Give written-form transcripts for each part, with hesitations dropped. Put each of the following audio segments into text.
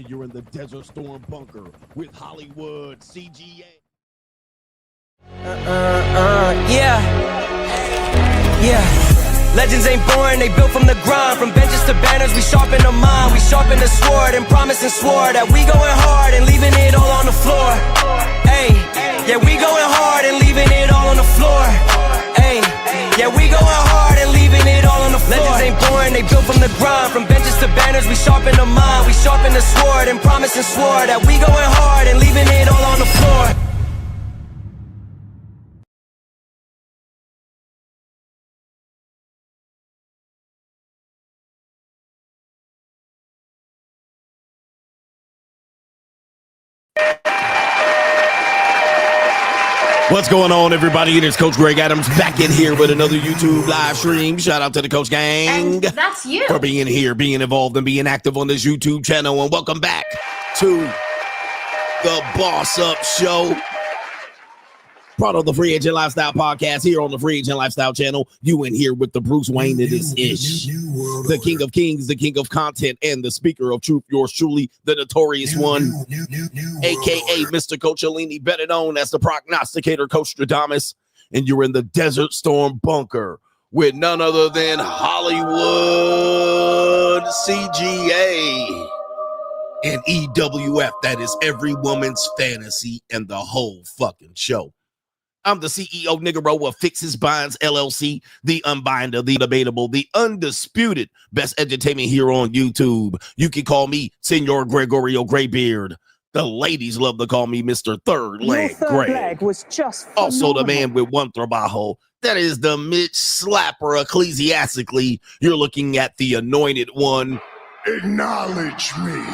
and you're in the Desert Storm bunker with Hollywood CGA. Legends ain't born, they built from the grind. From benches to banners, we sharpen the mind. We sharpen the sword and promise and swore that we going hard and leaving it all on the floor. Hey, yeah, we going hard and leaving it all on the floor. Hey, yeah, we going hard and leaving it all on the floor. Legends ain't born, they built from the grind. From benches to banners, we sharpen the mind. We sharpen the sword and promise and swore that we going hard and leaving it all on the floor. What's going on, everybody? It is Coach Greg Adams back in here with another YouTube live stream. Shout out to the Coach Gang. And that's you. For being here, being involved, and being active on this YouTube channel. And welcome back to the Boss Up Show. Part of the Free Agent Lifestyle Podcast here on the Free Agent Lifestyle channel. You in here with the Bruce Wayne that is Ish. The King of Kings, the King of Content, and the Speaker of Truth. Yours truly, the Notorious One, a.k.a. Mr. Coachellini, better known as the Prognosticator, Coach Stradamus. And you're in the Desert Storm bunker with none other than Hollywood CGA and EWF. That is every woman's fantasy and the whole fucking show. I'm the CEO Niggero of Fixes Binds LLC, the unbinder, the debatable, the undisputed best entertainment here on YouTube. You can call me Senor Gregorio Graybeard. The ladies love to call me Mr. Third Leg Greg. Leg was just also the man with one trabajo. That is the Mitch Slapper. Ecclesiastically, you're looking at the anointed one. Acknowledge me.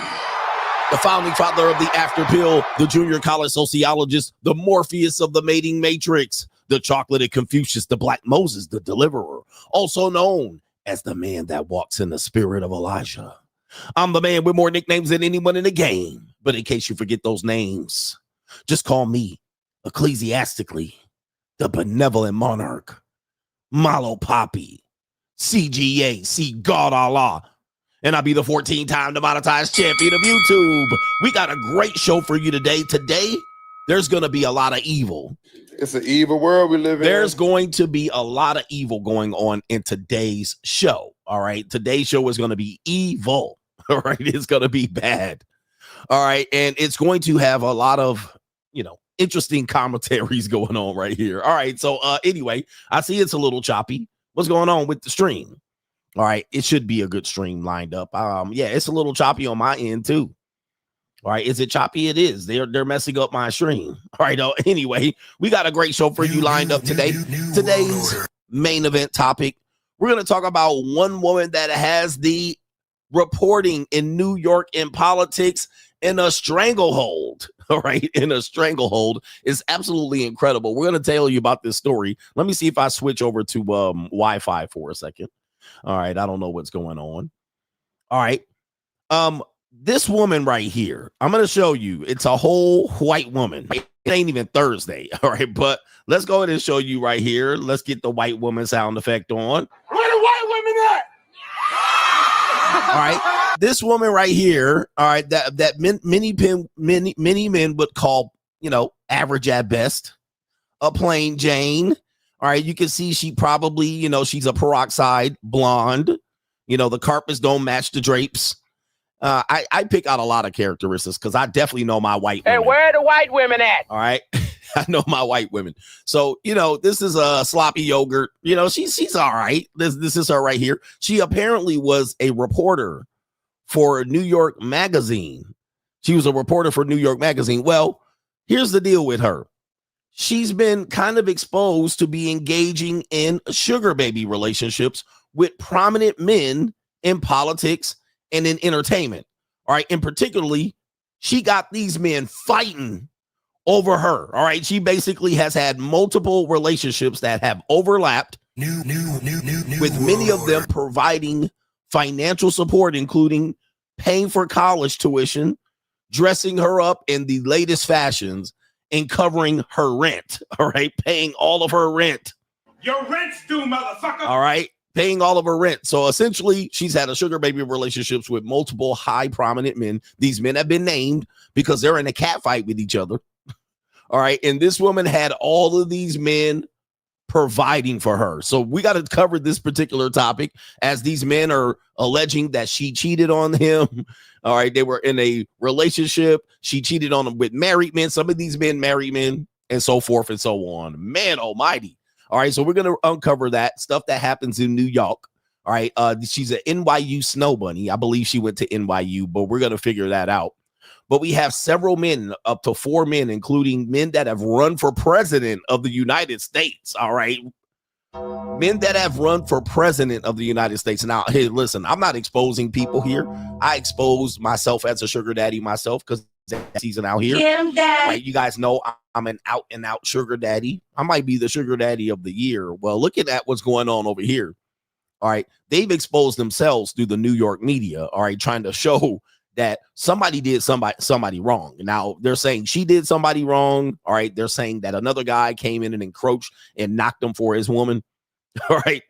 The founding father of the After Pill, the junior college sociologist, the Morpheus of the mating matrix, the chocolated Confucius, the Black Moses, the deliverer, also known as the man that walks in the spirit of Elijah. I'm the man with more nicknames than anyone in the game. But in case you forget those names, just call me, ecclesiastically, the benevolent monarch, Malo Poppy, CGA, see God Allah. And I'll be the 14-time demonetized champion of YouTube. We got a great show for you today. Today, there's going to be a lot of evil. It's an evil world we live in. There's going to be a lot of evil going on in today's show. All right. Today's show is going to be evil. All right. It's going to be bad. All right. And it's going to have a lot of, interesting commentaries going on right here. All right. So anyway, I see it's a little choppy. What's going on with the stream? All right, it should be a good stream lined up. Yeah, it's a little choppy on my end too. All right, is it choppy? It is. They're messing up my stream. All right. Anyway, we got a great show for you lined up today. Today's main event topic, we're going to talk about one woman that has the reporting in New York in politics in a stranglehold. All right, in a stranglehold is absolutely incredible. We're going to tell you about this story. Let me see if I switch over to Wi-Fi for a second. All right, I don't know what's going on. All right. This woman right here, I'm going to show you. It's a whole white woman. It ain't even Thursday. All right, but let's go ahead and show you right here. Let's get the white woman sound effect on. Where the white women at? All right. This woman right here, all right, that many men would call, average at best, a plain Jane. All right, you can see she probably, she's a peroxide blonde. The carpets don't match the drapes. I pick out a lot of characteristics because I definitely know my white women. Hey, where are the white women at? All right, I know my white women. So, this is a sloppy yogurt. She's all right. This is her right here. She apparently was a reporter for New York Magazine. She was a reporter for New York Magazine. Well, here's the deal with her. She's been kind of exposed to be engaging in sugar baby relationships with prominent men in politics and in entertainment. All right. And particularly, she got these men fighting over her. All right. She basically has had multiple relationships that have overlapped with many of them providing financial support, including paying for college tuition, dressing her up in the latest fashions, and covering her rent. All right. Paying all of her rent. Your rent's due, motherfucker. All right. paying all of her rent. So essentially, she's had a sugar baby relationships with multiple high prominent men. These men have been named because they're in a cat fight with each other. All right. And this woman had all of these men providing for her. So we got to cover this particular topic as these men are alleging that she cheated on him. All right. They were in a relationship. She cheated on them with married men. Some of these men, married men, and so forth and so on. Man almighty. All right. So we're going to uncover that stuff that happens in New York. All right. She's an NYU snow bunny. I believe she went to NYU, but we're going to figure that out. But we have several men, up to 4 men, including men that have run for president of the United States. All right. Men that have run for president of the United States. Now, hey, listen, I'm not exposing people here. I expose myself as a sugar daddy myself because that season out here. Right, you guys know I'm an out and out sugar daddy. I might be the sugar daddy of the year. Well, looking at what's going on over here. All right. They've exposed themselves through the New York media. All right. Trying to show that somebody did somebody wrong. Now they're saying she did somebody wrong. All right. They're saying that another guy came in and encroached and knocked him for his woman. All right.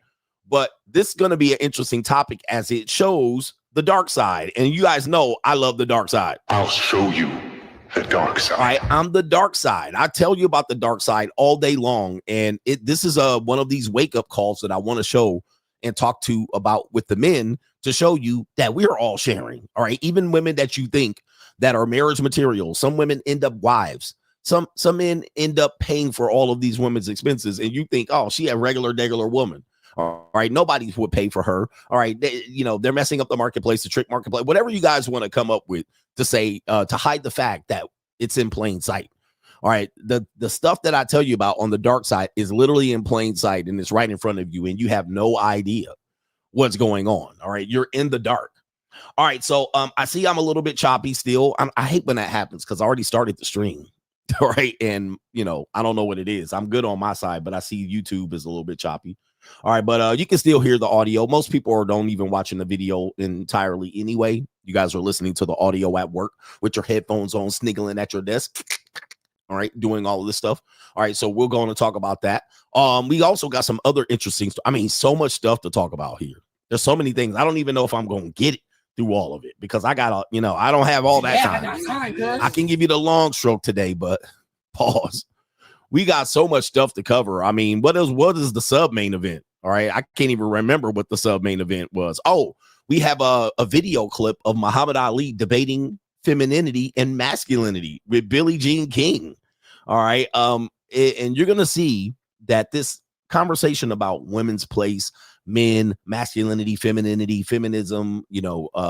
But this is going to be an interesting topic as it shows the dark side. And you guys know I love the dark side. I'll show you the dark side. All right. I'm the dark side. I tell you about the dark side all day long. And this is one of these wake up calls that I want to show and talk to about with the men to show you that we're all sharing. All right. Even women that you think that are marriage material. Some women end up wives. Some men end up paying for all of these women's expenses. And you think, oh, she a regular woman. All right. Nobody would pay for her. All right. They're messing up the marketplace, the trick marketplace, whatever you guys want to come up with to say, to hide the fact that it's in plain sight. All right. The stuff that I tell you about on the dark side is literally in plain sight and it's right in front of you and you have no idea what's going on. All right. You're in the dark. All right. So I see I'm a little bit choppy still. I hate when that happens because I already started the stream. All right. And, I don't know what it is. I'm good on my side, but I see YouTube is a little bit choppy. All right. But you can still hear the audio. Most people don't even watching the video entirely anyway. You guys are listening to the audio at work with your headphones on, sniggling at your desk. All right, doing all of this stuff. All right, so we're going to talk about that. We also got some other interesting so much stuff to talk about here. There's so many things. I don't even know if I'm going to get it through all of it because I got I don't have all that time. I can give you the long stroke today, but pause. We got so much stuff to cover. I mean, what is the sub main event? All right, I can't even remember what the sub main event was. Oh, we have a video clip of Muhammad Ali debating femininity and masculinity with Billie Jean King. All right. And you're going to see that this conversation about women's place, men, masculinity, femininity, feminism,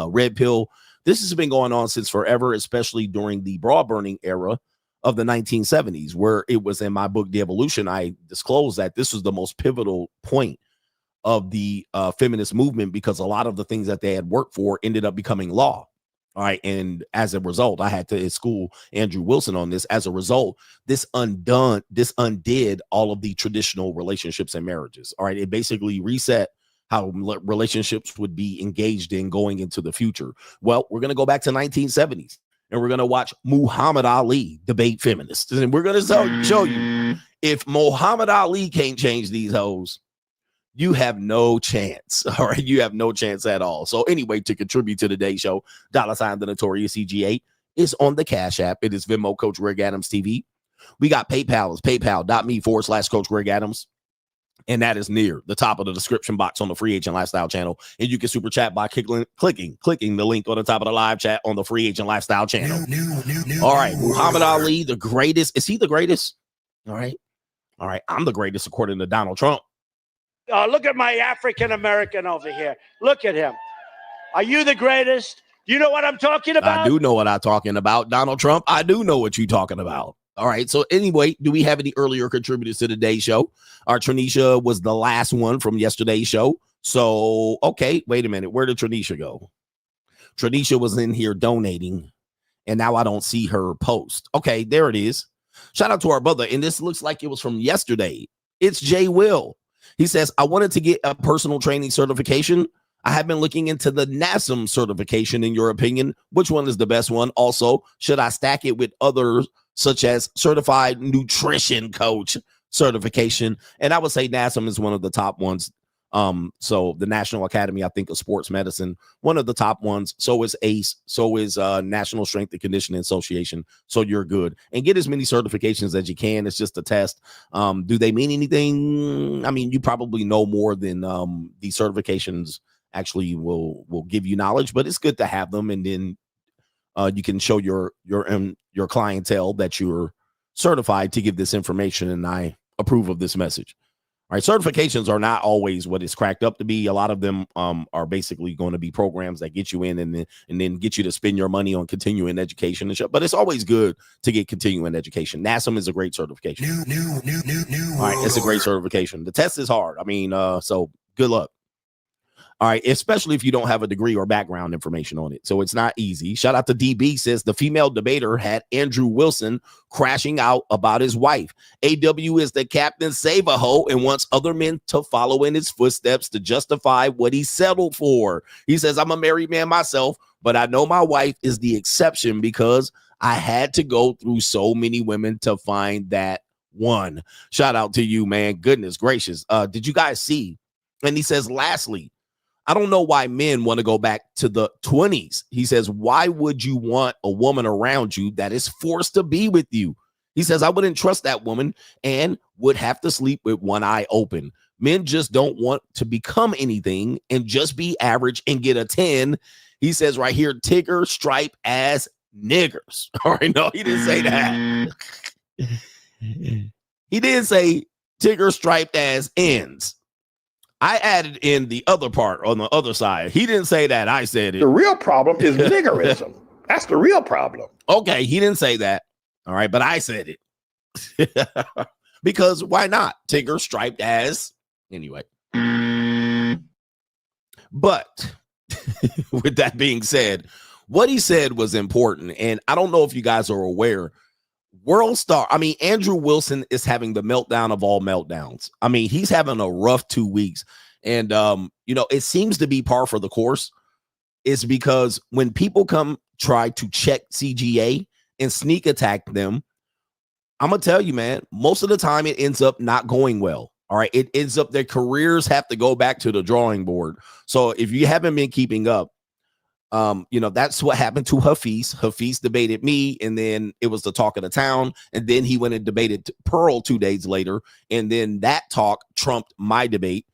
red pill, this has been going on since forever, especially during the bra burning era of the 1970s, where it was in my book, The Evolution. I disclosed that this was the most pivotal point of the feminist movement because a lot of the things that they had worked for ended up becoming law. All right. And as a result, I had to school Andrew Wilson on this. As a result, this undid all of the traditional relationships and marriages. All right. It basically reset how relationships would be engaged in going into the future. Well, we're going to go back to 1970s and we're going to watch Muhammad Ali debate feminists. And we're going to show you if Muhammad Ali can't change these hoes, you have no chance. All right. You have no chance at all. So anyway, to contribute to today's show, $, the Notorious CGA is on the Cash App. It is Venmo, Coach Greg Adams TV. We got PayPal. It's paypal.me/Coach Greg Adams. And that is near the top of the description box on the Free Agent Lifestyle channel. And you can super chat by clicking the link on the top of the live chat on the Free Agent Lifestyle channel. All right. Muhammad Ali, the greatest. Is he the greatest? All right. All right. I'm the greatest according to Donald Trump. Look at my African-American over here. Look at him. Are you the greatest? Do you know what I'm talking about? I do know what I'm talking about, Donald Trump. I do know what you're talking about. All right. So anyway, do we have any earlier contributors to today's show? Our Tranisha was the last one from yesterday's show. So, okay, wait a minute. Where did Tranisha go? Tranisha was in here donating, and now I don't see her post. Okay, there it is. Shout out to our brother. And this looks like it was from yesterday. It's Jay Will. He says, I wanted to get a personal training certification. I have been looking into the NASM certification. In your opinion, which one is the best one? Also, should I stack it with others such as certified nutrition coach certification? And I would say NASM is one of the top ones So the National Academy, I think, of Sports Medicine, one of the top ones. So is ACE. So is National Strength and Conditioning Association. So you're good. And get as many certifications as you can. It's just a test. Do they mean anything? I mean, you probably know more than these certifications actually will give you knowledge, but it's good to have them. And then you can show your clientele that you're certified to give this information. And I approve of this message. All right, certifications are not always what it's cracked up to be. A lot of them are basically going to be programs that get you in and then get you to spend your money on continuing education and stuff. But it's always good to get continuing education. NASM is a great certification. New. All right, it's a great certification. The test is hard. I mean, so good luck. All right, especially if you don't have a degree or background information on it. So it's not easy. Shout out to DB, says the female debater had Andrew Wilson crashing out about his wife. AW is the Captain Save-A-Ho and wants other men to follow in his footsteps to justify what he settled for. He says, I'm a married man myself, but I know my wife is the exception because I had to go through so many women to find that one. Shout out to you, man. Goodness gracious. Did you guys see? And he says, lastly, I don't know why men want to go back to the 20s. He says, why would you want a woman around you that is forced to be with you? He says, I wouldn't trust that woman and would have to sleep with one eye open. Men just don't want to become anything and just be average and get a 10. He says right here, Tigger, stripe, ass, niggers. All right, no, he didn't say that. He did say Tigger, striped ass ends. I added in the other part on the other side. He didn't say that. I said it. The real problem is niggerism. That's the real problem. Okay, he didn't say that. All right, but I said it. Because why not? Tigger, striped ass. Anyway. But with that being said, what he said was important. And I don't know if you guys are aware. World star, I mean, Andrew Wilson is having the meltdown of all meltdowns. I mean, he's having a rough 2 weeks. And, it seems to be par for the course. It's because when people come try to check CGA and sneak attack them, I'm going to tell you, man, most of the time it ends up not going well. All right. It ends up their careers have to go back to the drawing board. So if you haven't been keeping up, that's what happened to Hafiz. Hafiz debated me, and then it was the talk of the town. And then he went and debated Pearl 2 days later. And then that talk trumped my debate.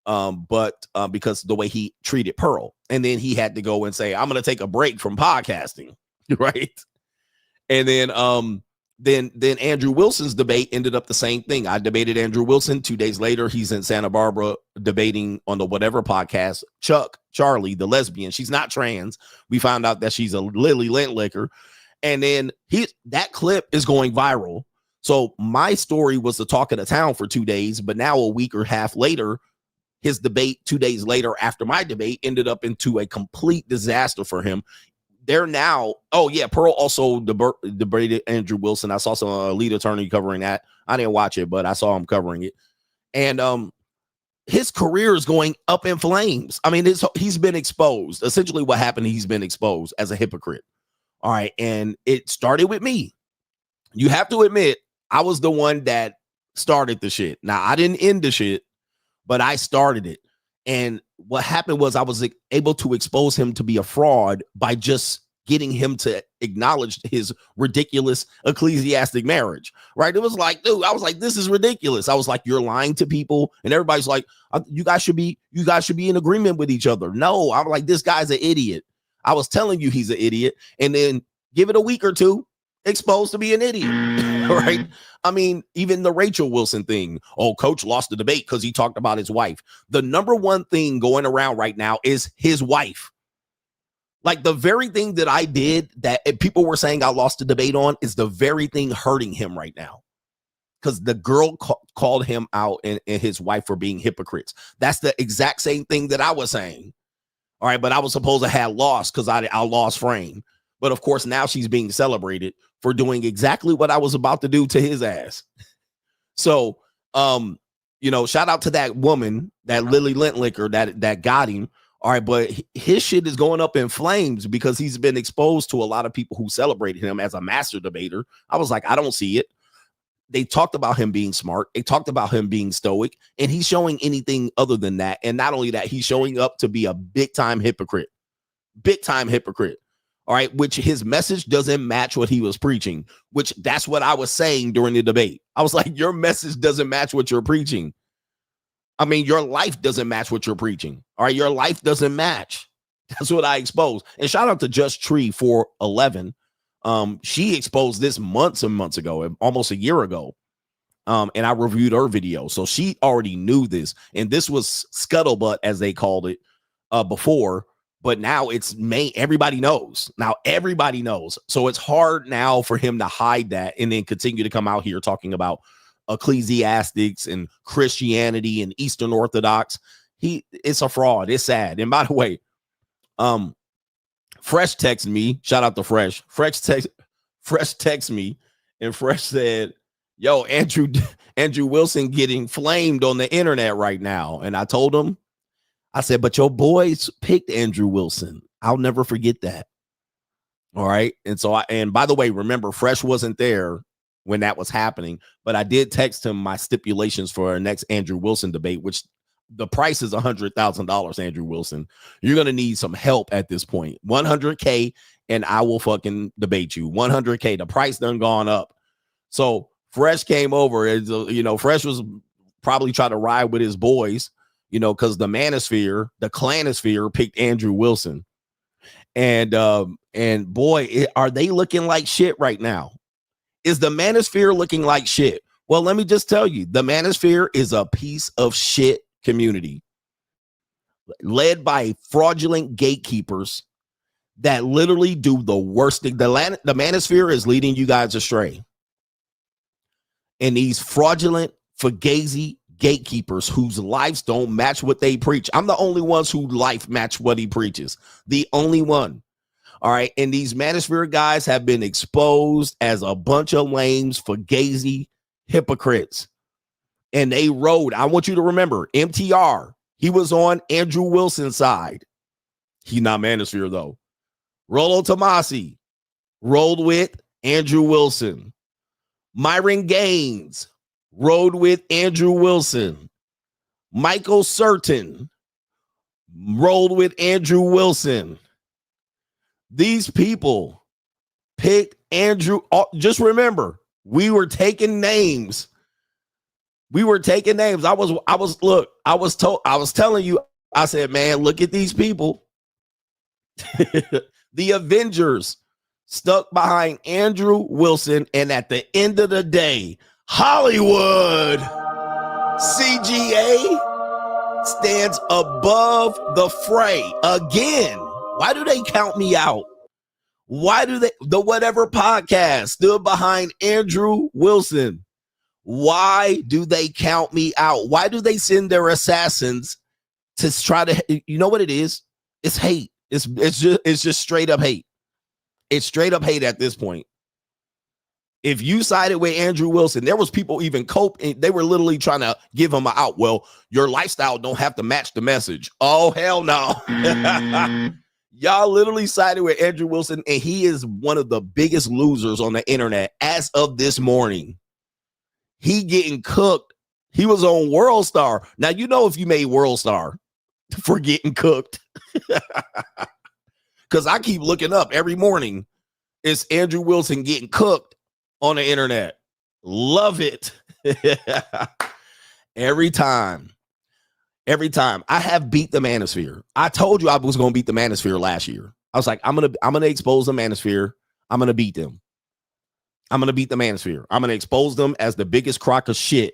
Because the way he treated Pearl. And then he had to go and say, I'm going to take a break from podcasting. Right. And then Andrew Wilson's debate ended up the same thing. I debated Andrew Wilson 2 days later. He's in Santa Barbara debating on the whatever podcast, Charlie, the lesbian. She's not trans. We found out that she's a Lily Lentlicker. And then that clip is going viral. So my story was the talk of the town for 2 days, but now a week or half later, his debate 2 days later after my debate ended up into a complete disaster for him. They're now, Pearl also debated Andrew Wilson. I saw some lead attorney covering that. I didn't watch it, but I saw him covering it. And his career is going up in flames. I mean, he's been exposed. Essentially what happened, he's been exposed as a hypocrite. All right, and it started with me. You have to admit, I was the one that started the shit. Now, I didn't end the shit, but I started it. And what happened was I was able to expose him to be a fraud by just getting him to acknowledge his ridiculous ecclesiastic marriage, right? It was like, dude, I was like, this is ridiculous. I was like, you're lying to people. And everybody's like, you guys should be in agreement with each other. No, I'm like, this guy's an idiot. I was telling you he's an idiot. And then give it a week or two, exposed to be an idiot, right? I mean, even the Rachel Wilson thing. Oh, coach lost the debate because he talked about his wife. The number one thing going around right now is his wife. Like the very thing that I did that people were saying I lost the debate on is the very thing hurting him right now. Because the girl called him out and his wife for being hypocrites. That's the exact same thing that I was saying. All right, but I was supposed to have lost because I lost frame. But of course, now she's being celebrated for doing exactly what I was about to do to his ass. So, shout out to that woman, that Lily Lentlicker that got him. All right, but his shit is going up in flames because he's been exposed to a lot of people who celebrated him as a master debater. I was like, I don't see it. they talked about him being smart. They talked about him being stoic, and he's showing anything other than that. And not only that, he's showing up to be a big time hypocrite. All right, which his message doesn't match what he was preaching, which that's what I was saying during the debate. I was like, your message doesn't match what you're preaching. I mean, your life doesn't match what you're preaching. All right, your life doesn't match. That's what I exposed. And shout out to Just Tree 411. She exposed this months and months ago, almost a year ago. And I reviewed her video. So she already knew this. And this was scuttlebutt, as they called it before. But now it's everybody knows. Now everybody knows. So it's hard now for him to hide that and then continue to come out here talking about ecclesiastics and Christianity and Eastern Orthodox. It's a fraud. It's sad. And by the way, Fresh texted me. Shout out to Fresh. Fresh text me, and Fresh said, "Yo, Andrew Wilson getting flamed on the internet right now." And I told him, I said, "But your boys picked Andrew Wilson. I'll never forget that." All right. And so and by the way, remember, Fresh wasn't there when that was happening, but I did text him my stipulations for our next Andrew Wilson debate, which the price is $100,000, Andrew Wilson. You're going to need some help at this point. $100K and I will fucking debate you. $100K. The price done gone up. So Fresh came over. Fresh was probably trying to ride with his boys, because the Manosphere, the Clanosphere picked Andrew Wilson. And boy, are they looking like shit right now? Is the Manosphere looking like shit? Well, let me just tell you, the Manosphere is a piece of shit community led by fraudulent gatekeepers that literally do the worst thing. The Manosphere is leading you guys astray. And these fraudulent, fugazi gatekeepers whose lives don't match what they preach. I'm the only ones whose life match what he preaches. The only one. All right. And these Manosphere guys have been exposed as a bunch of lames, fugazi hypocrites. And they rode. I want you to remember, MTR, he was on Andrew Wilson's side. He's not Manosphere, though. Rollo Tomasi rolled with Andrew Wilson. Myron Gaines rode with Andrew Wilson. Michael Certain rolled with Andrew Wilson. These people picked Andrew. Just remember, we were taking names. I was telling you, I said, man, look at these people. The Avengers stuck behind Andrew Wilson. And at the end of the day, Hollywood CGA stands above the fray again. Why do they count me out? Why do the Whatever podcast stood behind Andrew Wilson? Why do they count me out? Why do they send their assassins to try to, you know what it is? It's hate. It's just straight up hate. It's straight up hate at this point. If you sided with Andrew Wilson, there was people even they were literally trying to give him an out. Well, your lifestyle don't have to match the message. Oh, hell no. Y'all literally sided with Andrew Wilson, and he is one of the biggest losers on the internet as of this morning. He getting cooked. He was on World Star. Now, if you made World Star for getting cooked, because I keep looking up every morning, it's Andrew Wilson getting cooked on the internet. Love it. Every time I have beat the Manosphere. I told you I was going to beat the Manosphere last year. I was like, I'm going to expose the Manosphere. I'm going to beat them. I'm going to beat the Manosphere. I'm going to expose them as the biggest crock of shit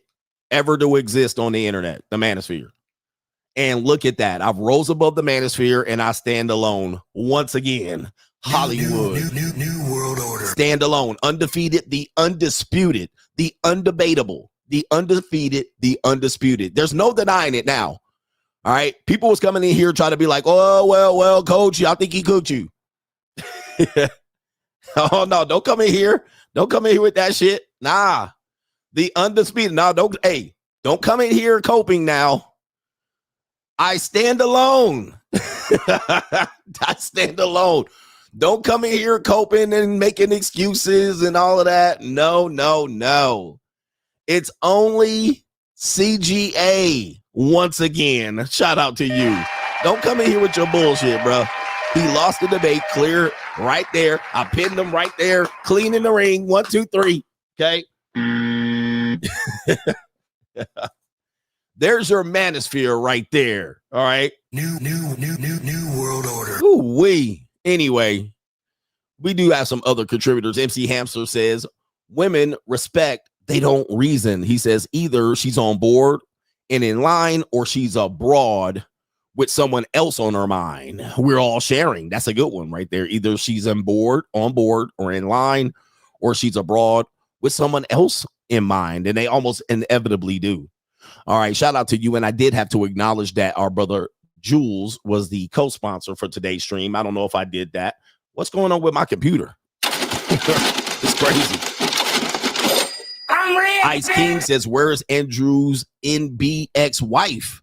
ever to exist on the internet, the Manosphere. And look at that. I've rose above the Manosphere and I stand alone once again. Hollywood. New world order. Stand alone. Undefeated, the undisputed, the undebatable, the undefeated, the undisputed. There's no denying it now. All right. People was coming in here trying to be like, oh, well, coach, I think he cooked you. Oh, no, don't come in here. Don't come in here with that shit. Nah, the undisputed. No, don't come in here coping now. I stand alone. I stand alone. Don't come in here coping and making excuses and all of that. No. It's only CGA once again. Shout out to you. Don't come in here with your bullshit, bro. He lost the debate, clear right there. I pinned him right there, clean in the ring. 1, 2, 3. Okay. There's your manosphere right there. All right. New world order. Ooh-wee. Anyway, we do have some other contributors. MC Hamster says, women respect, they don't reason. He says either she's on board and in line or she's abroad with someone else on her mind. We're all sharing. That's a good one right there. Either she's on board or in line, or she's abroad with someone else in mind. And they almost inevitably do. All right. Shout out to you. And I did have to acknowledge that our brother Jules was the co-sponsor for today's stream. I don't know if I did that. What's going on with my computer? It's crazy. Ice King says, where is Andrew's NB ex-wife?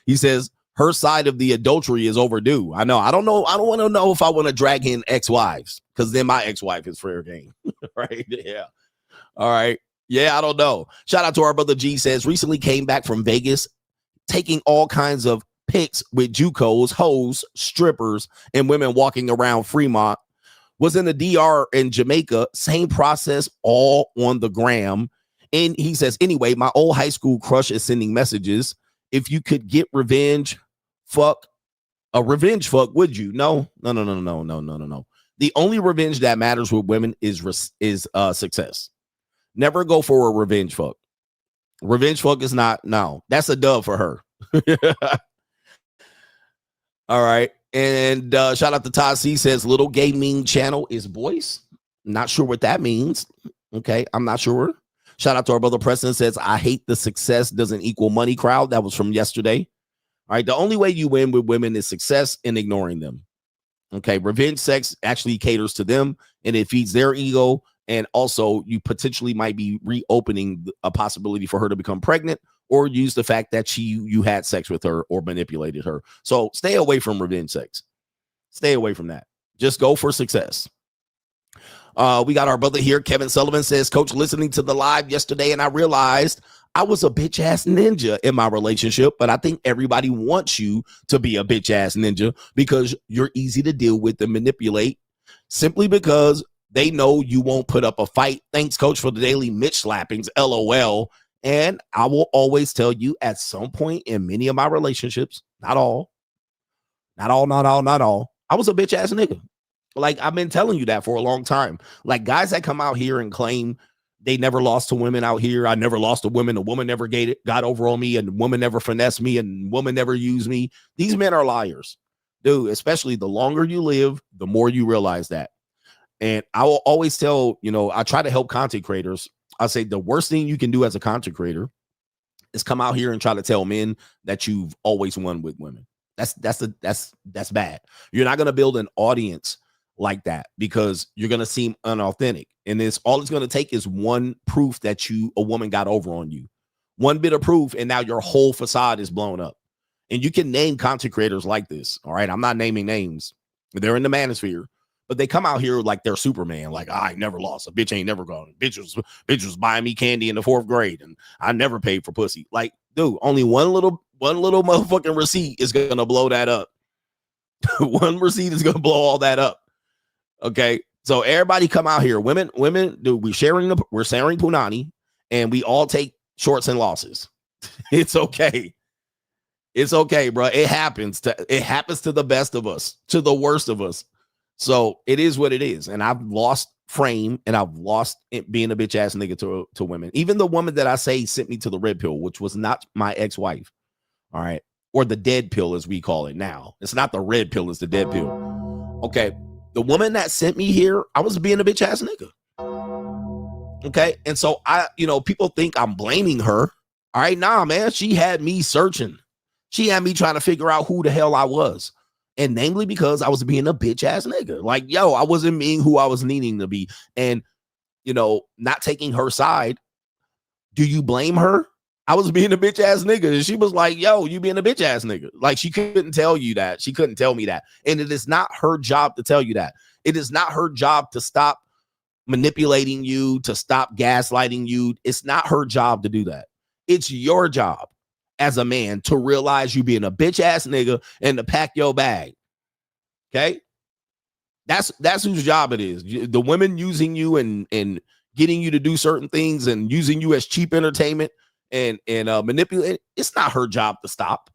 He says, her side of the adultery is overdue. I know. I don't know. I don't want to know if I want to drag in ex-wives, because then my ex-wife is fair game. Right? Yeah. All right. Yeah, I don't know. Shout out to our brother G says, recently came back from Vegas, taking all kinds of pics with JUCOs, hoes, strippers, and women walking around Fremont. Was in the DR in Jamaica. Same process, all on the gram. And he says, anyway, my old high school crush is sending messages. If you could get revenge, fuck, would you? No. The only revenge that matters with women is success. Never go for a revenge fuck. Revenge fuck is not, no. That's a dub for her. All right. And shout out to Todd C says, little gaming channel is voice. Not sure what that means. Okay. I'm not sure. Shout out to our brother Preston says, I hate the success doesn't equal money crowd. That was from yesterday. All right. The only way you win with women is success and ignoring them. Okay. Revenge sex actually caters to them and it feeds their ego. And also you potentially might be reopening a possibility for her to become pregnant or use the fact that you had sex with her or manipulated her. So stay away from revenge sex. Stay away from that. Just go for success. We got our brother here. Kevin Sullivan says, Coach, listening to the live yesterday, and I realized I was a bitch ass ninja in my relationship, but I think everybody wants you to be a bitch ass ninja because you're easy to deal with and manipulate simply because they know you won't put up a fight. Thanks, Coach, for the daily Mitch slappings. LOL. And I will always tell you at some point in many of my relationships, not all, I was a bitch ass nigga. Like, I've been telling you that for a long time. Like, guys that come out here and claim they never lost to women out here. I never lost to women. A woman never got over on me, and a woman never finessed me, and woman never used me. These men are liars. Dude, especially the longer you live, the more you realize that. And I will always tell, I try to help content creators. I say the worst thing you can do as a content creator is come out here and try to tell men that you've always won with women. That's bad. You're not going to build an audience like that because you're going to seem unauthentic. And all it's going to take is one proof that a woman got over on you. One bit of proof, and now your whole facade is blown up. And you can name content creators like this. All right. I'm not naming names. They're in the manosphere. But they come out here like they're Superman. Like, I never lost. A bitch ain't never gone. Bitch was buying me candy in the 4th grade, and I never paid for pussy. Like, dude, only one little motherfucking receipt is gonna blow that up. One receipt is gonna blow all that up. Okay, so everybody come out here. Women, dude, we're sharing punani, and we all take shorts and losses. It's okay. It's okay, bro. It happens to the best of us, to the worst of us. So it is what it is. And I've lost frame and I've lost it being a bitch ass nigga to women. Even the woman that I say sent me to the red pill, which was not my ex-wife. All right. Or the dead pill, as we call it now. It's not the red pill, it's the dead pill. Okay. The woman that sent me here, I was being a bitch ass nigga. Okay. And so people think I'm blaming her. All right. Nah, man. She had me searching. She had me trying to figure out who the hell I was. And namely because I was being a bitch ass nigga. Like, I wasn't being who I was needing to be. And, not taking her side. Do you blame her? I was being a bitch ass nigga. And she was like, you being a bitch ass nigga. Like, she couldn't tell you that. She couldn't tell me that. And it is not her job to tell you that. It is not her job to stop manipulating you, to stop gaslighting you. It's not her job to do that. It's your job as a man to realize you being a bitch ass nigga and to pack your bag. Okay? That's whose job it is. The women using you and getting you to do certain things and using you as cheap entertainment and manipulate. It's not her job to stop.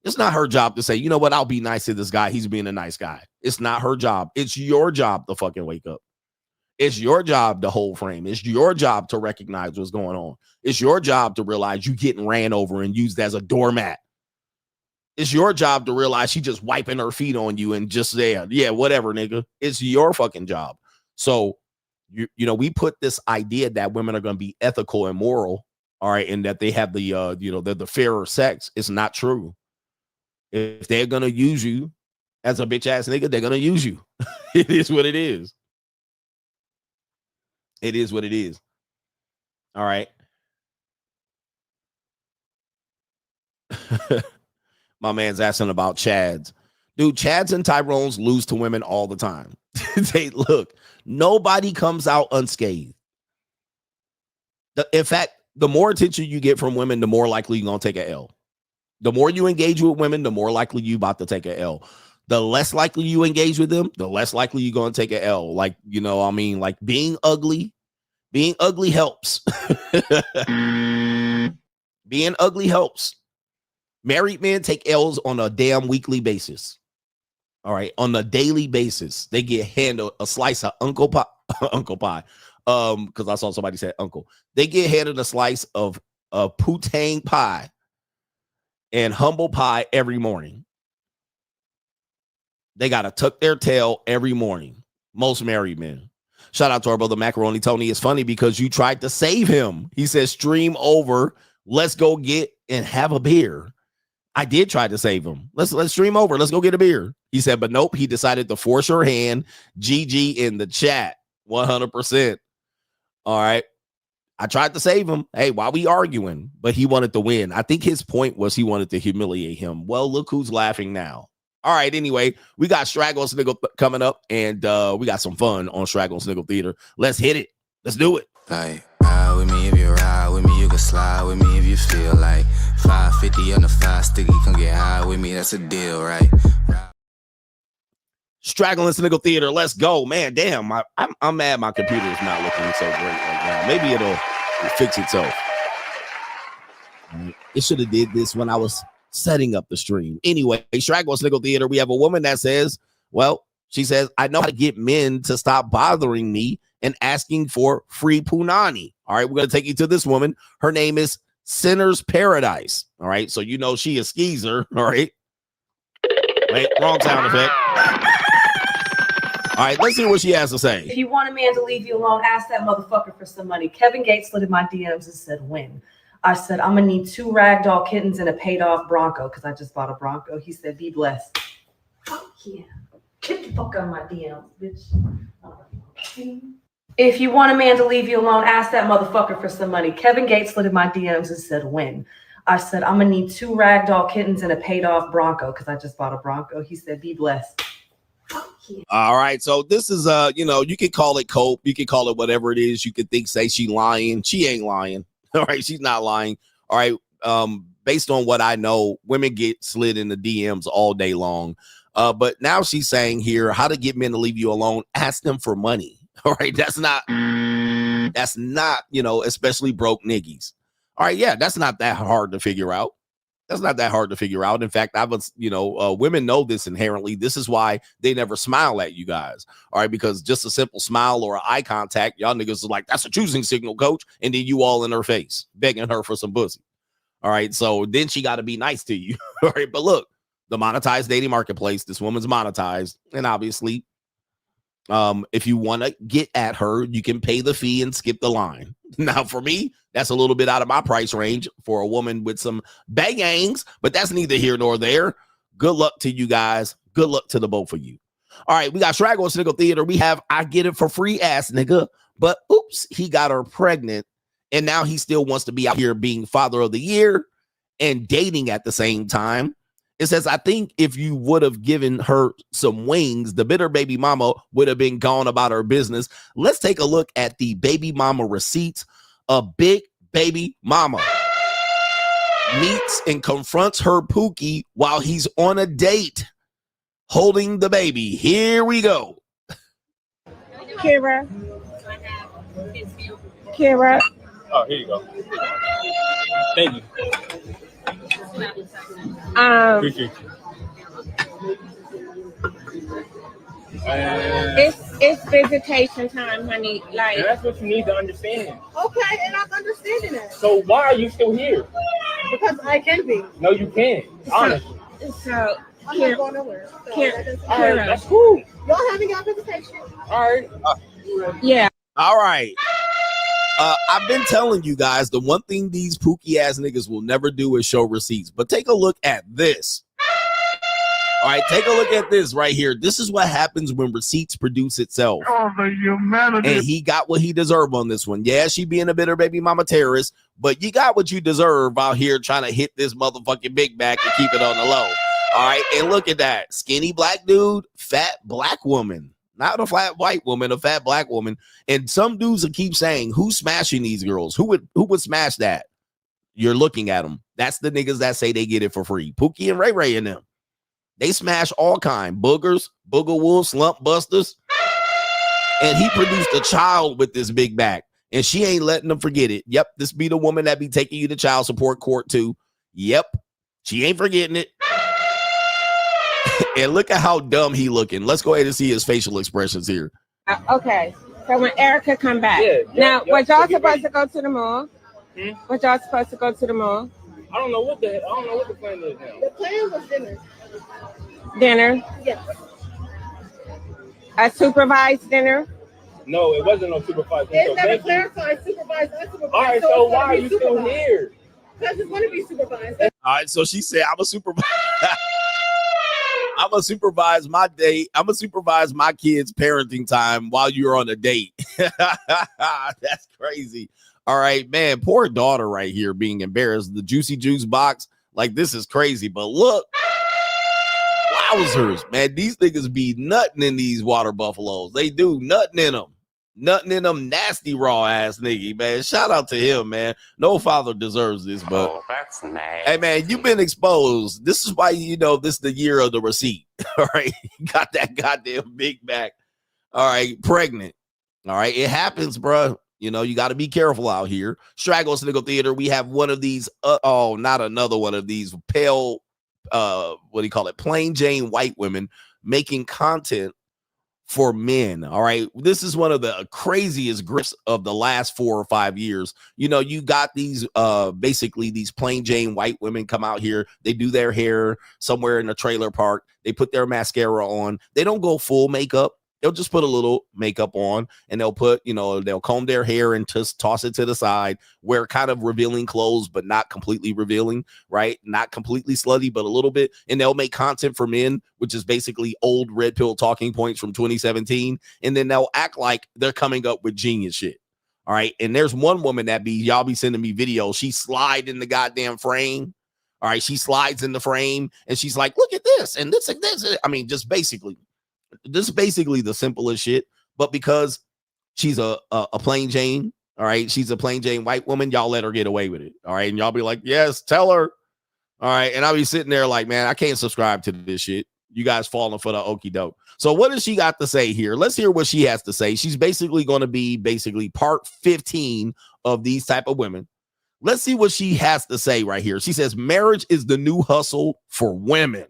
It's not her job to say, you know what, I'll be nice to this guy. He's being a nice guy. It's not her job. It's your job to fucking wake up. It's your job to hold frame. It's your job to recognize what's going on. It's your job to realize you getting ran over and used as a doormat. It's your job to realize she just wiping her feet on you and just there. Yeah, whatever, nigga. It's your fucking job. So, you know, we put this idea that women are going to be ethical and moral, all right, and that they have the, you know, the fairer sex. It's not true. If they're going to use you as a bitch ass nigga, they're going to use you. It is what it is. It is what it is. All right. My man's asking about Chads. Dude, Chads and Tyrones lose to women all the time. They look, nobody comes out unscathed. In fact, the more attention you get from women, the more likely you're going to take an L. The more you engage with women, the more likely you about to take an L. The less likely you engage with them, the less likely you're going to take an L. Like, you know, I mean, like being ugly helps. Being ugly helps. Married men take L's on a damn weekly basis. All right. On a daily basis, they get handed a slice of uncle pie. Because I saw somebody say uncle. They get handed a slice of poutine pie and humble pie every morning. They got to tuck their tail every morning. Most married men. Shout out to our brother Macaroni Tony. It's funny because you tried to save him. He says, stream over. Let's go get and have a beer. I did try to save him. Let's stream over. Let's go get a beer. He said, but nope. He decided to force her hand. GG in the chat. 100%. All right. I tried to save him. Hey, why we arguing? But he wanted to win. I think his point was he wanted to humiliate him. Well, look who's laughing now. All right. Anyway, we got Straggle Sniggle coming up, and we got some fun on Straggle Sniggle Theater. Let's hit it. Let's do it. Like, ride with me if you ride with me. You can slide with me if you feel like 550 on the 5 sticky. Come get high with me. That's a deal, right? Straggle Sniggle Theater. Let's go, man. Damn, I'm mad. My computer is not looking so great right now. Maybe it'll fix itself. It should have did this when I was setting up the stream. Anyway, Straggle Sniggle Theater. We have a woman that says, well, she says, I know how to get men to stop bothering me and asking for free punani. All right, we're going to take you to this woman. Her name is Sinner's Paradise. All right, so you know she a skeezer. All right. Wait, wrong sound effect. All right, let's see what she has to say. If you want a man to leave you alone, ask that motherfucker for some money. Kevin Gates slid in my DMs and said, when? I said, I'm going to need 2 ragdoll kittens and a paid-off Bronco because I just bought a Bronco. He said, be blessed. Fuck yeah. Get the fuck out of my DMs, bitch. If you want a man to leave you alone, ask that motherfucker for some money. Kevin Gates slid in my DMs and said, when? I said, I'm going to need 2 ragdoll kittens and a paid-off Bronco because I just bought a Bronco. He said, be blessed. All right, so this is you know, you can call it cope, you can call it whatever it is. You could say she lying. She ain't lying. All right, she's not lying. All right, based on what I know, women get slid in the DMs all day long. But now she's saying here how to get men to leave you alone. Ask them for money. All right, that's not you know, especially broke niggies. All right, yeah, that's not that hard to figure out. That's not that hard to figure out. In fact, women know this inherently. This is why they never smile at you guys. All right, because just a simple smile or eye contact, y'all niggas is like, that's a choosing signal, coach. And then you all in her face, begging her for some pussy. All right, so then she got to be nice to you. All right, but look, the monetized dating marketplace, this woman's monetized. And obviously, if you want to get at her, you can pay the fee and skip the line. Now, for me, that's a little bit out of my price range for a woman with some bangs, but that's neither here nor there. Good luck to you guys. Good luck to the both of you. All right, we got Straggle Sniggle Theater. We have I Get It for Free ass nigga, but oops, he got her pregnant, and now he still wants to be out here being father of the year and dating at the same time. It says, I think if you would have given her some wings, the bitter baby mama would have been gone about her business. Let's take a look at the baby mama receipts. A big baby mama meets and confronts her Pookie while he's on a date holding the baby. Here we go. Kira. Oh, here you go. Thank you. Appreciate you. It's visitation time, honey. Like, and that's what you need to understand. Okay, and I'm understanding that. So why are you still here? Because I can be. No, you can't. Honestly. So I'm not going nowhere. So all right, that's cool. Y'all having y'all visitation? All right. Yeah. All right. I've been telling you guys the one thing these Pookie ass niggas will never do is show receipts. But take a look at this. All right, take a look at this right here. This is what happens when receipts produce itself. Oh, the humanity. And he got what he deserved on this one. Yeah, she being a bitter baby mama terrorist, but you got what you deserve out here trying to hit this motherfucking big back and keep it on the low. All right, and look at that. Skinny black dude, fat black woman. Not a flat white woman, a fat black woman. And some dudes will keep saying, who's smashing these girls? Who would smash that? You're looking at them. That's the niggas that say they get it for free. Pookie and Ray Ray and them. They smash all kind. Boogers, booger wolves, slump busters. And he produced a child with this big back. And she ain't letting them forget it. Yep, this be the woman that be taking you to child support court too. Yep, she ain't forgetting it. And look at how dumb he looking. Let's go ahead and see his facial expressions here. Okay. So when Erica come back. Now, was y'all supposed to go to the mall? Was y'all supposed to go to the mall? I don't know what the plan is now. The plan was dinner. Dinner? Yes. A supervised dinner? No, it wasn't no supervised dinner. It's never clarified supervised, unsupervised. All right, so why are you still here? Because it's going to be supervised. All right, so she said, I'm a supervisor. I'm gonna supervise my date. I'm gonna supervise my kids' parenting time while you're on a date. That's crazy. All right, man. Poor daughter right here being embarrassed. The juicy juice box, like this is crazy. But look, wowzers, man. These niggas be nutting in these water buffaloes. They do nutting in them. Nothing in them nasty raw ass nigga, man. Shout out to him, man. No father deserves this, but that's nice. Hey, man, you've been exposed. This is why you know this is the year of the receipt. All right, you got that goddamn big back. All right, pregnant. All right, it happens, bro. You know you got to be careful out here. Straggle Sniggle Theater. We have one of these. Not another one of these pale. What do you call it? Plain Jane white women making content for men. All right, this is one of the craziest grips of the last 4 or 5 years. You know, you got these basically these plain Jane white women come out here, they do their hair somewhere in a trailer park, they put their mascara on, they don't go full makeup, they'll just put a little makeup on, and they'll put, you know, they'll comb their hair and just toss it to the side, wear kind of revealing clothes, but not completely revealing, right? Not completely slutty, but a little bit. And they'll make content for men, which is basically old red pill talking points from 2017. And then they'll act like they're coming up with genius shit. All right. And there's one woman that y'all be sending me videos. She slide in the goddamn frame. All right. She slides in the frame and she's like, look at this. And this, and this. I mean, just basically. This is basically the simplest shit, but because she's a plain Jane, all right, she's a plain Jane white woman, y'all let her get away with it, all right, and y'all be like, yes, tell her, all right, and I'll be sitting there like, man, I can't subscribe to this shit. You guys falling for the okie doke. So what does she got to say here? Let's hear what she has to say. She's basically going to be part 15 of these type of women. Let's see what she has to say right here. She says, marriage is the new hustle for women.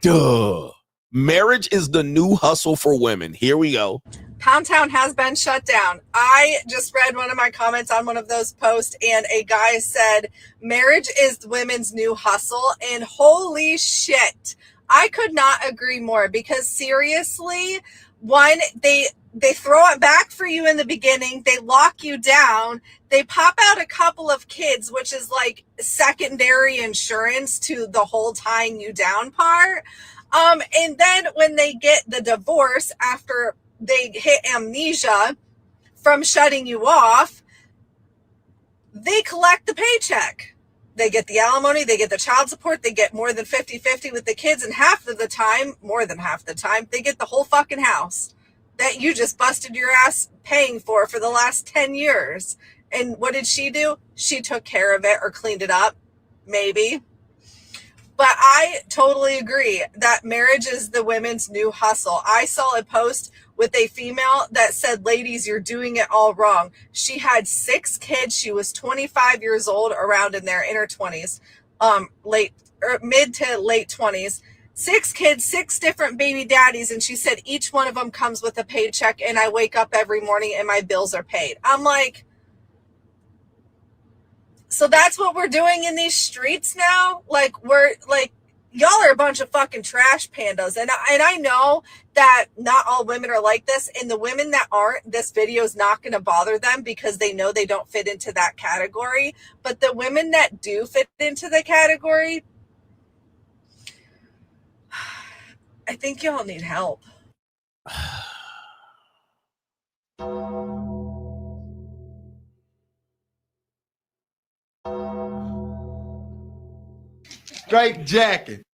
Duh. Marriage is the new hustle for women. Here we go. Pound Town has been shut down. I just read one of my comments on one of those posts, and a guy said, marriage is women's new hustle. And holy shit, I could not agree more, because seriously, one, they throw it back for you in the beginning. They lock you down. They pop out a couple of kids, which is like secondary insurance to the whole tying you down part. And then when they get the divorce after they hit amnesia from shutting you off, they collect the paycheck. They get the alimony, they get the child support, they get more than 50-50 with the kids, and half of the time, more than half the time, they get the whole fucking house that you just busted your ass paying for the last 10 years. And what did she do? She took care of it or cleaned it up, maybe. But I totally agree that marriage is the women's new hustle. I saw a post with a female that said, ladies, you're doing it all wrong. She had 6 kids. She was 25 years old, around in there, in her 20s, mid to late 20s. 6 kids, 6 different baby daddies. And she said, each one of them comes with a paycheck, and I wake up every morning and my bills are paid. I'm like, so that's what we're doing in these streets now? Like, we're like, y'all are a bunch of fucking trash pandas. And I know that not all women are like this. And the women that aren't, this video is not going to bother them because they know they don't fit into that category. But the women that do fit into the category, I think y'all need help. Straight jacket.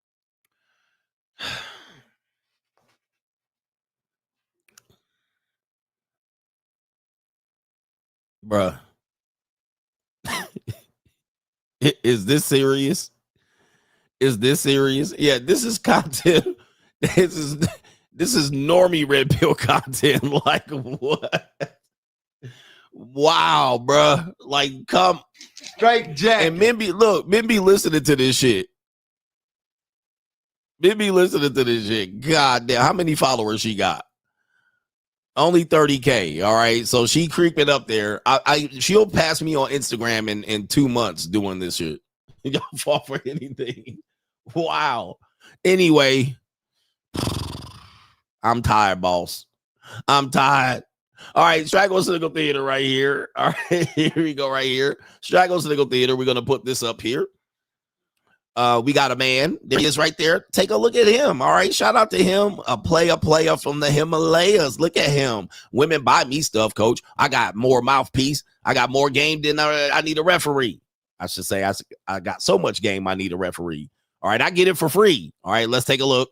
Bruh. Is this serious? Is this serious? Yeah, this is content. This is normie red pill content. Like, what? Wow, bruh. Like, come Straight jacket. and men be listening to this shit. Men be listening to this shit. God damn, how many followers she got? Only 30K. All right. So she creeping up there. She'll pass me on Instagram in 2 months doing this shit. Y'all fall for anything. Wow. Anyway, I'm tired, boss. I'm tired. All right, Straggle Sniggle Theater right here. All right, here we go right here. Straggle Sniggle Theater. We're going to put this up here. We got a man. There he is right there. Take a look at him. All right, shout out to him. A player from the Himalayas. Look at him. Women buy me stuff, coach. I got more mouthpiece. I got more game than I need a referee. I should say I got so much game I need a referee. All right, I get it for free. All right, let's take a look.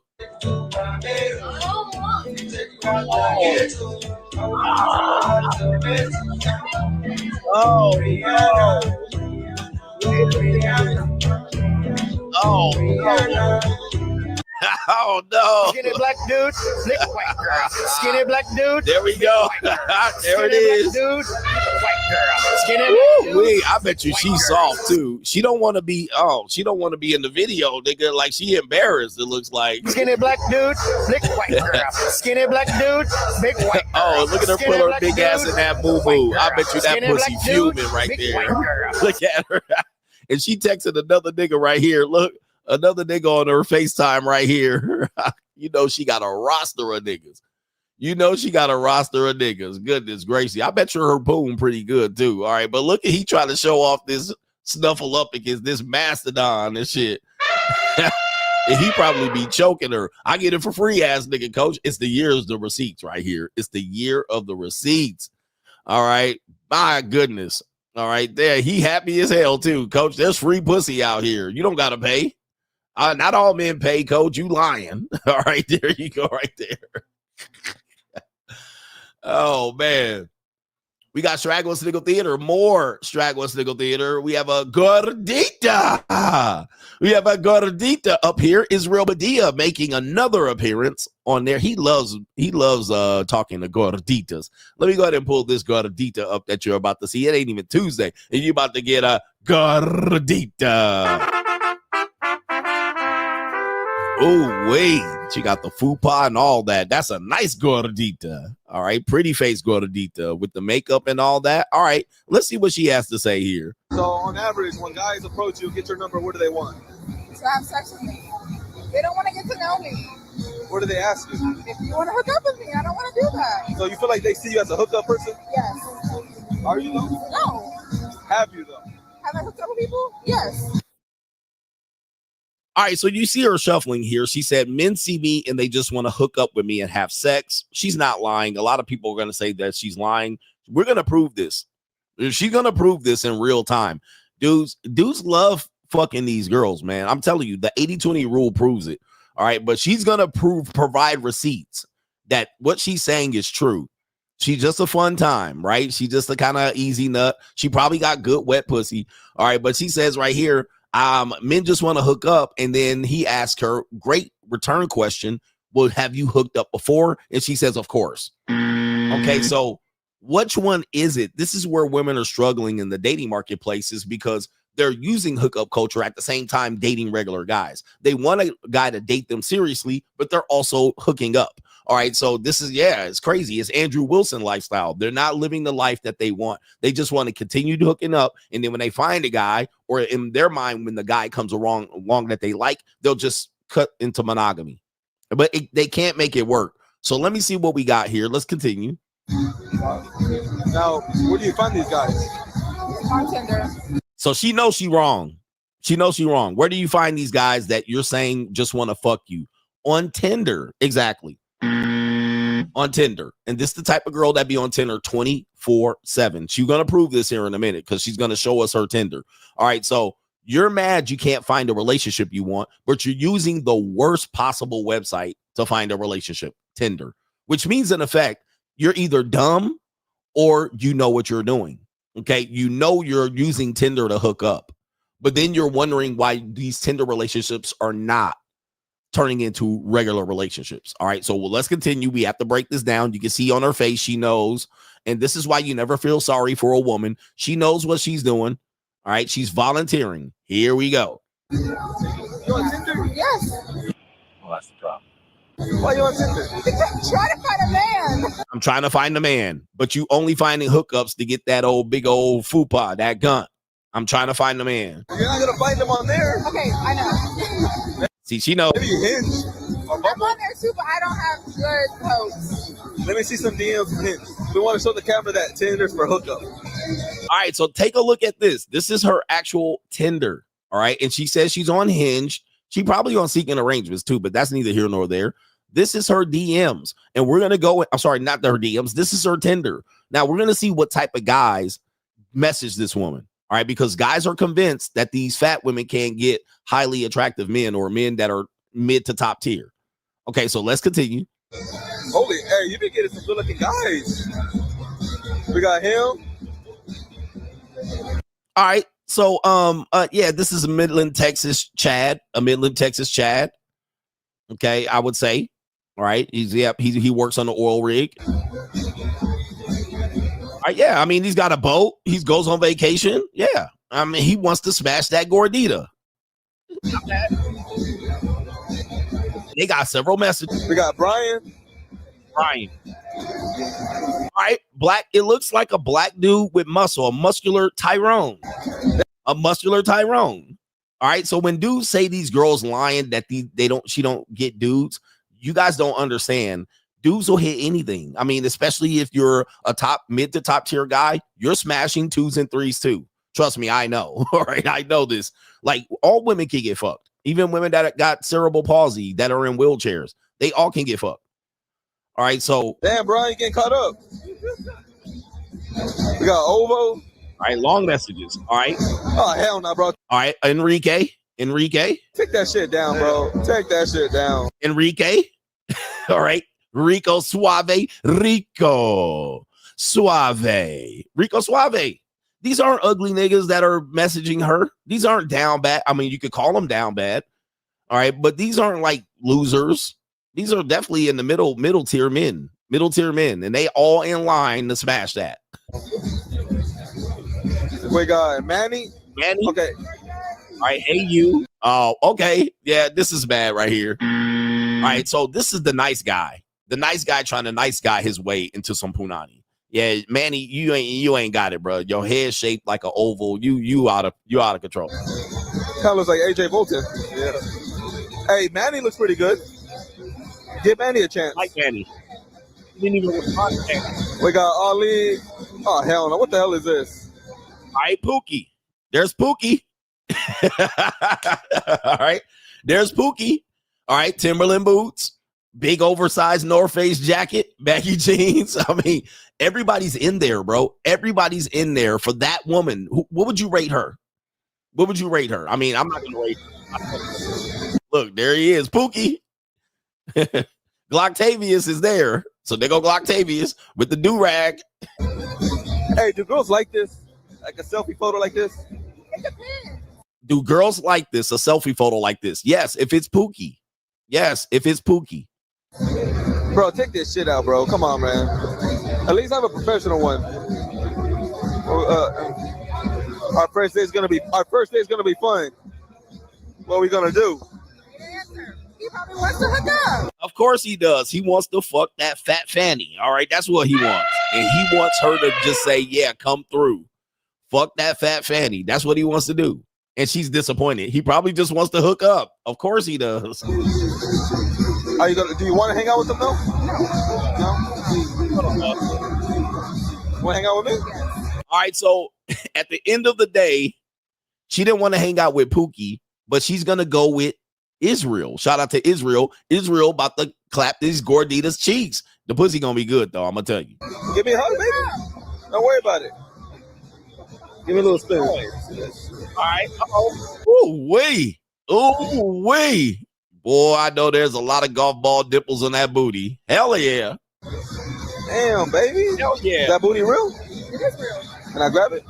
Oh no! Skinny black dude, slick white girl. Skinny black dude. There we go. There it is. Dude, white girl. Skinny Woo, wait, I bet you she's soft too. She don't want to be. Oh, she don't want to be in the video, nigga. Like she embarrassed. It looks like. Skinny black dude, slick white girl. Skinny black dude, big white girl. Oh, look at her put her big ass in that boo boo. I bet you that pussy fuming right there. Look at her. And she texted another nigga right here. Look. Another nigga on her FaceTime right here. You know she got a roster of niggas. Goodness gracious. I bet you her boom pretty good too. All right, but look at he trying to show off this snuffle up against this mastodon and shit. And he probably be choking her. I get it for free, ass nigga, coach. It's the year of the receipts right here. It's the year of the receipts. All right. My goodness. All right, there. He happy as hell too, coach. There's free pussy out here. You don't gotta pay. Not all men pay, coach. You lying. All right, there you go right there. Oh, man. We got Straggle Sniggle Theater. More Straggle Sniggle Theater. We have a Gordita. Up here. Israel Badia making another appearance on there. He loves talking to Gorditas. Let me go ahead and pull this Gordita up that you're about to see. It ain't even Tuesday, and you're about to get a Gordita. Oh, wait. She got the fupa and all that. That's a nice Gordita. All right. Pretty face Gordita with the makeup and all that. All right. Let's see what she has to say here. So, on average, when guys approach you, get your number, what do they want? To have sex with me. They don't want to get to know me. What do they ask you? If you want to hook up with me, I don't want to do that. So, you feel like they see you as a hookup person? Yes. Are you though? No. Have you though? Have I hooked up with people? Yes. All right, so you see her shuffling here. She said, men see me and they just want to hook up with me and have sex. She's not lying. A lot of people are going to say that she's lying. We're going to prove this. She's gonna prove this in real time. Dudes love fucking these girls, man. I'm telling you, the 80-20 rule proves it. All right, but she's gonna provide receipts that what she's saying is true. She's just a fun time, right? She's just a kind of easy nut. She probably got good wet pussy. All right, but she says right here, men just want to hook up, and then he asked her, great return question, well, have you hooked up before? And she says, of course. Okay, so which one is it? This is where women are struggling in the dating marketplaces because they're using hookup culture at the same time dating regular guys. They want a guy to date them seriously, but they're also hooking up. All right, so this is, it's crazy. It's Andrew Wilson lifestyle. They're not living the life that they want. They just want to continue to hooking up, and then when they find a guy, or in their mind, when the guy comes along that they like, they'll just cut into monogamy. But they can't make it work. So let me see what we got here. Let's continue. Now, where do you find these guys? On Tinder. So she knows she wrong. She knows she wrong. Where do you find these guys that you're saying just want to fuck you? On Tinder. Exactly. On Tinder. And this is the type of girl that be on Tinder 24/7. She's going to prove this here in a minute because she's going to show us her Tinder. All right. So you're mad you can't find a relationship you want, but you're using the worst possible website to find a relationship, Tinder, which means in effect, you're either dumb or you know what you're doing. Okay. You know you're using Tinder to hook up, but then you're wondering why these Tinder relationships are not turning into regular relationships. All right. So let's continue. We have to break this down. You can see on her face, she knows. And this is why you never feel sorry for a woman. She knows what she's doing. All right. She's volunteering. Here we go. You on Tinder? Yes. Well, that's the problem. Why you on Tinder? Try to find a man. I'm trying to find a man, but you only finding hookups to get that old big old fupa, that gun. I'm trying to find a man. You're not gonna find them on there. Okay, I know. See, she knows. Maybe you Hinge. Or I'm Bumble. on there too, but I don't have good posts. Let me see some DMs from Hinge. We want to show the camera that Tinder's for hookup. All right, so take a look at this. This is her actual Tinder. All right, and she says she's on Hinge. She probably on Seeking Arrangements too, but that's neither here nor there. This is her DMs, and we're gonna go. I'm sorry, not her DMs. This is her Tinder. Now we're gonna see what type of guys message this woman. All right, because guys are convinced that these fat women can't get highly attractive men or men that are mid to top tier. Okay, so let's continue. Holy, hey, you been getting some good looking guys. We got him. All right, so yeah, this is a Midland, Texas Chad. Okay, I would say. All right, he works on the oil rig. Yeah, I mean, he's got a boat. He goes on vacation. Yeah, I mean, he wants to smash that Gordita. They got several messages. We got Brian. All right, black. It looks like a black dude with muscle, a muscular Tyrone. All right, so when dudes say these girls lying that she don't get dudes, you guys don't understand. Dudes will hit anything. I mean, especially if you're a mid to top tier guy, you're smashing 2s and 3s too. Trust me, I know. All right, I know this. Like, all women can get fucked. Even women that got cerebral palsy, that are in wheelchairs, they all can get fucked. All right, so damn, Brian, you getting caught up. We got Ovo. All right, long messages. All right. Oh hell no, bro. All right, Enrique. Take that shit down, bro. Take that shit down. Enrique. All right. Rico Suave. These aren't ugly niggas that are messaging her. These aren't down bad. I mean, you could call them down bad. All right. But these aren't like losers. These are definitely in the middle tier men. And they all in line to smash that. We got Manny. Okay. All right. Hey, you. Oh, okay. Yeah, this is bad right here. All right. So this is the nice guy. The nice guy trying to nice guy his way into some punani. Yeah, Manny, you ain't got it, bro. Your head shaped like an oval. You out of control. Kind of looks like AJ Bolton. Yeah. Hey, Manny looks pretty good. Give Manny a chance. Like Manny. He didn't even respond to Manny. We got Ali. Oh hell no! What the hell is this? All right, Pookie. There's Pookie. All right. There's Pookie. All right, Timberland boots. big oversized North Face jacket, baggy jeans. I mean, everybody's in there, bro. Everybody's in there for that woman. What would you rate her? What would you rate her? I mean, I'm not going to rate her. Look, there he is, Pookie. Glocktavius is there. So they go Glocktavius with the do-rag. Hey, do girls like this? Like a selfie photo like this? It depends. Do girls like this, a selfie photo like this? Yes, if it's Pookie. Yes, if it's Pookie. Bro, take this shit out, bro. Come on, man. At least have a professional one. Our first day is gonna be fun. What are we gonna do? He probably wants to hook up. Of course he does. He wants to fuck that fat fanny. All right, that's what he wants. And he wants her to just say, yeah, come through. Fuck that fat fanny. That's what he wants to do. And she's disappointed. He probably just wants to hook up. Of course he does. Are you gonna? Do you want to hang out with them though? No. Want to hang out with me? All right. So at the end of the day, she didn't want to hang out with Pookie, but she's gonna go with Israel. Shout out to Israel. Israel about to clap these Gordita's cheeks. The pussy gonna be good though. I'm gonna tell you. Give me a hug, baby. Don't worry about it. Give me a little spin. All right. Ooh wee. Ooh wee. Boy, I know there's a lot of golf ball dimples on that booty. Hell yeah. Damn, baby. Hell yeah. Is that booty real? It is real. Can I grab it?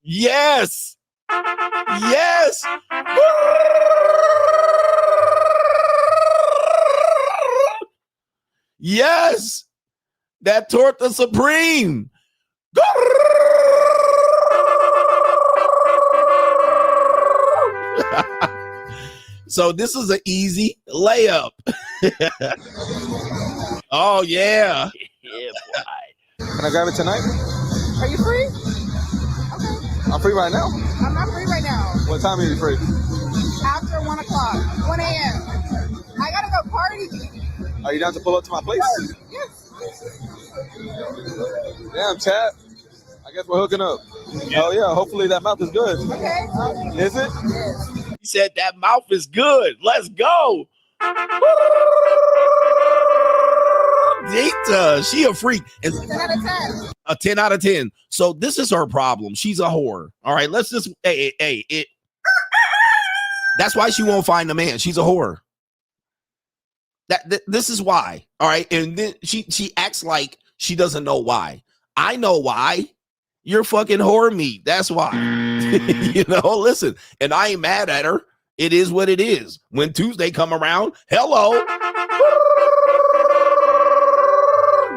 Yes. Yes. Yes. That torta supreme. So this is an easy layup. Oh yeah. Yeah, boy. Can I grab it tonight? Are you free? Okay. I'm free right now. I'm not free right now. What time are you free? After 1 o'clock, 1 a.m. I gotta go party. Are you down to pull up to my place? Yes. Damn, chat. I guess we're hooking up. Oh yeah, hopefully that mouth is good. Okay. Is it? Yes. He said that mouth is good. Let's go. Gordita, she a freak. And 10 out of 10. A 10 out of 10. So this is her problem. She's a whore. All right, let's just that's why she won't find a man. She's a whore. This is why. All right, and then she acts like she doesn't know why. I know why. You're fucking whore meat. That's why. You know, listen, and I ain't mad at her. It is what it is. When Tuesday come around, hello.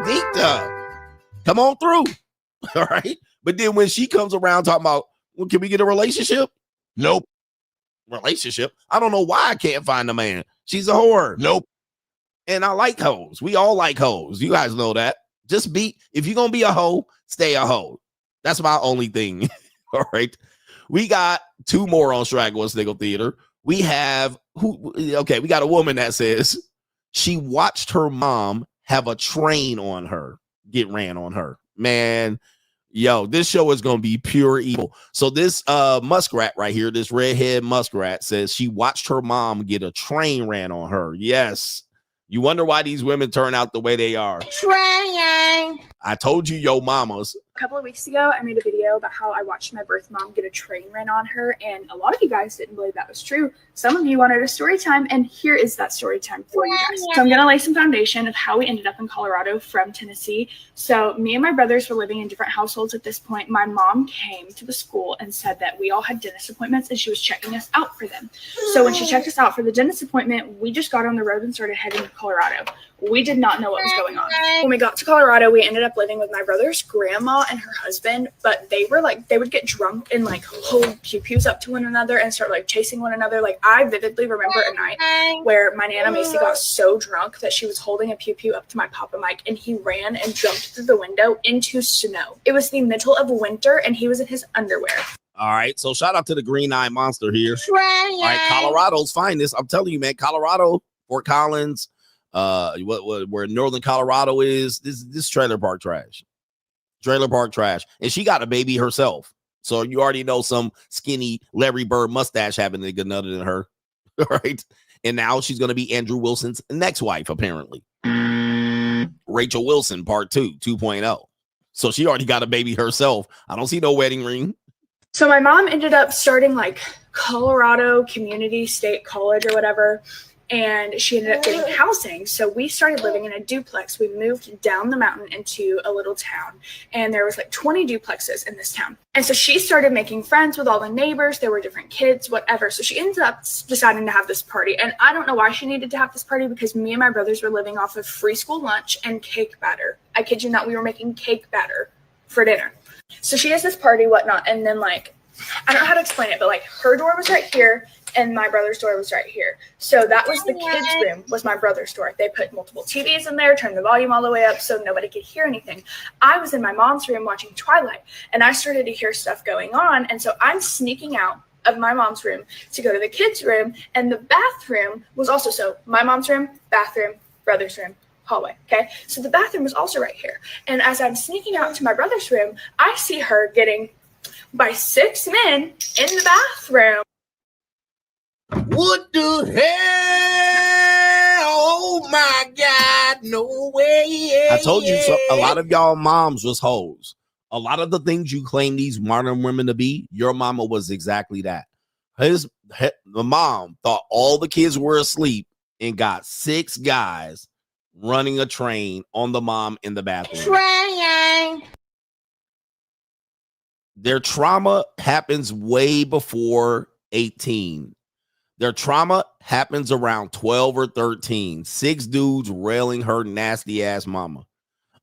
Gordita, come on through. All right. But then when she comes around talking about, well, can we get a relationship? Nope. Relationship? I don't know why I can't find a man. She's a whore. Nope. And I like hoes. We all like hoes. You guys know that. Just if you're going to be a hoe, stay a hoe. That's my only thing. All right. We got two more on Straggle and Sniggle Theater. We have we got a woman that says she watched her mom have a train on her, get ran on her. Man, yo, this show is going to be pure evil. So this muskrat right here, this redhead muskrat says she watched her mom get a train ran on her. Yes. You wonder why these women turn out the way they are. Train. I told you, yo mamas. A couple of weeks ago, I made a video about how I watched my birth mom get a train ran on her, and a lot of you guys didn't believe that was true. Some of you wanted a story time, and here is that story time for you guys. So I'm going to lay some foundation of how we ended up in Colorado from Tennessee. So me and my brothers were living in different households at this point. My mom came to the school and said that we all had dentist appointments, and she was checking us out for them. So when she checked us out for the dentist appointment, we just got on the road and started heading to Colorado. We did not know what was going on. When we got to Colorado, we ended up living with my brother's grandma and her husband, but they would get drunk and like hold pew-pews up to one another and start like chasing one another. Like I vividly remember a night where my Nana Macy got so drunk that she was holding a pew-pew up to my Papa Mike, and he ran and jumped through the window into snow. It was the middle of winter and he was in his underwear. All right, so shout out to the Green Eye Monster here. All right, Colorado's finest. I'm telling you, man, Colorado, Fort Collins, where northern Colorado is, this trailer park trash. And she got a baby herself, so you already know some skinny Larry Bird mustache having a good nutted in her. All right, And now she's going to be Andrew Wilson's next wife, apparently. Rachel Wilson, part 2.0. So she already got a baby herself. I don't see no wedding ring. So my mom ended up starting like Colorado Community State College or whatever, and she ended up getting housing. So we started living in a duplex. We moved down the mountain into a little town, and there was like 20 duplexes in this town. And so she started making friends with all the neighbors. There were different kids, whatever. So she ended up deciding to have this party. And I don't know why she needed to have this party, because me and my brothers were living off of free school lunch and cake batter. I kid you not, we were making cake batter for dinner. So she has this party, whatnot, and then like, I don't know how to explain it, but like her door was right here and my brother's door was right here. So that was the kids' room, was my brother's door. They put multiple TVs in there, turned the volume all the way up so nobody could hear anything. I was in my mom's room watching Twilight, and I started to hear stuff going on. And so I'm sneaking out of my mom's room to go to the kids' room, and the bathroom was also, so my mom's room, bathroom, brother's room, hallway. Okay. So the bathroom was also right here. And as I'm sneaking out to my brother's room, I see her getting by 6 men in the bathroom. What the hell? Oh my God, no way. I told you so. A lot of y'all moms was hoes. A lot of the things you claim these modern women to be, your mama was exactly that. The mom thought all the kids were asleep and got 6 guys running a train on the mom in the bathroom. Train. Their trauma happens way before 18. Their trauma happens around 12 or 13. 6 dudes railing her nasty ass mama.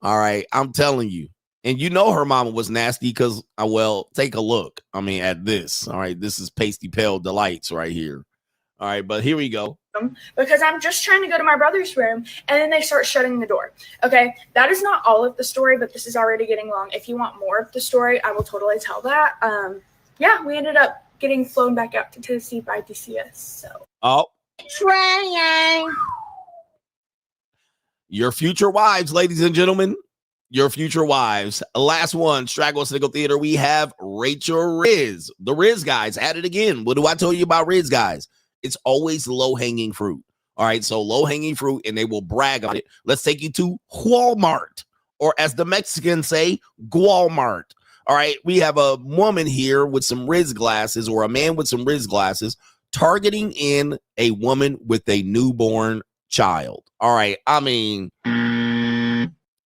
All right, I'm telling you. And you know her mama was nasty because, well, take a look. I mean, at this. All right, this is Pasty Pale Delights right here. All right, but here we go. Because I'm just trying to go to my brother's room, and then they start shutting the door. Okay, that is not all of the story, but this is already getting long. If you want more of the story, I will totally tell that. Yeah, we ended up getting flown back out to Tennessee by DCS. So, trying. Your future wives, ladies and gentlemen. Your future wives. Last one, Straggle Sniggle Theater. We have Rachel Rizz. The Rizz guys at it again. What do I tell you about Rizz guys? It's always low-hanging fruit. All right, so low-hanging fruit, and they will brag on it. Let's take you to Walmart, or as the Mexicans say, Walmart. All right, we have a woman here with some Rizz glasses, or a man with some Rizz glasses, targeting in a woman with a newborn child. All right, I mean,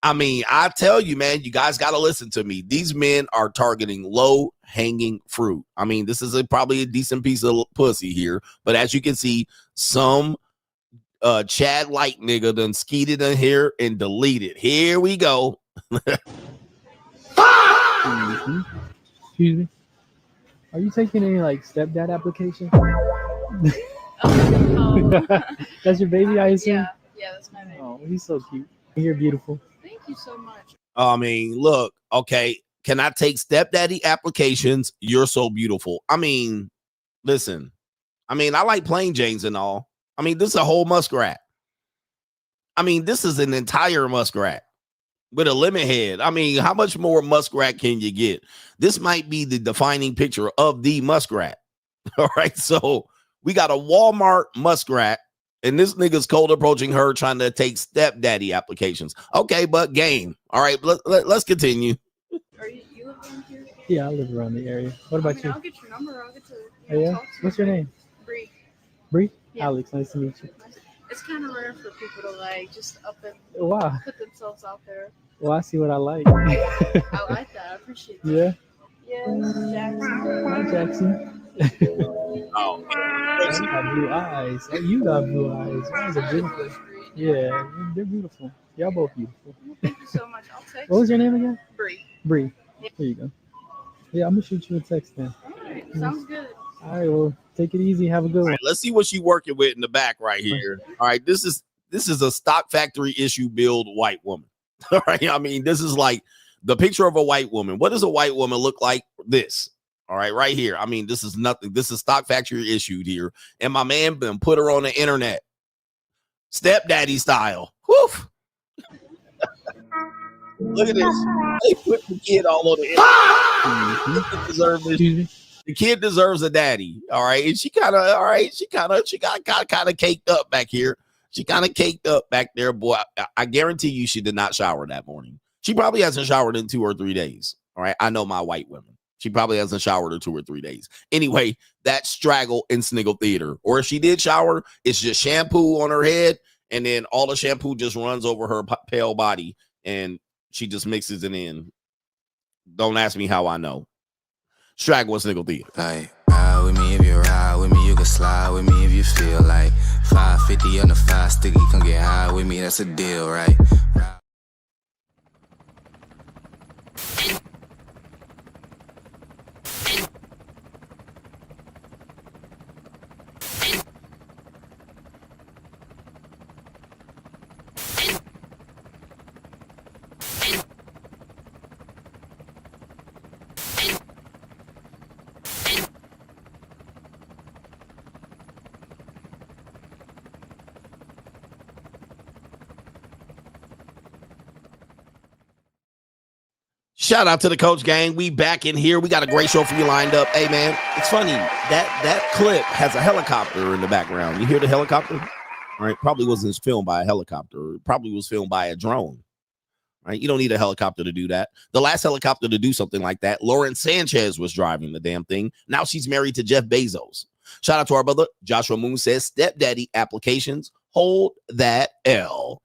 I tell you, man, you guys got to listen to me. These men are targeting low-hanging fruit. I mean, this is probably a decent piece of pussy here, but as you can see, some Chad Light nigga done skeeted in here and deleted. Here we go. Excuse me. Are you taking any like stepdad application? That's your baby, I assume? Yeah, that's my baby. Oh, he's so cute. You're beautiful. Thank you so much. I mean, look, okay, can I take stepdaddy applications? You're so beautiful. I mean, listen, I mean, I like plain Janes and all. I mean, this is a whole muskrat. I mean, this is an entire muskrat with a lemon head. I mean, how much more muskrat can you get? This might be the defining picture of the muskrat. All right, so we got a Walmart muskrat, and this nigga's cold approaching her trying to take stepdaddy applications. Okay, but game. All right, let's continue. Are you living here? Yeah, I live around the area. What about you? I'll get your number. I'll get to talk to What's your name? Bree. Bree? Yeah. Alex, nice to meet you. It's kind of rare for people to like just up and put themselves out there. Well, I see what I like. I like that. I appreciate that. Yeah. Yes, Jackson. Hi, Jackson. Oh, you got blue eyes. Oh, you got blue eyes. You guys are beautiful. Yeah, they're beautiful. Y'all both beautiful. Thank you so much. I'll text. What was your name again? Bree. Bree. There you go. Yeah, I'm gonna shoot you a text then. All right. Sounds good. All right, well, take it easy. Have a good one. Let's see what she's working with in the back right here. All right, this is a stock factory issue build white woman. All right, I mean, this is like the picture of a white woman. What does a white woman look like? This. All right, right here. I mean, this is nothing. This is stock factory issued here. And my man been put her on the internet. Stepdaddy style. Woof. Look at this. They put the kid all on the internet. Deserve this. The The kid deserves a daddy. All right. And she kind of caked up back here. She kind of caked up back there. Boy, I guarantee you she did not shower that morning. She probably hasn't showered in 2 or 3 days. All right. I know my white women. She probably hasn't showered in 2 or 3 days. Anyway, that's Straggle in Sniggle Theater. Or if she did shower, it's just shampoo on her head. And then all the shampoo just runs over her pale body. And she just mixes it in. Don't ask me how I know. Straggle in Sniggle Theater. Like, ride with me if you ride with me, you can slide with me if you feel like 550 on the 5 sticky, come get high with me, that's a deal, right? Shout out to the Coach Gang. We back in here. We got a great show for you lined up. Hey, man, it's funny. That clip has a helicopter in the background. You hear the helicopter? All right. Probably wasn't filmed by a helicopter. It probably was filmed by a drone. Right? You don't need a helicopter to do that. The last helicopter to do something like that, Lauren Sanchez was driving the damn thing. Now she's married to Jeff Bezos. Shout out to our brother. Joshua Moon says, stepdaddy applications, hold that L.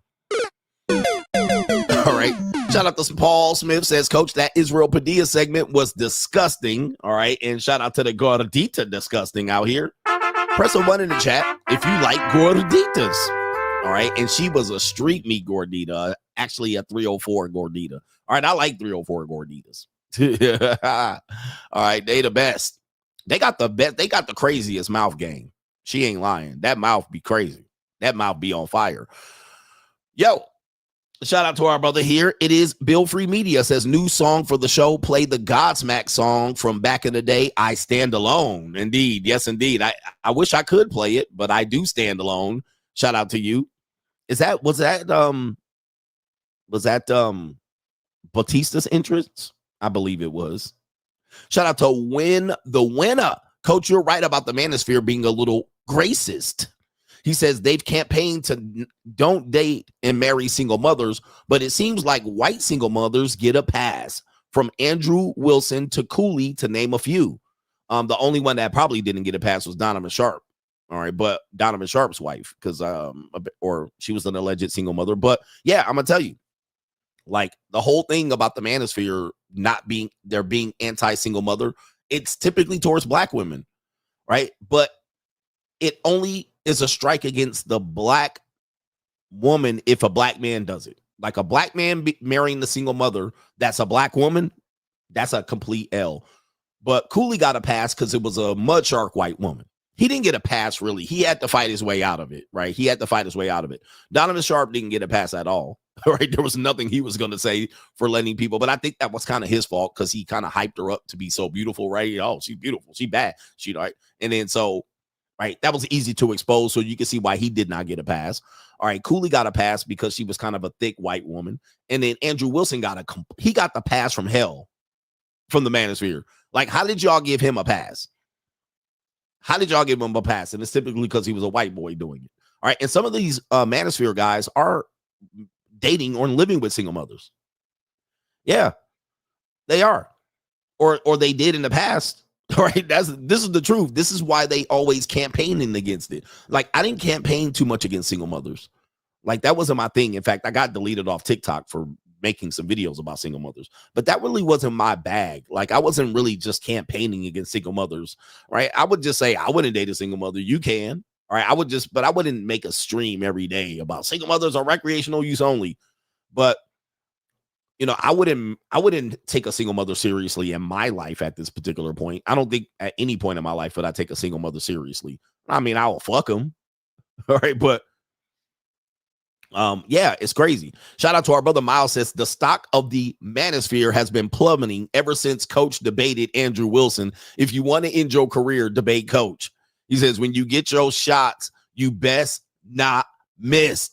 All right. Shout out to Paul Smith says, Coach, that Israel Padilla segment was disgusting. All right. And shout out to the Gordita disgusting out here. Press a 1 in the chat if you like Gorditas. All right. And she was a street meat Gordita, actually a 304 Gordita. All right. I like 304 Gorditas. All right. They the best. They got the best. They got the craziest mouth game. She ain't lying. That mouth be crazy. That mouth be on fire. Yo. Shout out to our brother here. It is Bill Free Media says new song for the show. Play the Godsmack song from back in the day. I Stand Alone. Indeed. Yes, indeed. I wish I could play it, but I do stand alone. Shout out to you. Was that Batista's entrance? I believe it was. Shout out to Win the Winner. Coach, you're right about the Manosphere being a little racist. He says they've campaigned to don't date and marry single mothers, but it seems like white single mothers get a pass, from Andrew Wilson to Cooley, to name a few. The only one that probably didn't get a pass was Donovan Sharp. All right, but Donovan Sharp's wife, because or she was an alleged single mother. But yeah, I'm gonna tell you, like the whole thing about the Manosphere being anti-single mother, it's typically towards black women, right? But it only is a strike against the black woman if a black man does it. Like a black man marrying the single mother, that's a black woman, that's a complete L. But Cooley got a pass because it was a mud shark white woman. He didn't get a pass, really. He had to fight his way out of it, right? He had to fight his way out of it. Donovan Sharp didn't get a pass at all, right? There was nothing he was going to say for letting people, but I think that was kind of his fault because he kind of hyped her up to be so beautiful, right? Oh, she's beautiful. She bad. She right. And then so, right, that was easy to expose, so you can see why he did not get a pass. All right, Cooley got a pass because she was kind of a thick white woman. And then Andrew Wilson got the pass from hell from the Manosphere. Like, how did y'all give him a pass? How did y'all give him a pass? And it's typically because he was a white boy doing it. All right, and some of these Manosphere guys are dating or living with single mothers. Yeah, they are. Or they did in the past. All right, this is the truth. This is why they always campaigning against it. Like, I didn't campaign too much against single mothers. Like, that wasn't my thing. In fact, I got deleted off TikTok for making some videos about single mothers, but that really wasn't my bag. Like, I wasn't really just campaigning against single mothers, right? I would just say I wouldn't date a single mother. You can, all right? But I wouldn't make a stream every day about single mothers are recreational use only. But you know, I wouldn't take a single mother seriously in my life at this particular point. I don't think at any point in my life would I take a single mother seriously. I mean, I will fuck them. All right. But yeah, it's crazy. Shout out to our brother Miles says the stock of the Manosphere has been plummeting ever since Coach debated Andrew Wilson. If you want to end your career, debate Coach. He says, when you get your shots, you best not miss.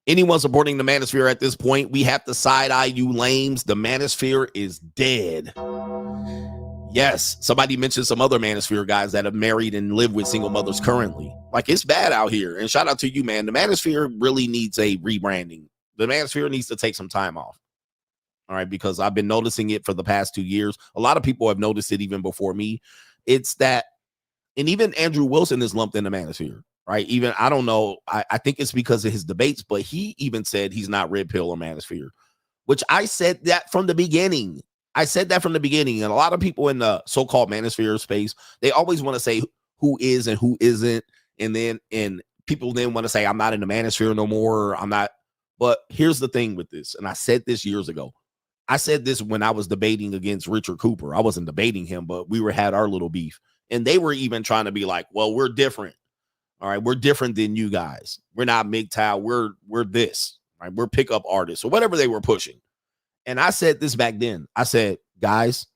Anyone supporting the Manosphere at this point, we have to side-eye you lames. The Manosphere is dead. Yes, somebody mentioned some other Manosphere guys that have married and live with single mothers currently. Like, it's bad out here. And shout out to you, man. The Manosphere really needs a rebranding. The Manosphere needs to take some time off. All right, because I've been noticing it for the past 2 years. A lot of people have noticed it even before me. It's that, and even Andrew Wilson is lumped in the Manosphere, right? Even, I don't know, I think it's because of his debates, but he even said he's not red pill or Manosphere, which I said that from the beginning. I said that from the beginning, and a lot of people in the so-called Manosphere space, they always want to say who is and who isn't, and people then want to say I'm not in the Manosphere no more. I'm not. But here's the thing with this, and I said this years ago. I said this when I was debating against Richard Cooper. I wasn't debating him, but had our little beef, and they were even trying to be like, "Well, we're different. All right, we're different than you guys. We're not MGTOW. We're this. Right? We're pickup artists or whatever they were pushing." And I said this back then. I said, guys,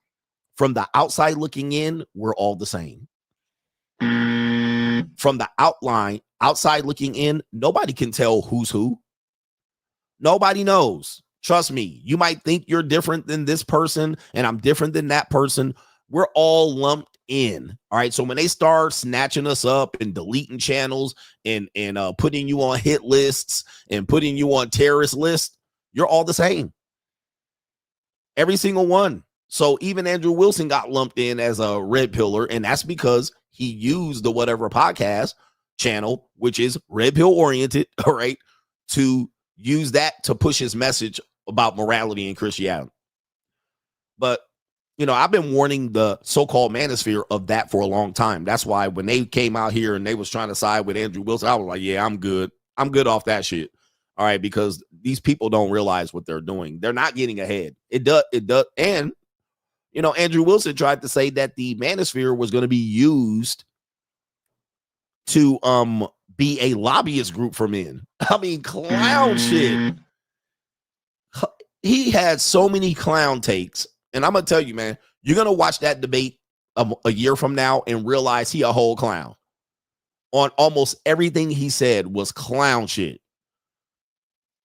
from the outside looking in, we're all the same. From the outside looking in, nobody can tell who's who. Nobody knows. Trust me. You might think you're different than this person, and I'm different than that person. We're all lumped in. All right. So when they start snatching us up and deleting channels and putting you on hit lists and putting you on terrorist lists, you're all the same. Every single one. So even Andrew Wilson got lumped in as a red pillar, and that's because he used the whatever podcast channel, which is red pill oriented, all right, to use that to push his message about morality and Christianity. But, you know, I've been warning the so-called Manosphere of that for a long time. That's why when they came out here and they was trying to side with Andrew Wilson, I was like, yeah, I'm good. I'm good off that shit. All right, because these people don't realize what they're doing. They're not getting ahead. It does. And, you know, Andrew Wilson tried to say that the Manosphere was going to be used to be a lobbyist group for men. I mean, clown shit. He had so many clown takes. And I'm going to tell you, man, you're going to watch that debate a year from now and realize he a whole clown. On almost everything he said was clown shit.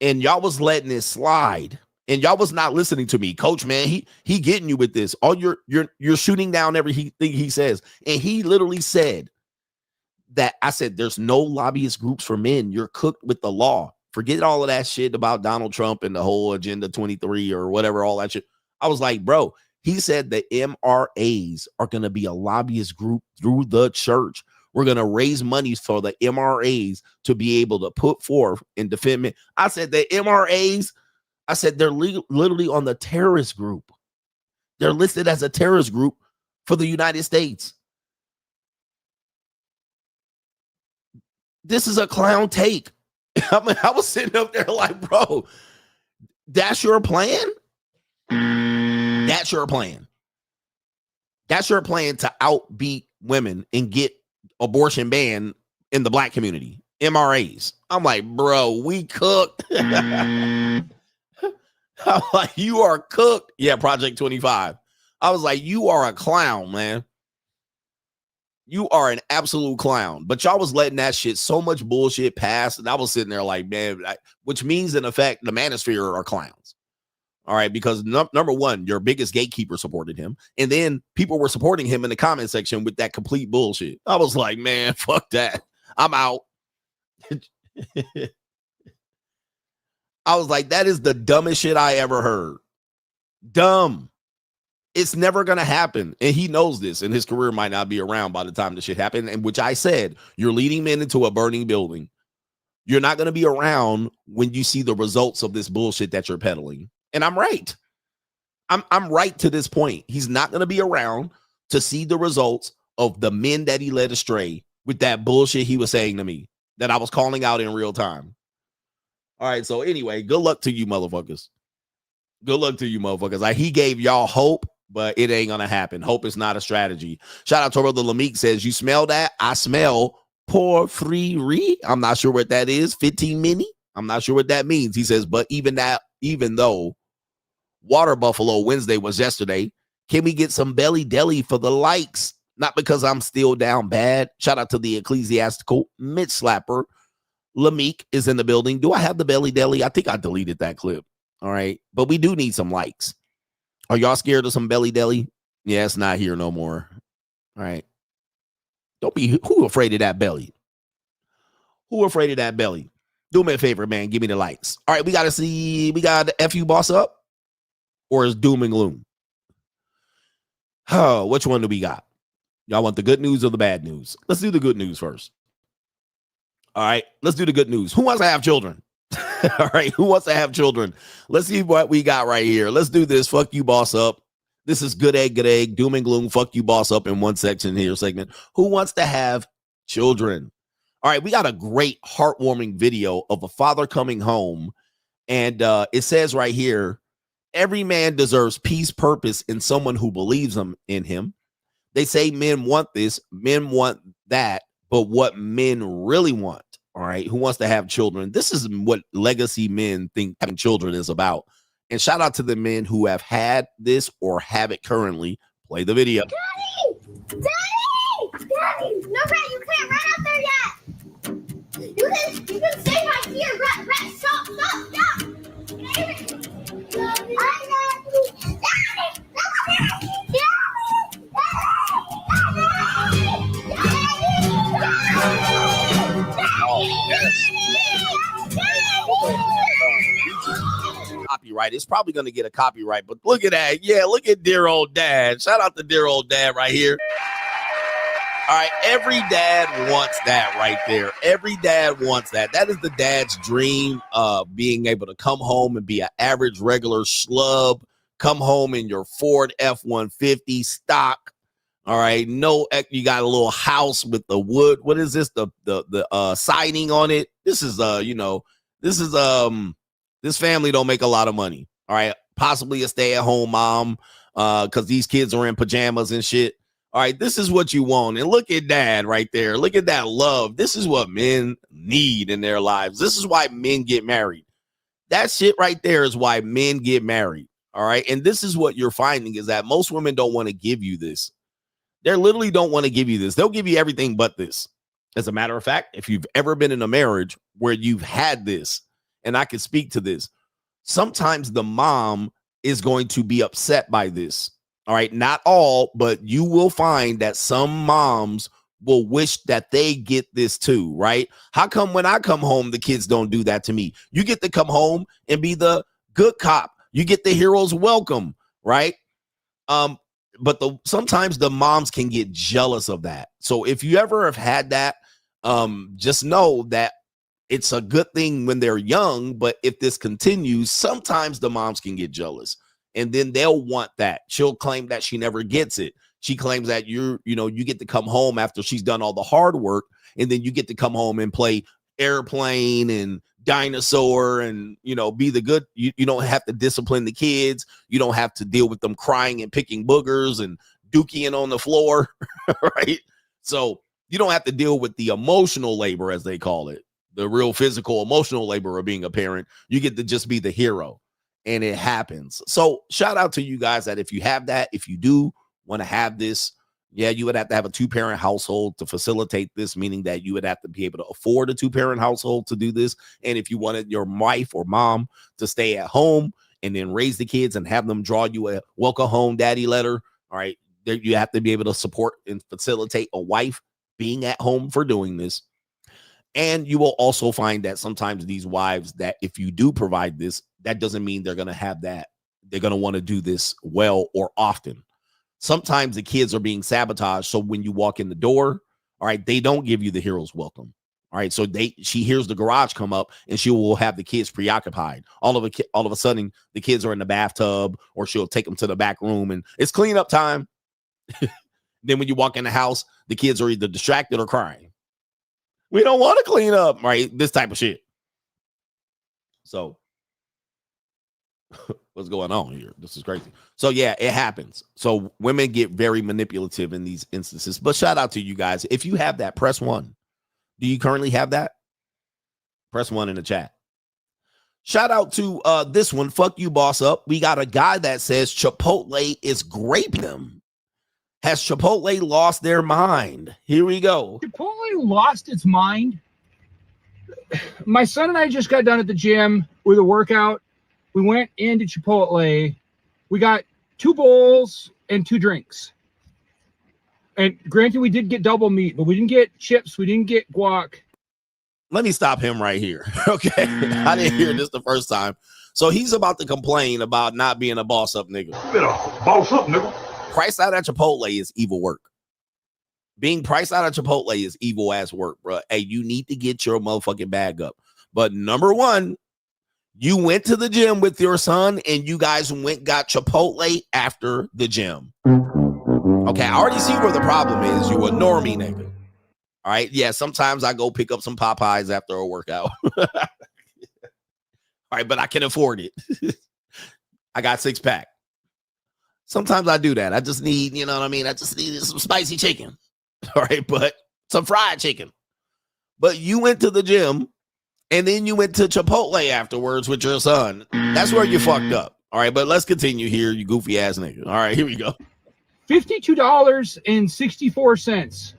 And y'all was letting it slide, and y'all was not listening to me, Coach. Man, he getting you with this. All you're shooting down everything he says, and he literally said that. I said, "There's no lobbyist groups for men. You're cooked with the law. Forget all of that shit about Donald Trump and the whole Agenda 23 or whatever, all that shit." I was like, bro, he said the MRAs are going to be a lobbyist group through the church. We're going to raise money for the MRAs to be able to put forth and defend men. I said the MRAs, I said they're literally on the terrorist group. They're listed as a terrorist group for the United States. This is a clown take. I mean, I was sitting up there like, bro, that's your plan? That's your plan. That's your plan to outbeat women and get abortion ban in the black community. MRAs. I'm like, bro, we cooked. I'm like, you are cooked. Yeah, Project 25. I was like, you are a clown, man. You are an absolute clown. But y'all was letting that shit, so much bullshit pass. And I was sitting there like, man, which means in effect, the Manosphere are clowns. All right, because number one, your biggest gatekeeper supported him. And then people were supporting him in the comment section with that complete bullshit. I was like, man, fuck that. I'm out. I was like, that is the dumbest shit I ever heard. Dumb. It's never going to happen. And he knows this, and his career might not be around by the time this shit happened. And which I said, you're leading men into a burning building. You're not going to be around when you see the results of this bullshit that you're peddling. And I'm right. I'm right to this point. He's not going to be around to see the results of the men that he led astray with that bullshit he was saying to me that I was calling out in real time. All right. So anyway, good luck to you motherfuckers. Good luck to you motherfuckers. Like, he gave y'all hope, but it ain't going to happen. Hope is not a strategy. Shout out to Brother Lameek says, you smell that? I smell porphyry. I'm not sure what that is. 15 mini. I'm not sure what that means. He says, but even though Water Buffalo Wednesday was yesterday, can we get some belly deli for the likes? Not because I'm still down bad. Shout out to the ecclesiastical mid slapper. Lameek is in the building. Do I have the belly deli? I think I deleted that clip. All right. But we do need some likes. Are y'all scared of some belly deli? Yeah, it's not here no more. All right. Don't be who afraid of that belly? Who afraid of that belly? Do me a favor, man. Give me the likes. All right, we got to see. We got the FU boss up, or is doom and gloom? Oh, which one do we got? Y'all want the good news or the bad news? Let's do the good news first. All right, let's do the good news. Who wants to have children? All right, who wants to have children? Let's see what we got right here. Let's do this. Fuck you, boss up. This is good egg, doom and gloom. Fuck you, boss up in one section here segment. Who wants to have children? All right, we got a great heartwarming video of a father coming home, and it says right here, every man deserves peace, purpose, and someone who believes in him. They say men want this, men want that, but what men really want, all right, who wants to have children? This is what legacy men think having children is about. And shout out to the men who have had this or have it currently. Play the video. Daddy! Daddy! No, Brett, you can't run out there yet! You can stay right here, Brett, stop! Copyright. It's probably going to get a copyright, but look at that. Yeah, look at dear old dad. Shout out to dear old dad right here. All right, every dad wants that right there. Every dad wants that. That is the dad's dream of being able to come home and be an average, regular schlub. Come home in your Ford F-150 stock. All right, no, you got a little house with the wood. What is this? The siding on it. This is this family don't make a lot of money. All right, possibly a stay-at-home mom because these kids are in pajamas and shit. All right, this is what you want. And look at dad right there. Look at that love. This is what men need in their lives. This is why men get married. That shit right there is why men get married. All right. And this is what you're finding is that most women don't want to give you this. They literally don't want to give you this. They'll give you everything but this. As a matter of fact, if you've ever been in a marriage where you've had this, and I can speak to this, sometimes the mom is going to be upset by this. All right, not all, but you will find that some moms will wish that they get this too, right? How come when I come home, the kids don't do that to me? You get to come home and be the good cop. You get the hero's welcome, right? But sometimes the moms can get jealous of that. So if you ever have had that, just know that it's a good thing when they're young, but if this continues, sometimes the moms can get jealous. And then they'll want that. She'll claim that she never gets it. She claims that you get to come home after she's done all the hard work, and then you get to come home and play airplane and dinosaur and, be the good. You don't have to discipline the kids. You don't have to deal with them crying and picking boogers and dookie on the floor, right? So you don't have to deal with the emotional labor, as they call it, the real physical, emotional labor of being a parent. You get to just be the hero. And it happens. So shout out to you guys that if you have that, if you do want to have this, yeah, you would have to have a 2-parent household to facilitate this, meaning that you would have to be able to afford a 2-parent household to do this. And if you wanted your wife or mom to stay at home and then raise the kids and have them draw you a welcome home daddy letter, all right, there you have to be able to support and facilitate a wife being at home for doing this. And you will also find that sometimes these wives, that if you do provide this, that doesn't mean they're going to have that. They're going to want to do this well or often. Sometimes the kids are being sabotaged. So when you walk in the door, all right, they don't give you the hero's welcome. All right. So she hears the garage come up and she will have the kids preoccupied. All of a sudden, the kids are in the bathtub, or she'll take them to the back room and it's cleanup time. Then when you walk in the house, the kids are either distracted or crying. We don't want to clean up, right? This type of shit. So what's going on here? This is crazy. So yeah, it happens. So women get very manipulative in these instances. But shout out to you guys. If you have that, press 1. Do you currently have that? Press 1 in the chat. Shout out to this one. Fuck you, boss up. We got a guy that says Chipotle is graping them. Has Chipotle lost their mind? Here we go. Chipotle lost its mind. My son and I just got done at the gym with a workout. We went into Chipotle. We got 2 bowls and 2 drinks. And granted, we did get double meat, but we didn't get chips. We didn't get guac. Let me stop him right here. Okay. I didn't hear this the first time. So he's about to complain about not being a boss up nigga. Boss up, nigga. Priced out at Chipotle is evil work. Being priced out at Chipotle is evil ass work, bro. Hey, you need to get your motherfucking bag up. But number one, you went to the gym with your son and you guys got Chipotle after the gym. Okay, I already see where the problem is. You a normie nigga. All right, yeah, sometimes I go pick up some Popeyes after a workout. All right, but I can afford it. I got 6-pack. Sometimes I do that. I just need, you know what I mean? I just need some spicy chicken. All right, but some fried chicken. But you went to the gym and then you went to Chipotle afterwards with your son. That's where you fucked up. All right, but let's continue here, you goofy ass nigga. All right, here we go. $52.64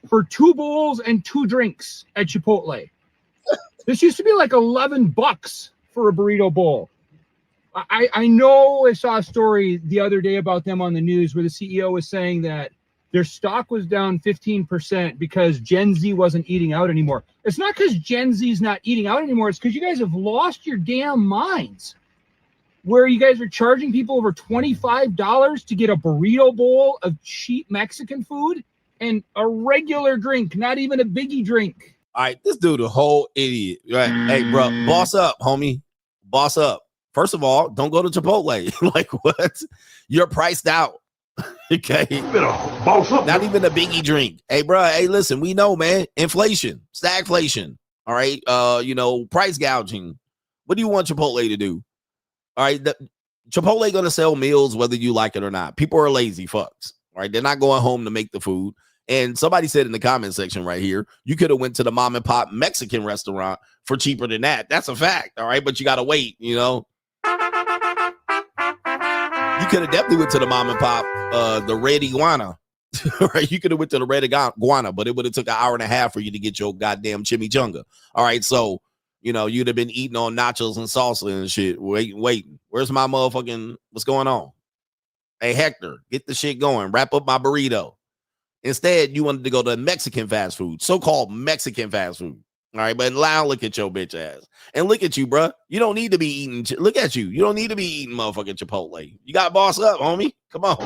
for 2 bowls and 2 drinks at Chipotle. This used to be like $11 for a burrito bowl. I know I saw a story the other day about them on the news where the CEO was saying that their stock was down 15% because Gen Z wasn't eating out anymore. It's not because Gen Z is not eating out anymore. It's because you guys have lost your damn minds. Where you guys are charging people over $25 to get a burrito bowl of cheap Mexican food and a regular drink, not even a biggie drink. All right, this dude a whole idiot. Right? Hey, bro, boss up, homie. Boss up. First of all, don't go to Chipotle. Like, what? You're priced out. Okay. Boss up. Not even a biggie drink. Hey, bro, hey, listen, we know, man. Inflation, stagflation. All right. Price gouging. What do you want Chipotle to do? All right, Chipotle going to sell meals whether you like it or not. People are lazy fucks, all right? They're not going home to make the food. And somebody said in the comment section right here, you could have went to the mom and pop Mexican restaurant for cheaper than that. That's a fact, all right? But you got to wait, you know? You could have definitely went to the mom and pop, the Red Iguana, right? You could have went to the Red Iguana, but it would have took an hour and a half for you to get your goddamn chimichanga. All right, so you'd have been eating on nachos and salsa and shit. Wait. Where's my motherfucking, what's going on? Hey, Hector, get the shit going. Wrap up my burrito. Instead, you wanted to go to Mexican fast food, so-called Mexican fast food. All right, but now look at your bitch ass. And look at you, bruh. You don't need to be eating, look at you. You don't need to be eating motherfucking Chipotle. You got boss up, homie. Come on.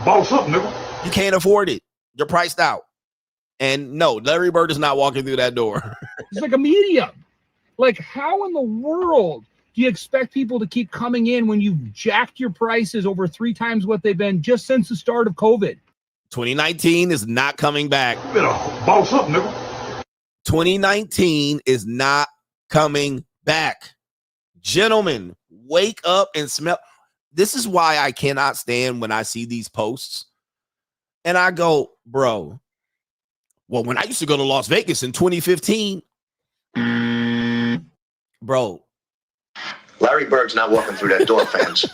Boss up, nigga. You can't afford it. You're priced out. And no, Larry Bird is not walking through that door. It's like a medium. Like, how in the world do you expect people to keep coming in when you've jacked your prices over 3 times what they've been just since the start of COVID? 2019 is not coming back. Boss up, nigga. 2019 is not coming back. Gentlemen, wake up and smell. This is why I cannot stand when I see these posts. And I go, bro, well, when I used to go to Las Vegas in 2015, bro. Larry Bird's not walking through that door, fans.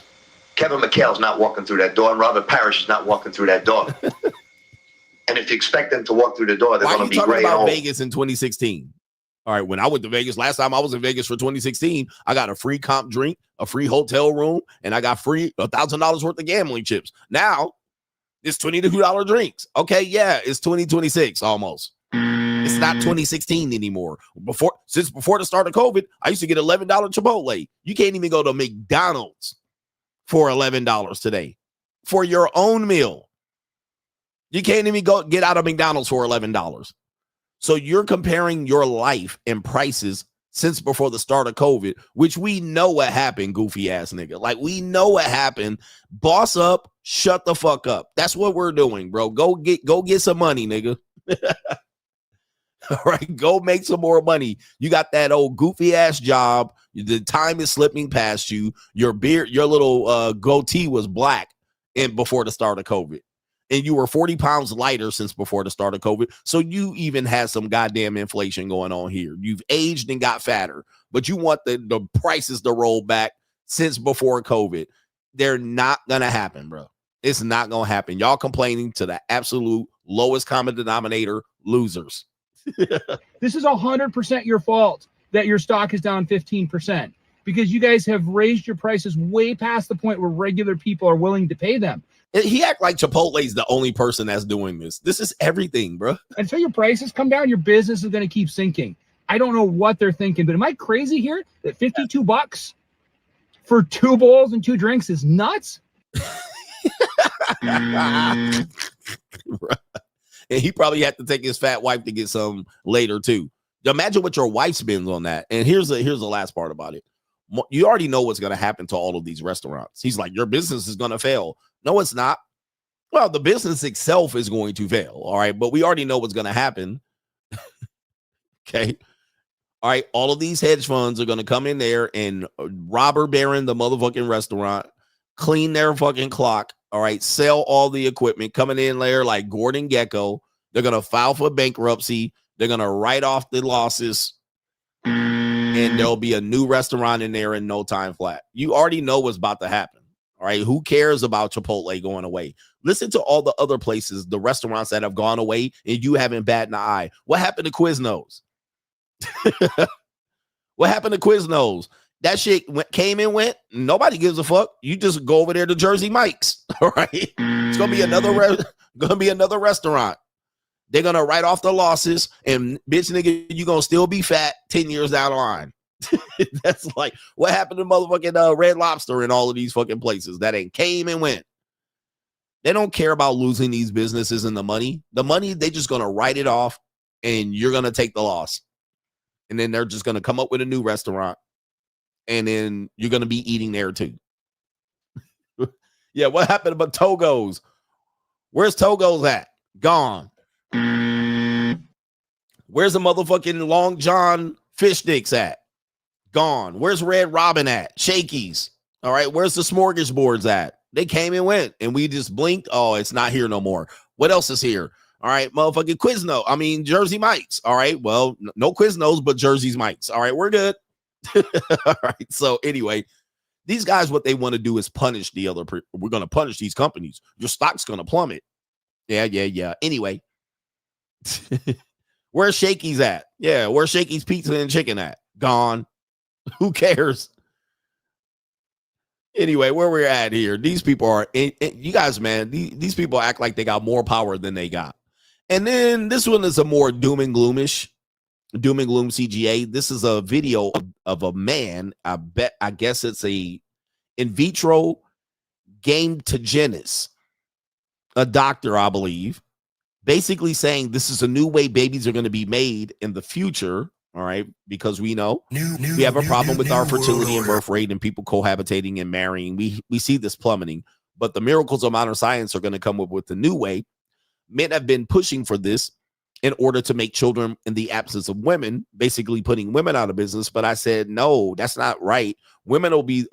Kevin McHale's not walking through that door, and Robert Parrish is not walking through that door. And if you expect them to walk through the door, they're going to be talking gray about home. Vegas in 2016? All right, when I went to Vegas, last time I was in Vegas for 2016, I got a free comp drink, a free hotel room, and I got free $1,000 worth of gambling chips. Now, it's $22 drinks. Okay, yeah, it's 2026 almost. It's not 2016 anymore. Since before the start of COVID, I used to get $11 Chipotle. You can't even go to McDonald's for $11 today for your own meal. You can't even go get out of McDonald's for $11. So you're comparing your life and prices since before the start of COVID, which we know what happened, goofy ass nigga. Like, we know what happened. Boss up, shut the fuck up. That's what we're doing, bro. Go get some money, nigga. All right, go make some more money. You got that old goofy ass job. The time is slipping past you. Your beard, your little goatee was black before the start of COVID. And you were 40 pounds lighter since before the start of COVID. So you even had some goddamn inflation going on here. You've aged and got fatter, but you want the prices to roll back since before COVID. They're not going to happen, bro. It's not going to happen. Y'all complaining to the absolute lowest common denominator losers. This is 100% your fault that your stock is down 15%. because you guys have raised your prices way past the point where regular people are willing to pay them. He act like Chipotle's the only person that's doing this. This is everything, bro. Until your prices come down, your business is going to keep sinking. I don't know what they're thinking, but am I crazy here that $52 for 2 bowls and 2 drinks is nuts? And he probably had to take his fat wife to get some later too. Imagine what your wife spends on that. And here's the last part about it. You already know what's going to happen to all of these restaurants. He's like, your business is going to fail. No, it's not. Well, the business itself is going to fail. All right. But we already know what's going to happen. Okay. All right. All of these hedge funds are going to come in there and robber baron the motherfucking restaurant, clean their fucking clock. All right. Sell all the equipment coming in there like Gordon Gekko. They're going to file for bankruptcy. They're going to write off the losses. And there'll be a new restaurant in there in no time flat. You already know what's about to happen. All right. Who cares about Chipotle going away? Listen to all the other places, the restaurants that have gone away, and you haven't batted an eye. What happened to Quiznos? What happened to Quiznos? That shit came and went. Nobody gives a fuck. You just go over there to Jersey Mike's. All right. It's gonna be another restaurant. They're gonna write off the losses, and bitch nigga, you gonna still be fat 10 years down the line. That's like what happened to motherfucking Red Lobster and all of these fucking places that ain't came and went. They don't care about losing these businesses and the money. The money, they just gonna write it off, and you're gonna take the loss. And then they're just gonna come up with a new restaurant, and then you're gonna be eating there too. Yeah, what happened about Togo's? Where's Togo's at? Gone. Where's the motherfucking Long John fish sticks at? Gone. Where's Red Robin at? Shakey's. All right. Where's the smorgasbords at? They came and went, and we just blinked. Oh, it's not here no more. What else is here? All right, motherfucking Quizno. I mean, Jersey Mike's. All right. Well, no Quiznos, but Jersey's Mike's. All right, we're good. All right. So anyway, these guys, what they want to do is punish the other. We're going to punish these companies. Your stock's going to plummet. Yeah. Anyway. Where's Shakey's at? Yeah, where's Shakey's Pizza and Chicken at? Gone. Who cares? Anyway, where we're at here, these people are, you guys, man, these people act like they got more power than they got. And then this one is a more doom and gloom CGA. This is a video of a man. I guess it's a in vitro gametogenist, a doctor, I believe. Basically saying this is a new way babies are going to be made in the future, all right, because we know we have a problem with our fertility and birth rate and people cohabitating and marrying. We see this plummeting, but the miracles of modern science are going to come up with a new way. Men have been pushing for this in order to make children in the absence of women, basically putting women out of business. But I said, no, that's not right. Women will be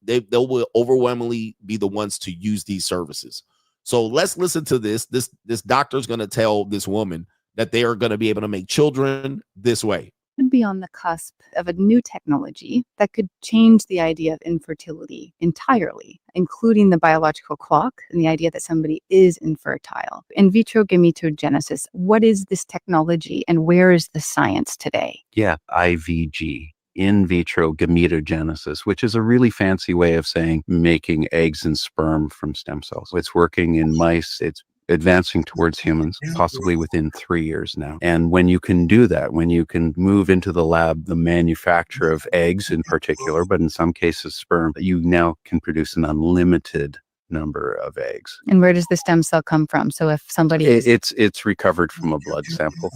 they will overwhelmingly be the ones to use these services. So let's listen to this. This doctor's going to tell this woman that they are going to be able to make children this way. Could be on the cusp of a new technology that could change the idea of infertility entirely, including the biological clock and the idea that somebody is infertile. In vitro gametogenesis, what is this technology and where is the science today? Yeah, IVG. In vitro gametogenesis, which is a really fancy way of saying making eggs and sperm from stem cells. It's working in mice. It's advancing towards humans, possibly within 3 years now. And when you can do that, when you can move into the lab the manufacture of eggs in particular, but in some cases sperm, you now can produce an unlimited number of eggs. And where does the stem cell come from? So if somebody it's recovered from a blood sample.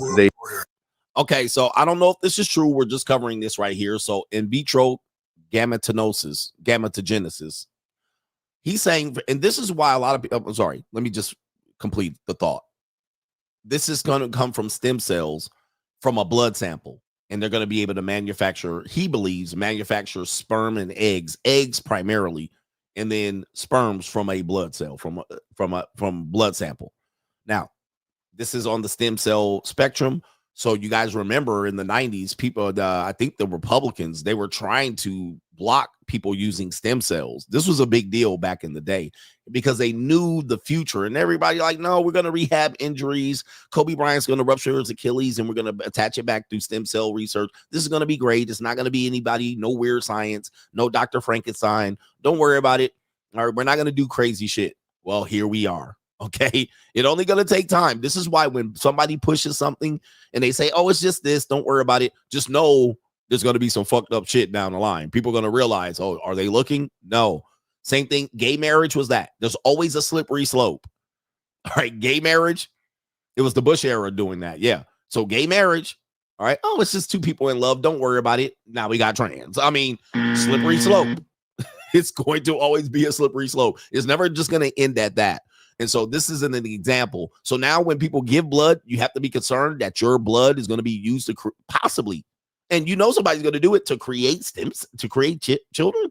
Okay, so I don't know if this is true. We're just covering this right here. So in vitro gametogenesis, he's saying, and this is why a lot of people, I'm sorry, let me just complete the thought. This is going to come from stem cells from a blood sample, and they're going to be able to manufacture, he believes, sperm and eggs primarily, and then sperms from a blood cell, from blood sample. Now, this is on the stem cell spectrum. So you guys remember in the 90s, people, I think the Republicans, they were trying to block people using stem cells. This was a big deal back in the day because they knew the future, and everybody like, no, we're going to rehab injuries. Kobe Bryant's going to rupture his Achilles and we're going to attach it back through stem cell research. This is going to be great. It's not going to be anybody, no weird science, no Dr. Frankenstein. Don't worry about it. All right, we're not going to do crazy shit. Well, here we are. Okay, it only going to take time. This is why when somebody pushes something and they say, oh, it's just this, don't worry about it. Just know there's going to be some fucked up shit down the line. People are going to realize, oh, are they looking? No. Same thing. Gay marriage was that. There's always a slippery slope. All right, gay marriage, it was the Bush era doing that. Yeah. So gay marriage, all right, oh, it's just two people in love. Don't worry about it. Now we got trans. I mean, slippery slope. It's going to always be a slippery slope. It's never just going to end at that. And so this is an example. So now when people give blood, you have to be concerned that your blood is going to be used to possibly, and you know somebody's going to do it to create stems, to create children.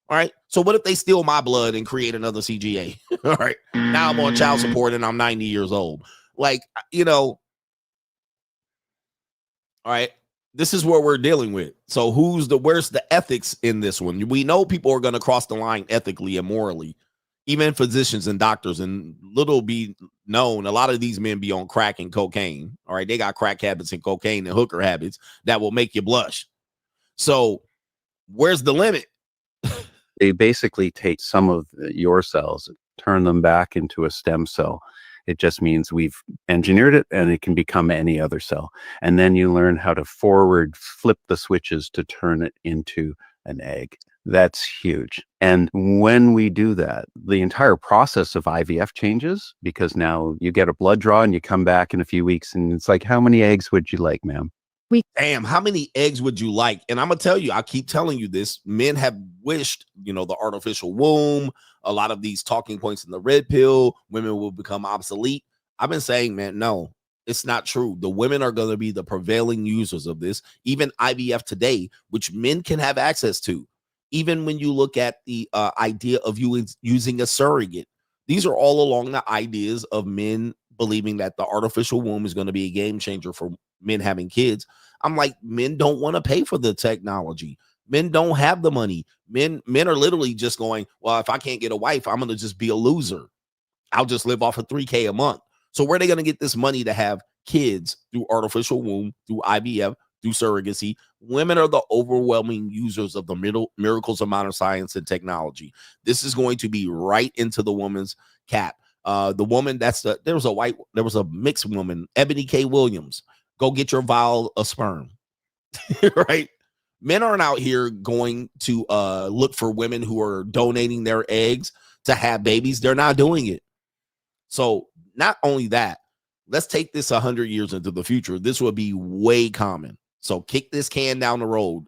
All right. So what if they steal my blood and create another CGA? All right. Now I'm on child support and I'm 90 years old. Like, you know, all right. This is what we're dealing with. So where's the ethics in this one? We know people are going to cross the line ethically and morally. Even physicians and doctors, and little be known, a lot of these men be on crack and cocaine. All right. They got crack habits and cocaine and hooker habits that will make you blush. So where's the limit? They basically take some of your cells, turn them back into a stem cell. It just means we've engineered it and it can become any other cell. And then you learn how to forward flip the switches to turn it into an egg. That's huge. And when we do that, the entire process of IVF changes, because now you get a blood draw and you come back in a few weeks and it's like, how many eggs would you like, ma'am? Damn, how many eggs would you like? And I'm going to tell you, I keep telling you this. Men have wished, you know, the artificial womb, a lot of these talking points in the red pill, women will become obsolete. I've been saying, man, no, it's not true. The women are going to be the prevailing users of this. Even IVF today, which men can have access to. Even when you look at the idea of you using a surrogate, these are all along the ideas of men believing that the artificial womb is going to be a game changer for men having kids. I'm like, men don't want to pay for the technology. Men don't have the money. Men are literally just going, well, if I can't get a wife, I'm going to just be a loser. I'll just live off of $3,000 a month. So where are they going to get this money to have kids through artificial womb, through IVF, through surrogacy? Women are the overwhelming users of the miracles of modern science and technology. This is going to be right into the woman's cap. The woman there was a mixed woman, Ebony K. Williams. Go get your vial of sperm. Right? Men aren't out here going to look for women who are donating their eggs to have babies. They're not doing it. So not only that, let's take this 100 years into the future. This will be way common. So kick this can down the road.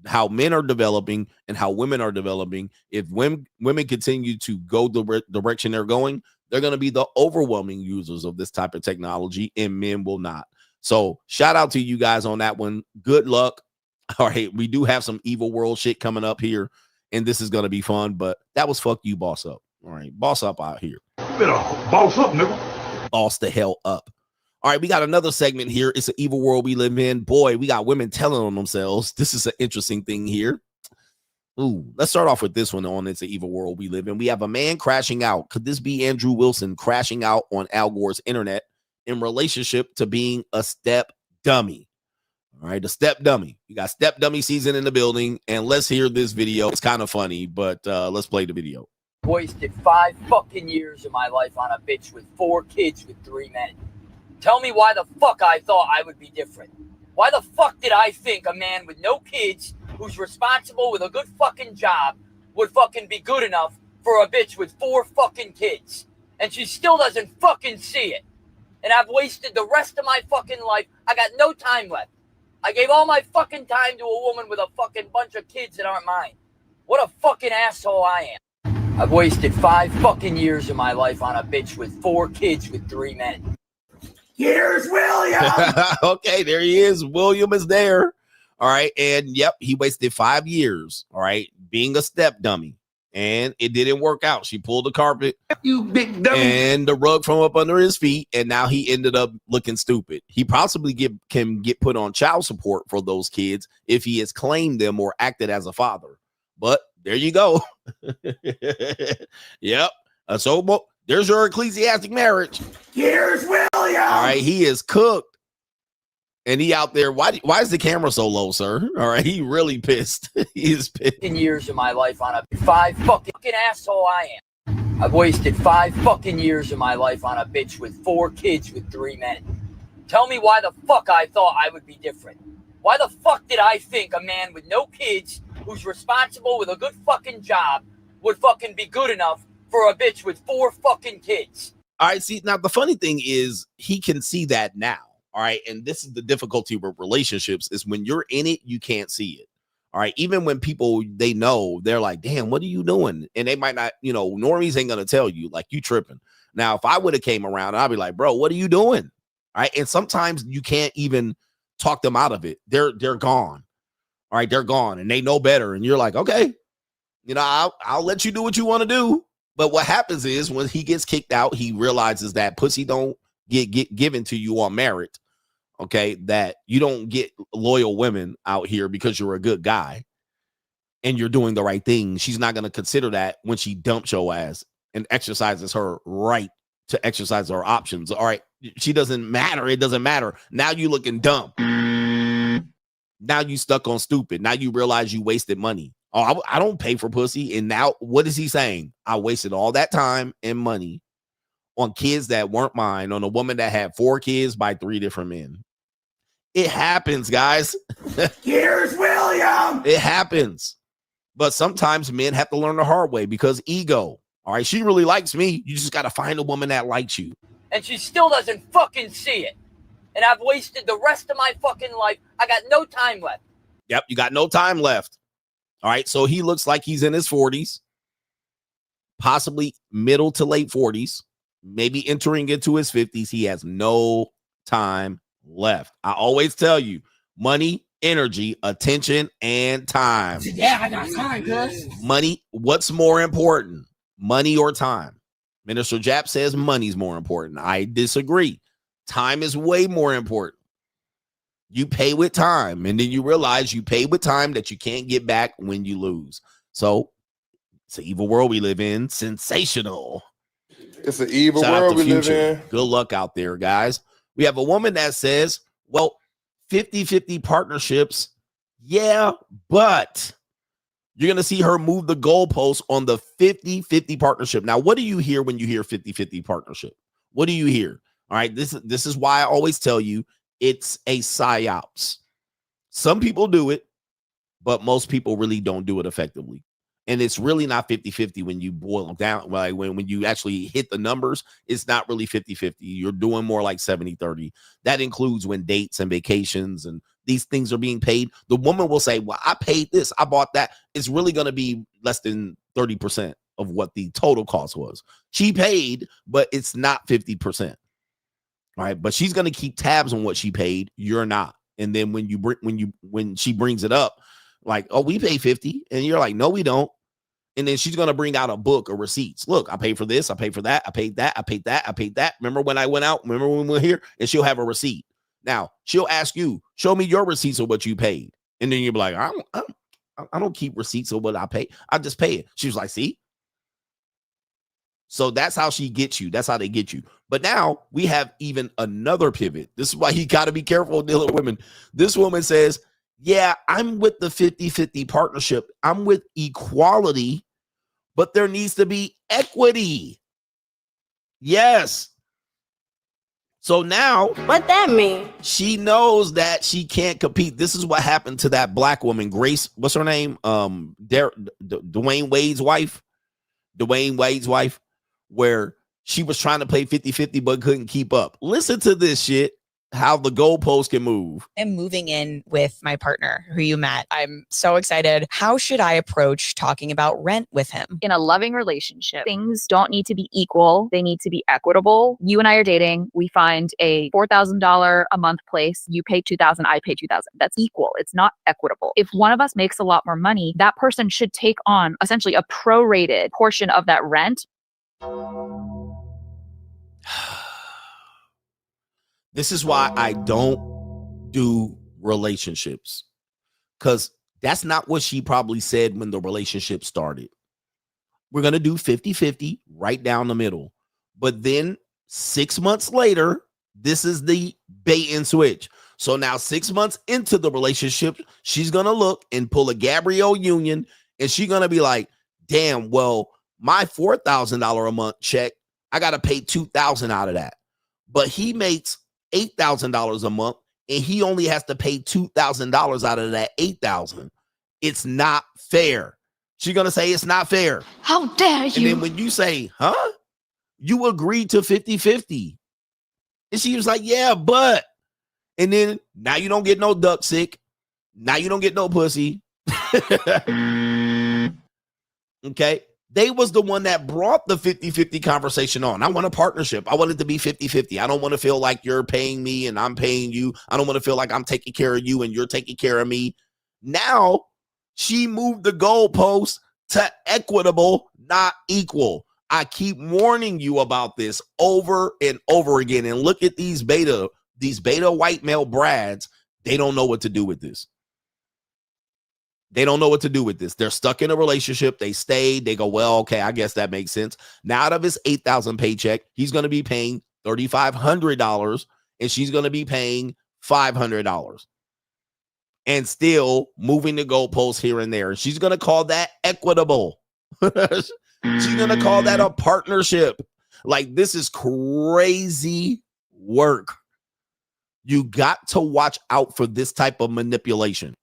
How men are developing and how women are developing. If women continue to go the direction they're going, they're going to be the overwhelming users of this type of technology, and men will not. So shout out to you guys on that one. Good luck. All right, we do have some evil world shit coming up here, and this is going to be fun, but that was fuck you, boss up. All right, boss up out here. You better boss up, nigga. Boss the hell up. All right, we got another segment here. It's an evil world we live in. Boy, we got women telling on themselves. This is an interesting thing here. Ooh, let's start off with this one on It's an Evil World We Live In. We have a man crashing out. Could this be Andrew Wilson crashing out on Al Gore's internet in relationship to being a step dummy? All right, a step dummy. You got step dummy season in the building, and let's hear this video. It's kind of funny, but let's play the video. Wasted 5 fucking years of my life on a bitch with 4 kids with 3 men. Tell me why the fuck I thought I would be different. Why the fuck did I think a man with no kids, who's responsible with a good fucking job, would fucking be good enough for a bitch with 4 fucking kids? And she still doesn't fucking see it. And I've wasted the rest of my fucking life. I got no time left. I gave all my fucking time to a woman with a fucking bunch of kids that aren't mine. What a fucking asshole I am. I've wasted 5 fucking years of my life on a bitch with 4 kids with 3 men. Here's William. Okay, there he is. William is there. All right. And yep, he wasted 5 years. All right. Being a step dummy. and it didn't work out. She pulled the carpet, you big dummy, and the rug from up under his feet, and now he ended up looking stupid. He possibly can get put on child support for those kids if he has claimed them or acted as a father. But there you go. Yep. So there's your ecclesiastic marriage. Here's William. All right, he is cooked. And he out there. Why is the camera so low, sir? All right, he really pissed. He is pissed. Years of my life on a 5 fucking asshole I am. I've wasted 5 fucking years of my life on a bitch with 4 kids with 3 men. Tell me why the fuck I thought I would be different. Why the fuck did I think a man with no kids who's responsible with a good fucking job would fucking be good enough for a bitch with 4 fucking kids? All right, see, now the funny thing is he can see that now. All right. And this is the difficulty with relationships is when you're in it, you can't see it. All right. Even when people, they know, they're like, damn, what are you doing? And they might not, normies ain't going to tell you like you tripping. Now, if I would have came around, I'd be like, bro, what are you doing? All right. And sometimes you can't even talk them out of it. They're gone. All right. They're gone and they know better. And you're like, okay, I'll let you do what you want to do. But what happens is when he gets kicked out, he realizes that pussy don't get given to you on merit. Okay, that you don't get loyal women out here because you're a good guy and you're doing the right thing. She's not going to consider that when she dumps your ass and exercises her right to exercise her options. All right, she doesn't matter. It doesn't matter. Now you looking dumb. Now you stuck on stupid. Now you realize you wasted money. Oh, I don't pay for pussy. And now what is he saying? I wasted all that time and money on kids that weren't mine, on a woman that had 4 kids by 3 different men. It happens, guys. Here's William. It happens. But sometimes men have to learn the hard way because ego. All right, she really likes me. You just got to find a woman that likes you. And she still doesn't fucking see it. And I've wasted the rest of my fucking life. I got no time left. Yep, you got no time left. All right, so he looks like he's in his 40s, possibly middle to late 40s. Maybe entering into his 50s. He has no time left. I always tell you, money, energy, attention, and time. Yeah, I got time, cuz. Money, what's more important? Money or time? Minister Jap says money's more important. I disagree. Time is way more important. You pay with time, and then you realize you pay with time that you can't get back when you lose. So it's an evil world we live in. Sensational. It's an evil Shout out world to we live Future. in. Good luck out there, guys. We have a woman that says, well, 50-50 partnerships. Yeah, but you're going to see her move the goalpost on the 50-50 partnership. Now, what do you hear when you hear 50-50 partnership? What do you hear? All right, this is why I always tell you it's a psyops. Some people do it, but most people really don't do it effectively. And it's really not 50-50 when you boil them down. Like when you actually hit the numbers, it's not really 50-50. You're doing more like 70-30. That includes when dates and vacations and these things are being paid. The woman will say, well, I paid this, I bought that. It's really going to be less than 30% of what the total cost was. She paid, but it's not 50%. All right. But she's going to keep tabs on what she paid. You're not. And then when she brings it up, like, oh, we pay 50. And you're like, no, we don't. And then she's going to bring out a book of receipts. Look, I paid for this. I paid for that. I paid that. I paid that. I paid that. Remember when I went out? Remember when we were here? And she'll have a receipt. Now, she'll ask you, show me your receipts of what you paid. And then you'll be like, I don't keep receipts of what I pay. I just pay it. She was like, see? So that's how she gets you. That's how they get you. But now we have even another pivot. This is why you got to be careful dealing with women. This woman says, yeah, I'm with the 50-50 partnership. I'm with equality, but there needs to be equity. Yes. So now what that mean? She knows that she can't compete. This is what happened to that black woman, Grace. What's her name? Dwayne Wade's wife. Dwayne Wade's wife, where she was trying to play 50-50 but couldn't keep up. Listen to this shit. how the goalpost can move. I'm moving in with my partner who you met. I'm so excited. How should I approach talking about rent with him? In a loving relationship, things don't need to be equal. They need to be equitable. You and I are dating. We find a $4,000 a month place. You pay $2,000, I pay $2,000. That's equal. It's not equitable. If one of us makes a lot more money, that person should take on essentially a prorated portion of that rent. This is why I don't do relationships, because that's not what she probably said when the relationship started. We're going to do 50-50 right down the middle. But then 6 months later, this is the bait and switch. So now 6 months into the relationship, she's going to look and pull a Gabrielle Union, and she's going to be like, damn, well, my $4,000 a month check, I got to pay $2,000 out of that. But he makes $8,000 a month, and he only has to pay $2,000 out of that $8,000. It's not fair. She's going to say it's not fair. How dare you? And then when you say, huh? You agreed to 50-50. And she was like, yeah, but. And then now you don't get no duck sick. Now you don't get no pussy. Okay. They was the one that brought the 50-50 conversation on. I want a partnership. I want it to be 50-50. I don't want to feel like you're paying me and I'm paying you. I don't want to feel like I'm taking care of you and you're taking care of me. Now she moved the goalpost to equitable, not equal. I keep warning you about this over and over again. And look at these beta white male brads. They don't know what to do with this. They don't know what to do with this. They're stuck in a relationship. They stay. They go, well, okay, I guess that makes sense. Now out of his $8,000 paycheck, he's going to be paying $3,500 and she's going to be paying $500 and still moving the goalposts here and there. She's going to call that equitable. She's going to call that a partnership. Like, this is crazy work. You got to watch out for this type of manipulation.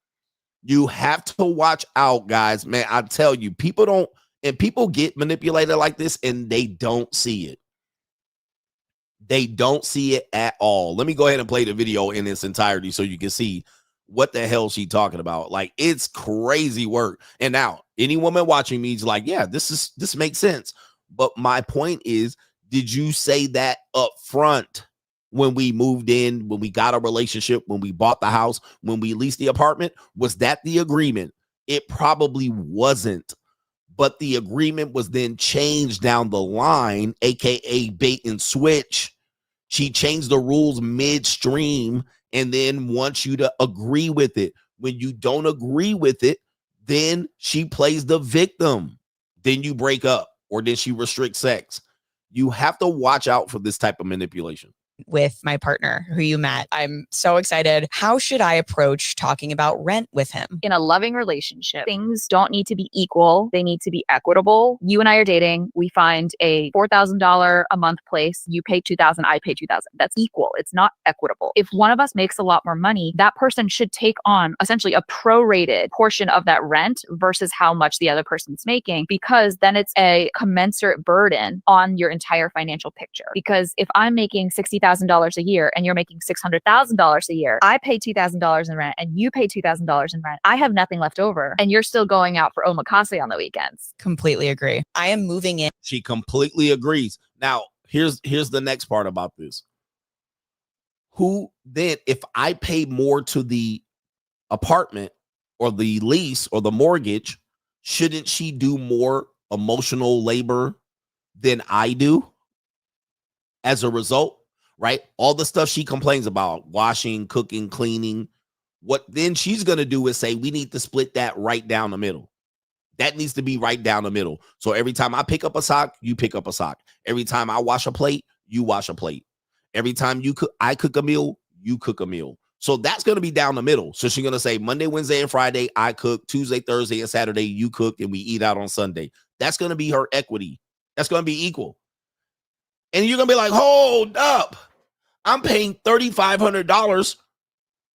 You have to watch out, guys. Man, I tell you, people get manipulated like this and they don't see it. They don't see it at all. Let me go ahead and play the video in its entirety so you can see what the hell she's talking about. Like, it's crazy work. And now any woman watching me is like, yeah, this makes sense. But my point is, did you say that up front? When we moved in, when we got a relationship, when we bought the house, when we leased the apartment, was that the agreement? It probably wasn't. But the agreement was then changed down the line, aka bait and switch. She changed the rules midstream and then wants you to agree with it. When you don't agree with it, then she plays the victim. Then you break up, or then she restricts sex. You have to watch out for this type of manipulation. With my partner who you met. I'm so excited. How should I approach talking about rent with him? In a loving relationship, things don't need to be equal. They need to be equitable. You and I are dating. We find a $4,000 a month place. You pay $2,000, I pay $2,000. That's equal. It's not equitable. If one of us makes a lot more money, that person should take on essentially a prorated portion of that rent versus how much the other person's making, because then it's a commensurate burden on your entire financial picture. Because if I'm making $60,000 a year and you're making $600,000 a year, I pay $2,000 in rent and you pay $2,000 in rent. I have nothing left over and you're still going out for omakase on the weekends. Completely agree. I am moving in. She completely agrees. Now, here's the next part about this. Who then, if I pay more to the apartment or the lease or the mortgage, shouldn't she do more emotional labor than I do as a result? Right? All the stuff she complains about, washing, cooking, cleaning, what then she's going to do is say, we need to split that right down the middle. That needs to be right down the middle. So every time I pick up a sock, you pick up a sock. Every time I wash a plate, you wash a plate. Every time I cook a meal, you cook a meal. So that's going to be down the middle. So she's going to say Monday, Wednesday, and Friday, I cook. Tuesday, Thursday, and Saturday, you cook, and we eat out on Sunday. That's going to be her equity. That's going to be equal. And you're going to be like, hold up. I'm paying $3,500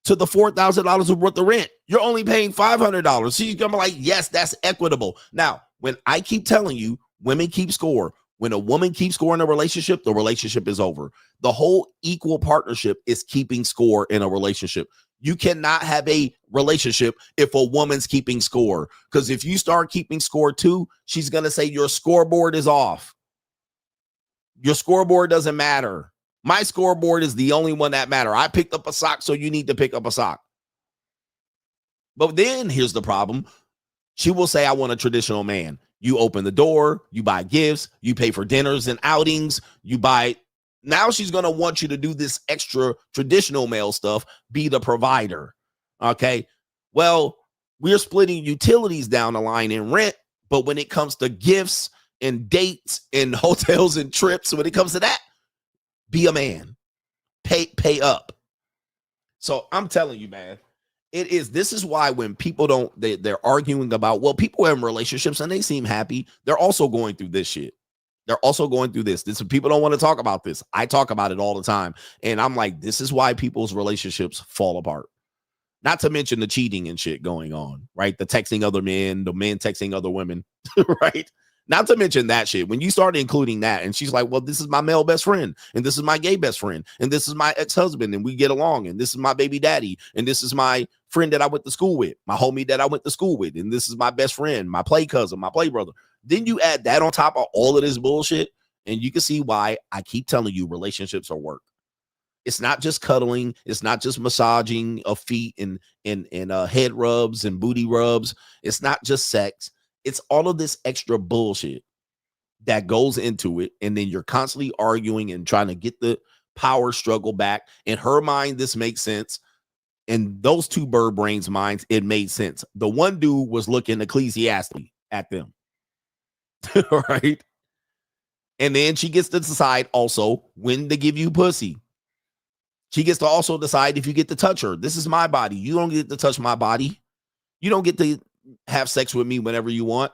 to the $4,000 worth of rent. You're only paying $500. She's going to be like, yes, that's equitable. Now, when I keep telling you, women keep score. When a woman keeps score in a relationship, the relationship is over. The whole equal partnership is keeping score in a relationship. You cannot have a relationship if a woman's keeping score, because if you start keeping score too, she's going to say your scoreboard is off. Your scoreboard doesn't matter. My scoreboard is the only one that matter. I picked up a sock, so you need to pick up a sock. But then here's the problem. She will say, I want a traditional man. You open the door, you buy gifts, you pay for dinners and outings, you buy. Now she's going to want you to do this extra traditional male stuff, be the provider. Okay. Well, we're splitting utilities down the line in rent, but when it comes to gifts and dates and hotels and trips, when it comes to that, be a man. Pay up. So I'm telling you, man. This is why when people they're arguing about, well, people are in relationships and they seem happy. They're also going through this shit. They're also going through this. People don't want to talk about this. I talk about it all the time. And I'm like, this is why people's relationships fall apart. Not to mention the cheating and shit going on, right? The texting other men, the men texting other women, right? Not to mention that shit. When you start including that, and she's like, well, this is my male best friend, and this is my gay best friend, and this is my ex-husband, and we get along, and this is my baby daddy, and this is my friend that I went to school with, my homie that I went to school with, and this is my best friend, my play cousin, my play brother. Then you add that on top of all of this bullshit, and you can see why I keep telling you relationships are work. It's not just cuddling. It's not just massaging of feet and head rubs and booty rubs. It's not just sex. It's all of this extra bullshit that goes into it. And then you're constantly arguing and trying to get the power struggle back. In her mind, this makes sense. In those two bird brains' minds, it made sense. The one dude was looking ecclesiastically at them. Right? And then she gets to decide also when to give you pussy. She gets to also decide if you get to touch her. This is my body. You don't get to touch my body. You don't get to have sex with me whenever you want.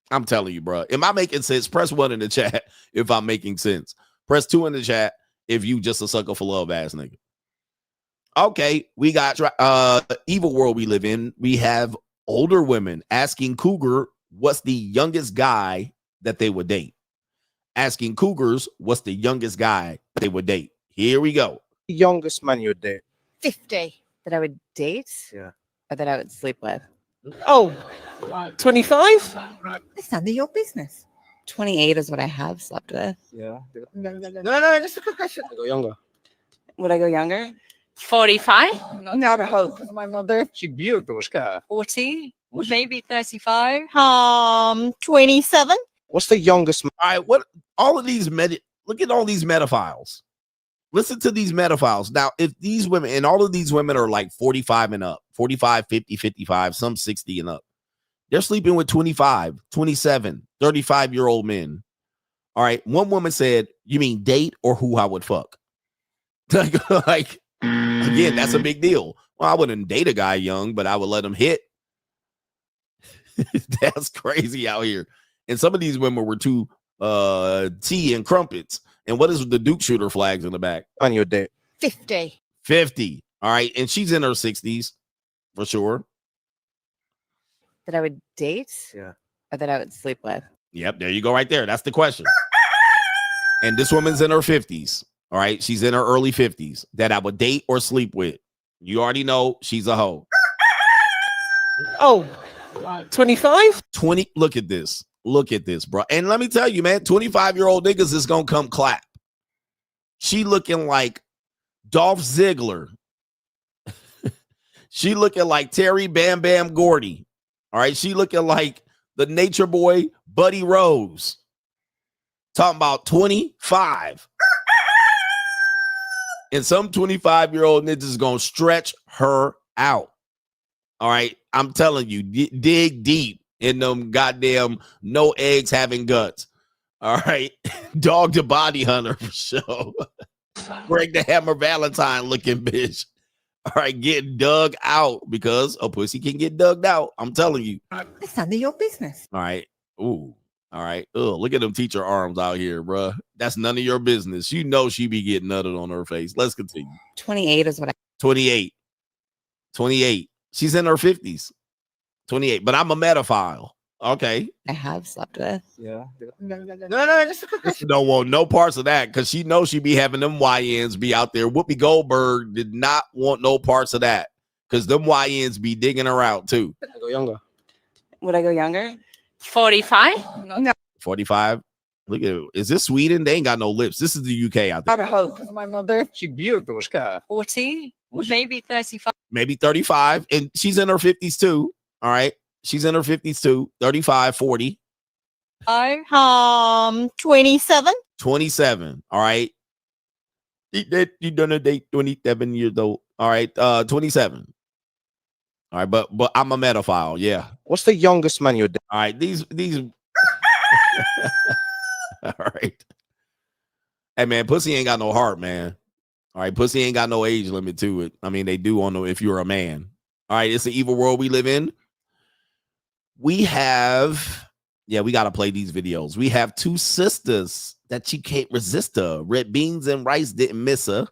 I'm telling you, bro. Am I making sense? Press 1 in the chat if I'm making sense. Press 2 in the chat if you just a sucker for love ass nigga. Okay, we got evil world we live in. We have older women asking Cougar what's the youngest guy that they would date. Asking Cougars what's the youngest guy they would date. Here we go. Youngest man you would date? 50. That I would date? Yeah. Or that I would sleep with? Oh, 25? It's none of your business. 28 is what I have slept with. Yeah. No, just a quick question. Go younger. Would I go younger? 45? Not a hope. My mother. She beautiful, guy. 40? Maybe 35? 27? What's the youngest? All right, what all of these look at all these metaphiles. Listen to these metaphiles. Now, if these women, and all of these women are like 45 and up, 45, 50, 55, some 60 and up. They're sleeping with 25, 27, 35-year-old men. All right. One woman said, you mean date or who I would fuck? Like, again, that's a big deal. Well, I wouldn't date a guy young, but I would let him hit. That's crazy out here. And some of these women were too tea and crumpets. And what is the Duke shooter flags in the back? On your date. 50. 50. All right. And she's in her 60s for sure. That I would date? Yeah. Or that I would sleep with? Yep. There you go right there. That's the question. And this woman's in her 50s. All right. She's in her early 50s that I would date or sleep with. You already know she's a hoe. Oh, 25? 20. Look at this. Look at this, bro. And let me tell you, man, 25-year-old niggas is going to come clap. She looking like Dolph Ziggler. She looking like Terry Bam Bam Gordy. All right. She looking like the nature boy, Buddy Rose. Talking about 25. And some 25-year-old niggas is going to stretch her out. All right. I'm telling you, dig deep in them goddamn no eggs having guts. All right. Dog the body hunter for sure. Greg the Hammer Valentine looking bitch. All right. Getting dug out because a pussy can get dug out. I'm telling you. It's none of your business. All right. Ooh. All right. Ugh, look at them teacher arms out here, bruh. That's none of your business. You know she be getting nutted on her face. Let's continue. 28 is what I 28. 28. She's in her 50s. 28. But I'm a metaphile. Okay. I have slept with. Yeah. No, just Don't want no parts of that because she knows she be having them YNs be out there. Whoopi Goldberg did not want no parts of that because them YNs be digging her out too. I go younger. Would I go younger? 45? No. 45. Look at it. Is this Sweden? They ain't got no lips. This is the UK out there. I hope. My mother. She beautiful. 40? Maybe 35. Maybe 35. And she's in her 50s too. All right. She's in her 50s too. 35, 40. 27. 27. All right. You done a date 27 years old. All right. 27. All right, but I'm a metaphile. Yeah. What's the youngest man you're? All right. These. All right. Hey man, pussy ain't got no heart, man. All right, pussy ain't got no age limit to it. I mean, they do on if you're a man. All right, it's the evil world we live in. We have, we got to play these videos. We have two sisters that she can't resist her. Red beans and rice didn't miss her.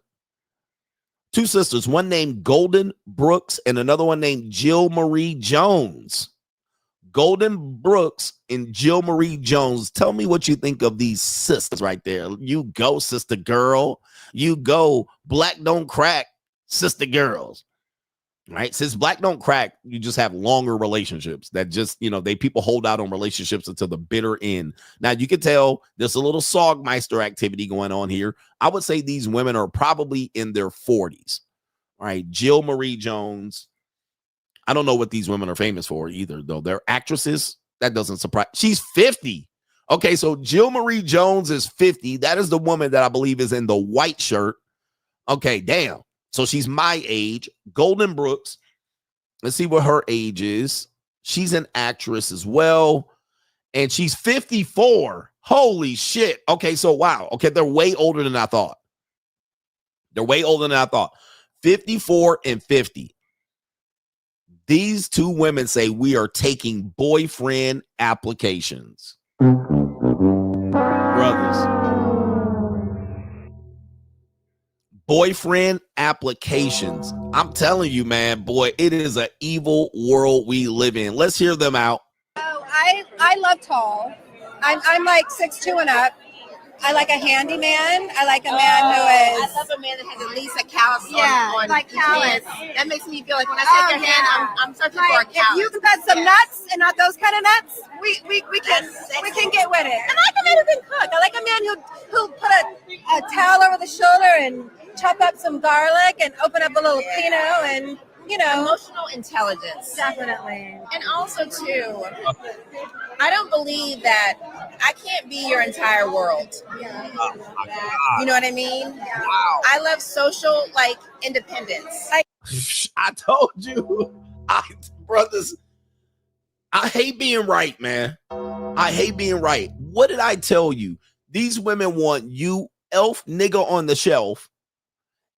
Two sisters, one named Golden Brooks and another one named Jill Marie Jones. Golden Brooks and Jill Marie Jones. Tell me what you think of these sisters right there. You go, sister girl. You go, black don't crack, sister girls. Right? Since black don't crack, you just have longer relationships that just, people hold out on relationships until the bitter end. Now, you can tell there's a little Sogmeister activity going on here. I would say these women are probably in their 40s. All right, Jill Marie Jones. I don't know what these women are famous for either, though. They're actresses. That doesn't surprise. She's 50. Okay, so Jill Marie Jones is 50. That is the woman that I believe is in the white shirt. Okay, damn. So she's my age. Golden Brooks. Let's see what her age is. She's an actress as well. And she's 54. Holy shit. Okay, so wow. Okay, they're way older than I thought. 54 and 50. These two women say we are taking boyfriend applications. Brothers. Boyfriend applications. I'm telling you, man, boy, it is an evil world we live in. Let's hear them out. Oh, I love tall. I'm like 6'2" and up. I like a handyman. I like a man who is. I love a man that has at least a callus. On like callus. That makes me feel like when I shake your hand, I'm searching for a callus. If you've got some nuts and not those kind of nuts, we can get with it. I like a man who can cook. I like a man who'll put a towel over the shoulder and chop up some garlic and open up a little Pinot and. Emotional intelligence. Definitely. And also, too, I don't believe that I can't be your entire world. Yeah. You know what I mean? Wow. I love social, independence. I told you. Brothers, I hate being right, man. I hate being right. What did I tell you? These women want you, elf nigga on the shelf,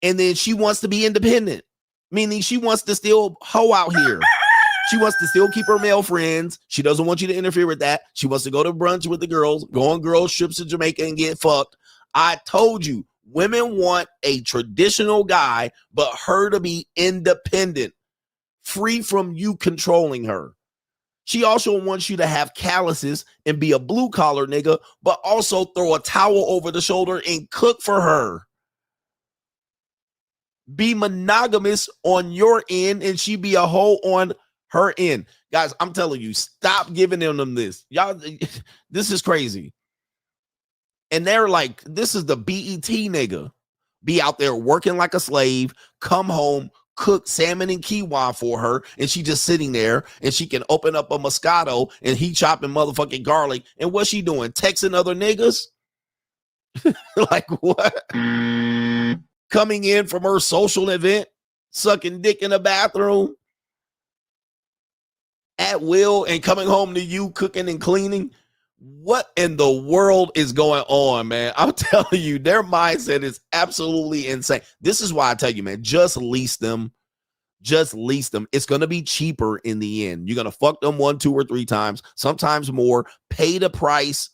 and then she wants to be independent. Meaning she wants to still hoe out here. She wants to still keep her male friends. She doesn't want you to interfere with that. She wants to go to brunch with the girls, go on girls trips to Jamaica and get fucked. I told you, women want a traditional guy, but her to be independent, free from you controlling her. She also wants you to have calluses and be a blue collar nigga, but also throw a towel over the shoulder and cook for her. Be monogamous on your end and she be a hoe on her end. Guys, I'm telling you, stop giving them this. Y'all, this is crazy. And they're like, this is the BET nigga. Be out there working like a slave, come home, cook salmon and quinoa for her, and she just sitting there and she can open up a Moscato and he chopping motherfucking garlic. And what's she doing? Texting other niggas? Like what? Coming in from her social event, sucking dick in the bathroom at will and coming home to you cooking and cleaning. What in the world is going on, man? I'm telling you, their mindset is absolutely insane. This is why I tell you, man, just lease them. Just lease them. It's going to be cheaper in the end. You're going to fuck them 1, 2, or 3 times, sometimes more. Pay the price.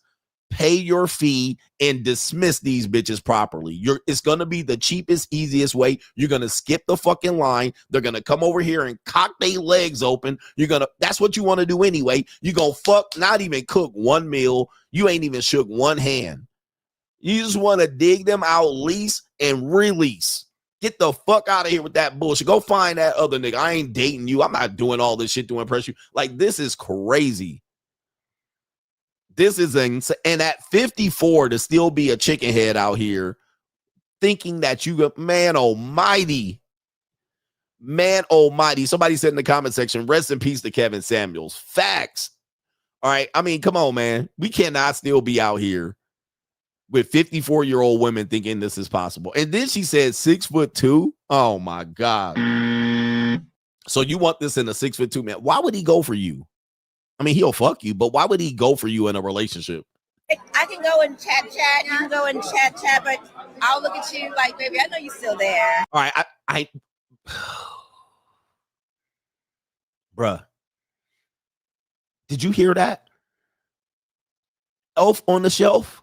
pay your fee and dismiss these bitches properly. It's gonna be the cheapest, easiest way. You're gonna skip the fucking line. They're gonna come over here and cock their legs open. That's what you want to do anyway. You gonna not even cook one meal. You ain't even shook one hand. You just want to dig them out, lease and release. Get the fuck out of here with that bullshit. Go find that other nigga. I ain't dating you. I'm not doing all this shit to impress you. Like, this is crazy. This is insane. And at 54 to still be a chicken head out here thinking that man almighty. Somebody said in the comment section, rest in peace to Kevin Samuels. Facts. All right. I mean, come on, man. We cannot still be out here with 54-year-old women thinking this is possible. And then she said 6'2". Oh my God. So you want this in a 6'2" man. Why would he go for you? I mean, he'll fuck you, but why would he go for you in a relationship? I can go and chat. You can go and chat, but I'll look at you like, baby, I know you're still there. All right, I bruh, did you hear that? Elf on the shelf.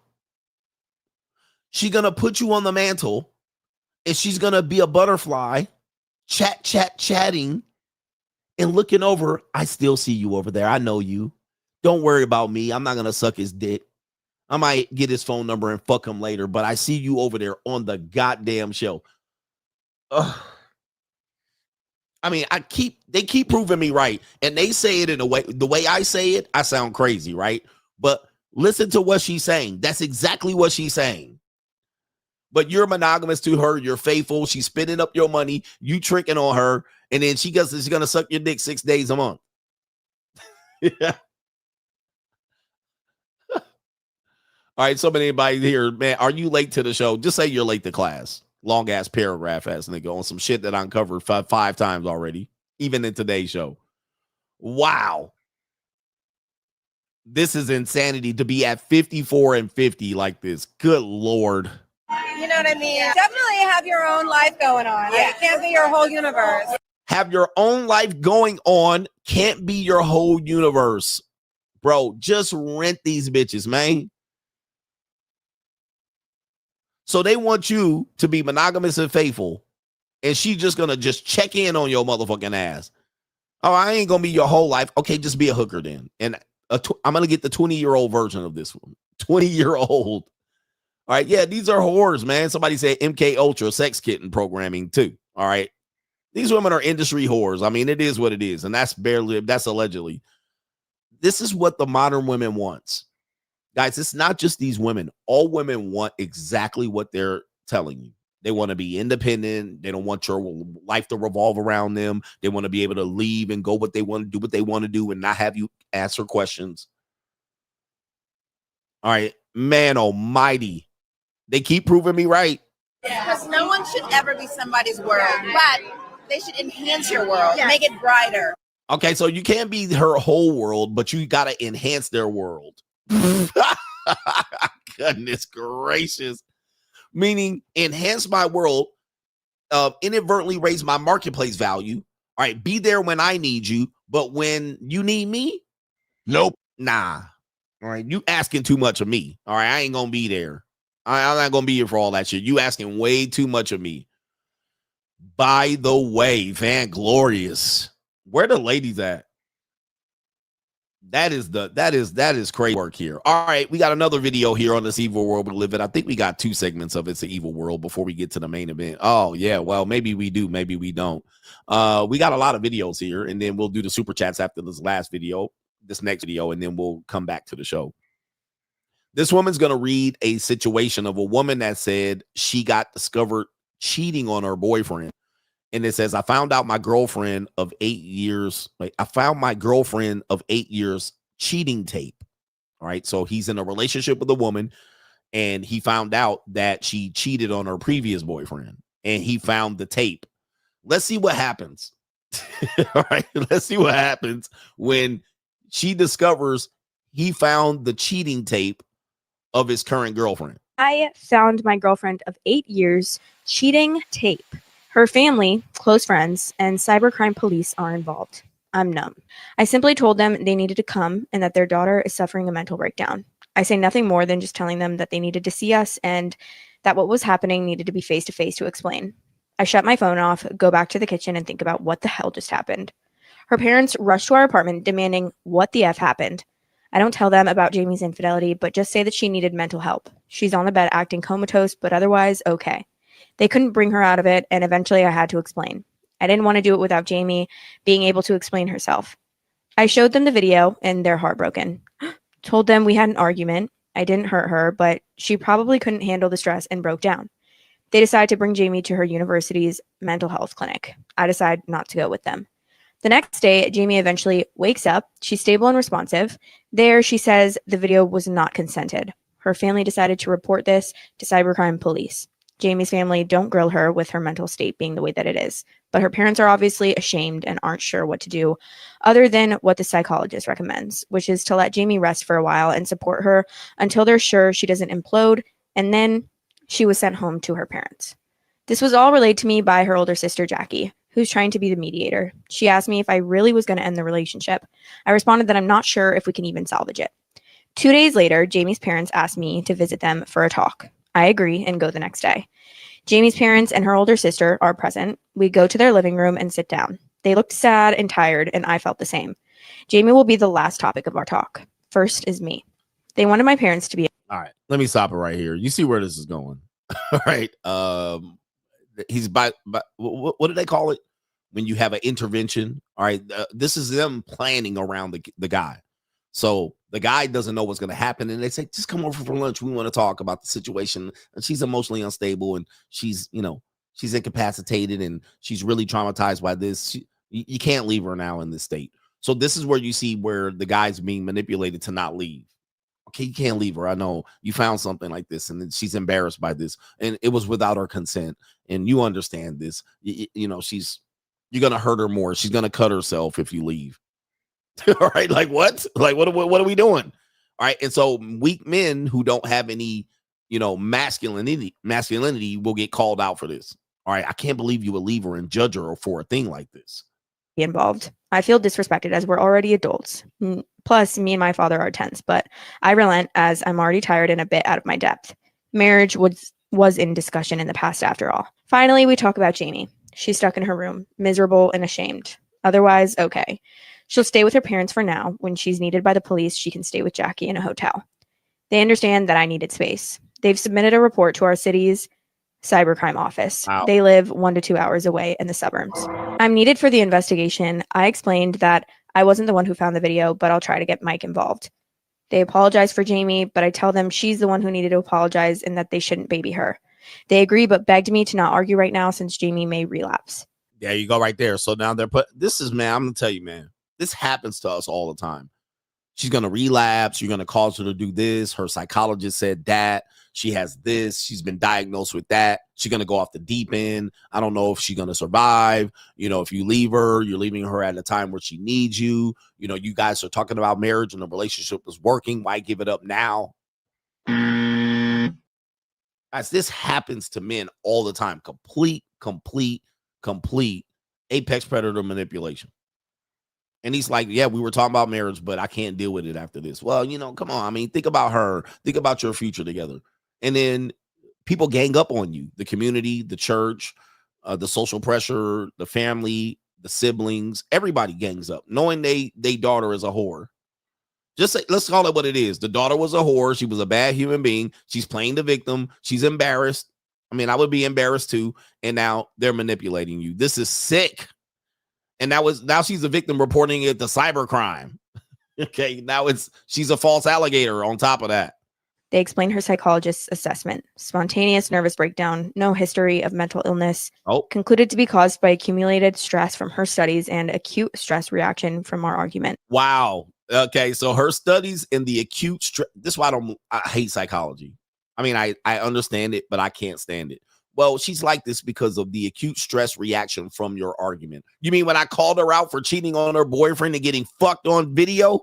She's gonna put you on the mantle, and she's gonna be a butterfly, chatting. And looking over, I still see you over there. I know you. Don't worry about me. I'm not going to suck his dick. I might get his phone number and fuck him later, but I see you over there on the goddamn show. Ugh. I mean, they keep proving me right. And they say it in the way I say it, I sound crazy, right? But listen to what she's saying. That's exactly what she's saying. But you're monogamous to her. You're faithful. She's spending up your money. You tricking on her. And then she's going to suck your dick 6 days a month. Yeah. All right. So anybody here, man, are you late to the show? Just say you're late to class. Long ass paragraph ass nigga on some shit that I uncovered five times already, even in today's show. Wow. This is insanity to be at 54 and 50 like this. Good Lord. You know what I mean? Definitely have your own life going on. Yeah. Like, it can't be your whole universe. Have your own life going on. Can't be your whole universe. Bro, just rent these bitches, man. So they want you to be monogamous and faithful. And she's just going to just check in on your motherfucking ass. Oh, I ain't going to be your whole life. Okay, just be a hooker then. And I'm going to get the 20-year-old version of this one. 20-year-old. All right, yeah, these are whores, man. Somebody said MK Ultra sex kitten programming too. All right. These women are industry whores. I mean, it is what it is. And that's allegedly. This is what the modern women wants. Guys, it's not just these women. All women want exactly what they're telling you. They want to be independent. They don't want your life to revolve around them. They want to be able to leave and go what they want to do, what they want to do, and not have you answer questions. All right, man almighty. They keep proving me right. Because no one should ever be somebody's world, but they should enhance your world, make it brighter. Okay, so you can't be her whole world, but you got to enhance their world. Goodness gracious. Meaning enhance my world, inadvertently raise my marketplace value. All right, be there when I need you, but when you need me, nope, nah. All right, you asking too much of me. All right, I ain't gonna be there. I'm not gonna be here for all that shit. You asking way too much of me. By the way, Van Glorious, where the ladies at? That is crazy work here. All right, we got another video here on this evil world we live in. I think we got 2 segments of It's an Evil World before we get to the main event. Oh yeah, well maybe we do, maybe we don't. We got a lot of videos here, and then we'll do the super chats after this last video, this next video, and then we'll come back to the show. This woman's gonna read a situation of a woman that said she got discovered cheating on her boyfriend. And it says, I found my girlfriend of 8 years cheating tape. All right. So he's in a relationship with a woman and he found out that she cheated on her previous boyfriend and he found the tape. Let's see what happens. All right. Let's see what happens when she discovers he found the cheating tape of his current girlfriend. I found my girlfriend of 8 years cheating tape. Her family, close friends, and cybercrime police are involved. I'm numb. I simply told them they needed to come and that their daughter is suffering a mental breakdown. I say nothing more than just telling them that they needed to see us and that what was happening needed to be face to face to explain. I shut my phone off, go back to the kitchen, and think about what the hell just happened. Her parents rush to our apartment demanding what the F happened. I don't tell them about Jamie's infidelity, but just say that she needed mental help. She's on the bed acting comatose, but otherwise okay. They couldn't bring her out of it, and eventually I had to explain. I didn't want to do it without Jamie being able to explain herself. I showed them the video, and they're heartbroken. Told them we had an argument. I didn't hurt her, but she probably couldn't handle the stress and broke down. They decided to bring Jamie to her university's mental health clinic. I decided not to go with them. The next day, Jamie eventually wakes up. She's stable and responsive. There, she says the video was not consented. Her family decided to report this to cybercrime police. Jamie's family don't grill her with her mental state being the way that it is, but her parents are obviously ashamed and aren't sure what to do other than what the psychologist recommends, which is to let Jamie rest for a while and support her until they're sure she doesn't implode, and then she was sent home to her parents. This was all relayed to me by her older sister, Jackie, who's trying to be the mediator. She asked me if I really was going to end the relationship. I responded that I'm not sure if we can even salvage it. 2 days later, Jamie's parents asked me to visit them for a talk. I agree and go the next day. Jamie's parents and her older sister are present. We go to their living room and sit down. They looked sad and tired, and I felt the same. Jamie will be the last topic of our talk. First is me. They wanted my parents to be. All right, let me stop it right here. You see where this is going. All right. He's by what do they call it when you have an intervention? All right. This is them planning around the guy. So the guy doesn't know what's going to happen. And they say, just come over for lunch. We want to talk about the situation. And she's emotionally unstable and she's incapacitated and she's really traumatized by this. You can't leave her now in this state. So this is where you see where the guy's being manipulated to not leave. Okay, you can't leave her. I know you found something like this and she's embarrassed by this. And it was without her consent. And you understand this. You're going to hurt her more. She's going to cut herself if you leave. All right. Like what? Like what are we doing? All right. And so weak men who don't have any, masculinity will get called out for this. All right. I can't believe you would leave her and judge her for a thing like this. Involved. I feel disrespected as we're already adults. Plus, me and my father are tense, but I relent as I'm already tired and a bit out of my depth. Marriage was in discussion in the past after all. Finally, we talk about Jamie. She's stuck in her room, miserable and ashamed. Otherwise, okay. She'll stay with her parents for now. When she's needed by the police, she can stay with Jackie in a hotel. They understand that I needed space. They've submitted a report to our city's cybercrime office. Wow. They live 1 to 2 hours away in the suburbs. I'm needed for the investigation. I explained that I wasn't the one who found the video, but I'll try to get Mike involved. They apologize for Jamie, but I tell them she's the one who needed to apologize and that they shouldn't baby her. They agree, but begged me to not argue right now since Jamie may relapse. There you go right there. So now I'm going to tell you, man, this happens to us all the time. She's going to relapse. You're going to cause her to do this. Her psychologist said that. She has this. She's been diagnosed with that. She's going to go off the deep end. I don't know if she's going to survive. If you leave her, you're leaving her at a time where she needs you. You guys are talking about marriage and the relationship is working. Why give it up now? Guys, this happens to men all the time. Complete apex predator manipulation. And he's like, yeah, we were talking about marriage, but I can't deal with it after this. Well, come on. I mean, think about her. Think about your future together. And then people gang up on you. The community, the church, the social pressure, the family, the siblings, everybody gangs up, knowing they daughter is a whore. Just say, let's call it what it is. The daughter was a whore. She was a bad human being. She's playing the victim. She's embarrassed. I mean, I would be embarrassed too. And now they're manipulating you. This is sick. And now she's a victim reporting it to cybercrime. Okay, now she's a false alligator on top of that. They explain her psychologist's assessment. Spontaneous nervous breakdown, no history of mental illness. Concluded to be caused by accumulated stress from her studies and acute stress reaction from our argument. Wow. Okay, so her studies and the acute stress. This is why I hate psychology. I mean, I understand it, but I can't stand it. Well, she's like this because of the acute stress reaction from your argument. You mean when I called her out for cheating on her boyfriend and getting fucked on video?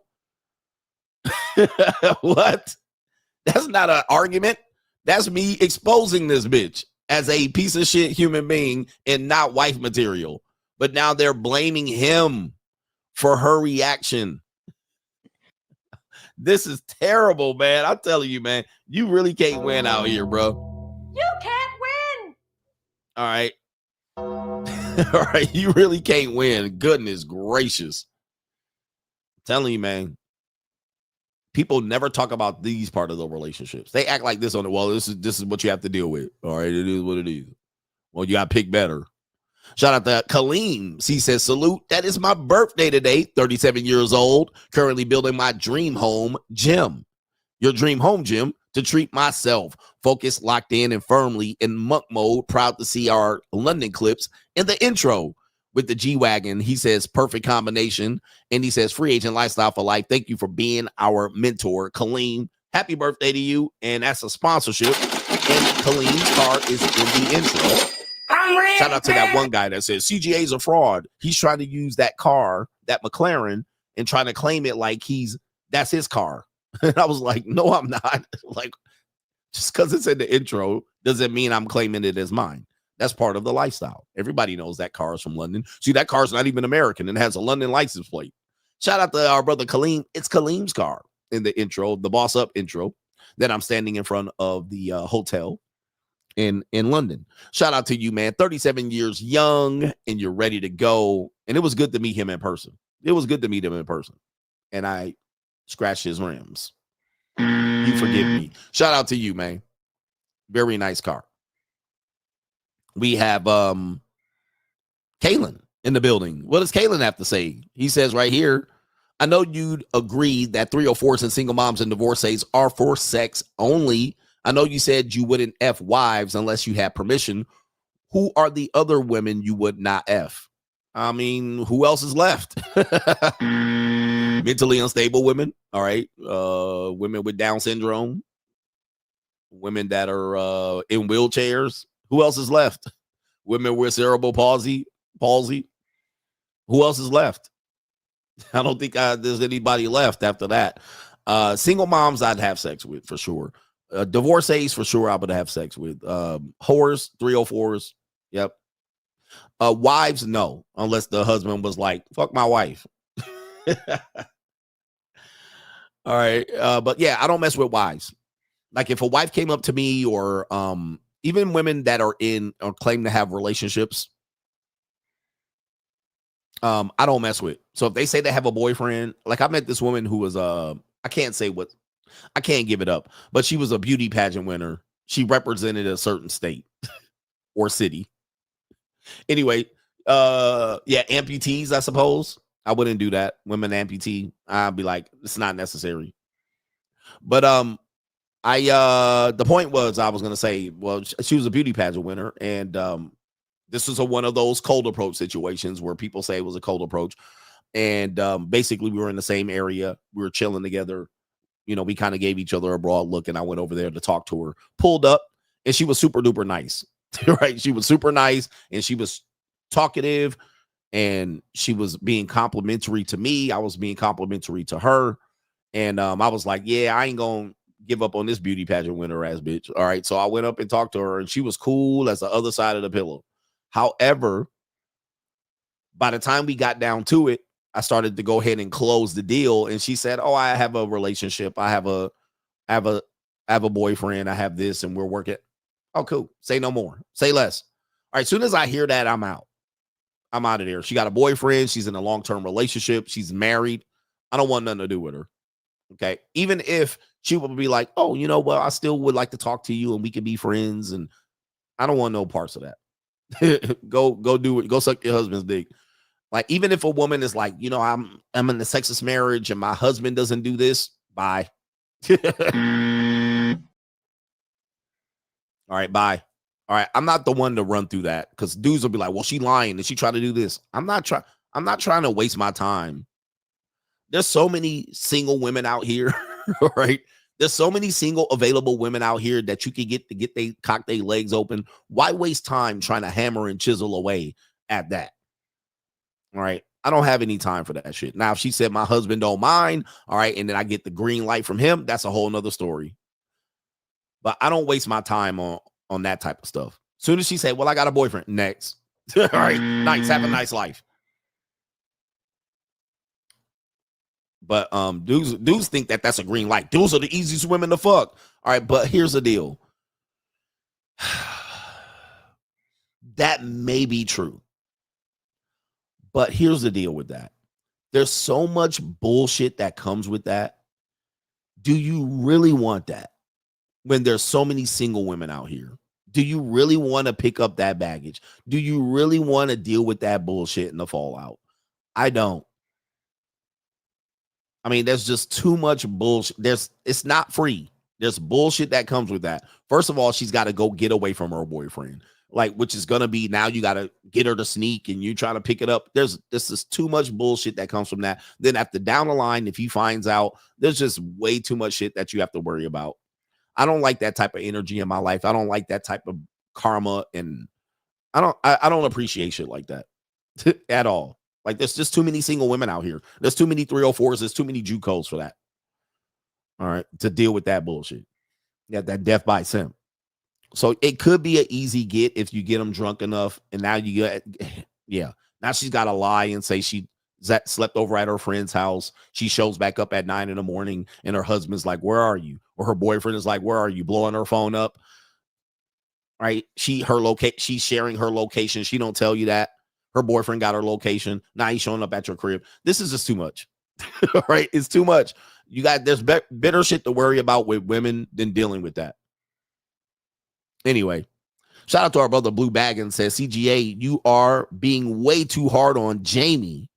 What? That's not an argument. That's me exposing this bitch as a piece of shit human being and not wife material. But now they're blaming him for her reaction. This is terrible, man. I'm telling you, man. You really can't win out here, bro. You can't win. All right. All right. You really can't win. Goodness gracious. I'm telling you, man. People never talk about these part of the relationships. They act like this on the well. This is what you have to deal with. All right. It is what it is. Well, you got to pick better. Shout out to Kaleem. He says, salute. That is my birthday today. 37 years old. Currently building my dream home gym. Your dream home gym to treat myself. Focused, locked in, and firmly in monk mode. Proud to see our London clips in the intro with the G-Wagon. He says, perfect combination. And he says, free agent lifestyle for life. Thank you for being our mentor. Kaleem, happy birthday to you. And that's a sponsorship. And Kaleem's car is in the intro. Shout out to that one guy that says CGA's a fraud. He's trying to use that car, that McLaren, and trying to claim it like that's his car. And I was like, no, I'm not. Like, just because it's in the intro doesn't mean I'm claiming it as mine. That's part of the lifestyle. Everybody knows that car is from London. See, that car's not even American and has a London license plate. Shout out to our brother Kaleem. It's Kaleem's car in the intro, the Boss Up intro, that I'm standing in front of the hotel in London. Shout out to you, man. 37 years young, and you're ready to go. And it was good to meet him in person. It was good to meet him in person. And I scratched his rims. You forgive me. Shout out to you, man. Very nice car. We have Kalen in the building. What does Kalen have to say? He says right here, I know you'd agree that 304s and single moms and divorcees are for sex only. I know you said you wouldn't F wives unless you had permission. Who are the other women you would not F? I mean, who else is left? Mentally unstable women. All right. Women with Down syndrome. Women that are in wheelchairs. Who else is left? Women with cerebral palsy. Who else is left? I don't think there's anybody left after that. Single moms I'd have sex with for sure. Divorcees for sure I would have sex with. Whores, 304s. Yep. Wives, no, unless the husband was like, fuck my wife. All right. But yeah, I don't mess with wives. Like if a wife came up to me or even women that are in or claim to have relationships, I don't mess with. So if they say they have a boyfriend, like I met this woman who was I can't give it up, but she was a beauty pageant winner. She represented a certain state or city. Anyway, yeah, amputees, I suppose. I wouldn't do that. Women amputee. I'd be like, it's not necessary. But the point was I was gonna say, well, she was a beauty pageant winner, and this was one of those cold approach situations where people say it was a cold approach. And basically we were in the same area. We were chilling together. You know, we kind of gave each other a broad look, and I went over there to talk to her, pulled up, and she was super duper nice, right? She was super nice, and she was talkative, and she was being complimentary to me. I was being complimentary to her. And I was like, yeah, I ain't going to give up on this beauty pageant winner ass bitch. All right. So I went up and talked to her, and she was cool as the other side of the pillow. However, by the time we got down to it, I started to go ahead and close the deal. And she said, oh, I have a relationship. I have a boyfriend. I have this, and we're working. Oh, cool. Say no more. Say less. All right. As soon as I hear that, I'm out. I'm out of there. She got a boyfriend. She's in a long-term relationship. She's married. I don't want nothing to do with her. Okay. Even if she would be like, oh, you know, well, I still would like to talk to you and we can be friends. And I don't want no parts of that. Go do it. Go suck your husband's dick. Like, even if a woman is like, you know, I'm in a sexist marriage and my husband doesn't do this, bye. All right, bye. All right, I'm not the one to run through that, because dudes will be like, well, she lying and she tried to do this. I'm not trying to waste my time. There's so many single women out here, right? There's so many single available women out here that you can get they cock their legs open. Why waste time trying to hammer and chisel away at that? All right. I don't have any time for that shit. Now, if she said my husband don't mind, all right, and then I get the green light from him, that's a whole nother story. But I don't waste my time on that type of stuff. As soon as she said, well, I got a boyfriend, next. All right, nice, have a nice life. But dudes think that that's a green light. Dudes are the easiest women to fuck. All right, but here's the deal. That may be true. But here's the deal with that. There's so much bullshit that comes with that. Do you really want that when there's so many single women out here? Do you really want to pick up that baggage? Do you really want to deal with that bullshit and the fallout? I don't. I mean, there's just too much bullshit. It's not free. There's bullshit that comes with that. First of all, she's got to go get away from her boyfriend, like, which is going to be now you got to get her to sneak and you trying to pick it up. This is too much bullshit that comes from that. Then after down the line, if he finds out, there's just way too much shit that you have to worry about. I don't like that type of energy in my life. I don't like that type of karma. And I don't appreciate shit like that at all. Like, there's just too many single women out here. There's too many 304s. There's too many JUCOs for that. All right. To deal with that bullshit. Yeah. That death by sim. So it could be an easy get if you get them drunk enough. And now you get, yeah. Now she's got to lie and say she slept over at her friend's house. She shows back up at 9 a.m. and her husband's like, where are you? Or her boyfriend is like, where are you? Blowing her phone up. Right. She's sharing her location. She don't tell you that. Her boyfriend got her location. Now he's showing up at your crib. This is just too much. Right? It's too much. You got, there's better shit to worry about with women than dealing with that. Anyway, shout out to our brother Blue Baggins says, CGA, you are being way too hard on Jamie.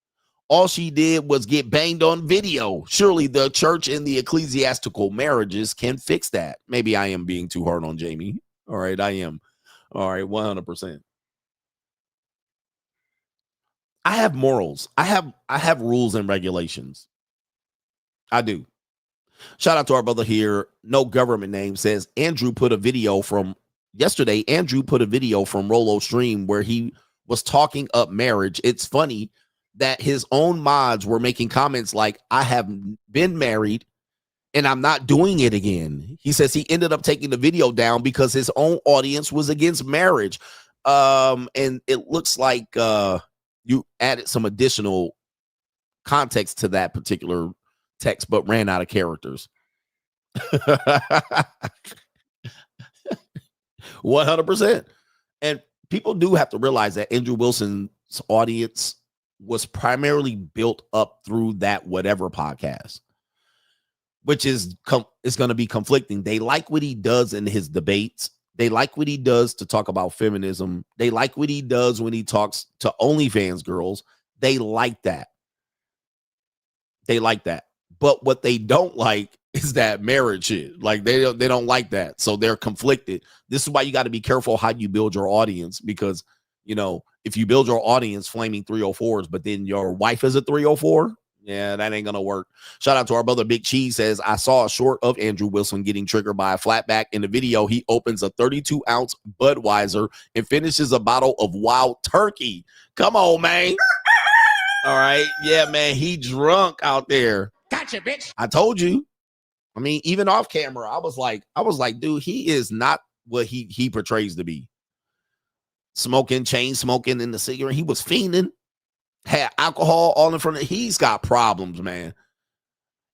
All she did was get banged on video. Surely the church and the ecclesiastical marriages can fix that. Maybe I am being too hard on Jamie. All right, I am. All right, 100%. I have morals. I have rules and regulations. I do. Shout out to our brother here. No government name says Andrew put a video from yesterday. Andrew put a video from Rolo Stream where he was talking up marriage. It's funny that his own mods were making comments like, I have been married and I'm not doing it again. He says he ended up taking the video down because his own audience was against marriage. And it looks like you added some additional context to that particular text, but ran out of characters. 100%. And people do have to realize that Andrew Wilson's audience was primarily built up through that whatever podcast, which is going to be conflicting. They like what he does in his debates. They like what he does to talk about feminism. They like what he does when he talks to OnlyFans girls. They like that. They like that. But what they don't like is that marriage shit. Like they don't like that. So they're conflicted. This is why you got to be careful how you build your audience, because, you know, if you build your audience flaming 304s, but then your wife is a 304, yeah, that ain't gonna work. Shout out to our brother Big Cheese says, I saw a short of Andrew Wilson getting triggered by a flatback. In the video, he opens a 32-ounce Budweiser and finishes a bottle of Wild Turkey. Come on, man. All right. Yeah, man. He drunk out there. Gotcha, bitch. I told you. I mean, even off camera, I was like, dude, he is not what he portrays to be. Smoking, chain smoking in the cigarette. He was fiending. Had alcohol all in front of him. He's got problems, man.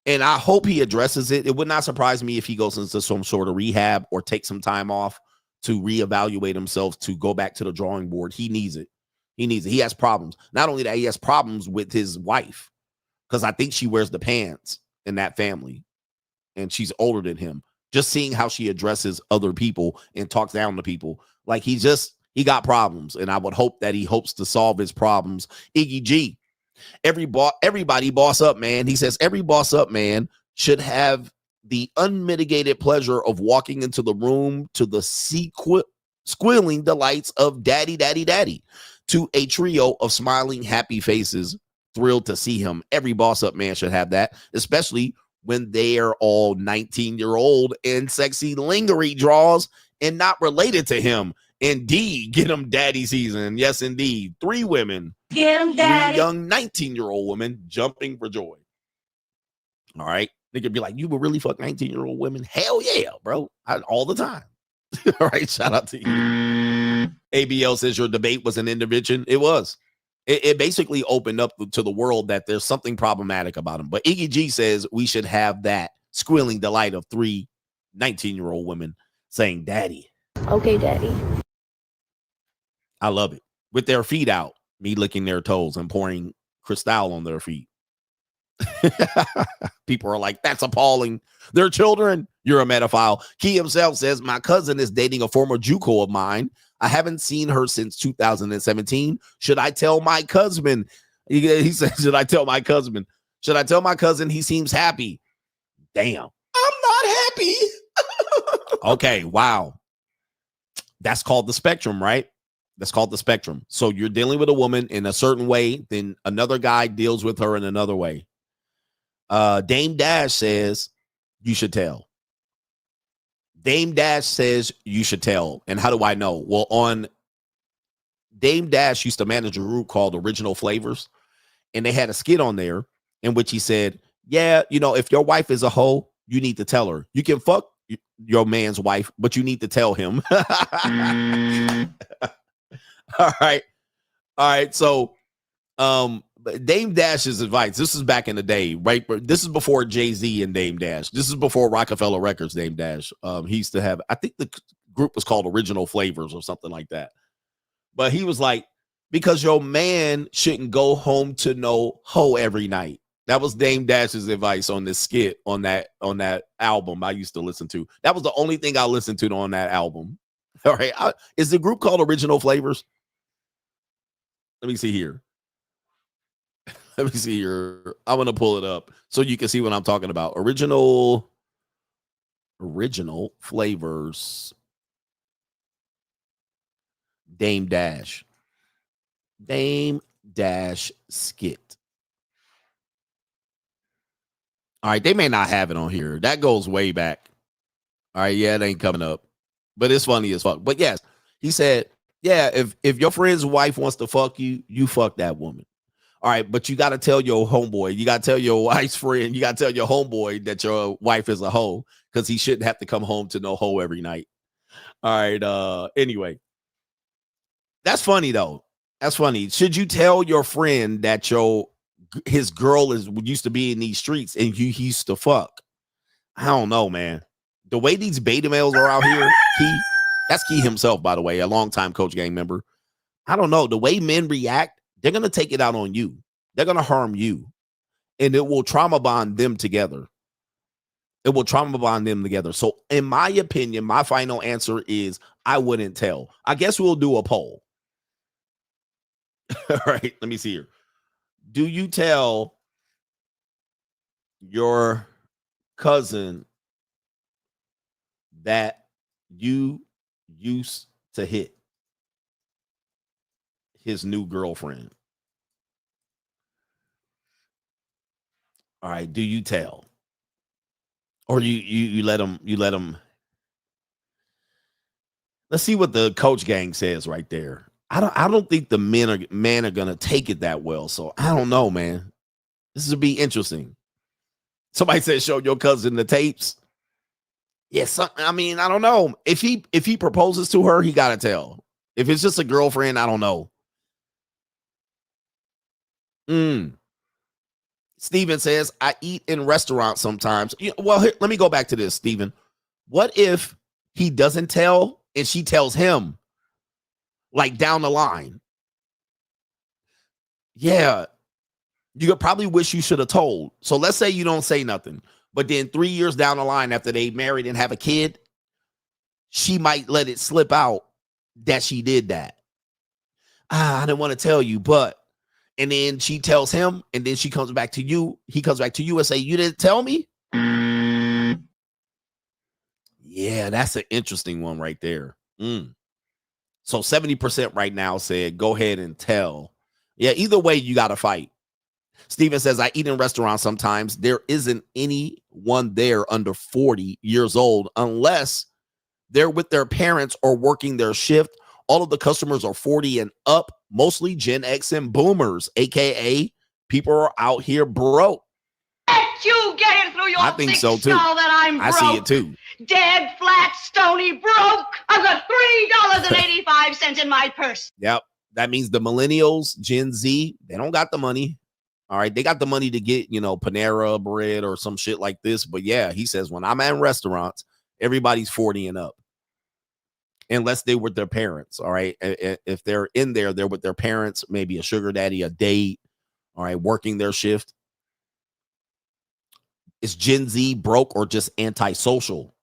And I hope he addresses it. It would not surprise me if he goes into some sort of rehab or takes some time off to reevaluate himself, to go back to the drawing board. He needs it. He needs it. He has problems. Not only that, he has problems with his wife, because I think she wears the pants in that family and she's older than him. Just seeing how she addresses other people and talks down to people. Like he got problems, and I would hope that he hopes to solve his problems. Iggy G, everybody boss up, man. He says every boss up man should have the unmitigated pleasure of walking into the room to the squealing delights of daddy, daddy, daddy, to a trio of smiling, happy faces, thrilled to see him. Every boss up man should have that, especially when they are all 19-year-old and sexy lingerie draws and not related to him. Indeed, get him daddy season. Yes, indeed. 3 women. Get him daddy. Young 19-year-old women jumping for joy. All right. They could be like, you would really fuck 19-year-old women? Hell yeah, bro. All the time. All right. Shout out to you. ABL says your debate was an intervention. It was. It basically opened up to the world that there's something problematic about him. But Iggy G says we should have that squealing delight of 3 19-year-old women saying, "Daddy." Okay, Daddy. I love it. With their feet out, me licking their toes and pouring Cristal on their feet. People are like, that's appalling. They're children. You're a pedophile. Key himself says, my cousin is dating a former JUCO of mine. I haven't seen her since 2017. Should I tell my cousin? He said, should I tell my cousin? Should I tell my cousin? He seems happy. Damn. I'm not happy. Okay, wow. That's called the spectrum, right? That's called the spectrum. So you're dealing with a woman in a certain way, then another guy deals with her in another way. Dame Dash says you should tell. Dame Dash says you should tell. And how do I know? Well, on Dame Dash used to manage a group called Original Flavors, and they had a skit on there in which he said, yeah, you know, if your wife is a hoe, you need to tell her. You can fuck your man's wife, but you need to tell him. All right. So, Dame Dash's advice. This is back in the day, right? This is before Jay-Z and Dame Dash. This is before Rockefeller Records. Dame Dash. He used to have, I think the group was called Original Flavors or something like that. But he was like, because your man shouldn't go home to no hoe every night. That was Dame Dash's advice on this skit on that album I used to listen to. That was the only thing I listened to on that album. All right. Is the group called Original Flavors? Let me see here. Let me see here. I'm going to pull it up so you can see what I'm talking about. Original Flavors. Dame Dash skit. All right, they may not have it on here. That goes way back. All right, yeah, it ain't coming up. But it's funny as fuck. But yes, he said, yeah, if your friend's wife wants to fuck you, you fuck that woman. All right, but you got to tell your homeboy, you got to tell your wife's friend, you got to tell your homeboy that your wife is a hoe because he shouldn't have to come home to no hoe every night. All right, anyway. That's funny, though. That's funny. Should you tell your friend that his girl used to be in these streets and he used to fuck? I don't know, man. The way these beta males are out here, that's Key himself, by the way, a longtime Coach Gang member. I don't know. The way men react, they're going to take it out on you. They're going to harm you. And it will trauma bond them together. It will trauma bond them together. So in my opinion, my final answer is I wouldn't tell. I guess we'll do a poll. All right, let me see here. Do you tell your cousin that you used to hit his new girlfriend? All right, do you tell? Or you let him? Let's see what the Coach Gang says right there. I don't think the men are gonna take it that well. So I don't know, man. This will be interesting. Somebody said show your cousin the tapes. Yes, I mean, I don't know. If he proposes to her, he gotta tell. If it's just a girlfriend, I don't know. Steven says, I eat in restaurants sometimes. Well, here, let me go back to this, Steven. What if he doesn't tell and she tells him? Like down the line. Yeah. You could probably wish you should have told. So let's say you don't say nothing. But then 3 years down the line after they married and have a kid, she might let it slip out that she did that. I didn't want to tell you, but. And then she tells him, and then she comes back to you. He comes back to you and say, you didn't tell me? Yeah, that's an interesting one right there. So 70% right now said, go ahead and tell. Yeah, either way, you got to fight. Steven says, I eat in restaurants sometimes. There isn't anyone there under 40 years old unless they're with their parents or working their shift. All of the customers are 40 and up, mostly Gen X and boomers, a.k.a. people are out here broke. You get it through your I think thick so, too. skull that I'm broke. I see it, too. Dead, flat, stony, broke. I've got $3.85 in my purse. Yep. That means the millennials, Gen Z, they don't got the money. All right. They got the money to get, Panera bread or some shit like this. But yeah, he says when I'm at restaurants, everybody's 40 and up. Unless they were their parents. All right. If they're in there, they're with their parents, maybe a sugar daddy, a date. All right. Working their shift. Is Gen Z broke or just antisocial?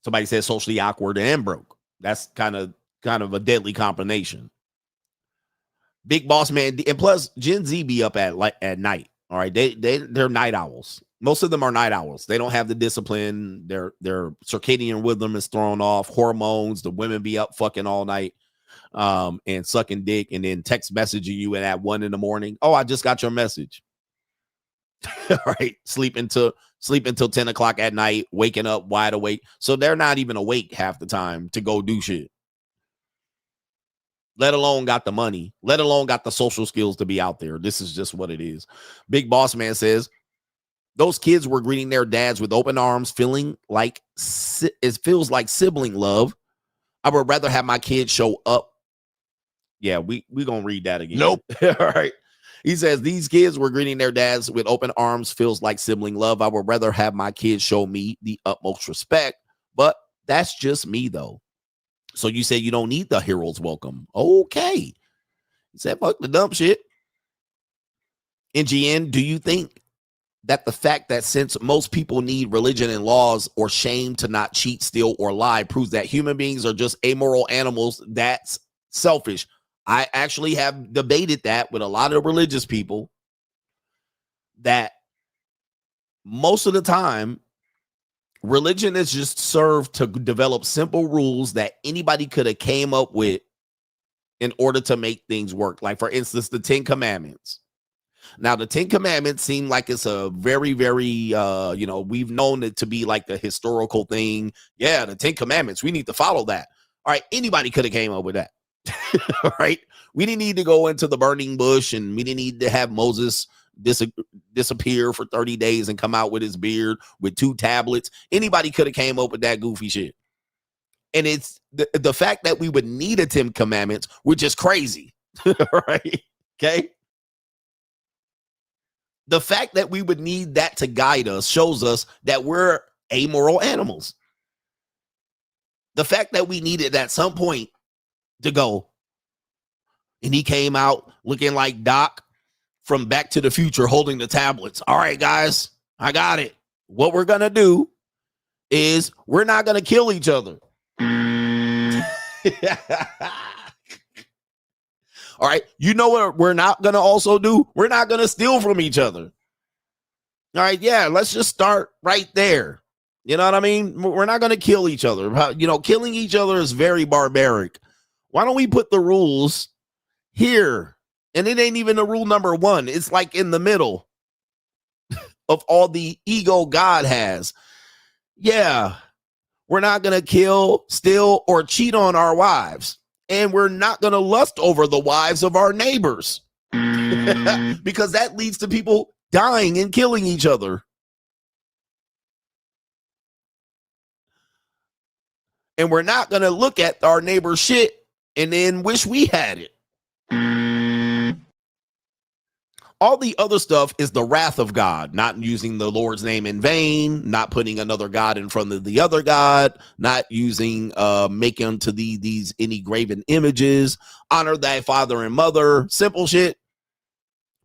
Somebody says socially awkward and broke. That's kind of a deadly combination. Big boss man, and plus Gen Z be up at night. All right, they're night owls. Most of them are night owls. They don't have the discipline. Their circadian rhythm is thrown off. Hormones. The women be up fucking all night, and sucking dick, and then text messaging you at 1 a.m. Oh, I just got your message. All right, sleep until 10 o'clock at night, waking up wide awake. So they're not even awake half the time to go do shit. Let alone got the money, let alone got the social skills to be out there. This is just what it is. Big boss man says those kids were greeting their dads with open arms, feeling like it feels like sibling love. I would rather have my kids show up. Yeah, we gonna read that again. Nope. All right. He says these kids were greeting their dads with open arms, feels like sibling love. I would rather have my kids show me the utmost respect, but that's just me though. So you say you don't need the hero's welcome. Okay. He said, fuck the dumb shit. NGN, do you think that the fact that since most people need religion and laws or shame to not cheat, steal, or lie proves that human beings are just amoral animals? That's selfish. I actually have debated that with a lot of religious people, that most of the time, religion is just served to develop simple rules that anybody could have came up with in order to make things work. Like, for instance, the 10 Commandments. Now, the 10 Commandments seem like it's a very, very, we've known it to be like the historical thing. Yeah, the 10 Commandments, we need to follow that. All right, anybody could have came up with that. All right, we didn't need to go into the burning bush, and we didn't need to have Moses disappear for 30 days and come out with his beard with 2 tablets. Anybody could have came up with that goofy shit. And it's the fact that we would need a 10 Commandments, which is crazy. Right? Okay. The fact that we would need that to guide us shows us that we're amoral animals. The fact that we needed at some point to go, and he came out looking like Doc from Back to the Future holding the tablets. All right, guys, I got it. What we're going to do is we're not going to kill each other. All right. You know what we're not going to also do? We're not going to steal from each other. All right. Yeah. Let's just start right there. You know what I mean? We're not going to kill each other. Killing each other is very barbaric. Why don't we put the rules here? And it ain't even the rule number 1. It's like in the middle of all the ego God has. Yeah. We're not going to kill, steal, or cheat on our wives. And we're not going to lust over the wives of our neighbors. Because that leads to people dying and killing each other. And we're not going to look at our neighbor's shit and then wish we had it. All the other stuff is the wrath of God, not using the Lord's name in vain, not putting another God in front of the other God, not using, make unto thee these any graven images, honor thy father and mother, simple shit,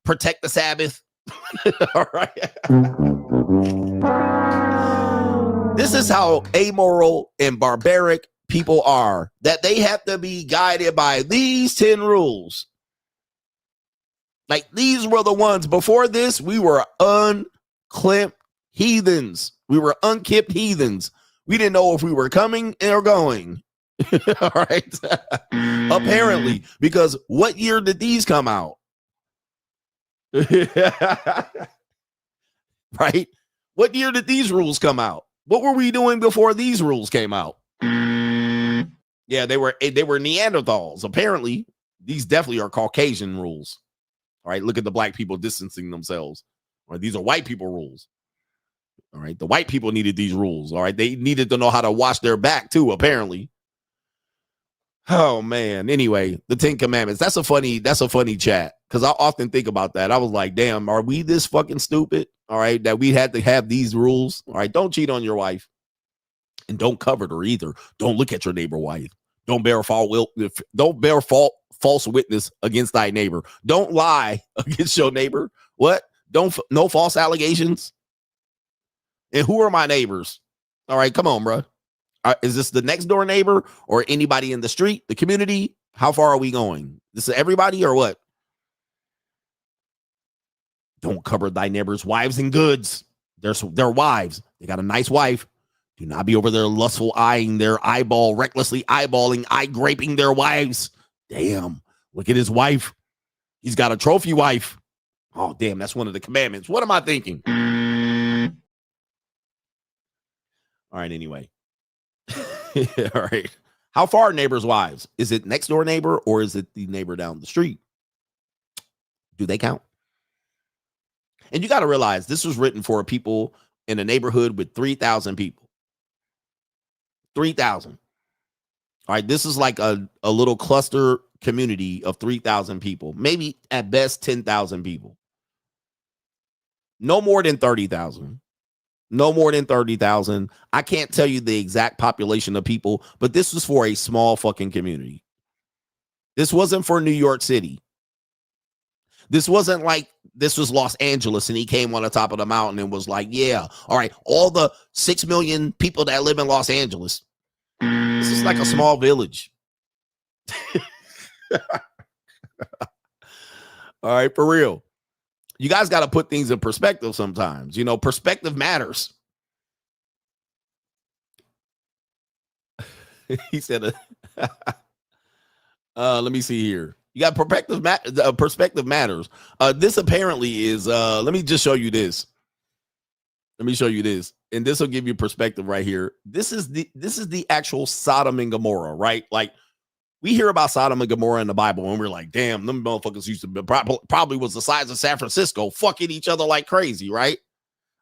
protect the Sabbath. All right. This is how amoral and barbaric people are, that they have to be guided by these 10 rules. Like, these were the ones. Before this, we were unclipped heathens. We were unkipped heathens. We didn't know if we were coming or going. All right. Apparently, because what year did these come out? Right? What year did these rules come out? What were we doing before these rules came out? Yeah, they were Neanderthals. Apparently, these definitely are Caucasian rules. All right, look at the black people distancing themselves. All right, these are white people rules. All right, the white people needed these rules. All right, they needed to know how to wash their back too, apparently. Oh man. Anyway, the 10 Commandments. That's a funny chat. Because I often think about that. I was like, damn, are we this fucking stupid? All right, that we had to have these rules. All right, don't cheat on your wife. And don't covet her either. Don't look at your neighbor wife. Don't bear false witness against thy neighbor. Don't lie against your neighbor. What? No false allegations. And who are my neighbors? All right, come on, bro. Is this the next door neighbor or anybody in the street, the community? How far are we going? This is everybody or what? Don't cover thy neighbor's wives and goods. They're wives. They got a nice wife. Do not be over there lustful eyeing their eyeball, recklessly eyeballing, eye-graping their wives. Damn, look at his wife. He's got a trophy wife. Oh, damn, that's one of the commandments. What am I thinking? All right, anyway. All right. How far are neighbors' wives? Is it next door neighbor or is it the neighbor down the street? Do they count? And you got to realize this was written for people in a neighborhood with 3,000 people. 3,000. All right. This is like a little cluster community of 3,000 people, maybe at best 10,000 people. No more than 30,000. No more than 30,000. I can't tell you the exact population of people, but this was for a small fucking community. This wasn't for New York City. This wasn't like this was Los Angeles and he came on the top of the mountain and was like, yeah, all right, all the 6 million people that live in Los Angeles. This is like a small village. All right, for real. You guys got to put things in perspective sometimes. You know, perspective matters. He said, let me see here. You got perspective matters. This apparently is, let me just show you this. Let me show you this. And this will give you perspective right here. This is the actual Sodom and Gomorrah, right? Like, we hear about Sodom and Gomorrah in the Bible, and we're like, damn, them motherfuckers used to be probably was the size of San Francisco, fucking each other like crazy, right?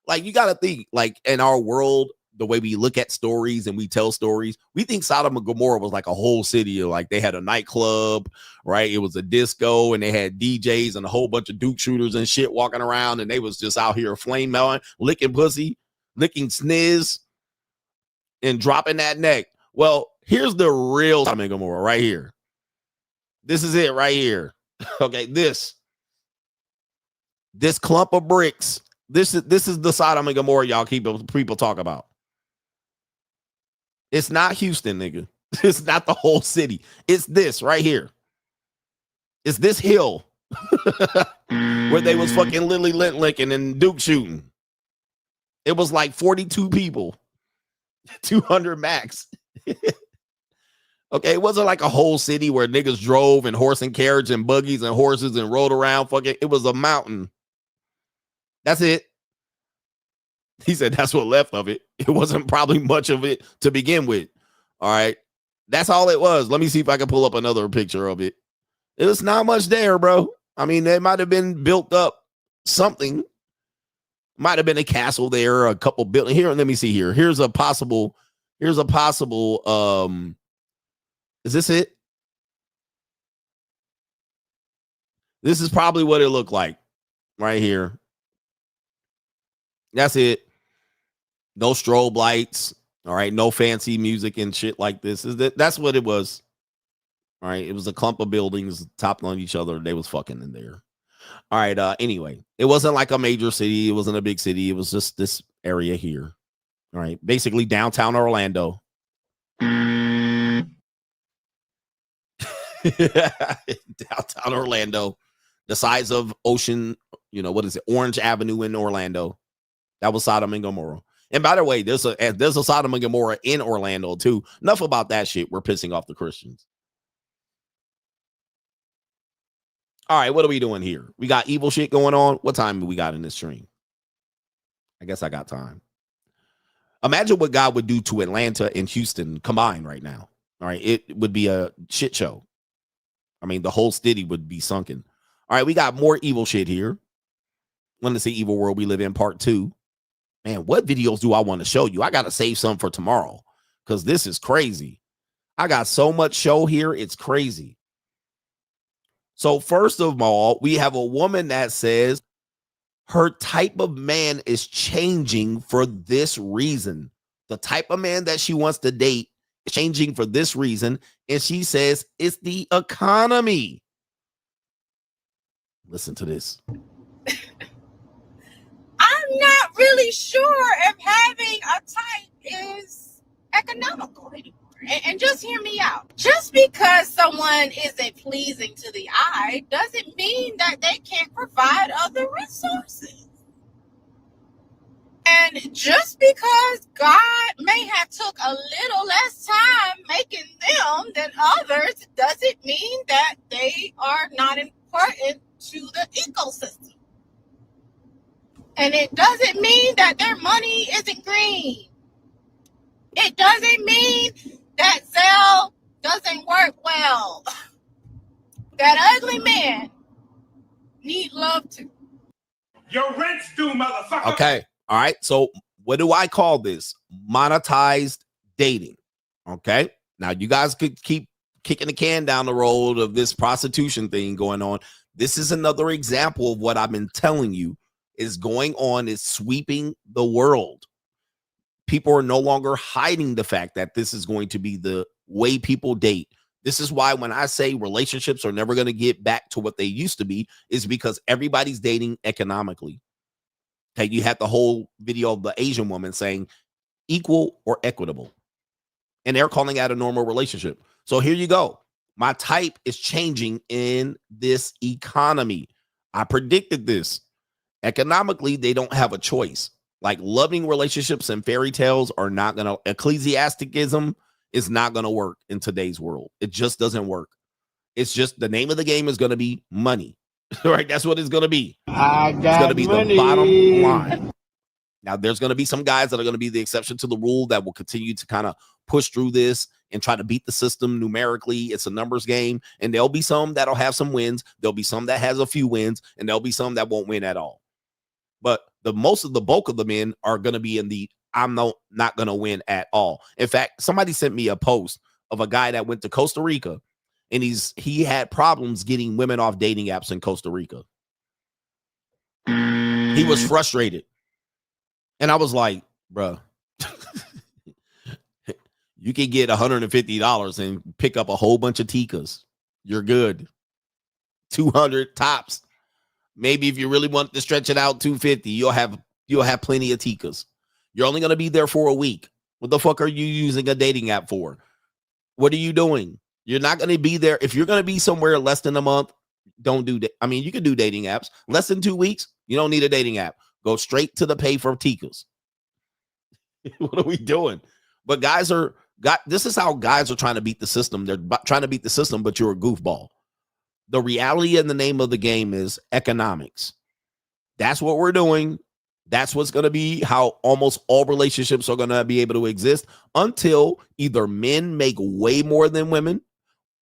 Like, you got to think, like, in our world, the way we look at stories and we tell stories, we think Sodom and Gomorrah was like a whole city. Like, they had a nightclub, right? It was a disco, and they had DJs and a whole bunch of Duke shooters and shit walking around, and they was just out here flame melting, licking pussy, licking sniz, and dropping that neck. Well, here's the real Sodom and Gomorrah right here. This is it right here. Okay, this clump of bricks. This is the Sodom and Gomorrah y'all people talk about. It's not Houston, nigga. It's not the whole city. It's this right here. It's this hill where they was fucking Lily Lint licking and Duke shooting. It was like 42 people, 200 max. Okay, it wasn't like a whole city where niggas drove and horse and carriage and buggies and horses and rode around. Fucking, it was a mountain. That's it. He said that's what left of it. It wasn't probably much of it to begin with. All right. That's all it was. Let me see if I can pull up another picture of it. It was not much there, bro. I mean, it might have been built up something. Might have been a castle there, a couple buildings. Here, let me see here. Here's a possible, is this it? This is probably what it looked like right here. That's it. No strobe lights. All right. No fancy music and shit like this. That's what it was. All right. It was a clump of buildings topped on each other. They was fucking in there. All right. Anyway, it wasn't like a major city. It wasn't a big city. It was just this area here. All right. Basically downtown Orlando. Downtown Orlando. The size of Ocean, what is it? Orange Avenue in Orlando. That was Sodom and Gomorrah. And by the way, there's a Sodom and Gomorrah in Orlando too. Enough about that shit. We're pissing off the Christians. All right, what are we doing here? We got evil shit going on. What time do we got in this stream? I guess I got time. Imagine what God would do to Atlanta and Houston combined right now. All right, it would be a shit show. I mean, the whole city would be sunken. All right, we got more evil shit here. Want to see Evil World We Live In Part 2. Man, what videos do I want to show you? I got to save some for tomorrow because this is crazy. I got so much show here. It's crazy. So first of all, we have a woman that says her type of man is changing for this reason. The type of man that she wants to date is changing for this reason. And she says it's the economy. Listen to this. I'm not really sure if having a type is economical anymore. And just hear me out. Just because someone isn't pleasing to the eye doesn't mean that they can't provide other resources. And just because God may have took a little less time making them than others doesn't mean that they are not important to the ecosystem. And it doesn't mean that their money isn't green. It doesn't mean that Zelle doesn't work well. That ugly man need love too. Your rent's due, motherfucker. Okay. All right. So what do I call this? Monetized dating. Okay. Now you guys could keep kicking the can down the road of this prostitution thing going on. This is another example of what I've been telling you is going on, is sweeping the world. People are no longer hiding the fact that this is going to be the way people date. This is why when I say relationships are never going to get back to what they used to be, is because everybody's dating economically. Okay, you had the whole video of the Asian woman saying equal or equitable, and they're calling that a normal relationship. So here you go. My type is changing in this economy. I predicted this. Economically, they don't have a choice. Like loving relationships and fairy tales are not going to, ecclesiasticism is not going to work in today's world. It just doesn't work. It's just the name of the game is going to be money, right? That's what it's going to be. It's going to be money. The bottom line. Now, there's going to be some guys that are going to be the exception to the rule that will continue to kind of push through this and try to beat the system numerically. It's a numbers game, and there'll be some that'll have some wins. There'll be some that has a few wins, and there'll be some that won't win at all. But the bulk of the men are going to be in the I'm not going to win at all. In fact, somebody sent me a post of a guy that went to Costa Rica, and he had problems getting women off dating apps in Costa Rica. He was frustrated. And I was like, bruh, you can get $150 and pick up a whole bunch of ticas. You're good. 200 tops. Maybe if you really want to stretch it out, 250, you'll have plenty of ticas. You're only going to be there for a week. What the fuck are you using a dating app for? What are you doing? You're not going to be there. If you're going to be somewhere less than a month, don't do that. I mean, you can do dating apps. Less than 2 weeks, you don't need a dating app. Go straight to the pay for ticas. What are we doing? But this is how guys are trying to beat the system. They're trying to beat the system, but you're a goofball. The reality and the name of the game is economics. That's what we're doing. That's what's going to be how almost all relationships are going to be able to exist until either men make way more than women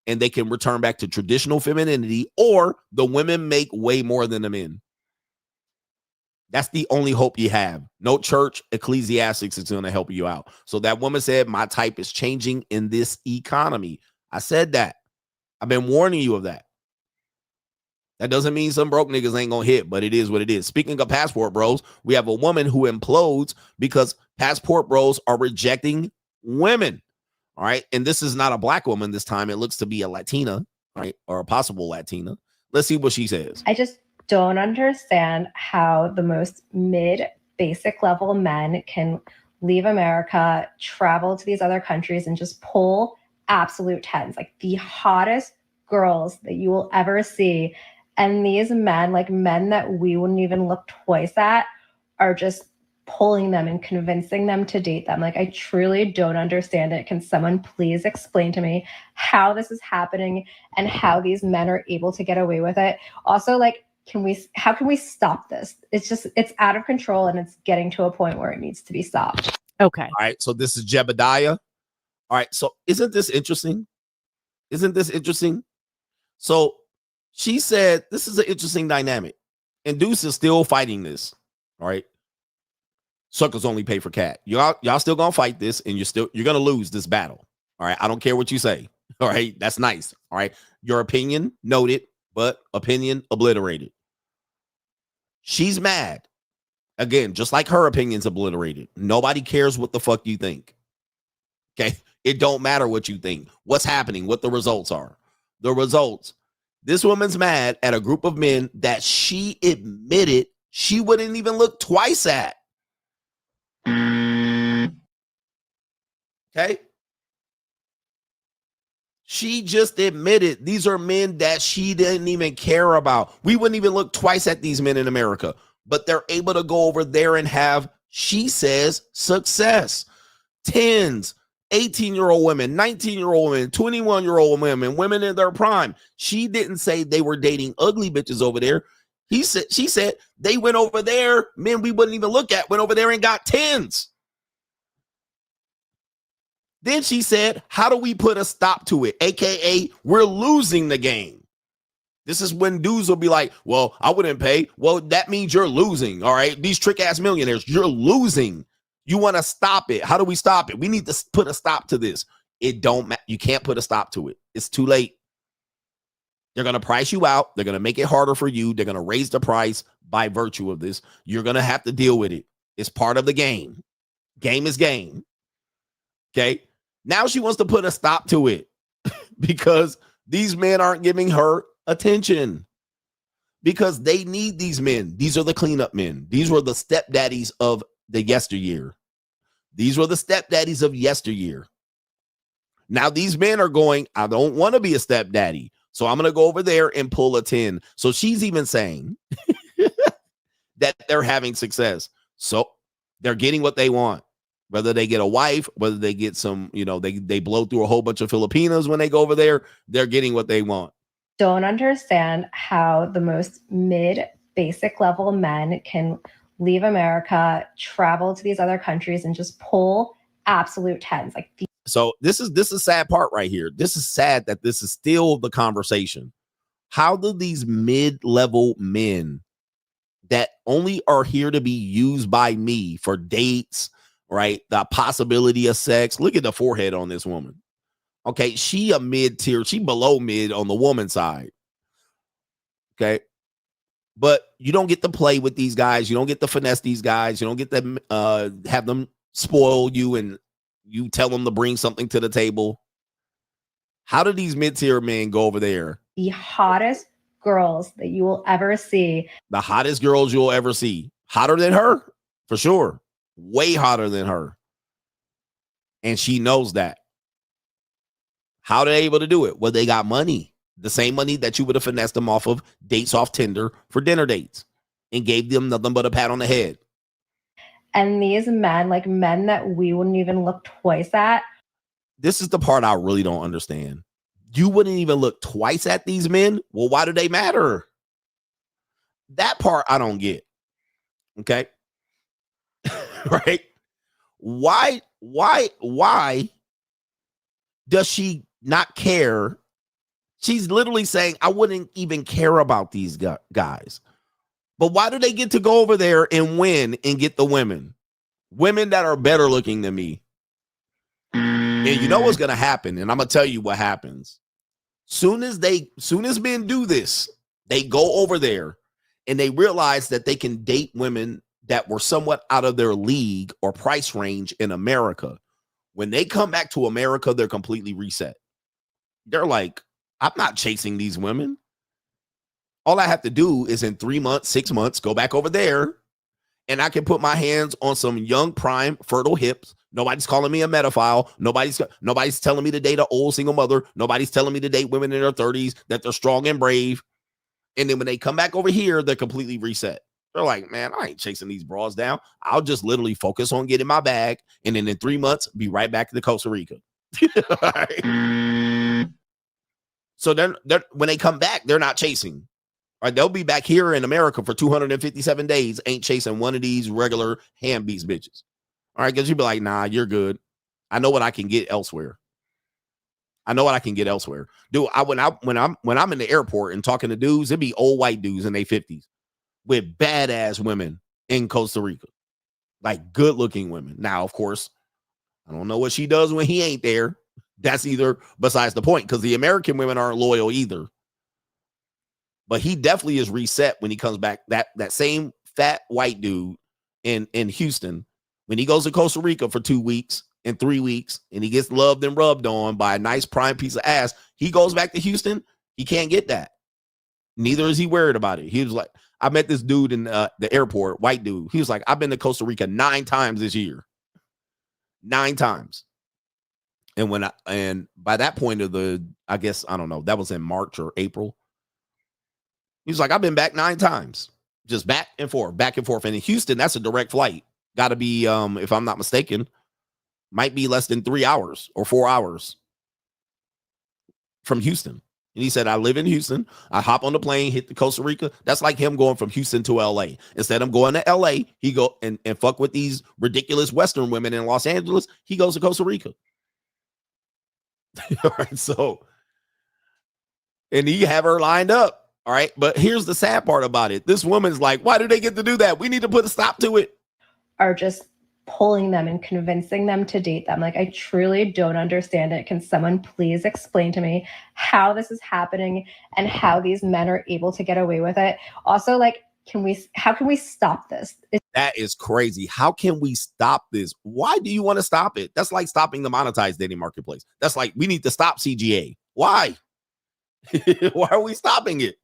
and they can return back to traditional femininity, or the women make way more than the men. That's the only hope you have. No church, ecclesiastics is going to help you out. So that woman said, my type is changing in this economy. I said that. I've been warning you of that. That doesn't mean some broke niggas ain't going to hit, but it is what it is. Speaking of passport bros, we have a woman who implodes because passport bros are rejecting women. All right. And this is not a black woman this time. It looks to be a Latina, right? Or a possible Latina. Let's see what she says. I just don't understand how the most basic level men can leave America, travel to these other countries, and just pull absolute tens, like the hottest girls that you will ever see. And these men, like men that we wouldn't even look twice at, are just pulling them and convincing them to date them. Like, I truly don't understand it. Can someone please explain to me how this is happening and how these men are able to get away with it? Also, like, how can we stop this? It's out of control, and it's getting to a point where it needs to be stopped. Okay. All right. So this is Jebediah. All right. So isn't this interesting? So she said, this is an interesting dynamic, and Deuce is still fighting this. All right. Suckers only pay for cat. Y'all still going to fight this, and you're going to lose this battle. All right. I don't care what you say. All right. That's nice. All right. Your opinion noted, but opinion obliterated. She's mad. Again, just like her opinion's obliterated. Nobody cares what the fuck you think. Okay. It don't matter what you think. What's happening, what the results are. The results. This woman's mad at a group of men that she admitted she wouldn't even look twice at. Okay. She just admitted these are men that she didn't even care about. We wouldn't even look twice at these men in America, but they're able to go over there and have, she says, success. 10s, 18-year-old women, 19-year-old women, 21-year-old women, women in their prime. She didn't say they were dating ugly bitches over there. She said they went over there, men we wouldn't even look at, went over there and got 10s. Then she said, how do we put a stop to it? AKA, we're losing the game. This is when dudes will be like, well, I wouldn't pay. Well, that means you're losing. All right. These trick ass millionaires, you're losing. You want to stop it. How do we stop it? We need to put a stop to this. It don't matter. You can't put a stop to it. It's too late. They're going to price you out. They're going to make it harder for you. They're going to raise the price by virtue of this. You're going to have to deal with it. It's part of the game. Game is game. Okay. Now she wants to put a stop to it because these men aren't giving her attention because they need these men. These are the cleanup men. These were the stepdaddies of the yesteryear. These were the stepdaddies of yesteryear. Now these men are going, I don't want to be a stepdaddy. So I'm going to go over there and pull a 10. So she's even saying that they're having success. So they're getting what they want. Whether they get a wife, whether they get some, they blow through a whole bunch of Filipinos when they go over there, they're getting what they want. Don't understand how the most mid basic level men can leave America, travel to these other countries and just pull absolute tens. So this is a sad part right here. This is sad that this is still the conversation. How do these mid-level men that only are here to be used by me for dates, right? The possibility of sex. Look at the forehead on this woman. Okay, she a mid-tier. She below mid on the woman side. Okay, but you don't get to play with these guys. You don't get to finesse these guys. You don't get to have them spoil you and you tell them to bring something to the table. How do these mid-tier men go over there? The hottest girls that you will ever see. The hottest girls you'll ever see. Hotter than her, for sure. Way hotter than her. And she knows that. How are they able to do it? Well, they got money. The same money that you would have finessed them off of dates off Tinder for dinner dates and gave them nothing but a pat on the head. And these men, like men that we wouldn't even look twice at. This is the part I really don't understand. You wouldn't even look twice at these men? Well, why do they matter? That part I don't get. Okay. Right? Why does she not care? She's literally saying, I wouldn't even care about these guys. But why do they get to go over there and win and get the women? Women that are better looking than me. And you know what's going to happen? And I'm going to tell you what happens. Soon as men do this, they go over there and they realize that they can date women that were somewhat out of their league or price range in America. When they come back to America, they're completely reset. They're like, I'm not chasing these women. All I have to do is in 3 months, 6 months, go back over there and I can put my hands on some young, prime, fertile hips. Nobody's calling me a metaphile. Nobody's telling me to date an old single mother. Nobody's telling me to date women in their 30s, that they're strong and brave. And then when they come back over here, they're completely reset. They're like, man, I ain't chasing these bras down. I'll just literally focus on getting my bag. And then in 3 months, be right back to Costa Rica. So then when they come back, they're not chasing. Right, they'll be back here in America for 257 days, ain't chasing one of these regular hand beast bitches. All right, because you'll be like, nah, you're good. I know what I can get elsewhere. Dude, when I'm in the airport and talking to dudes, it'd be old white dudes in their 50s with badass women in Costa Rica. Like good looking women. Now, of course, I don't know what she does when he ain't there. That's either besides the point, because the American women aren't loyal either. But he definitely is reset when he comes back. That same fat white dude in Houston, when he goes to Costa Rica for 2 weeks and 3 weeks, and he gets loved and rubbed on by a nice prime piece of ass, he goes back to Houston. He can't get that. Neither is he worried about it. He was like, I met this dude in the airport, white dude. He was like, I've been to Costa Rica 9 times this year. 9 times. And by that point of I guess, I don't know, that was in March or April. He was like, I've been back 9 times. Just back and forth, back and forth. And in Houston, that's a direct flight. Got to be, if I'm not mistaken, might be less than 3 hours or 4 hours from Houston. And he said, I live in Houston. I hop on the plane, hit the Costa Rica. That's like him going from Houston to LA. Instead of going to LA, he go and fuck with these ridiculous Western women in Los Angeles. He goes to Costa Rica. All right. So, and he have her lined up. All right. But here's the sad part about it. This woman's like, why do they get to do that? We need to put a stop to it. Are just pulling them and convincing them to date them. Like, I truly don't understand it. Can someone please explain to me how this is happening and how these men are able to get away with it? Also, like, how can we stop this? That is crazy. How can we stop this? Why do you want to stop it? That's like stopping the monetized dating marketplace. That's like, we need to stop CGA. Why? Why are we stopping it?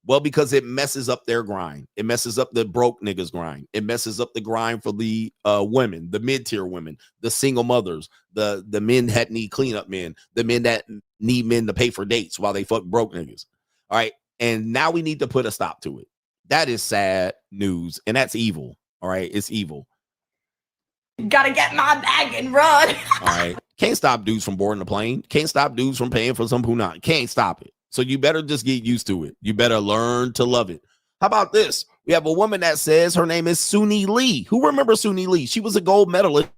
Well, because it messes up their grind. It messes up the broke niggas grind. It messes up the grind for the women, the mid-tier women, the single mothers, the men that need cleanup men, the men that need men to pay for dates while they fuck broke niggas. All right. And now we need to put a stop to it. That is sad news. And that's evil. All right. It's evil. Gotta get my bag and run. All right. Can't stop dudes from boarding the plane. Can't stop dudes from paying for some punani. Can't stop it. So you better just get used to it. You better learn to love it. How about this? We have a woman that says her name is Suni Lee. Who remembers Suni Lee? She was a gold medalist.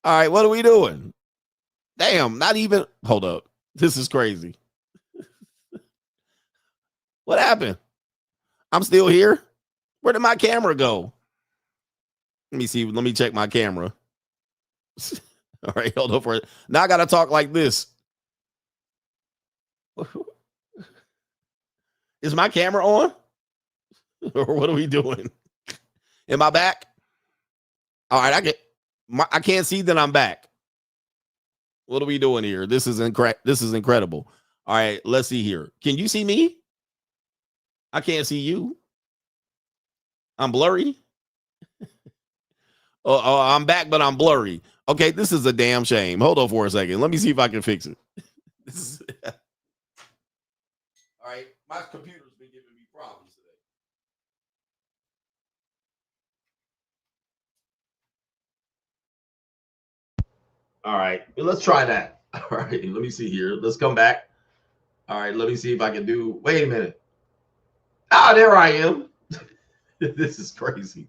All right, what are we doing? Damn, not even. Hold up. This is crazy. What happened? I'm still here. Where did my camera go? Let me see. Let me check my camera. All right, hold on for it. Now I got to talk like this. Is my camera on? Or what are we doing? Am I back? All right, I can't see that I'm back. What are we doing here? This is incredible. All right, let's see here. Can you see me? I can't see you. I'm blurry. Oh, I'm back, but I'm blurry. Okay, this is a damn shame. Hold on for a second. Let me see if I can fix it. All right, my computer's been giving me problems today. All right, let's try that. All right, let me see here. Let's come back. All right, let me see if I can do. Wait a minute. Ah, there I am. This is crazy.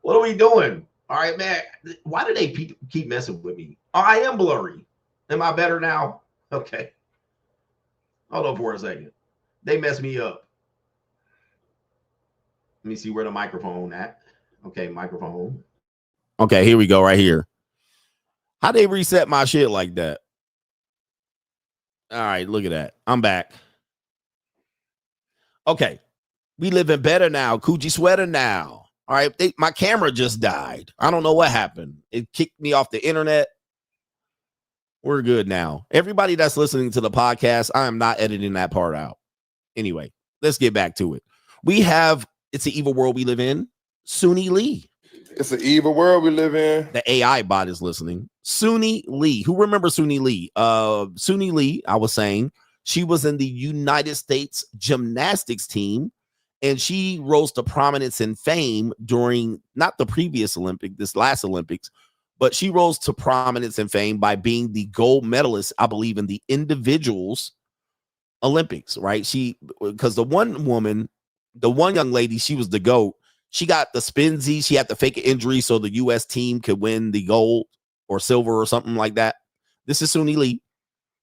What are we doing? All right, man. Why do they keep messing with me? Oh, I am blurry. Am I better now? Okay. Hold on for a second. They messed me up. Let me see where the microphone at. Okay, microphone. Okay, here we go right here. How they reset my shit like that? All right, look at that. I'm back. Okay. We living better now. Coochie sweater now. All right. My camera just died. I don't know what happened. It kicked me off the internet. We're good now. Everybody that's listening to the podcast, I am not editing that part out. Anyway, let's get back to it. We have It's an Evil World We Live In. Suni Lee. It's an evil world we live in. The AI bot is listening. Suni Lee. Who remembers Suni Lee? Suni Lee, I was saying, she was in the United States gymnastics team. And she rose to prominence and fame during not the previous Olympic, this last Olympics, but she rose to prominence and fame by being the gold medalist, I believe, in the individuals Olympics, right? Because the one young lady, she was the GOAT. She got the spinzy. She had to fake an injury so the U.S. team could win the gold or silver or something like that. This is Suni Lee.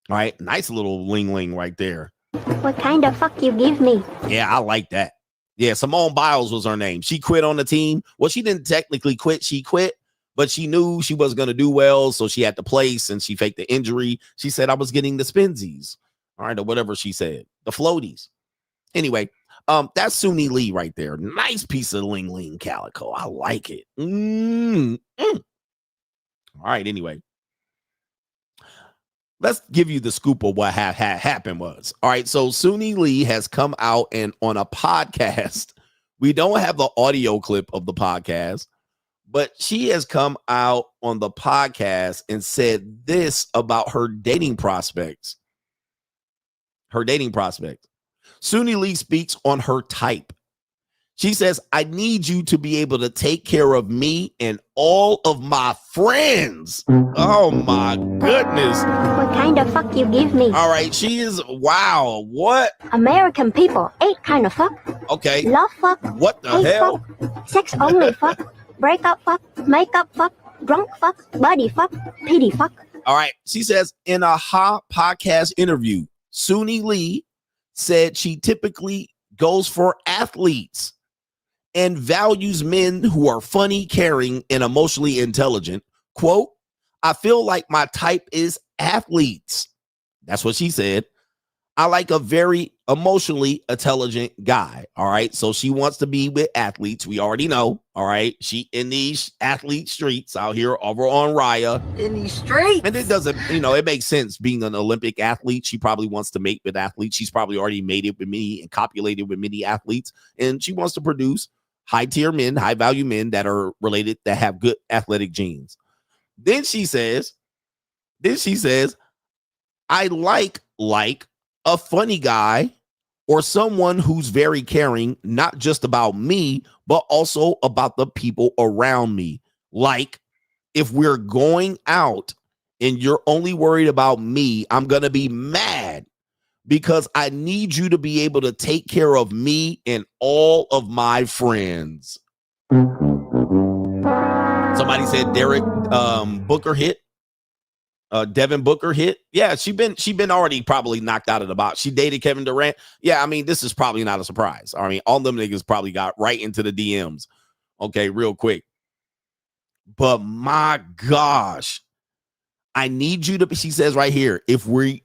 All right, nice little ling right there. What kind of fuck you give me? Yeah, I like that. Yeah, Simone Biles was her name. She quit on the team. Well, she didn't technically quit. She quit, but she knew she wasn't going to do well, so she had to place, and she faked the injury. She said, I was getting the spinsies, all right, or whatever she said, the floaties. Anyway, that's Suni Lee right there. Nice piece of ling calico. I like it. All right, anyway. Let's give you the scoop of what happened was. All right, so Suni Lee has come out and on a podcast. We don't have the audio clip of the podcast, but she has come out on the podcast and said this about her dating prospects. Suni Lee speaks on her type. She says, I need you to be able to take care of me and all of my friends. Oh, my goodness. What kind of fuck you give me? All right, she is, wow, what? American people, 8 kind of fuck. Okay. Love fuck. What the hell? Fuck, sex only fuck. Breakup fuck. Makeup fuck. Drunk fuck. Body fuck. Pity fuck. All right, she says, in a hot podcast interview, Suni Lee said she typically goes for athletes and values men who are funny, caring, and emotionally intelligent. Quote, I feel like my type is athletes. That's what she said. I like a very emotionally intelligent guy. All right. So she wants to be with athletes. We already know. All right. She in these athlete streets out here over on Raya. In these streets. And it doesn't, it makes sense being an Olympic athlete. She probably wants to mate with athletes. She's probably already mated with many and copulated with many athletes. And she wants to produce high tier men, high value men that are related, that have good athletic genes. Then she says, I like a funny guy or someone who's very caring, not just about me, but also about the people around me. Like if we're going out and you're only worried about me, I'm going to be mad because I need you to be able to take care of me and all of my friends. Somebody said Derek Booker hit. Devin Booker hit. Yeah, she been already probably knocked out of the box. She dated Kevin Durant. Yeah, I mean, this is probably not a surprise. I mean, all them niggas probably got right into the DMs. Okay, real quick. But my gosh, I need you to, she says right here, if we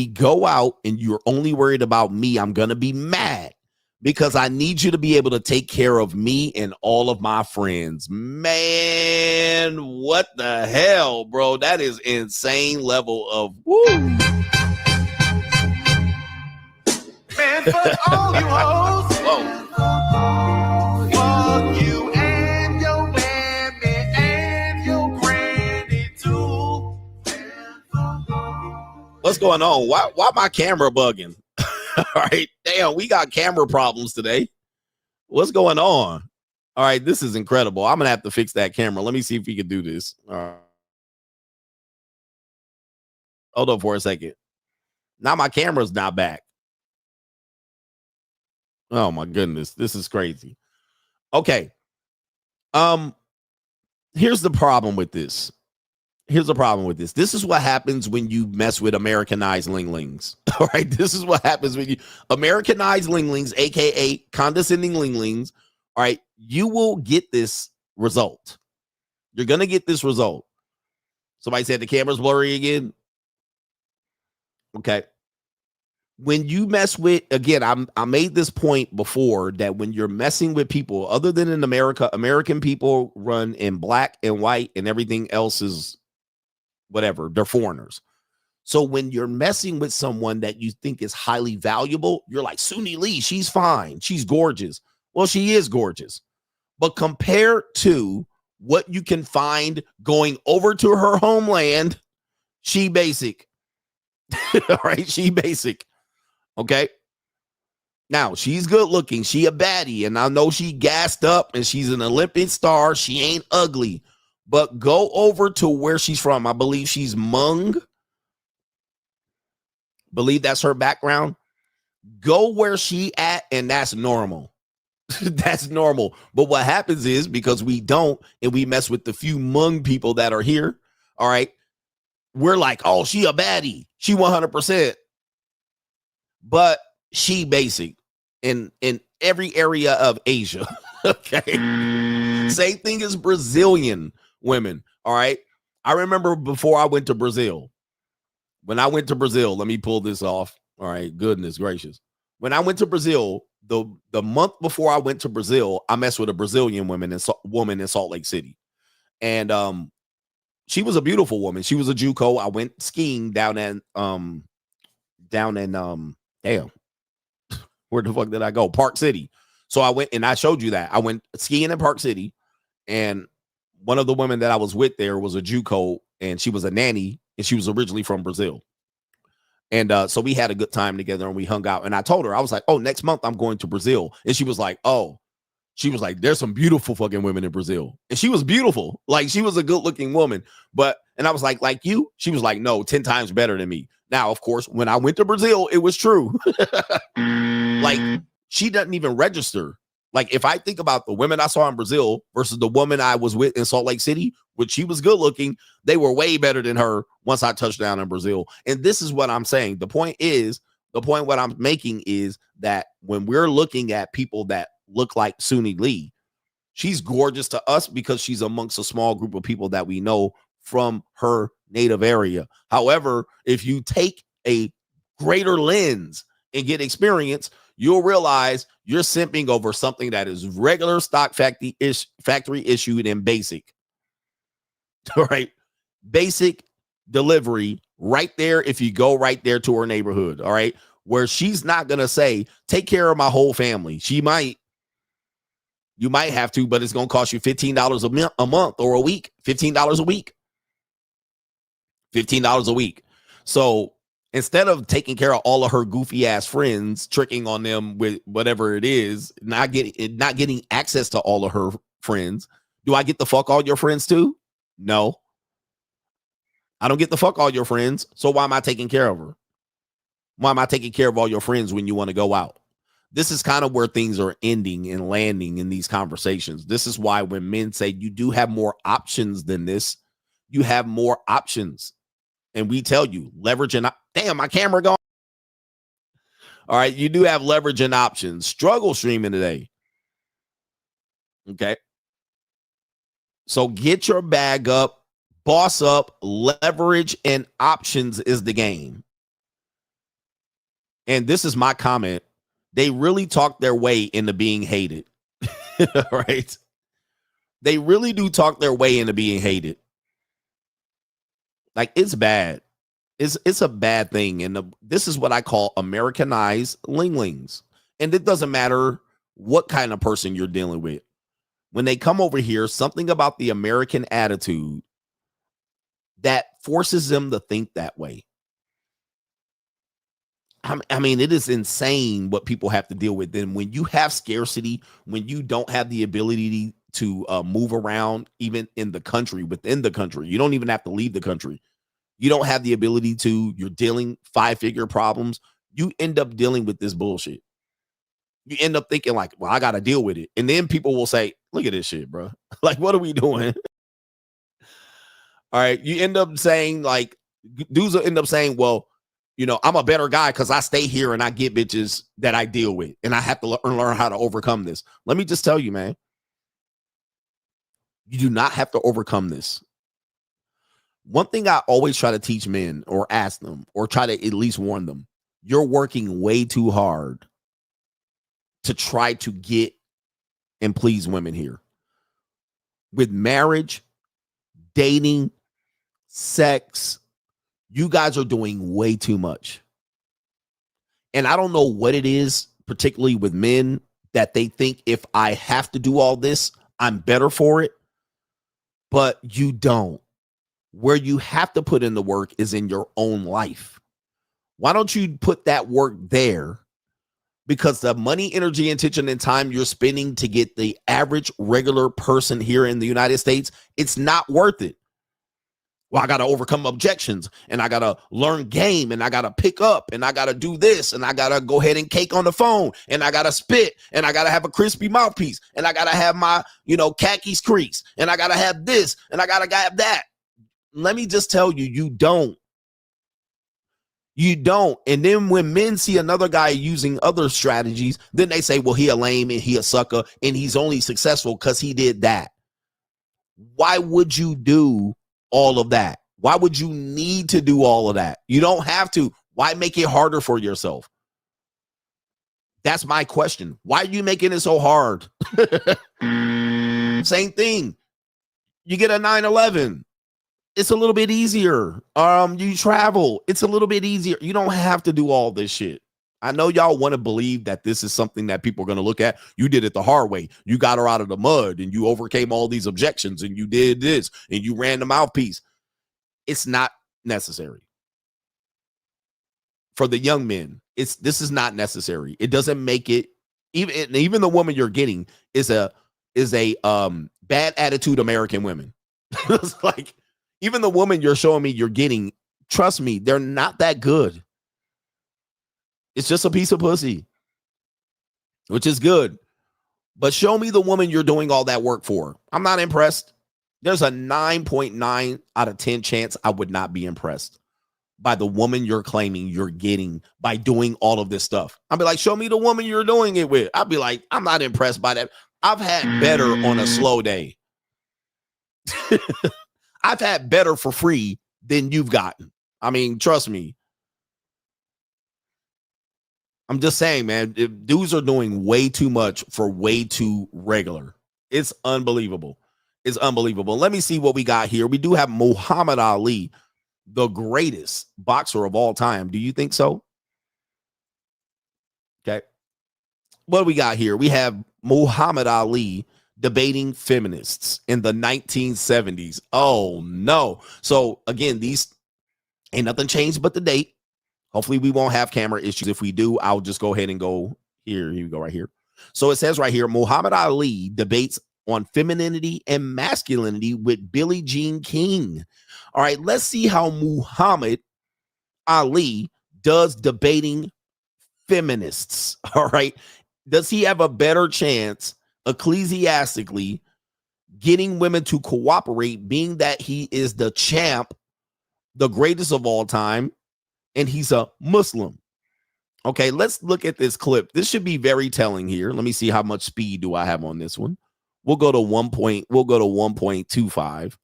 go out and you're only worried about me, I'm going to be mad because I need you to be able to take care of me and all of my friends. Man, what the hell, bro? That is insane level of woo. Man, fuck all you hoes. Whoa. Fuck you and your mammy and your granny too. What's going on? Why my camera bugging? All right, damn, we got camera problems today. What's going on? All right, this is incredible. I'm gonna have to fix that camera. Let me see if we can do this. Hold on for a second. Now my camera's not back. Oh my goodness, this is crazy. Okay. Here's the problem with this. This is what happens when you mess with Americanized linglings. All right. This is what happens when you Americanized linglings, aka condescending linglings. All right. You will get this result. You're gonna get this result. Somebody said the camera's blurry again. Okay. When you mess with, again, I made this point before that when you're messing with people other than in America, American people run in black and white and everything else is whatever, they're foreigners. So when you're messing with someone that you think is highly valuable, you're like, Suni Lee, she's fine. She's gorgeous. Well, she is gorgeous. But compared to what you can find going over to her homeland, she basic. All right, she basic. Okay. Now, she's good looking. She a baddie. And I know she gassed up and she's an Olympic star. She ain't ugly. But go over to where she's from. I believe she's Hmong. Believe that's her background. Go where she at, and that's normal. That's normal. But what happens is because we don't, and we mess with the few Hmong people that are here, all right, we're like, oh, she a baddie. She 100%. But she basic in every area of Asia. Okay. Same thing as Brazilian women. All right. I remember before I went to Brazil. When I went to Brazil, let me pull this off. All right. Goodness gracious. When I went to Brazil, the month before I went to Brazil, I messed with a Brazilian woman in Salt Lake City. And she was a beautiful woman. She was a JUCO. I went skiing down in damn, where the fuck did I go? Park City. So I went and I showed you that. I went skiing in Park City, and one of the women that I was with there was a JUCO, and she was a nanny, and she was originally from Brazil. And so we had a good time together, and we hung out. And I told her, I was like, oh, next month I'm going to Brazil. And she was like, there's some beautiful fucking women in Brazil. And she was beautiful. Like, she was a good looking woman. And I was like you? She was like, no, 10 times better than me. Now, of course, when I went to Brazil, it was true. Like, she doesn't even register. Like, if I think about the women I saw in Brazil versus the woman I was with in Salt Lake City, which she was good looking, they were way better than her once I touched down in Brazil. And this is what I'm saying. The point what I'm making is that when we're looking at people that look like Suni Lee, she's gorgeous to us because she's amongst a small group of people that we know from her native area. However, if you take a greater lens and get experience, you'll realize you're simping over something that is regular stock factory issued and basic. All right. Basic delivery right there. If you go right there to her neighborhood, all right, where she's not going to say, take care of my whole family. You might have to, but it's going to cost you $15 a month or a week, $15 a week, $15 a week. So instead of taking care of all of her goofy ass friends, tricking on them with whatever it is, not getting access to all of her friends, do I get the fuck all your friends too? No, I don't get the fuck all your friends. So why am I taking care of her? Why am I taking care of all your friends when you want to go out? This is kind of where things are ending and landing in these conversations. This is why when men say you do have more options than this, you have more options. And we tell you leverage and damn, my camera gone. All right. You do have leverage and options. Struggle streaming today. Okay. So get your bag up, boss up, leverage and options is the game. And this is my comment. They really talk their way into being hated. Right? They really do talk their way into being hated. Like, it's bad. It's a bad thing. And this is what I call Americanized linglings. And it doesn't matter what kind of person you're dealing with. When they come over here, something about the American attitude that forces them to think that way. I mean, it is insane what people have to deal with. Then when you have scarcity, when you don't have the ability to move around, even in the country, within the country, you don't even have to leave the country. You don't have the ability to, you're dealing 5-figure problems. You end up dealing with this bullshit. You end up thinking like, well, I got to deal with it. And then people will say, look at this shit, bro. Like, what are we doing? All right. You end up saying like, dudes will end up saying, well, you know, I'm a better guy because I stay here and I get bitches that I deal with. And I have to learn how to overcome this. Let me just tell you, man. You do not have to overcome this. One thing I always try to teach men or ask them or try to at least warn them, you're working way too hard to try to get and please women here. With marriage, dating, sex, you guys are doing way too much. And I don't know what it is, particularly with men, that they think if I have to do all this, I'm better for it. But you don't. Where you have to put in the work is in your own life. Why don't you put that work there? Because the money, energy, attention, and time you're spending to get the average regular person here in the United States, it's not worth it. Well, I got to overcome objections, and I got to learn game, and I got to pick up, and I got to do this, and I got to go ahead and cake on the phone, and I got to spit, and I got to have a crispy mouthpiece, and I got to have my, khakis crease, and I got to have this, and I got to have that. let me just tell you, you don't. You don't. And then when men see another guy using other strategies, then they say, well, he a lame and he a sucker and he's only successful because he did that. Why would you do all of that? Why would you need to do all of that? You don't have to. Why make it harder for yourself? That's my question. Why are you making it so hard? Same thing. You get a 911. It's a little bit easier. You travel. It's a little bit easier. You don't have to do all this shit. I know y'all want to believe that this is something that people are going to look at. You did it the hard way. You got her out of the mud and you overcame all these objections and you did this and you ran the mouthpiece. It's not necessary. For the young men, this is not necessary. It doesn't make it, even the woman you're getting is a bad attitude American women. It's like, even the woman you're showing me you're getting, trust me, they're not that good. It's just a piece of pussy, which is good. But show me the woman you're doing all that work for. I'm not impressed. There's a 9.9 out of 10 chance I would not be impressed by the woman you're claiming you're getting by doing all of this stuff. I'll be like, show me the woman you're doing it with. I'll be like, I'm not impressed by that. I've had better on a slow day. I've had better for free than you've gotten. I mean, trust me. I'm just saying, man, dudes are doing way too much for way too regular. It's unbelievable. It's unbelievable. Let me see what we got here. We do have Muhammad Ali, the greatest boxer of all time. Do you think so? Okay. What do we got here? We have Muhammad Ali debating feminists in the 1970s. Oh, no. So, again, these ain't nothing changed but the date. Hopefully, we won't have camera issues. If we do, I'll just go ahead and go here. Here we go right here. So, it says right here, Muhammad Ali debates on femininity and masculinity with Billie Jean King. All right, let's see how Muhammad Ali does debating feminists. All right. Does he have a better chance ecclesiastically getting women to cooperate, being that he is the champ, the greatest of all time, and he's a Muslim? Okay, let's look at this clip. This should be very telling here. Let me see how much speed do I have on this one. We'll go to 1.25.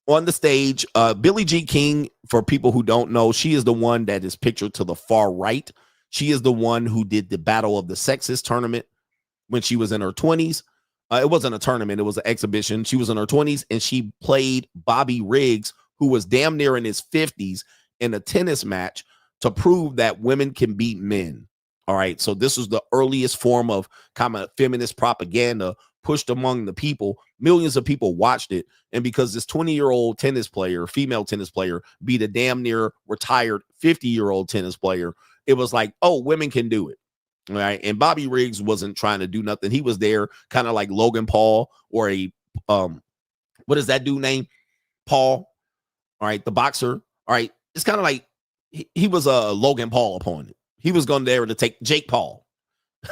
On the stage, Billie Jean King, for people who don't know, she is the one that is pictured to the far right. She is the one who did the Battle of the Sexes tournament when she was in her 20s. It wasn't a tournament. It was an exhibition. She was in her 20s, and she played Bobby Riggs, who was damn near in his 50s, in a tennis match to prove that women can beat men. All right. So this was the earliest form of kind of feminist propaganda pushed among the people. Millions of people watched it. And because this 20-year-old tennis player, female tennis player, beat a damn near retired 50-year-old tennis player, it was like, oh, women can do it. All right. And Bobby Riggs wasn't trying to do nothing. He was there kind of like Logan Paul or what is that dude name? Paul. All right. The boxer. All right. It's kind of like he was a Logan Paul opponent. He was going there to take Jake Paul.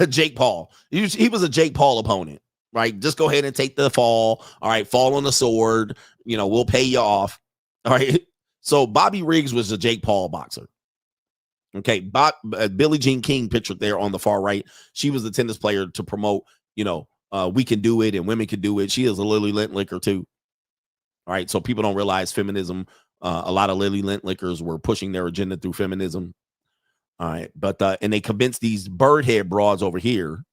Jake Paul. He was a Jake Paul opponent, right? Just go ahead and take the fall. All right. Fall on the sword. You know, we'll pay you off. All right. So Bobby Riggs was a Jake Paul boxer. Okay. Billie Jean King pictured there on the far right. She was the tennis player to promote, you know, we can do it and women can do it. She is a Lily Lentlicker too. All right. So people don't realize feminism. A lot of Lily Lentlickers were pushing their agenda through feminism. All right. But, and they convinced these birdhead broads over here,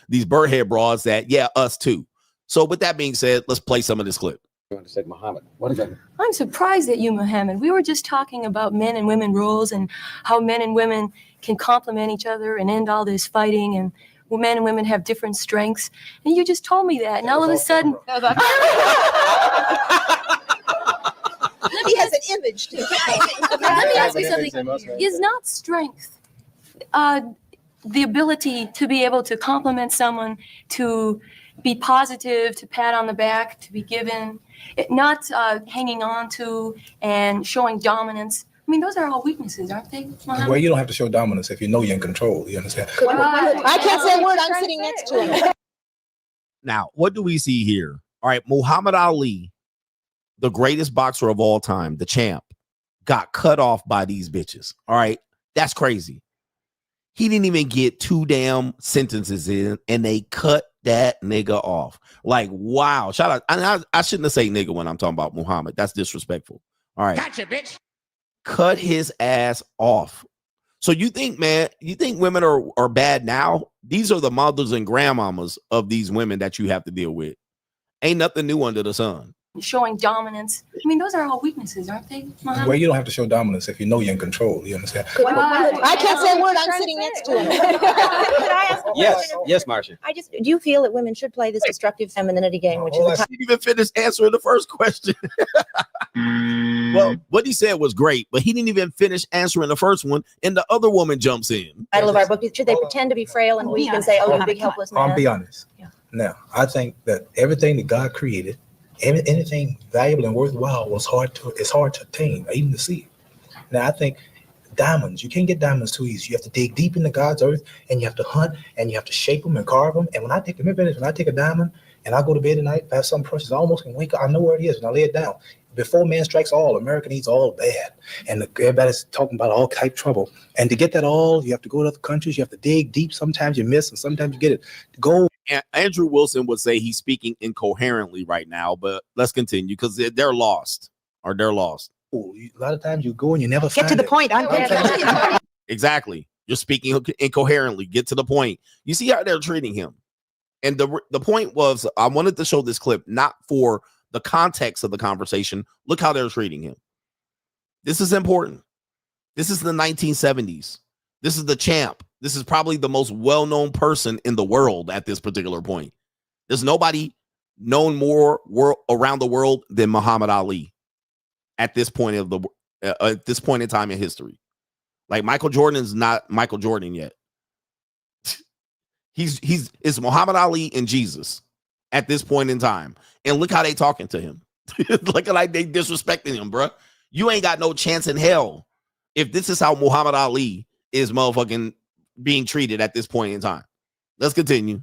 these birdhead broads that, yeah, us too. So with that being said, let's play some of this clip. You want to say Muhammad? What is that? I'm surprised at you, Muhammad. We were just talking about men and women rules and how men and women can complement each other and end all this fighting, and men and women have different strengths. And you just told me that. And all of a sudden... He has an image too. Let me ask you something. Is not strength the ability to be able to compliment someone, to be positive, to pat on the back, to be given, not hanging on to and showing dominance? I mean, those are all weaknesses, aren't they, Muhammad? Well, you don't have to show dominance if you know you're in control. You understand? I can't say a word. I'm sitting next to him. Now, what do we see here? All right, Muhammad Ali, the greatest boxer of all time, the champ, got cut off by these bitches. All right, that's crazy. He didn't even get 2 damn sentences in, and they cut that nigga off. Like, wow. Shout out. I shouldn't have said nigga when I'm talking about Muhammad. That's disrespectful. All right. Gotcha, bitch. Cut his ass off. So you think, man, you think women are bad now? These are the mothers and grandmamas of these women that you have to deal with. Ain't nothing new under the sun. Showing dominance. I mean, those are all weaknesses, aren't they, Muhammad? Well, you don't have to show dominance if you know you're in control. You understand? I can't say a word. I'm sitting next to him. Could I ask a question? Yes, Marcia. Do you feel that women should play this destructive femininity game, which is I didn't even finish answering the first question. Well, what he said was great, but he didn't even finish answering the first one, and the other woman jumps in. title of our book? Should they pretend to be frail and weak and say, "Oh, you big helpless man"? I'll be honest. Now, I think that everything that God created, anything valuable and worthwhile it's hard to attain, or even to see. Now, I think diamonds, you can't get diamonds too easy. You have to dig deep into God's earth, and you have to hunt, and you have to shape them and carve them. And when I take a diamond and I go to bed at night, if I have some precious, I almost can wake up. I know where it is, and I lay it down. Before man strikes all, America needs all bad. And everybody's talking about all type trouble. And to get that all, you have to go to other countries. You have to dig deep. Sometimes you miss, and sometimes you get it. Andrew Wilson would say he's speaking incoherently right now, but let's continue because they're lost. They're lost. Oh, a lot of times you go and you never Get to the point. Exactly. You're speaking incoherently. Get to the point. You see how they're treating him. And the point was, I wanted to show this clip, not for the context of the conversation. Look how they're treating him. This is important. This is the 1970s. This is the champ. This is probably the most well-known person in the world at this particular point. There's nobody known more around the world than Muhammad Ali at this point in time in history. Like Michael Jordan is not Michael Jordan yet. It's Muhammad Ali and Jesus at this point in time. And look how they talking to him. Look at like they disrespecting him, bro. You ain't got no chance in hell if this is how Muhammad Ali is motherfucking being treated at this point in time. Let's continue.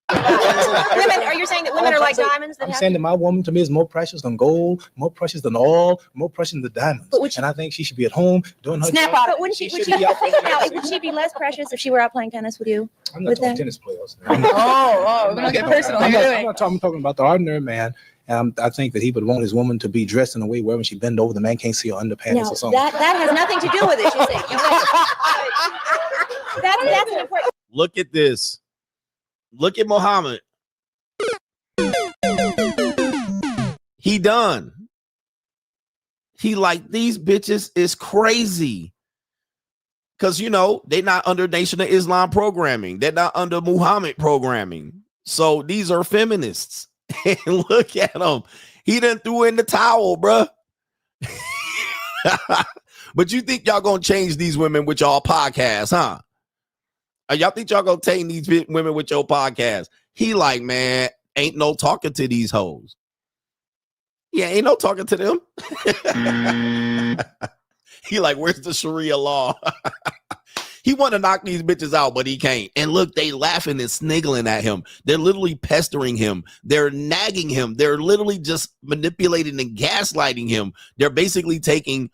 Women, are you saying that women are like diamonds? I'm saying that my woman to me is more precious than gold, more precious than all, more precious than diamonds. But and I think she should be at home doing her snap job. out. But wouldn't she think about it, would she be less precious if she were out playing tennis with you? I'm not talking tennis players. We're gonna get personal. I'm talking about the ordinary man. I think that he would want his woman to be dressed in a way where when she bend over, the man can't see her underpants or something. That has nothing to do with it. You see, that's an important. Look at this. Look at Muhammad. He done. He like, these bitches is crazy. Because, you know, they're not under Nation of Islam programming. They're not under Muhammad programming. So these are feminists. And look at him. He done threw in the towel, bruh. But you think y'all gonna change these women with y'all podcasts, huh? Y'all think y'all gonna tame these women with your podcast? He like, man, ain't no talking to these hoes. Yeah, ain't no talking to them. He like, where's the Sharia law? He want to knock these bitches out, but he can't. And look, they laughing and sniggling at him. They're literally pestering him. They're nagging him. They're literally just manipulating and gaslighting him. They're basically taking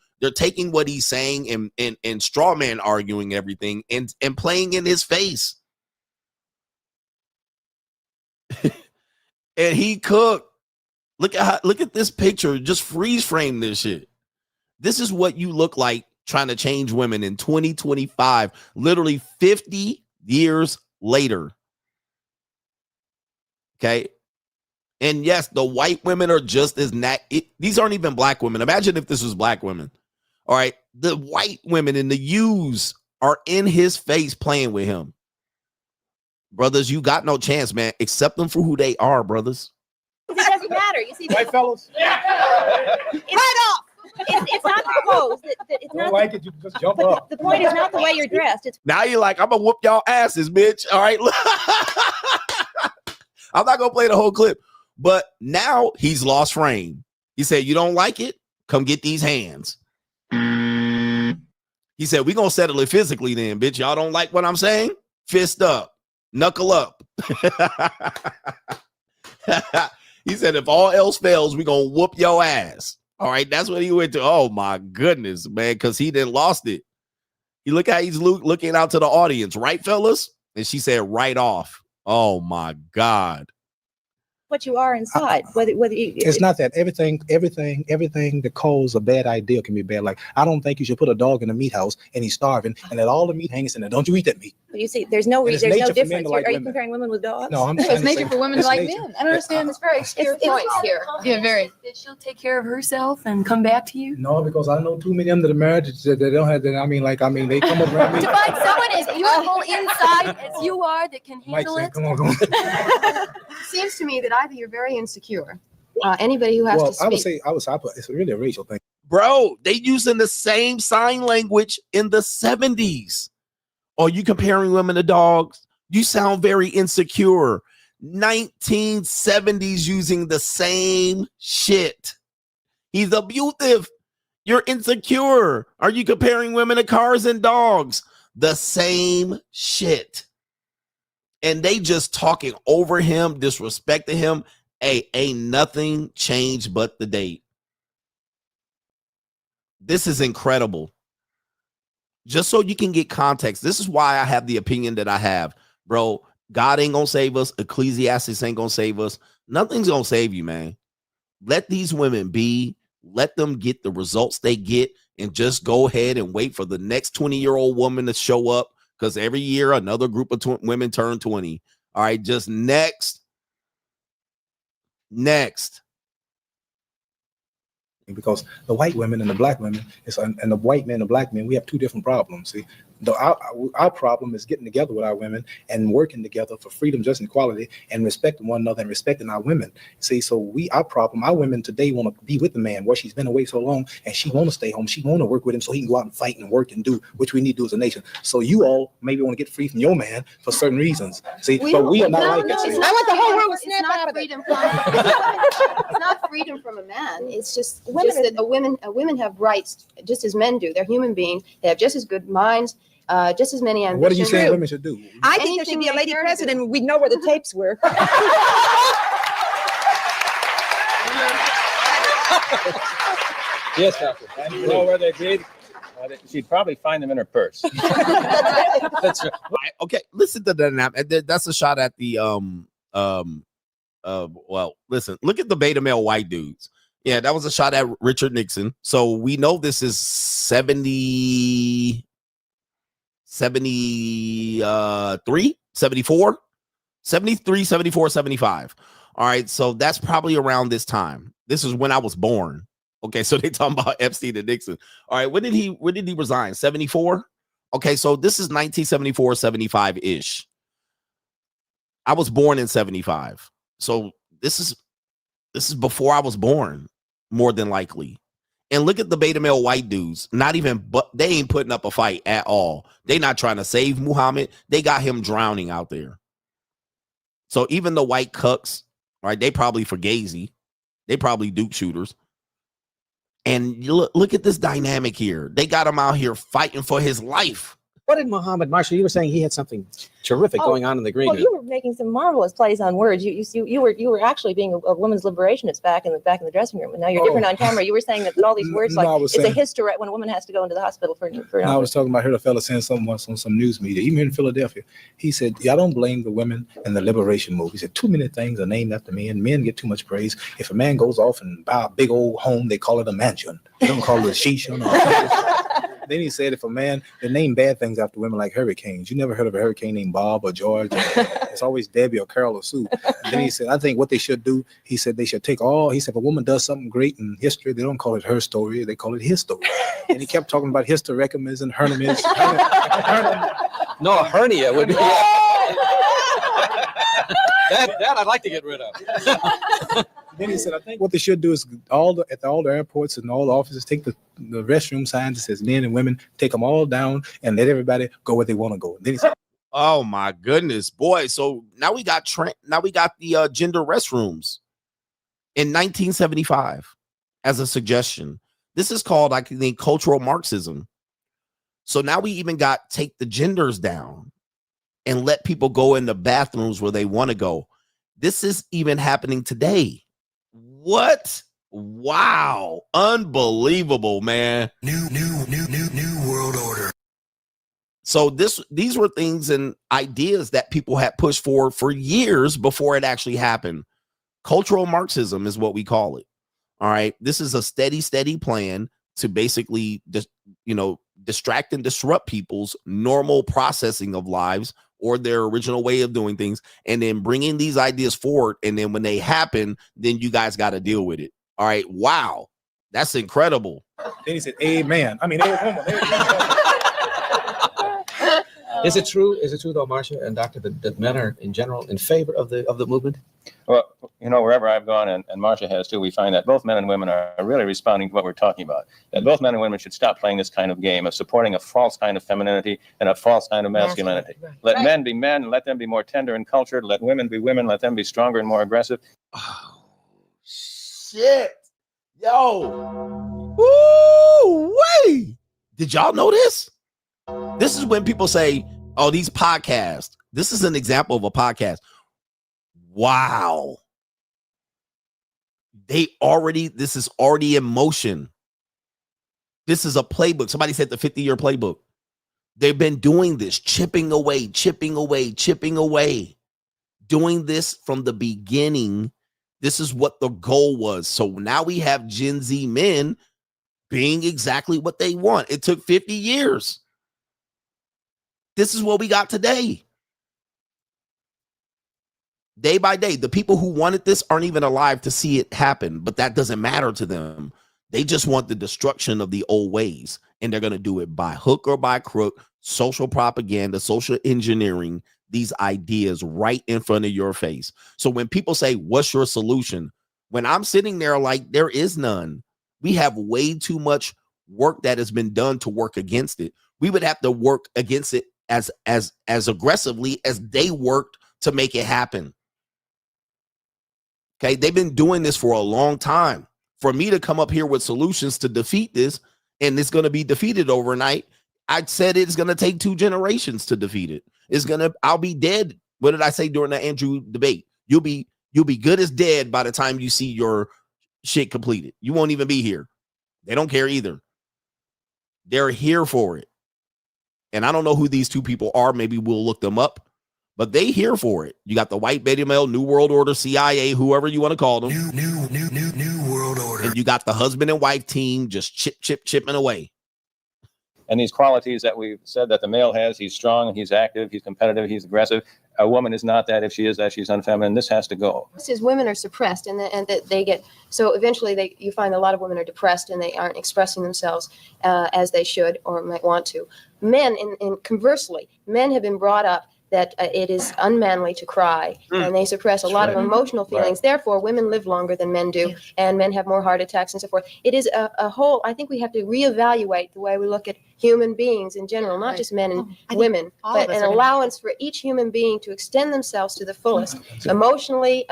what he's saying and straw man arguing everything and playing in his face. And he cooked. Look at this picture. Just freeze frame this shit. This is what you look like trying to change women in 2025, literally 50 years later. Okay. And yes, the white women are just as these aren't even black women. Imagine if this was black women. All right. The white women and the U's are in his face playing with him. Brothers, you got no chance, man. Accept them for who they are, brothers. It doesn't matter. You see, white fellas. Right off. It's not the clothes. It's not like it. You just jump up. The point is not the way you're dressed. It's now you're like, I'm gonna whoop y'all asses, bitch. All right. I'm not gonna play the whole clip, but now he's lost frame. He said, "You don't like it? Come get these hands." He said, "We gonna settle it physically, then, bitch. Y'all don't like what I'm saying? Fist up, knuckle up." He said, if all else fails, we're going to whoop your ass. All right, that's what he went to. Oh, my goodness, man, because he didn't lost it. You look how he's looking out to the audience, right, fellas? And she said, right off. Oh, my God. What you are inside, It's not that everything that calls a bad idea can be bad. Like, I don't think you should put a dog in a meat house and he's starving and let all the meat hangs in there. Don't you eat that meat? You see, there's no And it's difference. nature for men to like Are you women. comparing women with dogs? No, I'm It's trying to nature say for women to it's like nature. men. I don't understand this very obscure it's choice here. Yeah, very. That she'll take care of herself and come back to you. No, because I know too many of them that are married that they don't have that. I mean, they come up around me. To find someone as beautiful inside as you are that can Mike handle said, it. come on. It seems to me that either you're very insecure. Anybody who has to speak. It's really a racial thing. Bro, they using the same sign language in the 70s. Are you comparing women to dogs? You sound very insecure. 1970s using the same shit. He's abusive. You're insecure. Are you comparing women to cars and dogs? The same shit. And they just talking over him, disrespecting him. Hey, ain't nothing changed but the date. This is incredible. Just so you can get context, this is why I have the opinion that I have. Bro, God ain't gonna save us. Ecclesiastes ain't gonna save us. Nothing's gonna save you, man. Let these women be. Let them get the results they get and just go ahead and wait for the next 20-year-old woman to show up, because every year another group of women turn 20. All right, just next. Because the white women and the black women, and the white men and the black men, we have two different problems. See, our problem is getting together with our women and working together for freedom, justice, and equality, and respecting one another and respecting our women. See, so our women today want to be with the man where she's been away so long, and she want to stay home. She want to work with him so he can go out and fight and work and do, which we need to do as a nation. So you all maybe want to get free from your man for certain reasons. See, but we are not like that. I want the whole world to snap out of it. It's not freedom from a man. It's just that women have rights just as men do. They're human beings. They have just as good minds. Just as many ambitions. What are you saying women should do? I think there should be a lady president and we'd know where the tapes were. Yes, Doctor. And you know where they'd be? She'd probably find them in her purse. That's right. Okay, listen to that. That's a shot at the well, listen, look at the beta male white dudes. Yeah, that was a shot at Richard Nixon. So we know this is 73, 74, 73, 74, 75. All right, so that's probably around this time. This is when I was born. Okay, so they talking about Epstein and Nixon. All right, when did he resign? 74? Okay, so this is 1974, 75-ish. I was born in 75. So this is before I was born, more than likely. And look at the beta male white dudes. But they ain't putting up a fight at all. They not trying to save Muhammad. They got him drowning out there. So even the white cucks, right? They probably fugazi. They probably Duke shooters. And look at this dynamic here. They got him out here fighting for his life. What did Muhammad, Marshall? You were saying he had something terrific going on in the green room. You were making some marvelous plays on words. You were actually being a woman's liberationist back in the dressing room, and now you're different on camera. You were saying that all these words it's a hysterectomy when a woman has to go into the hospital for I was talking about, I heard a fella saying something once on some news media, even here in Philadelphia. He said, "I don't blame the women in the liberation movement." He said, "Too many things are named after men. Men get too much praise. If a man goes off and buy a big old home, they call it a mansion. They don't call it a shisha." Then he said, if a man, they name bad things after women like hurricanes. You never heard of a hurricane named Bob or George. It's always Debbie or Carol or Sue. And then he said, I think what they should do, he said, they should take he said, if a woman does something great in history, they don't call it her story, they call it his story. And he kept talking about hysterectomies and hernias. No, a hernia would be. That I'd like to get rid of. Then he said, I think what they should do is at all the airports and all the offices, take the restroom signs that says men and women, take them all down and let everybody go where they want to go. And then he said, oh my goodness, boy. So now we got the gender restrooms in 1975 as a suggestion. This is called, I think, cultural Marxism. So now we even got take the genders down and let people go in the bathrooms where they want to go. This is even happening today. What? Wow. Unbelievable, man. New world order. So these were things and ideas that people had pushed for years before it actually happened. Cultural Marxism is what we call it. All right. This is a steady plan to basically distract and disrupt people's normal processing of lives or their original way of doing things, and then bringing these ideas forward. And then when they happen, then you guys got to deal with it. All right. Wow. That's incredible. Then he said, amen. I mean, Is it true though, Marcia and Doctor, that men are in general in favor of the movement? Well, wherever I've gone, and Marcia has too, we find that both men and women are really responding to what we're talking about. That both men and women should stop playing this kind of game of supporting a false kind of femininity and a false kind of masculinity. Right. Let men be men, let them be more tender and cultured. Let women be women, let them be stronger and more aggressive. Oh, shit. Yo. Woo, wait. Did y'all know this? This is when people say, oh, these podcasts. This is an example of a podcast. Wow. This is already in motion. This is a playbook. Somebody said the 50-year playbook. They've been doing this, chipping away, doing this from the beginning. This is what the goal was. So now we have Gen Z men being exactly what they want. It took 50 years. This is what we got today. Day by day, the people who wanted this aren't even alive to see it happen, but that doesn't matter to them. They just want the destruction of the old ways, and they're going to do it by hook or by crook, social propaganda, social engineering, these ideas right in front of your face. So when people say, what's your solution? When I'm sitting there like, there is none. We have way too much work that has been done to work against it. We would have to work against it as aggressively as they worked to make it happen. Okay, they've been doing this for a long time. For me to come up here with solutions to defeat this, and it's going to be defeated overnight, I said it's going to take 2 generations to defeat it. I'll be dead. What did I say during the Andrew debate? You'll be good as dead by the time you see your shit completed. You won't even be here. They don't care either. They're here for it. And I don't know who these 2 people are. Maybe we'll look them up. But they here for it. You got the white beta male, New World Order, CIA, whoever you want to call them. New World Order. And you got the husband and wife team just chipping away. And these qualities that we've said that the male has, he's strong, he's active, he's competitive, he's aggressive. A woman is not that. If she is that, she's unfeminine. This has to go. This is women are suppressed, and that they get so eventually you find a lot of women are depressed and they aren't expressing themselves as they should or might want to. Men, conversely, men have been brought up that it is unmanly to cry, and they suppress a lot of emotional feelings. Therefore, women live longer than men do, and men have more heart attacks and so forth. It is a whole, I think we have to reevaluate the way we look at human beings in general, not just men and women, but an allowance for each human being to extend themselves to the fullest, emotionally,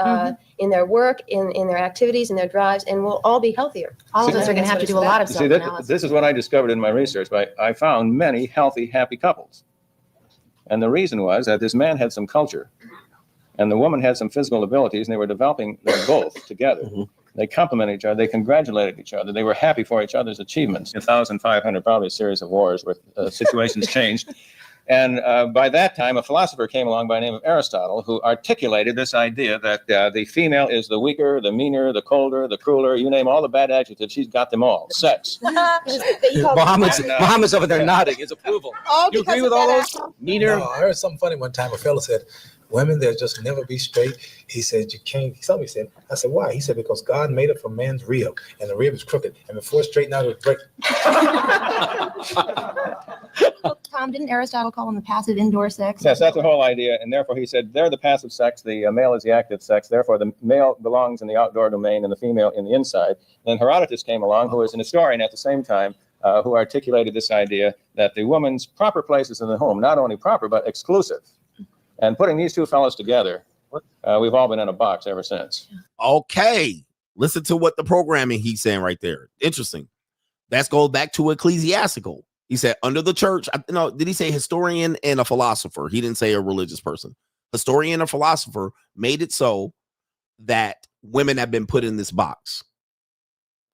in their work, in their activities, in their drives, and we'll all be healthier. All of us are going to have to do a lot of self-analysis. This is what I discovered in my research. I found many healthy, happy couples. And the reason was that this man had some culture and the woman had some physical abilities, and they were developing them both together. They complemented each other. They congratulated each other. They were happy for each other's achievements. 1,500, probably a series of wars where situations changed. And by that time, a philosopher came along by the name of Aristotle, who articulated this idea that the female is the weaker, the meaner, the colder, the crueler. You name all the bad adjectives, she's got them all. Sex. Muhammad's over there nodding his approval. You agree with all those? Meaner. No, I heard something funny one time. A fellow said, women, they'll just never be straight. He said, you can't. Somebody said, I said, why? He said, because God made it from man's rib, and the rib is crooked. And before it straightened out, it was breaking. Tom, didn't Aristotle call them the passive indoor sex? Yes, that's the whole idea. And therefore, he said, they're the passive sex, the male is the active sex. Therefore, the male belongs in the outdoor domain and the female in the inside. Then Herodotus came along, who was an historian at the same time, who articulated this idea that the woman's proper place is in the home, not only proper, but exclusive. And putting these 2 fellows together, we've all been in a box ever since. Okay. Listen to what the programming he's saying right there. Interesting. That goes back to ecclesiastical. He said under the church. Did he say historian and a philosopher? He didn't say a religious person. Historian or philosopher made it so that women have been put in this box,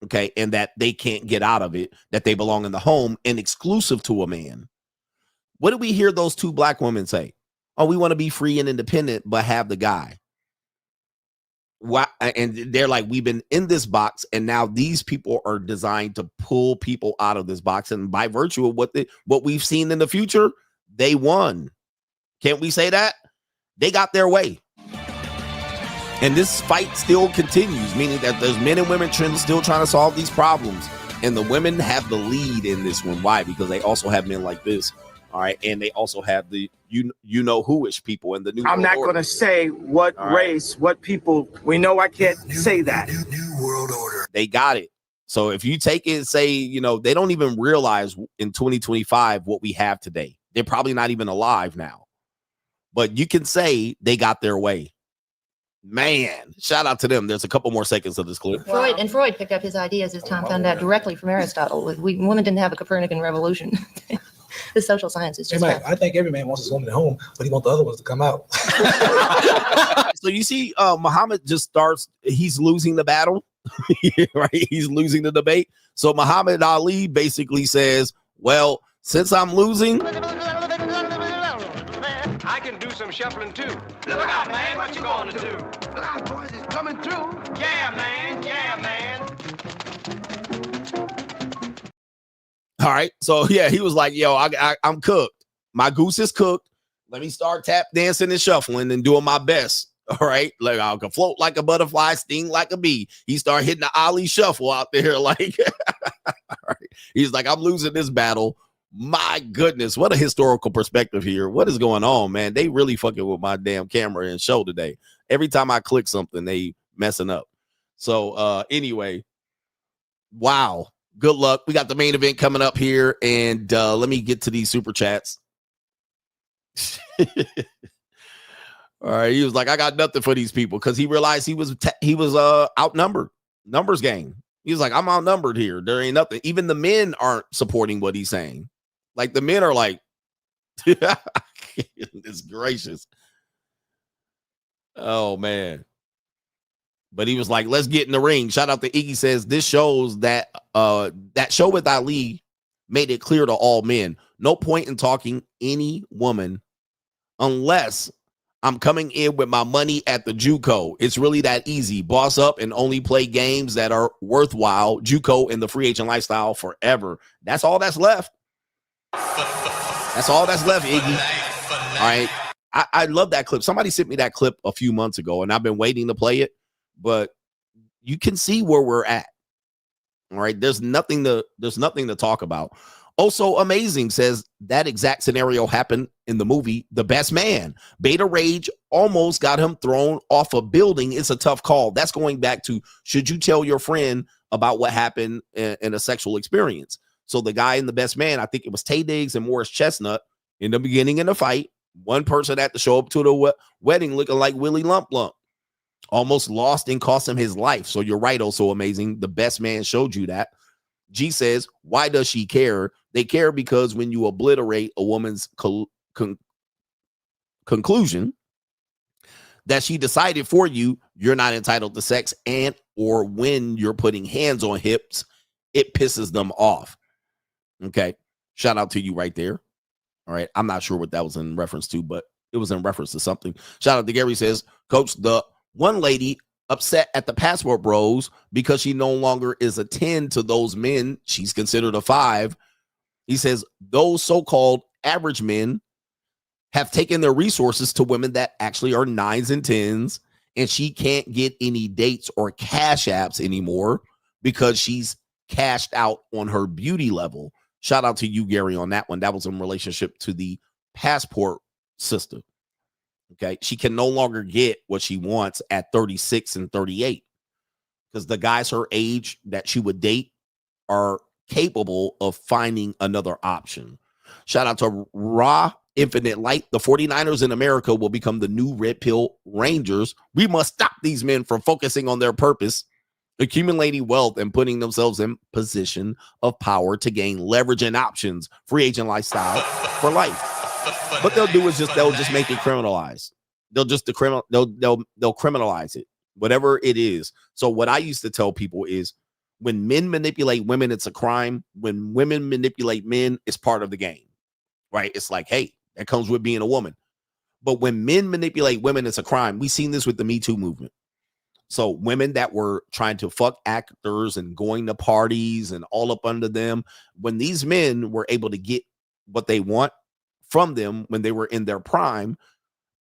okay, and that they can't get out of it, that they belong in the home and exclusive to a man. What did we hear those two black women say? Oh, we want to be free and independent, but have the guy. Why? And they're like, we've been in this box, and now these people are designed to pull people out of this box. And by virtue of what we've seen in the future, they won. Can't we say that? They got their way. And this fight still continues, meaning that there's men and women still trying to solve these problems. And the women have the lead in this one. Why? Because they also have men like this. All right. And they also have the you know who-ish people in the new I'm world not order. going to say what race, what people. We know I can't say that. New world order. They got it. So if you take it and say, you know, they don't even realize in 2025 what we have today. They're probably not even alive now. But you can say they got their way. Man, shout out to them. There's a couple more seconds of this clip. Freud picked up his ideas, as Tom found out, directly from Aristotle. Women didn't have a Copernican revolution. The social sciences. Hey, Mike, I think every man wants his woman at home, but he wants the other ones to come out. So you see, Muhammad just starts, he's losing the battle, right? He's losing the debate. So Muhammad Ali basically says, well, since I'm losing, I can do some shuffling too. Look out, man, what you gonna do? Look out, boys, it's coming through. Yeah, man, yeah, man. all right. So yeah, he was like, yo, I'm cooked. My goose is cooked. Let me start tap dancing and shuffling and doing my best. All right. Like I can float like a butterfly, sting like a bee. He started hitting the Ali shuffle out there. Like, all right. He's like, I'm losing this battle. My goodness, what a historical perspective here. What is going on, man? They really fucking with my damn camera and show today. Every time I click something, they messing up. So anyway, wow. Good luck. We got the main event coming up here, and let me get to these super chats. All right, he was like, I got nothing for these people because he realized he was outnumbered. Numbers game. He was like, I'm outnumbered here. There ain't nothing. Even the men aren't supporting what he's saying. Like the men are like, it's gracious. Oh man. But he was like, let's get in the ring. Shout out to Iggy says this shows that that show with Ali made it clear to all men. No point in talking any woman unless I'm coming in with my money at the JUCO. It's really that easy. Boss up and only play games that are worthwhile. JUCO and the free agent lifestyle forever. That's all that's left. That's all that's left, Iggy. All right. I love that clip. Somebody sent me that clip a few months ago, and I've been waiting to play it. But you can see where we're at. All right. There's nothing to talk about. Also, Amazing says that exact scenario happened in the movie The Best Man. Beta Rage almost got him thrown off a building. It's a tough call. That's going back to, should you tell your friend about what happened in a sexual experience? So the guy in The Best Man, I think it was Tay Diggs and Morris Chestnut in the beginning of the fight. One person had to show up to the wedding looking like Willie Lump Lump. Almost lost and cost him his life. So you're right, also Amazing. The Best Man showed you that. G says, why does she care? They care because when you obliterate a woman's conclusion that she decided for you, you're not entitled to sex, and or when you're putting hands on hips, it pisses them off. Okay. Shout out to you right there. All right. I'm not sure what that was in reference to, but it was in reference to something. Shout out to Gary says, Coach, the one lady upset at the Passport Bros because she no longer is a 10 to those men. She's considered a 5. He says those so-called average men have taken their resources to women that actually are 9s and 10s, and she can't get any dates or cash apps anymore because she's cashed out on her beauty level. Shout out to you, Gary, on that one. That was in relationship to the Passport system. Okay. She can no longer get what she wants at 36 and 38 because the guys her age that she would date are capable of finding another option. Shout out to Raw Infinite Light. The 49ers in America will become the new Red Pill Rangers. We must stop these men from focusing on their purpose, accumulating wealth, and putting themselves in position of power to gain leverage and options, free agent lifestyle for life. What they'll do is they'll just make it criminalized. They'll just they'll criminalize it. whatever it is. So what I used to tell people is when men manipulate women, it's a crime. When women manipulate men, it's part of the game, right? It's like, hey, that comes with being a woman. But when men manipulate women, it's a crime. We've seen this with the Me Too movement. So women that were trying to fuck actors and going to parties and all up under them, when these men were able to get what they want from them when they were in their prime,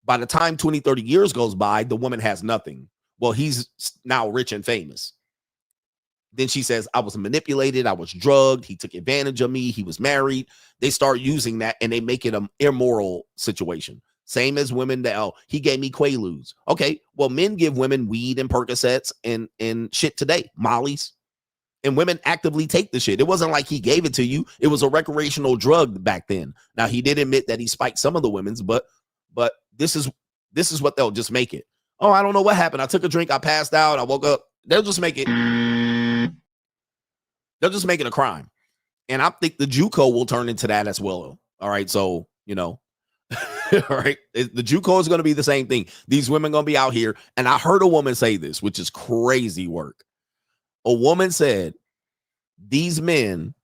by the time 20, 30 years goes by, the woman has nothing. Well, he's now rich and famous. Then she says, I was manipulated. I was drugged. He took advantage of me. He was married. They start using that and they make it an immoral situation. Same as women that, oh, he gave me Quaaludes. Okay, well, men give women weed and Percocets and shit today, Molly's. And women actively take the shit. It wasn't like he gave it to you. It was a recreational drug back then. Now, he did admit that he spiked some of the women's, but this is what they'll just make it. Oh, I don't know what happened. I took a drink. I passed out. I woke up. They'll just make it. They'll just make it a crime. And I think the JUCO will turn into that as well. All right. So, all right. The JUCO is going to be the same thing. These women going to be out here. And I heard a woman say this, which is crazy work. A woman said, these men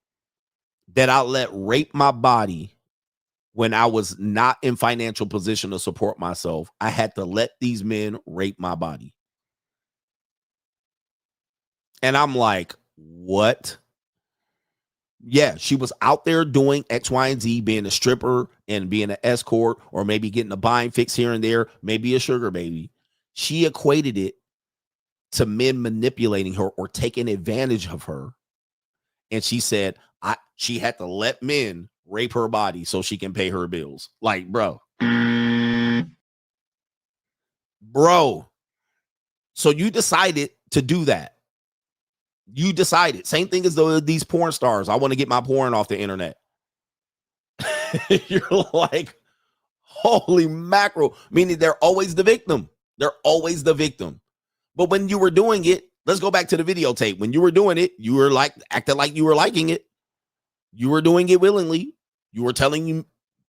that I let rape my body when I was not in financial position to support myself, I had to let these men rape my body. And I'm like, what? Yeah, she was out there doing X, Y, and Z, being a stripper and being an escort, or maybe getting a buying fix here and there, maybe a sugar baby. She equated it to men manipulating her or taking advantage of her. And she said she had to let men rape her body so she can pay her bills. Like, bro. So you decided to do that. You decided. Same thing as these porn stars. I want to get my porn off the internet. You're like, holy mackerel. Meaning they're always the victim. They're always the victim. But when you were doing it, let's go back to the videotape. When you were doing it, you were like acting like you were liking it. You were doing it willingly. You were telling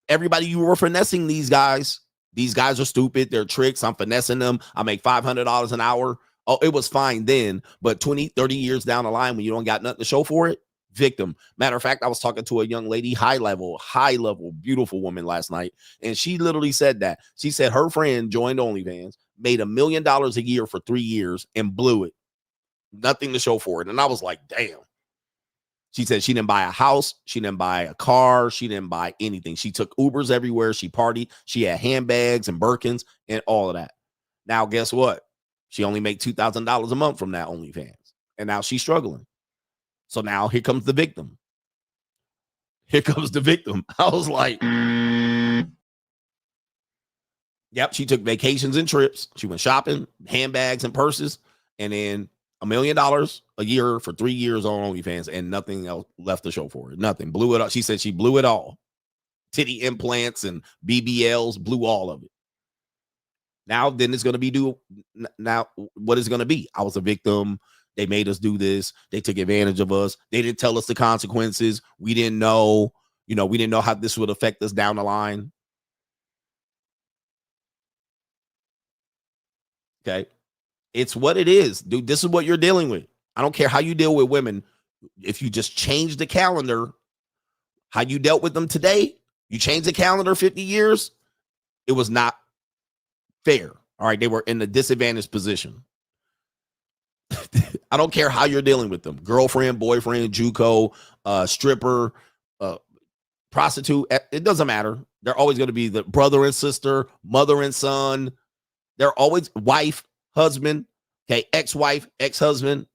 everybody you were finessing these guys. These guys are stupid. They're tricks. I'm finessing them. I make $500 an hour. Oh, it was fine then, but 20, 30 years down the line when you don't got nothing to show for it, victim. Matter of fact, I was talking to a young lady, high level, beautiful woman last night, and she literally said that. She said her friend joined OnlyFans, made $1 million a year for 3 years, and blew it. Nothing to show for it. And I was like, damn. She said she didn't buy a house. She didn't buy a car. She didn't buy anything. She took Ubers everywhere. She partied. She had handbags and Birkins and all of that. Now, guess what? She only made $2,000 a month from that OnlyFans. And now she's struggling. So now here comes the victim. Here comes the victim. I was like, yep, she took vacations and trips. She went shopping, handbags and purses, and then $1 million a year for 3 years on OnlyFans and nothing else left to show for it. Nothing. Blew it up. She said she blew it all. Titty implants and BBLs, blew all of it. Now, then it's going to be now what is going to be? I was a victim. They made us do this. They took advantage of us. They didn't tell us the consequences. We didn't know, we didn't know how this would affect us down the line. Okay. It's what it is, dude. This is what you're dealing with. I don't care how you deal with women. If you just change the calendar, how you dealt with them today, you change the calendar 50 years, it was not fair. All right. They were in a disadvantaged position. I don't care how you're dealing with them. Girlfriend, boyfriend, JUCO, stripper, prostitute. It doesn't matter. They're always going to be the brother and sister, mother and son. They're always wife, husband. Okay. Ex-wife, ex-husband.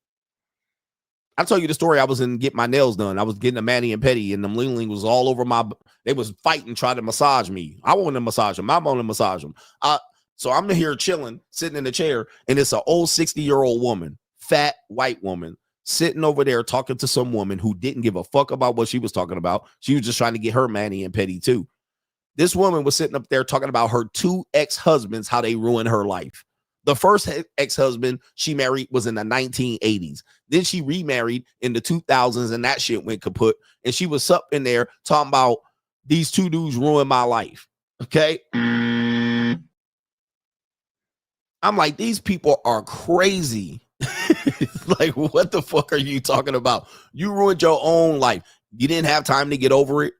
I'll tell you the story. I was in get my nails done. I was getting a mani and pedi, and the ling was all over they was fighting, trying to massage me. I wanted to massage them. I wanted to massage them. So I'm here chilling, sitting in the chair, and it's an old 60-year-old woman, fat white woman, sitting over there talking to some woman who didn't give a fuck about what she was talking about. She was just trying to get her mani and pedi too. This woman was sitting up there talking about her 2 ex-husbands, how they ruined her life. The first ex-husband she married was in the 1980s. Then she remarried in the 2000s, and that shit went kaput. And she was up in there talking about these 2 dudes ruined my life. Okay. I'm like, these people are crazy. Like, what the fuck are you talking about? You ruined your own life. You didn't have time to get over it.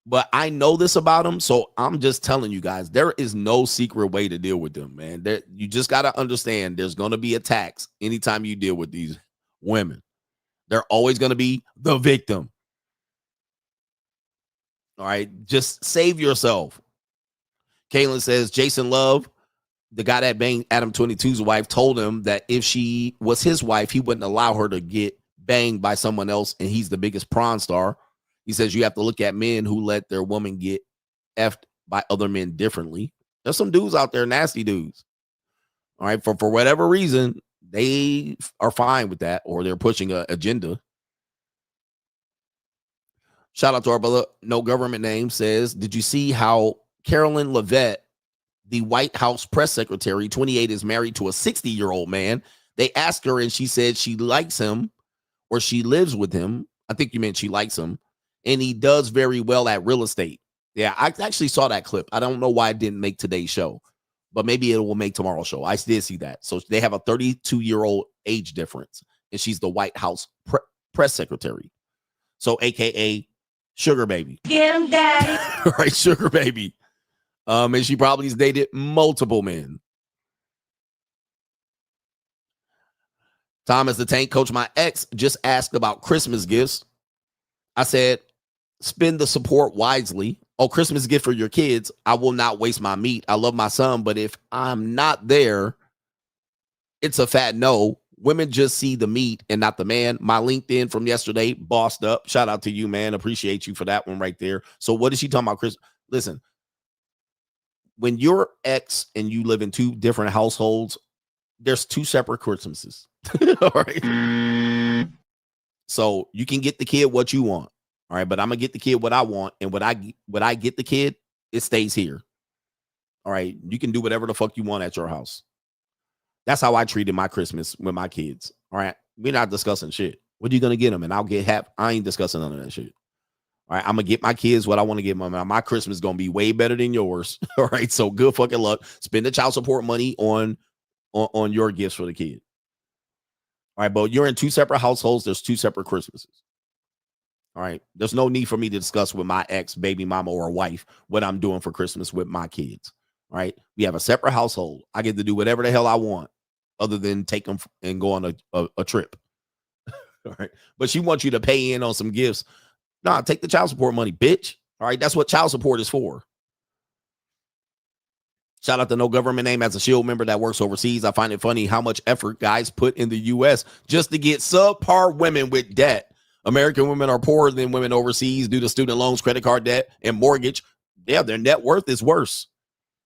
But I know this about them, so I'm just telling you guys, there is no secret way to deal with them, man. You just got to understand there's going to be attacks anytime you deal with these women. They're always going to be the victim. All right, just save yourself. Kaylin says, Jason Love, the guy that banged Adam 22's wife, told him that if she was his wife, he wouldn't allow her to get banged by someone else, and he's the biggest prawn star. He says you have to look at men who let their woman get effed by other men differently. There's some dudes out there, nasty dudes. All right, for whatever reason, they are fine with that, or they're pushing an agenda. Shout out to our brother, no government name, says, did you see how Carolyn Levitt, the White House press secretary, 28, is married to a 60-year-old man? They asked her, and she said she likes him, or she lives with him. I think you meant she likes him. And he does very well at real estate. Yeah, I actually saw that clip. I don't know why it didn't make today's show, but maybe it will make tomorrow's show. I did see that. So they have a 32-year-old age difference, and she's the White House press secretary. So AKA Sugar Baby. Get him, daddy. Right, Sugar Baby. And she probably has dated multiple men. Thomas the Tank Coach, my ex just asked about Christmas gifts. I said, spend the support wisely. Oh, Christmas gift for your kids. I will not waste my meat. I love my son, but if I'm not there, it's a fat no. Women just see the meat and not the man. My LinkedIn from yesterday, bossed up. Shout out to you, man. Appreciate you for that one right there. So what is she talking about, Chris? Listen, when you're ex and you live in two different households, there's two separate Christmases. All right. So you can get the kid what you want. All right. But I'm going to get the kid what I want. And what I get the kid, it stays here. All right. You can do whatever the fuck you want at your house. That's how I treated my Christmas with my kids. All right. We're not discussing shit. What are you going to get them? And I'll get half. I ain't discussing none of that shit. All right. I'm going to get my kids what I want to get them. My Christmas is going to be way better than yours. All right. So good fucking luck. Spend the child support money on your gifts for the kid. All right, but you're in two separate households. There's two separate Christmases. All right. There's no need for me to discuss with my ex, baby mama, or wife what I'm doing for Christmas with my kids. All right. We have a separate household. I get to do whatever the hell I want other than take them and go on a trip. All right. But she wants you to pay in on some gifts. Nah, take the child support money, bitch. All right. That's what child support is for. Shout out to no government name as a SHIELD member that works overseas. I find it funny how much effort guys put in the U.S. just to get subpar women with debt. American women are poorer than women overseas due to student loans, credit card debt, and mortgage. Yeah, their net worth is worse.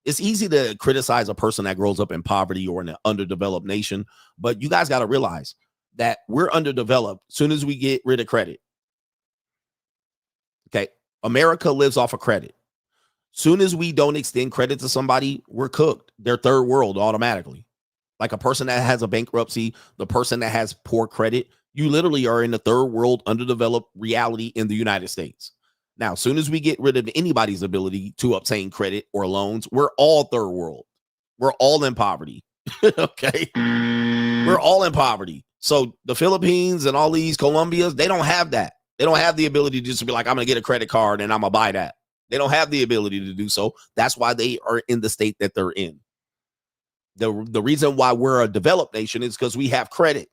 It's easy to criticize a person that grows up in poverty or in an underdeveloped nation, but you guys got to realize that we're underdeveloped as soon as we get rid of credit. Okay, America lives off of credit. Soon as we don't extend credit to somebody, we're cooked. They're third world automatically. Like a person that has a bankruptcy, the person that has poor credit, you literally are in the third world underdeveloped reality in the United States. Now, as soon as we get rid of anybody's ability to obtain credit or loans, we're all third world. We're all in poverty. Okay. We're all in poverty. So the Philippines and all these Colombias, they don't have that. They don't have the ability to just be like, I'm going to get a credit card and I'm going to buy that. They don't have the ability to do so. That's why they are in the state that they're in. The reason why we're a developed nation is because we have credit.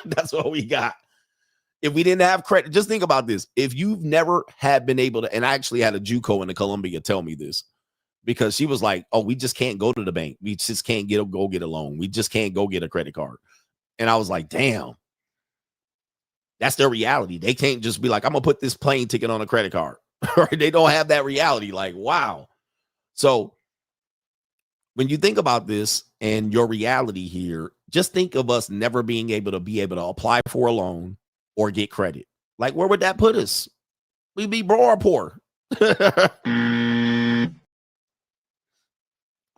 That's what we got. If we didn't have credit, just think about this. If you've never had been able to, and I actually had a JUCO in Columbia tell me this, because she was like, oh, we just can't go to the bank. We just can't go get a loan. We just can't go get a credit card. And I was like, damn, that's their reality. They can't just be like, I'm going to put this plane ticket on a credit card. Right? They don't have that reality. Like, wow. So when you think about this and your reality here, just think of us never being able to apply for a loan or get credit. Like, where would that put us? We'd be broad poor. All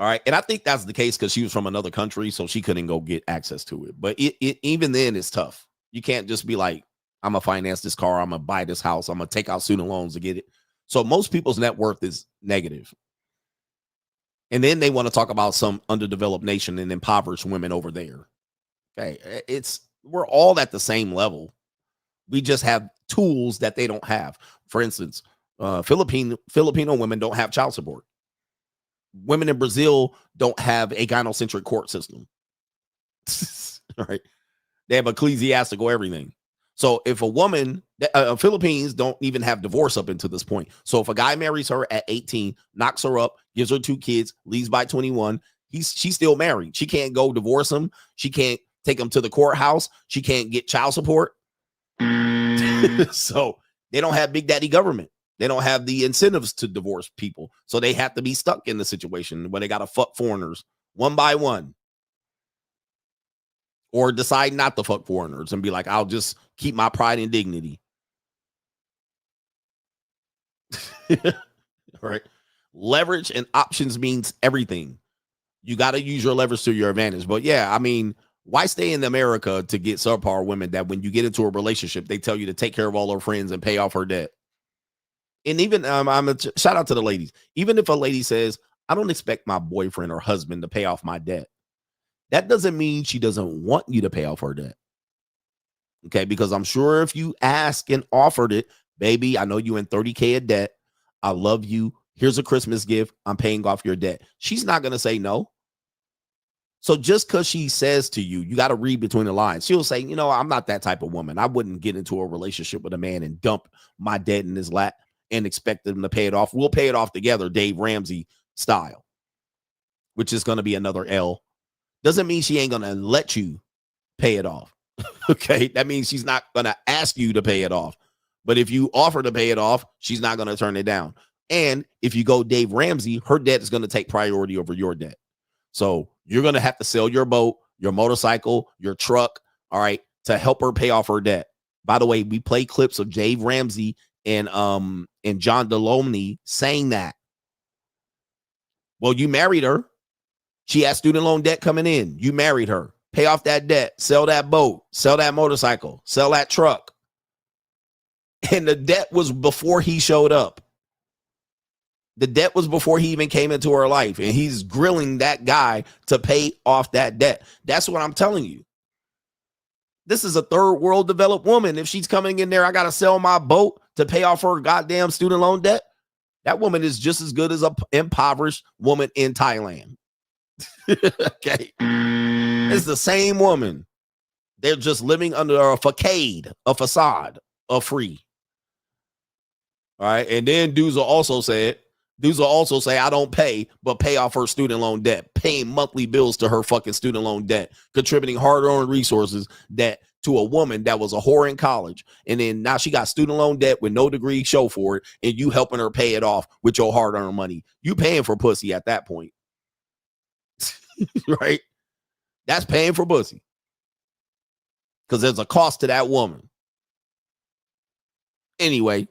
right. And I think that's the case because she was from another country, so she couldn't go get access to it. But it even then it's tough. You can't just be like, I'm going to finance this car. I'm going to buy this house. I'm going to take out student loans to get it. So most people's net worth is negative. And then they want to talk about some underdeveloped nation and impoverished women over there. Okay. We're all at the same level. We just have tools that they don't have. For instance, Filipino women don't have child support. Women in Brazil don't have a gynocentric court system. Right? They have ecclesiastical everything. So if a woman, Philippines don't even have divorce up until this point. So if a guy marries her at 18, knocks her up, gives her 2 kids, leaves by 21, she's still married. She can't go divorce him. She can't take him to the courthouse. She can't get child support. So they don't have big daddy government. They don't have the incentives to divorce people. So they have to be stuck in the situation where they got to fuck foreigners one by one. Or decide not to fuck foreigners and be like, I'll just keep my pride and dignity. Right? Leverage and options means everything. You got to use your leverage to your advantage. But yeah, I mean, why stay in America to get subpar women that when you get into a relationship, they tell you to take care of all her friends and pay off her debt? And even, shout out to the ladies. Even if a lady says, I don't expect my boyfriend or husband to pay off my debt, that doesn't mean she doesn't want you to pay off her debt. Okay, because I'm sure if you ask and offered it, baby, I know you in 30K of debt. I love you. Here's a Christmas gift. I'm paying off your debt. She's not going to say no. So just because she says to you, you got to read between the lines. She'll say, you know, I'm not that type of woman. I wouldn't get into a relationship with a man and dump my debt in his lap and expect him to pay it off. We'll pay it off together, Dave Ramsey style, which is going to be another L. Doesn't mean she ain't going to let you pay it off. Okay. That means she's not going to ask you to pay it off. But if you offer to pay it off, she's not going to turn it down. And if you go Dave Ramsey, her debt is going to take priority over your debt. So you're going to have to sell your boat, your motorcycle, your truck, all right, to help her pay off her debt. By the way, we play clips of Dave Ramsey and John Deloney saying that. Well, you married her. She had student loan debt coming in. You married her. Pay off that debt. Sell that boat. Sell that motorcycle. Sell that truck. And the debt was before he showed up. The debt was before he even came into her life. And he's grilling that guy to pay off that debt. That's what I'm telling you. This is a third world developed woman. If she's coming in there, I got to sell my boat to pay off her goddamn student loan debt. That woman is just as good as an impoverished woman in Thailand. Okay. It's the same woman. They're just living under a facade of free. All right. And then dudes will also say, I don't pay, but pay off her student loan debt, paying monthly bills to her fucking student loan debt, contributing hard-earned resources that to a woman that was a whore in college. And then now she got student loan debt with no degree show for it. And you helping her pay it off with your hard-earned money. You paying for pussy at that point. Right? That's paying for pussy. Because there's a cost to that woman. Anyway,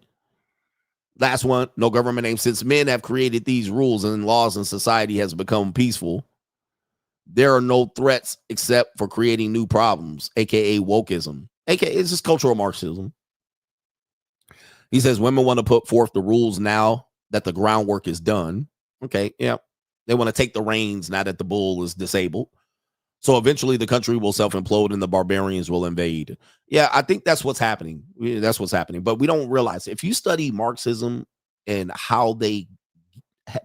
last one. No government name. Since men have created these rules and laws and society has become peaceful, there are no threats except for creating new problems, aka wokeism. AKA it's just cultural Marxism. He says women want to put forth the rules now that the groundwork is done. Okay, yeah. They want to take the reins now that the bull is disabled. So eventually the country will self-implode and the barbarians will invade. Yeah, I think that's what's happening. That's what's happening. But we don't realize if you study Marxism and how they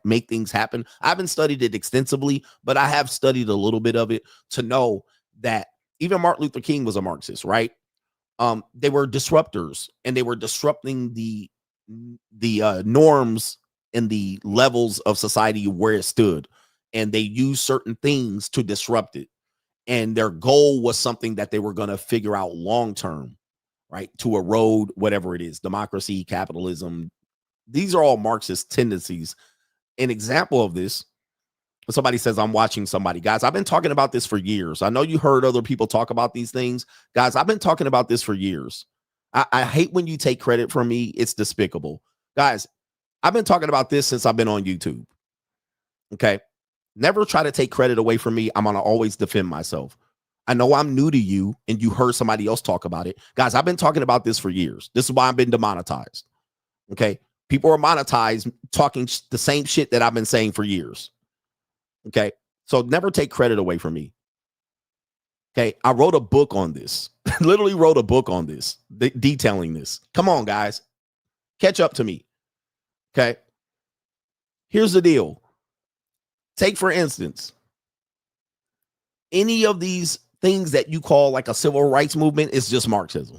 make things happen, I haven't studied it extensively, but I have studied a little bit of it to know that even Martin Luther King was a Marxist, right? They were disruptors and they were disrupting the norms and the levels of society where it stood. And they used certain things to disrupt it. And their goal was something that they were going to figure out long-term, right? To erode whatever it is, democracy, capitalism. These are all Marxist tendencies. An example of this, somebody says, I'm watching somebody. Guys, I've been talking about this for years. I know you heard other people talk about these things. Guys, I've been talking about this for years. I hate when you take credit from me. It's despicable. Guys, I've been talking about this since I've been on YouTube. Okay. Never try to take credit away from me. I'm going to always defend myself. I know I'm new to you and you heard somebody else talk about it. Guys, I've been talking about this for years. This is why I've been demonetized. Okay. People are monetized talking the same shit that I've been saying for years. Okay. So never take credit away from me. Okay. I wrote a book on this. Literally wrote a book on this, detailing this. Come on, guys. Catch up to me. Okay. Here's the deal. Take, for instance, any of these things that you call like a civil rights movement is just Marxism.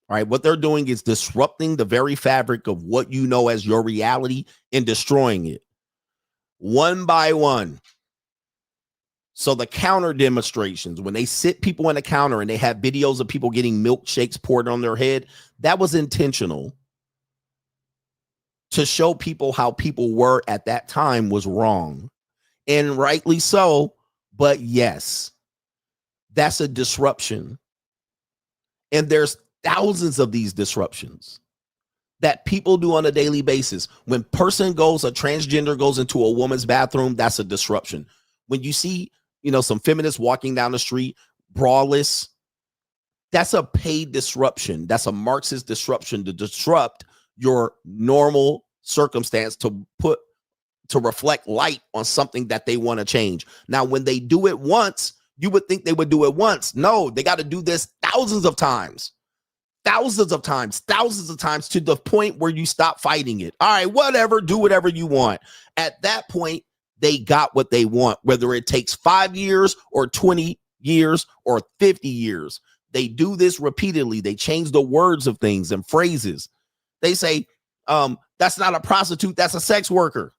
All right. What they're doing is disrupting the very fabric of what you know as your reality and destroying it one by one. So the counter demonstrations, when they sit people in a counter and they have videos of people getting milkshakes poured on their head, that was intentional to show people how people were at that time was wrong. And rightly so. But yes, that's a disruption. And there's thousands of these disruptions that people do on a daily basis. When a transgender goes into a woman's bathroom, that's a disruption. When you see, some feminists walking down the street, braless, that's a paid disruption. That's a Marxist disruption to disrupt your normal circumstance to reflect light on something that they want to change. Now, when they do it once, you would think they would do it once. No, they got to do this thousands of times to the point where you stop fighting it. All right, whatever, do whatever you want. At that point, they got what they want, whether it takes 5 years or 20 years or 50 years. They do this repeatedly. They change the words of things and phrases. They say, that's not a prostitute, that's a sex worker.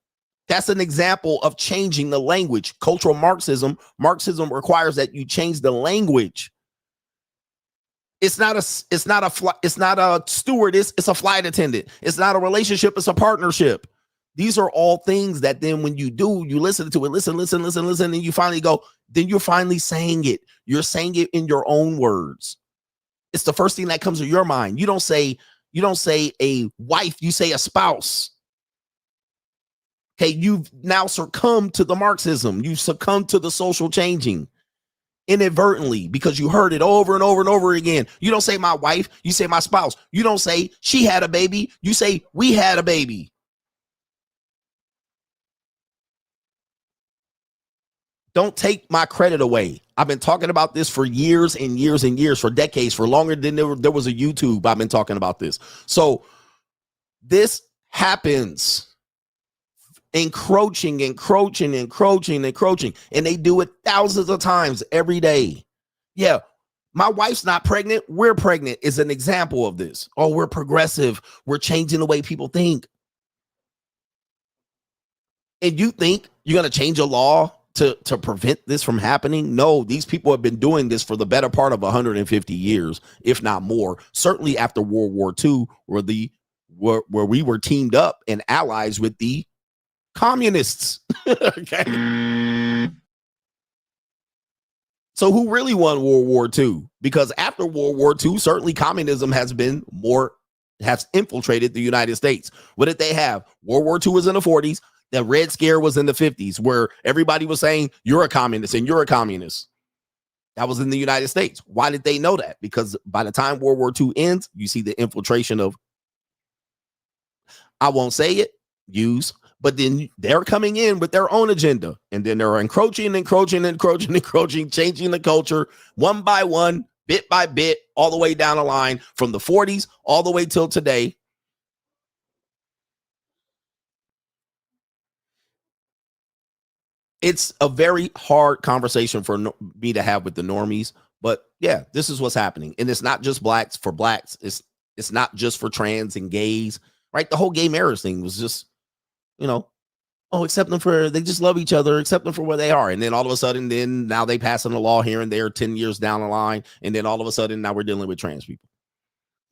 That's an example of changing the language. Cultural Marxism requires that you change the language. It's not a stewardess, it's a flight attendant. It's not a relationship, it's a partnership. These are all things that then when you do, you listen to it, listen, and you finally go, then you're finally saying it. You're saying it in your own words. It's the first thing that comes to your mind. You don't say a wife, you say a spouse. Okay, you've now succumbed to the Marxism. You've succumbed to the social changing inadvertently because you heard it over and over and over again. You don't say my wife, you say my spouse. You don't say she had a baby, you say we had a baby. Don't take my credit away. I've been talking about this for years and years and years, for decades, for longer than there was a YouTube. I've been talking about this. So this happens. Encroaching. And they do it thousands of times every day. Yeah. My wife's not pregnant. We're pregnant is an example of this. Oh, we're progressive. We're changing the way people think. And you think you're going to change a law to prevent this from happening? No, these people have been doing this for the better part of 150 years, if not more. Certainly after World War II, where we were teamed up and allies with the communists. Okay. So who really won World War II? Because after World War II, certainly communism has infiltrated the United States. What did they have? World War II was in the 40s. The Red Scare was in the 50s, where everybody was saying, you're a communist and you're a communist. That was in the United States. Why did they know that? Because by the time World War II ends, you see the infiltration of, I won't say it, but then they're coming in with their own agenda. And then they're encroaching, changing the culture one by one, bit by bit, all the way down the line from the 40s all the way till today. It's a very hard conversation for me to have with the normies, but yeah, this is what's happening. And it's not just blacks. It's not just for trans and gays, right? The whole gay marriage thing was just, accept them they just love each other, accept them for where they are. And then all of a sudden, now they passing a law here and there 10 years down the line. And then all of a sudden, now we're dealing with trans people.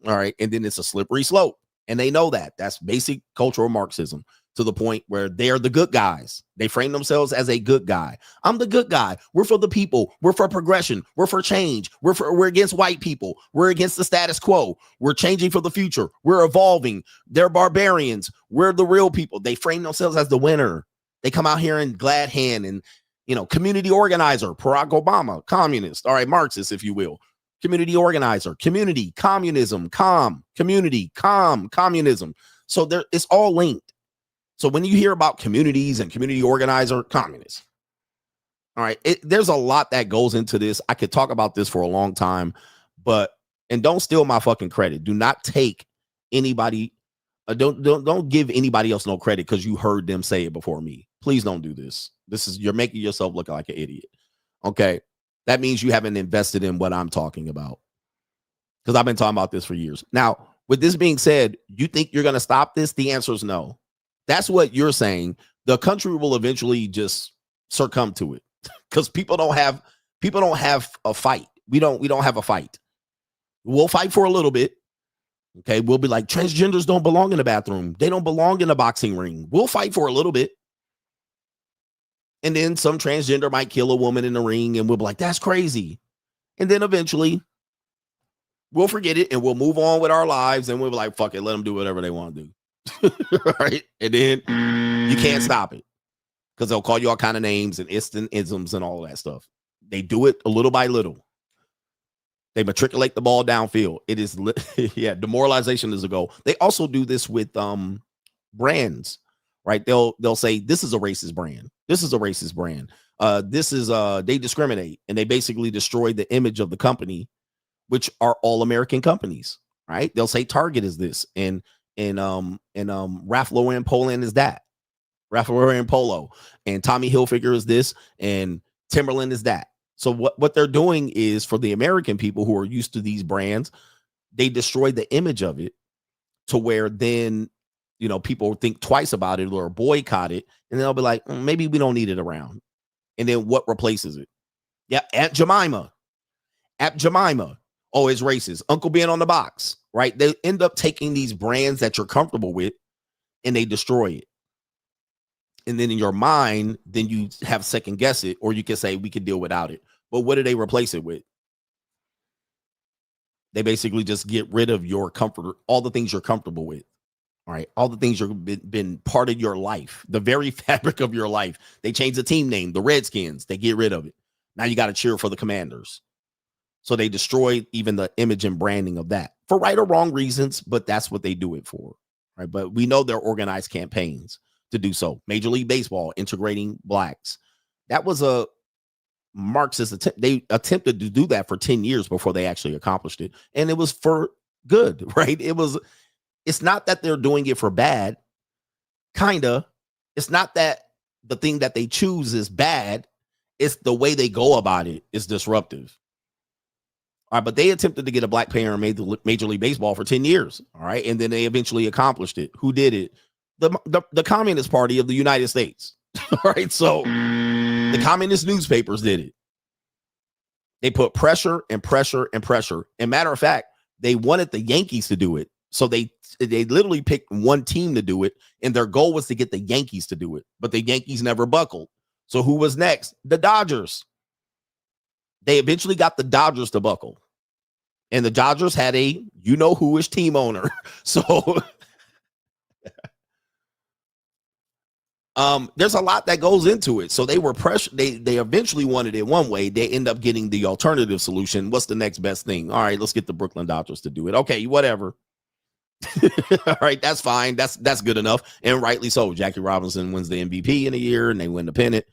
All right. And then it's a slippery slope. And they know that. That's basic cultural Marxism, to the point where they're the good guys. They frame themselves as a good guy. I'm the good guy. We're for the people. We're for progression. We're for change. We're against white people. We're against the status quo. We're changing for the future. We're evolving. They're barbarians. We're the real people. They frame themselves as the winner. They come out here in glad hand and, community organizer, Barack Obama, communist. All right, Marxist, if you will. Community organizer, community, communism, community, communism. So it's all linked. So when you hear about communities and community organizer, communists, All right. There's a lot that goes into this. I could talk about this for a long time, and don't steal my fucking credit. Do not take anybody. Don't give anybody else no credit because you heard them say it before me. Please don't do this. You're making yourself look like an idiot. Okay. That means you haven't invested in what I'm talking about. Because I've been talking about this for years. Now, with this being said, you think you're going to stop this? The answer is no. That's what you're saying. The country will eventually just succumb to it because people don't have a fight. We don't have a fight. We'll fight for a little bit. Okay, we'll be like, transgenders don't belong in the bathroom. They don't belong in a boxing ring. We'll fight for a little bit. And then some transgender might kill a woman in the ring and we'll be like, that's crazy. And then eventually we'll forget it and we'll move on with our lives and we'll be like, fuck it, let them do whatever they want to do. Right? And then you can't stop it because they'll call you all kind of names and isms and all that stuff. They do it a little by little. They matriculate the ball downfield. It is, demoralization is a goal. They also do this with brands, right? They'll say, this is a racist brand. This is a racist brand. They discriminate and they basically destroy the image of the company, which are all American companies, right? They'll say Target is this and Ralph Lauren Poland is that. Ralph Lauren Polo and Tommy Hilfiger is this and Timberland is that. So what they're doing is for the American people who are used to these brands, they destroy the image of it to where then, people think twice about it or boycott it. And they'll be like, maybe we don't need it around. And then what replaces it? Yeah. Aunt Jemima. Oh, it's racist. Uncle Ben on the box, right? They end up taking these brands that you're comfortable with and they destroy it. And then in your mind, then you have second guess it, or you can say we can deal without it. But what do they replace it with? They basically just get rid of your comfort, all the things you're comfortable with. All right. All the things you've been part of your life, the very fabric of your life. They change the team name, the Redskins, they get rid of it. Now you got to cheer for the Commanders. So they destroy even the image and branding of that for right or wrong reasons, but that's what they do it for. Right. But we know they're organized campaigns to do so. Major League Baseball integrating blacks. That was a Marxist attempt. They attempted to do that for 10 years before they actually accomplished it. And it was for good, right? It's not that they're doing it for bad. Kinda. It's not that the thing that they choose is bad. It's the way they go about it is disruptive. All right, but they attempted to get a black player in Major League Baseball for 10 years. All right. And then they eventually accomplished it. Who did it? The Communist Party of the United States. All right. So the communist newspapers did it. They put pressure and pressure and pressure. And matter of fact, they wanted the Yankees to do it. So they literally picked one team to do it. And their goal was to get the Yankees to do it. But the Yankees never buckled. So who was next? The Dodgers. They eventually got the Dodgers to buckle. And the Dodgers had a you-know-who-ish team owner. So there's a lot that goes into it. So they were pressured. They eventually wanted it one way. They end up getting the alternative solution. What's the next best thing? All right, let's get the Brooklyn Dodgers to do it. Okay, whatever. All right, that's fine. That's good enough. And rightly so. Jackie Robinson wins the MVP in a year and they win the pennant,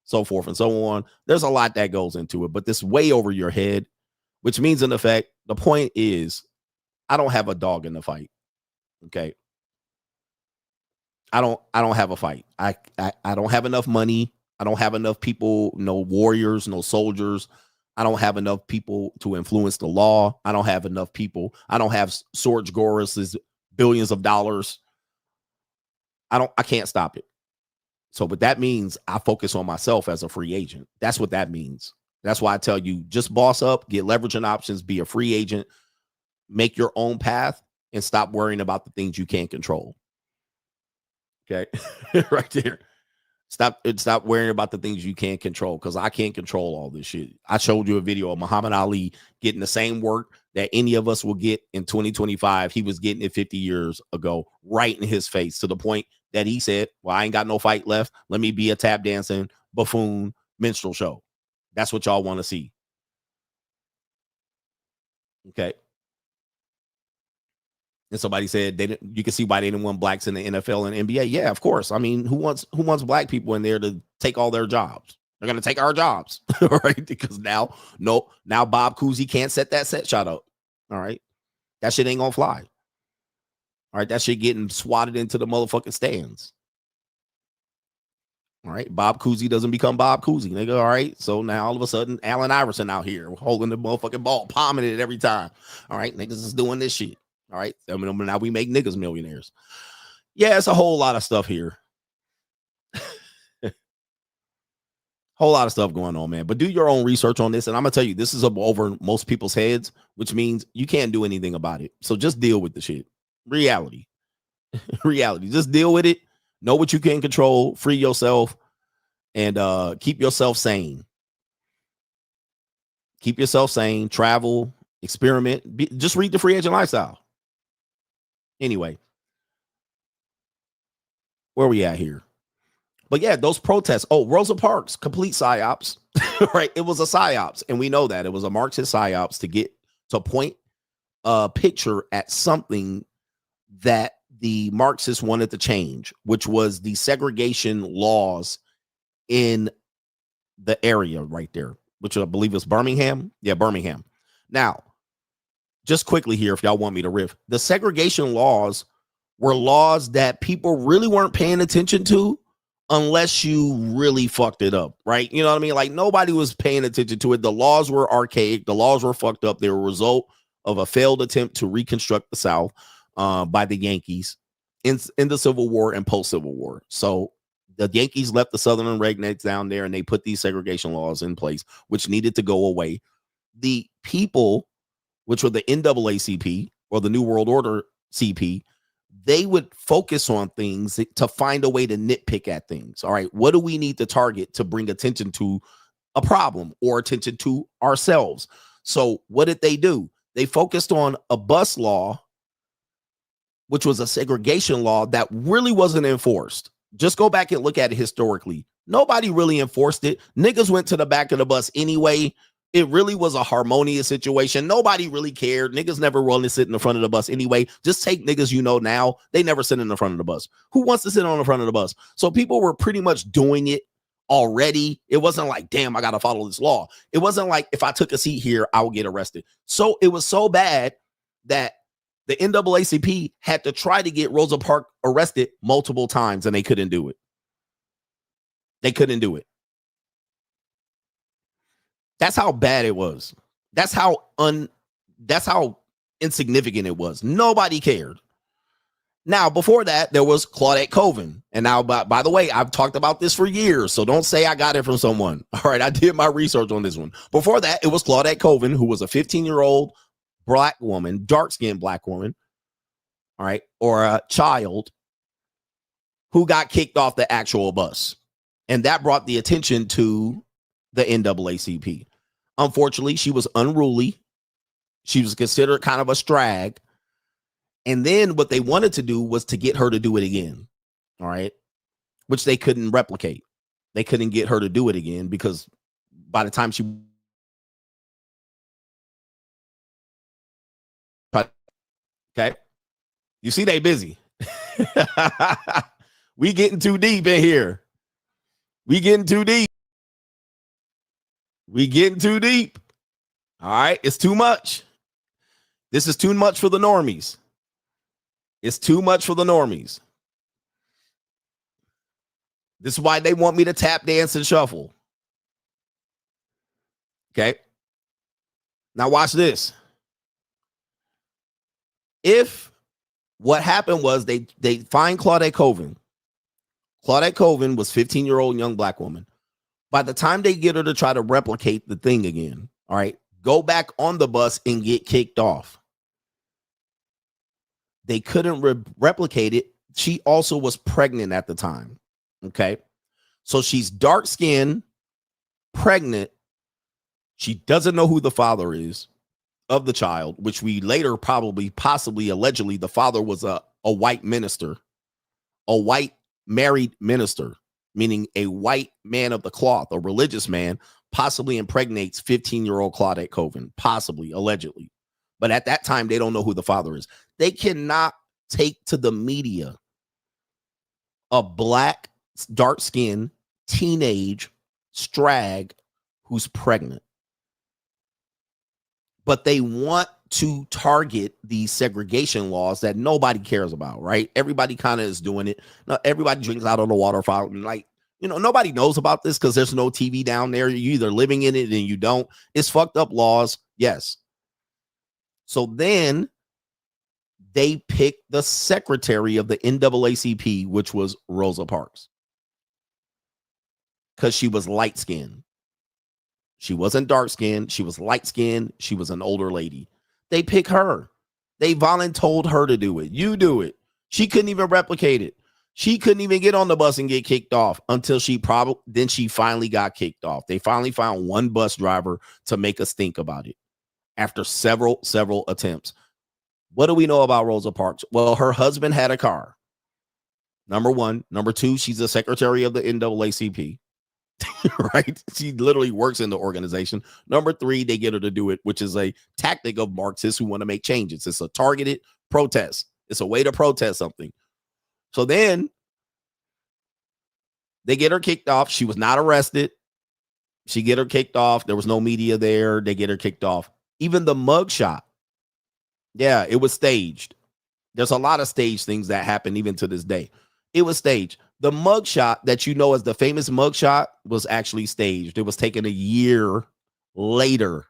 so forth and so on. There's a lot that goes into it, but this way over your head, which means in effect, the point is, I don't have a dog in the fight. Okay. I don't have a fight. I don't have enough money. I don't have enough people, no warriors, no soldiers. I don't have enough people to influence the law. I don't have enough people. I don't have Sorge Gorris's billions of dollars. I can't stop it. So, but that means I focus on myself as a free agent. That's what that means. That's why I tell you, just boss up, get leverage and options, be a free agent, make your own path, and stop worrying about the things you can't control. Okay, right there. Stop worrying about the things you can't control, because I can't control all this shit. I showed you a video of Muhammad Ali getting the same work that any of us will get in 2025. He was getting it 50 years ago, right in his face, to the point that he said, well, I ain't got no fight left. Let me be a tap dancing buffoon minstrel show. That's what y'all want to see. Okay. And somebody said you can see why they didn't want blacks in the NFL and NBA. Yeah, of course. I mean, who wants black people in there to take all their jobs? They're going to take our jobs, right? Because now Bob Cousy can't set that set shot up, all right? That shit ain't going to fly. All right, that shit getting swatted into the motherfucking stands. All right, Bob Cousy doesn't become Bob Cousy, nigga. All right, so now all of a sudden, Allen Iverson out here holding the motherfucking ball, palming it every time. All right, niggas is doing this shit. All right, I mean, now we make niggas millionaires. Yeah, it's a whole lot of stuff here. Whole lot of stuff going on, man. But do your own research on this, and I'm gonna tell you, this is over most people's heads, which means you can't do anything about it. So just deal with the shit. Reality. Reality. Just deal with it. Know what you can control, free yourself, and keep yourself sane. Keep yourself sane, travel, experiment. Just read The Free Agent Lifestyle. Anyway, where we at here? But yeah, those protests. Oh, Rosa Parks, complete psyops. Right? It was a psyops, and we know that. It was a Marxist psyops to point a picture at something that the Marxists wanted to change, which was the segregation laws in the area right there, which I believe is Birmingham. Yeah, Birmingham. Now, just quickly here, if y'all want me to riff, the segregation laws were laws that people really weren't paying attention to unless you really fucked it up, right? You know what I mean? Like, nobody was paying attention to it. The laws were archaic. The laws were fucked up. They were a result of a failed attempt to reconstruct the South by the Yankees in the Civil War and post-Civil War. So the Yankees left the Southern rednecks down there, and they put these segregation laws in place, which needed to go away. The people, which were the NAACP or the New World Order CP, they would focus on things to find a way to nitpick at things. All right, what do we need to target to bring attention to a problem or attention to ourselves? So what did they do? They focused on a bus law, which was a segregation law that really wasn't enforced. Just go back and look at it historically. Nobody really enforced it. Niggas went to the back of the bus anyway. It really was a harmonious situation. Nobody really cared. Niggas never wanted to sit in the front of the bus anyway. Just take niggas you know now. They never sit in the front of the bus. Who wants to sit on the front of the bus? So people were pretty much doing it already. It wasn't like, damn, I got to follow this law. It wasn't like if I took a seat here, I would get arrested. So it was so bad that the NAACP had to try to get Rosa Parks arrested multiple times, and they couldn't do it. They couldn't do it. That's how bad it was. That's how insignificant it was. Nobody cared. Now, before that, there was Claudette Colvin. And now, by the way, I've talked about this for years, so don't say I got it from someone. All right, I did my research on this one. Before that, it was Claudette Colvin, who was a 15-year-old black woman, dark-skinned black woman, all right, or a child who got kicked off the actual bus. And that brought the attention to the NAACP. Unfortunately, she was unruly. She was considered kind of a strag. And then what they wanted to do was to get her to do it again, all right, which they couldn't replicate. They couldn't get her to do it again because by the time she... Okay. You see, they busy. We getting too deep in here. We getting too deep. We getting too deep. All right. It's too much. This is too much for the normies. It's too much for the normies. This is why they want me to tap dance and shuffle. Okay. Now watch this. If what happened was they find Claudette Colvin. Claudette Colvin was 15-year-old young black woman. By the time they get her to try to replicate the thing again, all right, go back on the bus and get kicked off. They couldn't replicate it. She also was pregnant at the time. Okay. So she's dark-skinned, pregnant. She doesn't know who the father is of the child, which we later possibly, allegedly, the father was a white minister, a white married minister, meaning a white man of the cloth, a religious man, possibly impregnates 15-year-old Claudette Colvin, possibly, allegedly. But at that time, they don't know who the father is. They cannot take to the media a black, dark-skinned, teenage, Strag who's pregnant. But they want to target these segregation laws that nobody cares about, right? Everybody kind of is doing it. Now, everybody drinks out of the water fountain. Like, you know, nobody knows about this because there's no TV down there. You're either living in it and you don't. It's fucked up laws. Yes. So then they picked the secretary of the NAACP, which was Rosa Parks, because she was light-skinned. She wasn't dark-skinned. She was light-skinned. She was an older lady. They pick her. They voluntold her to do it. You do it. She couldn't even replicate it. She couldn't even get on the bus and get kicked off until she finally got kicked off. They finally found one bus driver to make us think about it after several attempts. What do we know about Rosa Parks? Well, her husband had a car. Number one. Number two, she's the secretary of the NAACP. Right? She literally works in the organization. Number three, they get her to do it, which is a tactic of Marxists who want to make changes. It's a targeted protest. It's a way to protest something. So then they get her kicked off. She was not arrested. She get her kicked off. There was no media there. They get her kicked off. Even the mugshot. Yeah, it was staged. There's a lot of stage things that happen even to this day. It was staged. The mugshot that you know as the famous mugshot was actually staged. It was taken a year later.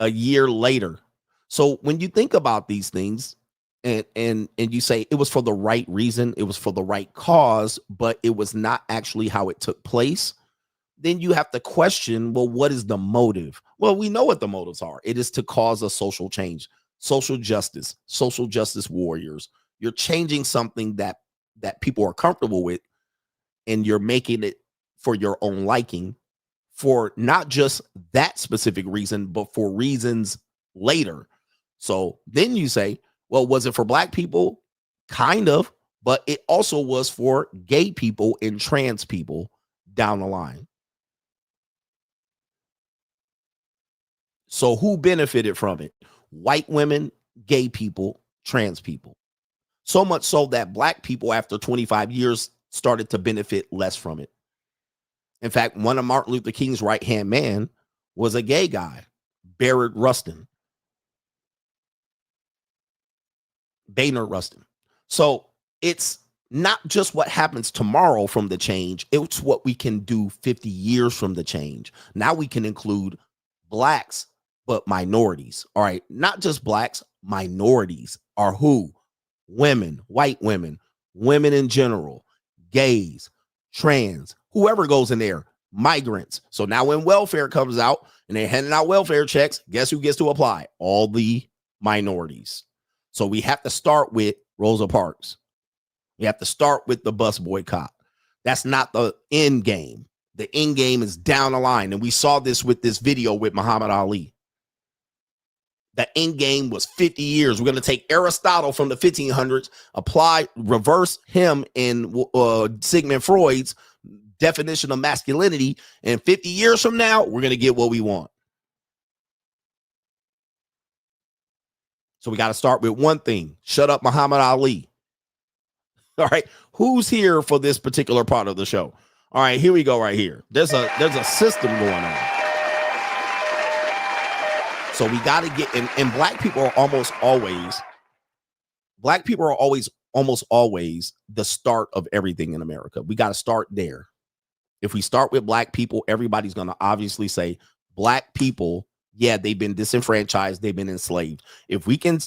A year later. So when you think about these things and you say it was for the right reason, it was for the right cause, but it was not actually how it took place, then you have to question, well, what is the motive? Well, we know what the motives are. It is to cause a social change, social justice warriors. You're changing something that people are comfortable with, and you're making it for your own liking, for not just that specific reason, but for reasons later. So then you say, well, was it for black people? Kind of, but it also was for gay people and trans people down the line. So who benefited from it? White women, gay people, trans people. So much so that black people after 25 years started to benefit less from it. In fact, one of Martin Luther King's right-hand man was a gay guy, Bayard Rustin. So it's not just what happens tomorrow from the change. It's what we can do 50 years from the change. Now we can include blacks, but minorities. All right. Not just blacks, minorities are who? Women, white women, women in general, gays, trans, whoever goes in there, migrants. So now when welfare comes out and they're handing out welfare checks, guess who gets to apply? All the minorities. So we have to start with Rosa Parks. We have to start with the bus boycott. That's not the end game. The end game is down the line. And we saw this with this video with Muhammad Ali. The end game was 50 years. We're going to take Aristotle from the 1500s, reverse him in Sigmund Freud's definition of masculinity. And 50 years from now, we're going to get what we want. So we got to start with one thing. Shut up, Muhammad Ali. All right. Who's here for this particular part of the show? All right, here we go right here. There's a system going on. So we got to get, and black people are almost always almost always the start of everything in America. We got to start there. If we start with black people, everybody's going to obviously say black people, yeah, they've been disenfranchised, they've been enslaved. If we can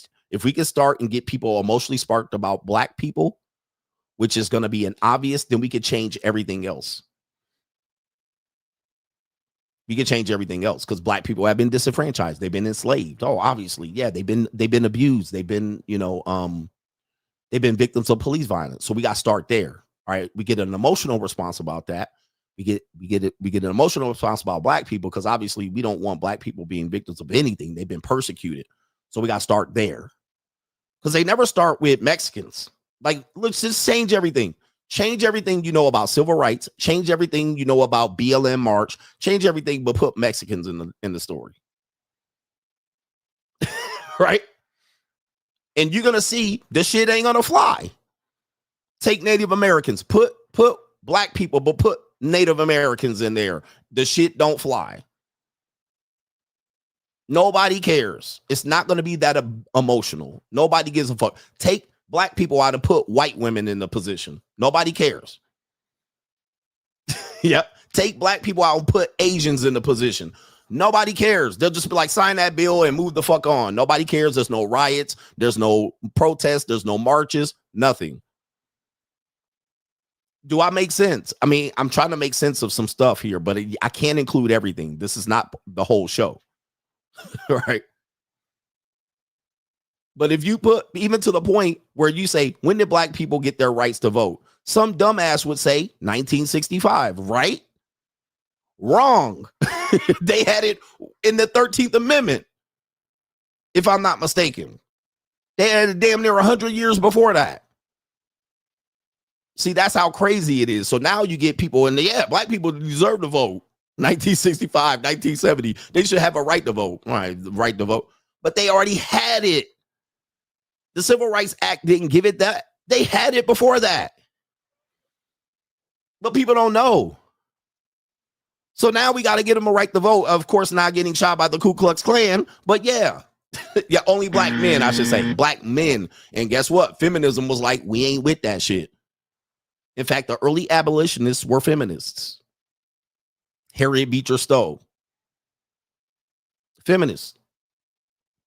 start and get people emotionally sparked about black people, which is going to be an obvious, then we could change everything else. We could change everything else because black people have been disenfranchised. They've been enslaved. Oh, obviously. Yeah, they've been abused. They've been, they've been victims of police violence. So we got to start there. All right. We get an emotional response about that. We get an emotional response about black people because obviously we don't want black people being victims of anything. They've been persecuted. So we got to start there because they never start with Mexicans. Like, let's just change everything. Change everything you know about civil rights. Change everything you know about BLM March. Change everything but put Mexicans in the story. Right? And you're going to see this shit ain't going to fly. Take Native Americans. Put black people, but put Native Americans in there. The shit don't fly. Nobody cares. It's not going to be that emotional. Nobody gives a fuck. Take black people out and put white women in the position. Nobody cares. Yep. Take black people out and put Asians in the position. Nobody cares. They'll just be like, sign that bill and move the fuck on. Nobody cares. There's no riots. There's no protests. There's no marches. Nothing. Do I make sense? I mean, I'm trying to make sense of some stuff here, but I can't include everything. This is not the whole show. Right? But if you put, even to the point where you say, when did black people get their rights to vote? Some dumbass would say 1965, right? Wrong. They had it in the 13th Amendment, if I'm not mistaken. They had it damn near 100 years before that. See, that's how crazy it is. So now you get people in the, yeah, black people deserve to vote. 1965, 1970. They should have a right to vote. Right, the right to vote. But they already had it. The Civil Rights Act didn't give it that. They had it before that. But people don't know. So now we got to get them a right to vote. Of course, not getting shot by the Ku Klux Klan. But yeah. Yeah, only black men, I should say. Black men. And guess what? Feminism was like, we ain't with that shit. In fact, the early abolitionists were feminists. Harriet Beecher Stowe. Feminist.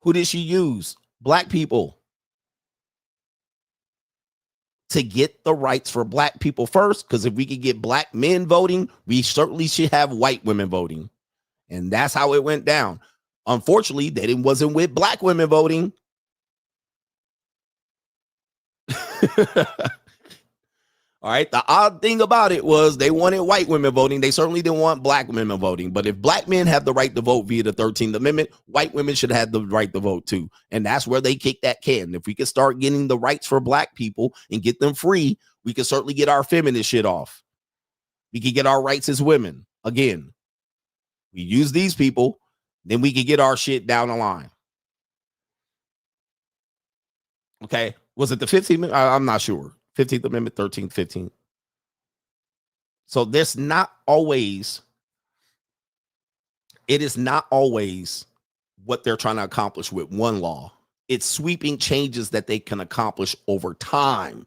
Who did she use? Black people. To get the rights for black people first, because if we could get black men voting, we certainly should have white women voting. And that's how it went down. Unfortunately, that wasn't with black women voting. All right. The odd thing about it was they wanted white women voting. They certainly didn't want black women voting. But if black men have the right to vote via the 13th Amendment, white women should have the right to vote too. And that's where they kick that can. If we could start getting the rights for black people and get them free, we could certainly get our feminist shit off. We could get our rights as women. Again, we use these people, then we could get our shit down the line. Okay. Was it the 15th Amendment? I'm not sure. 15th Amendment, 13th, 15th. So there's not always, it is not always what they're trying to accomplish with one law. It's sweeping changes that they can accomplish over time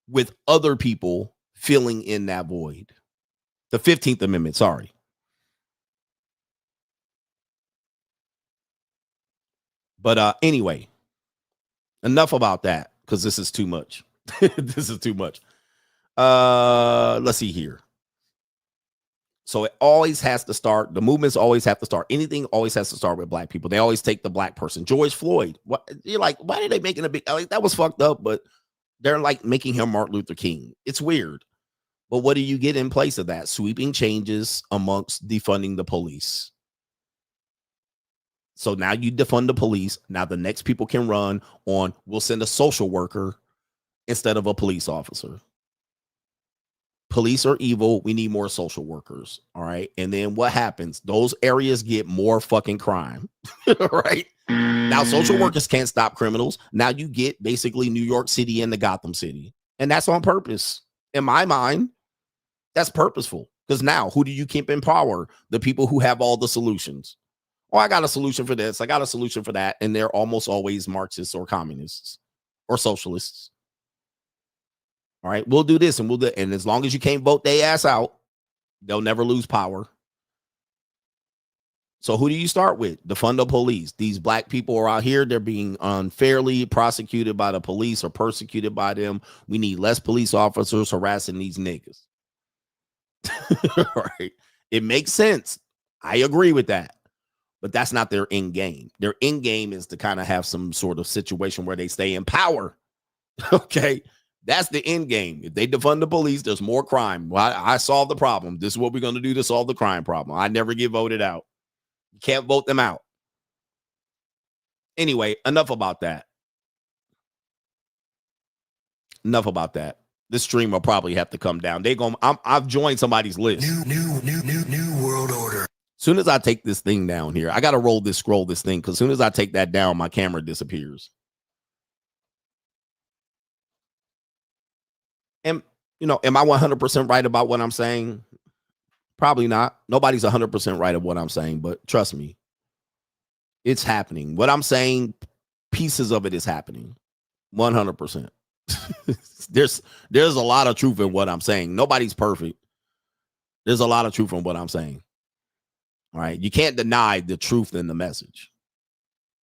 with other people filling in that void. The 15th Amendment, sorry. But anyway, enough about that. Because this is too much. This is too much. Let's see here. So it always has to start. The movements always have to start. Anything always has to start with black people. They always take the black person. George Floyd. What, you're like, why are they making a big? Like, that was fucked up, but they're like making him Martin Luther King. It's weird. But what do you get in place of that? Sweeping changes amongst defunding the police. So now you defund the police. Now the next people can run on, we'll send a social worker instead of a police officer. Police are evil. We need more social workers. All right. And then what happens? Those areas get more fucking crime. Right. Now social workers can't stop criminals. Now you get basically New York City and the Gotham City. And that's on purpose. In my mind, that's purposeful. Because now who do you keep in power? The people who have all the solutions. Oh, I got a solution for this. I got a solution for that. And they're almost always Marxists or communists or socialists. All right, we'll do this and we'll do it. And as long as you can't vote their ass out, they'll never lose power. So who do you start with? Defund the police. These black people are out here. They're being unfairly prosecuted by the police or persecuted by them. We need less police officers harassing these niggas. Right. It makes sense. I agree with that. But that's not their end game. Their end game is to kind of have some sort of situation where they stay in power. Okay. That's the end game. If they defund the police, there's more crime. Well, I solved the problem. This is what we're going to do to solve the crime problem. I never get voted out. You can't vote them out. Anyway, enough about that. Enough about that. This stream will probably have to come down. I've joined somebody's list. New world order. Soon as I take this thing down here, I got to scroll this thing, because as soon as I take that down, my camera disappears. And, am I 100% right about what I'm saying? Probably not. Nobody's 100% right of what I'm saying, but trust me, it's happening. What I'm saying, pieces of it is happening. 100%. There's a lot of truth in what I'm saying. Nobody's perfect. There's a lot of truth in what I'm saying. All right. You can't deny the truth in the message.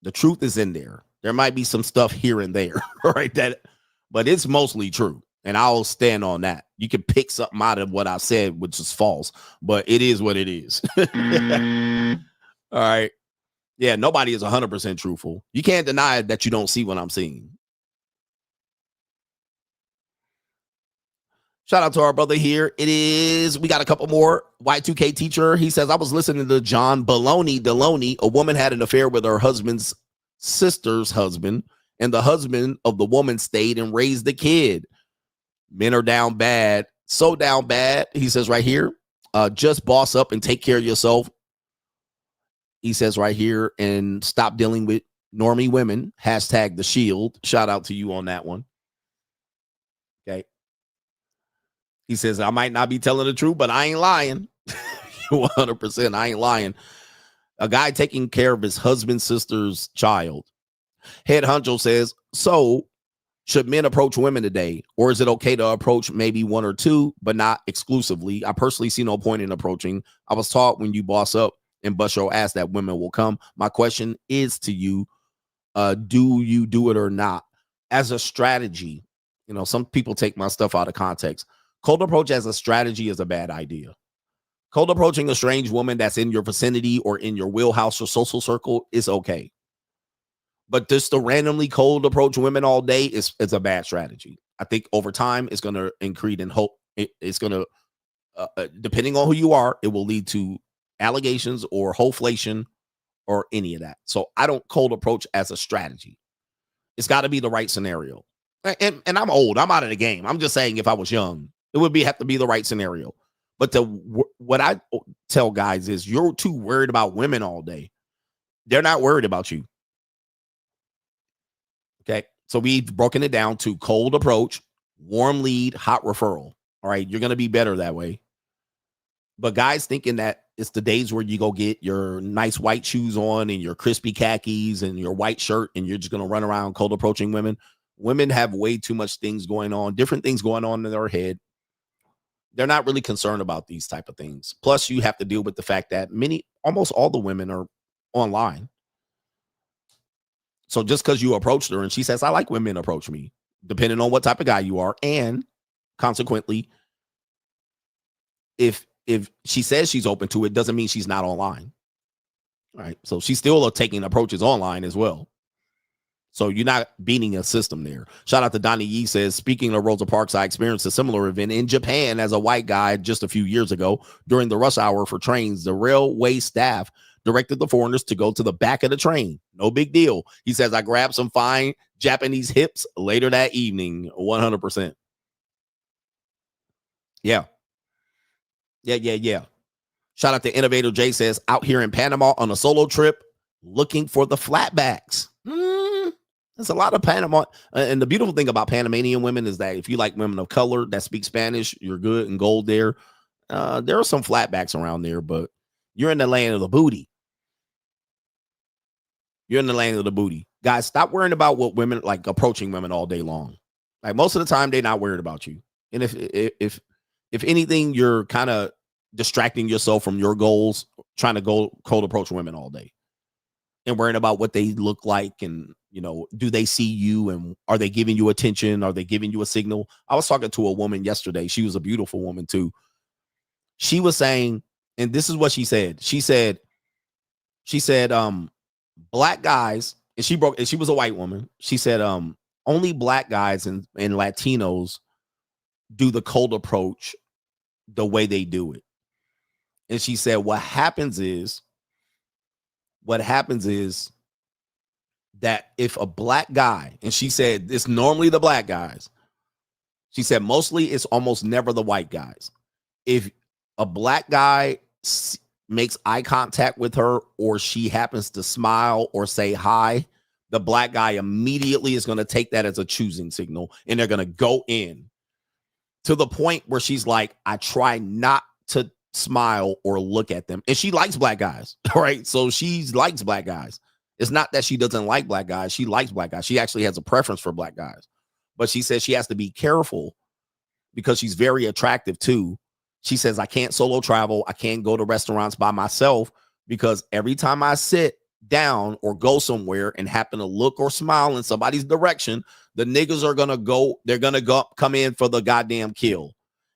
The truth is in there. There might be some stuff here and there, right? But it's mostly true. And I'll stand on that. You can pick something out of what I said, which is false, but it is what it is. All right. Yeah, nobody is 100% truthful. You can't deny that you don't see what I'm seeing. Shout out to our brother here. We got a couple more. Y2K teacher. He says, I was listening to John Deloney. A woman had an affair with her husband's sister's husband, and the husband of the woman stayed and raised the kid. Men are down bad. So down bad. He says right here, just boss up and take care of yourself. He says right here, and stop dealing with normie women. Hashtag the shield. Shout out to you on that one. Okay. He says, I might not be telling the truth, but I ain't lying. 100%. I ain't lying. A guy taking care of his husband's sister's child. Head Honcho says, so should men approach women today? Or is it okay to approach maybe one or two, but not exclusively? I personally see no point in approaching. I was taught when you boss up and bust your ass that women will come. My question is to you, do you do it or not? As a strategy, some people take my stuff out of context. Cold approach as a strategy is a bad idea. Cold approaching a strange woman that's in your vicinity or in your wheelhouse or social circle is okay. But just to randomly cold approach women all day is a bad strategy. I think over time it's going to increase in hope. It's going to, depending on who you are, it will lead to allegations or hoflation or any of that. So I don't cold approach as a strategy. It's got to be the right scenario. And I'm old. I'm out of the game. I'm just saying if I was young, it would have to be the right scenario. But what I tell guys is you're too worried about women all day. They're not worried about you. Okay. So we've broken it down to cold approach, warm lead, hot referral. All right. You're going to be better that way. But guys thinking that it's the days where you go get your nice white shoes on and your crispy khakis and your white shirt and you're just going to run around cold approaching women. Women have way too much things going on, different things going on in their head. They're not really concerned about these type of things. Plus, you have to deal with the fact that almost all the women are online. So just because you approached her and she says, I like women approach me, depending on what type of guy you are. And consequently, if she says she's open to it, doesn't mean she's not online. All right. So she's still taking approaches online as well. So you're not beating a system there. Shout out to Donnie Yee says, speaking of Rosa Parks, I experienced a similar event in Japan as a white guy just a few years ago. During the rush hour for trains, the railway staff directed the foreigners to go to the back of the train. No big deal. He says, I grabbed some fine Japanese hips later that evening. 100%. Yeah. Shout out to Innovator J says, out here in Panama on a solo trip looking for the flatbacks. There's a lot of Panama. And the beautiful thing about Panamanian women is that if you like women of color that speak Spanish, you're good and gold there. There are some flatbacks around there, but you're in the land of the booty. You're in the land of the booty. Guys, stop worrying about what women like approaching women all day long. Like most of the time, they're not worried about you. And if anything, you're kind of distracting yourself from your goals, trying to go cold approach women all day and worrying about what they look like and, do they see you and are they giving you attention? Are they giving you a signal? I was talking to a woman yesterday. She was a beautiful woman too. She was saying, and this is what she said. She said, black guys, and she was a white woman. She said, only black guys and Latinos do the cold approach the way they do it. And she said, what happens is that if a black guy, and she said, it's normally the black guys. She said, mostly it's almost never the white guys. If a black guy makes eye contact with her or she happens to smile or say hi, the black guy immediately is going to take that as a choosing signal and they're going to go in to the point where she's like, I try not to smile or look at them. And she likes black guys, right? So she likes black guys. It's not that she doesn't like black guys. She likes black guys. She actually has a preference for black guys. But she says she has to be careful because she's very attractive too. She says, I can't solo travel. I can't go to restaurants by myself because every time I sit down or go somewhere and happen to look or smile in somebody's direction, the niggas are gonna go, they're gonna go come in for the goddamn kill.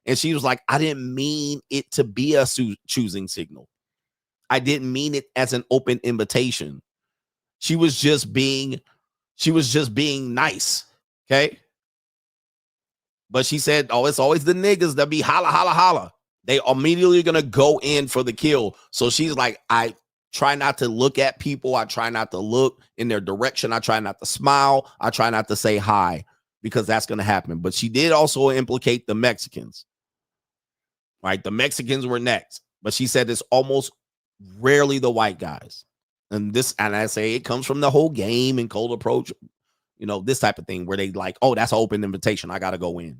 And she was like, I didn't mean it to be a choosing signal. I didn't mean it as an open invitation. She was just being nice. Okay. But she said, oh, it's always the niggas that be holla, holla, holla. They immediately gonna go in for the kill. So she's like, I try not to look at people. I try not to look in their direction. I try not to smile. I try not to say hi because that's going to happen. But she did also implicate the Mexicans, right? The Mexicans were next, but she said it's almost rarely the white guys. And I say it comes from the whole game and cold approach, you know, this type of thing where they like, oh, that's an open invitation. I got to go in.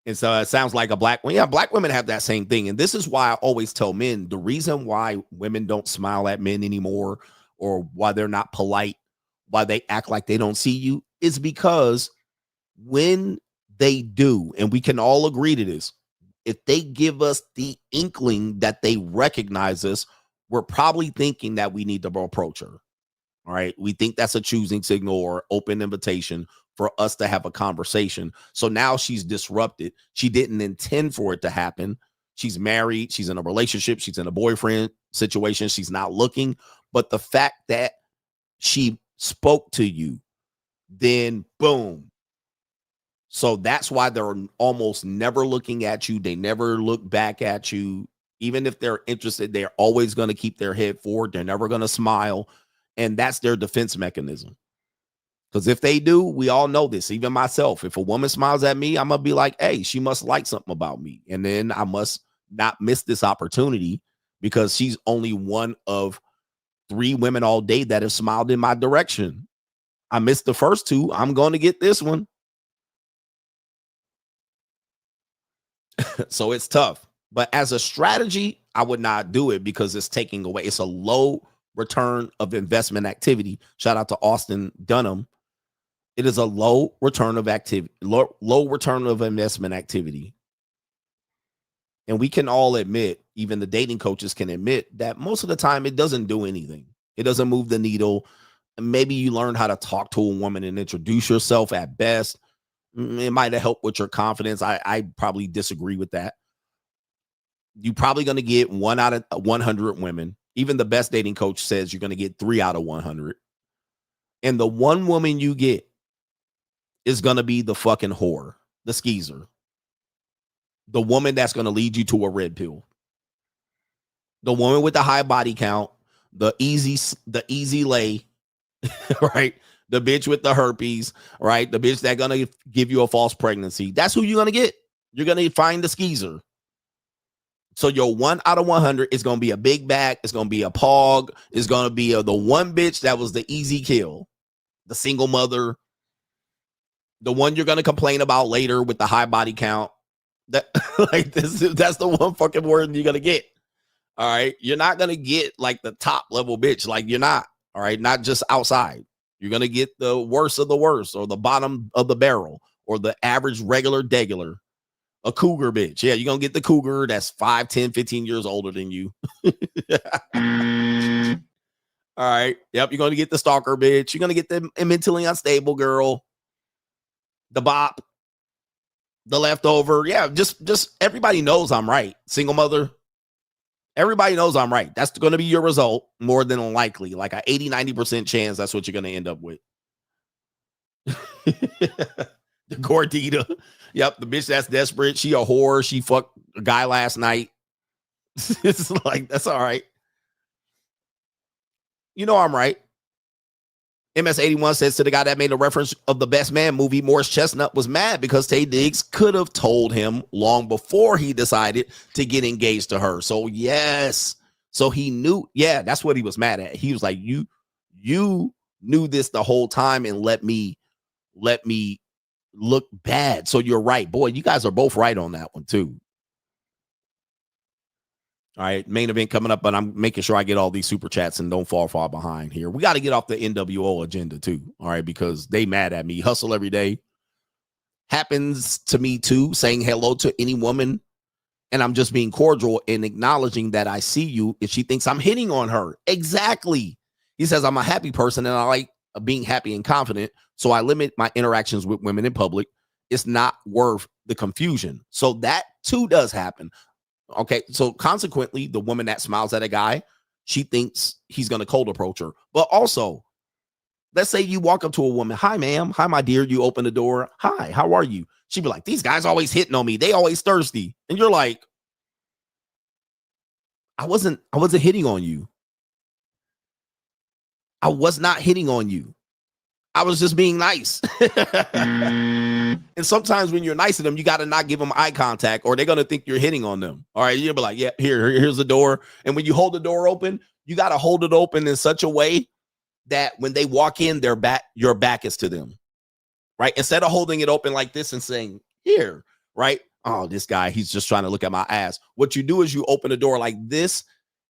And so it sounds like black women have that same thing. And this is why I always tell men the reason why women don't smile at men anymore or why they're not polite, why they act like they don't see you is because when they do, and we can all agree to this, if they give us the inkling that they recognize us, we're probably thinking that we need to approach her. All right. We think that's a choosing signal or open invitation for us to have a conversation. So now she's disrupted. She didn't intend for it to happen. She's married. She's in a relationship. She's in a boyfriend situation. She's not looking. But the fact that she spoke to you, then boom. So that's why they're almost never looking at you. They never look back at you. Even if they're interested, they're always going to keep their head forward. They're never going to smile. And that's their defense mechanism. Because if they do, we all know this, even myself. If a woman smiles at me, I'm going to be like, hey, she must like something about me. And then I must not miss this opportunity because she's only one of 3 women all day that have smiled in my direction. I missed the first 2. I'm going to get this one. So it's tough. But as a strategy, I would not do it because it's taking away. It's a low return of investment activity. Shout out to Austin Dunham. It is a low return of activity, low return of investment activity. And we can all admit, even the dating coaches can admit that most of the time it doesn't do anything. It doesn't move the needle. Maybe you learn how to talk to a woman and introduce yourself at best. It might have helped with your confidence. I probably disagree with that. You're probably going to get 1 out of 100 women. Even the best dating coach says you're going to get 3 out of 100. And the one woman you get is going to be the fucking whore, the skeezer, the woman that's going to lead you to a red pill, the woman with the high body count, the easy lay, right? The bitch with the herpes, right? The bitch that's going to give you a false pregnancy. That's who you're going to get. You're going to find the skeezer. So your 1 out of 100 is going to be a big back. It's going to be a pog. It's going to be the one bitch that was the easy kill, the single mother, the one you're going to complain about later with the high body count. That's the one fucking word you're going to get. All right. You're not going to get like the top level bitch. Like you're not. All right. Not just outside. You're going to get the worst of the worst or the bottom of the barrel or the average regular degular. A cougar bitch. Yeah, you're going to get the cougar that's 5, 10, 15 years older than you. All right. Yep. You're going to get the stalker bitch. You're going to get the mentally unstable girl. The bop. The leftover. Yeah, just everybody knows I'm right. Single mother. Everybody knows I'm right. That's going to be your result more than likely. Like a 80-90% chance that's what you're going to end up with. The Gordita. Yep, the bitch that's desperate. She a whore. She fucked a guy last night. It's like, that's all right. You know I'm right. MS81 says to the guy that made a reference of the Best Man movie, Morris Chestnut was mad because Taye Diggs could have told him long before he decided to get engaged to her. So yes. So he knew. Yeah, that's what he was mad at. He was like, you knew this the whole time and let me let me look bad. So you're right. Boy, you guys are both right on that one too. All right, main event coming up, but I'm making sure I get all these super chats and don't fall far behind here. We got to get off the NWO agenda too. All right, because they mad at me. Hustle every day happens to me too, saying hello to any woman. And I'm just being cordial and acknowledging that I see you if she thinks I'm hitting on her. Exactly. He says, I'm a happy person and I like being happy and confident. So I limit my interactions with women in public. It's not worth the confusion. So that too does happen. Okay. So consequently, the woman that smiles at a guy, she thinks he's going to cold approach her. But also, let's say you walk up to a woman. Hi, ma'am. Hi, my dear. You open the door. Hi, how are you? She'd be like, these guys always hitting on me. They always thirsty. And you're like, I wasn't hitting on you. I was not hitting on you. I was just being nice. And sometimes when you're nice to them, you got to not give them eye contact or they're going to think you're hitting on them. All right. You'll be like, yeah, here's the door. And when you hold the door open, you got to hold it open in such a way that when they walk in, your back is to them. Right? Instead of holding it open like this and saying, here, right? Oh, this guy, he's just trying to look at my ass. What you do is you open the door like this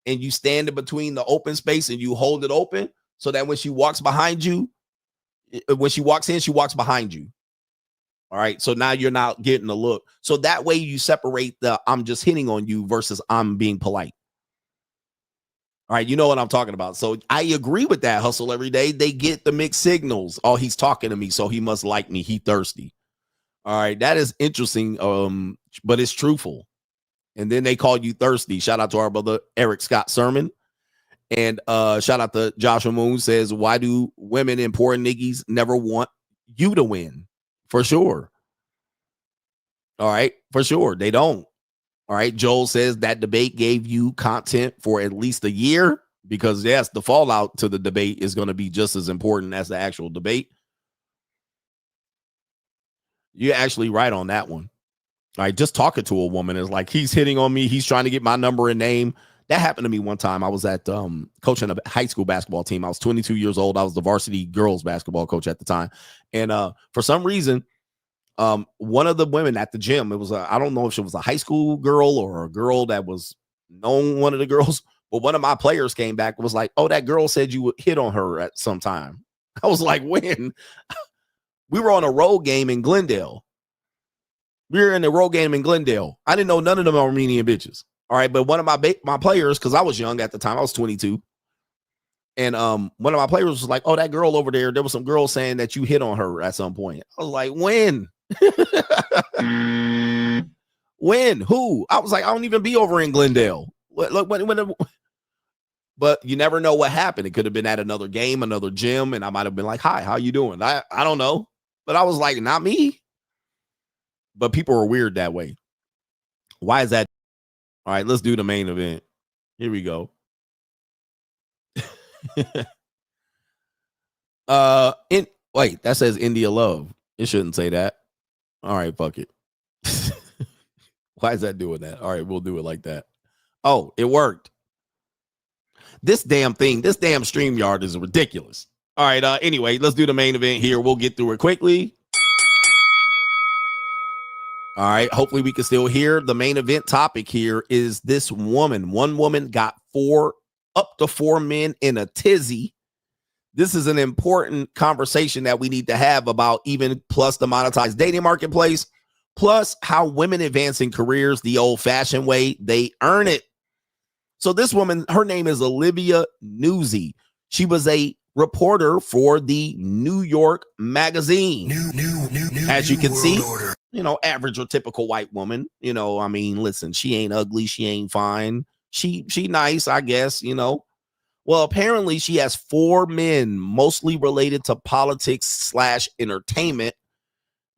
and you stand in between the open space and you hold it open so that when she walks behind you, when she walks in, she walks behind you. All right. So now you're not getting a look. So that way you separate the I'm just hitting on you versus I'm being polite. All right, you know what I'm talking about. So I agree with that. Hustle every day. They get the mixed signals. Oh, he's talking to me, so he must like me. He thirsty. All right, that is interesting, but it's truthful. And then they call you thirsty. Shout out to our brother Eric Scott Sermon. And shout out to Joshua Moon says, why do women and poor niggies never want you to win? For sure. All right, for sure. They don't. All right. Joel says that debate gave you content for at least a year because, yes, the fallout to the debate is going to be just as important as the actual debate. You're actually right on that one. All right. Just talking to a woman is like, he's hitting on me. He's trying to get my number and name. That happened to me one time. I was at coaching a high school basketball team. I was 22 years old. I was the varsity girls basketball coach at the time. And for some reason, one of the women at the gym, it was I don't know if she was a high school girl or a girl that was known one of the girls, but one of my players came back and was like, oh, that girl said you would hit on her at some time. I was like, when? We were on a road game in Glendale. We were in the road game in Glendale. I didn't know none of them Armenian bitches. All right. But one of my players, because I was young at the time, I was 22. And one of my players was like, oh, that girl over there was some girl saying that you hit on her at some point. I was like, when? When? Who? I was like, I don't even be over in Glendale. But you never know what happened. It could have been at another game, another gym, and I might have been like, hi, how you doing? I don't know. But I was like, not me. But people are weird that way. Why is that? All right, let's do the main event. Here we go. Wait, that says India Love. It shouldn't say that. All right, fuck it. Why is that doing that? All right, we'll do it like that. Oh, it worked. This damn thing, this damn StreamYard is ridiculous. All right, anyway, let's do the main event here. We'll get through it quickly. All right, hopefully we can still hear. The main event topic here is this woman. One woman got up to four men in a tizzy. This is an important conversation that we need to have about even plus the monetized dating marketplace, plus how women advance in careers the old-fashioned way. They earn it. So this woman, her name is Olivia Nuzzi. She was a reporter for the New York Magazine. As you can see, you know, average or typical white woman. You know, I mean, listen, she ain't ugly. She ain't fine. She nice, I guess, you know. Well, apparently she has four men, mostly related to politics / entertainment,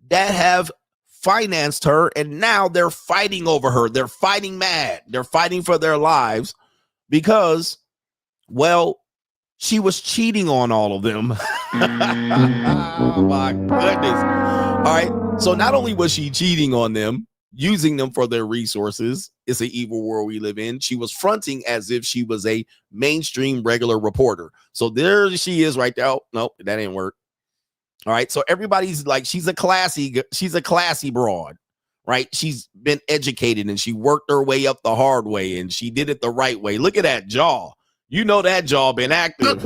that have financed her, and now they're fighting over her. They're fighting mad. They're fighting for their lives because, well, she was cheating on all of them. Oh my goodness. All right. So not only was she cheating on them, using them for their resources, it's an evil world we live in, she was fronting as if she was a mainstream regular reporter. So there she is right there. Oh, no, that didn't work. All right. So everybody's like, she's a classy broad, right? She's been educated and she worked her way up the hard way and she did it the right way. Look at that jaw. You know that jaw been active.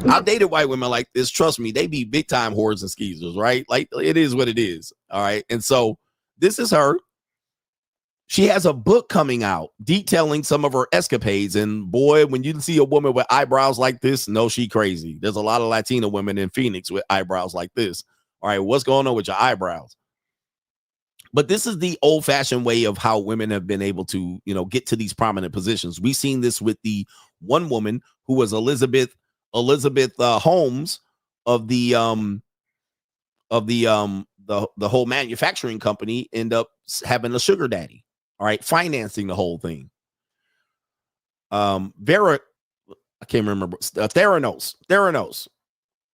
I've dated white women like this. Trust me, they be big time whores and skeezers, right? Like it is what it is. All right. And so this is her. She has a book coming out detailing some of her escapades. And boy, when you see a woman with eyebrows like this, no, she crazy. There's a lot of Latina women in Phoenix with eyebrows like this. All right. What's going on with your eyebrows? But this is the old fashioned way of how women have been able to, get to these prominent positions. We've seen this with the one woman who was Elizabeth Holmes of the whole manufacturing company, end up having a sugar daddy. All right, financing the whole thing. Theranos.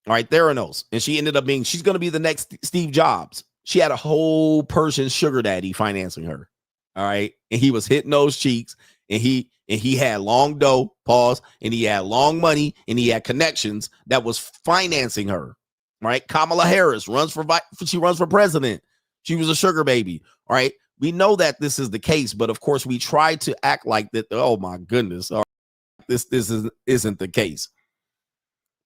All right, Theranos. And she ended up she's going to be the next Steve Jobs. She had a whole Persian sugar daddy financing her. All right. And he was hitting those cheeks and he had long dough, pause, and he had long money and he had connections that was financing her. All right. Kamala Harris runs for president. She was a sugar baby. All right. We know that this is the case, but of course we try to act like that. Oh my goodness. All right, this isn't the case.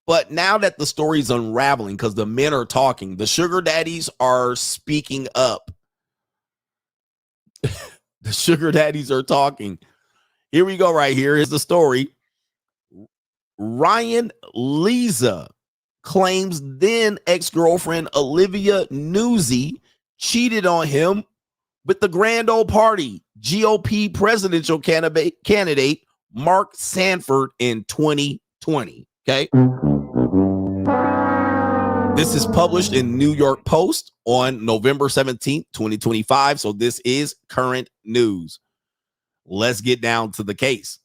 But now that the story's unraveling, because the men are talking, the sugar daddies are speaking up. The sugar daddies are talking. Here we go right here. Here's the story. Ryan Leza claims then ex-girlfriend Olivia Nuzzi cheated on him with the grand old party GOP presidential candidate Mark Sanford in 2020. Okay. This is published in New York Post on November 17th, 2025. So this is current news. Let's get down to the case.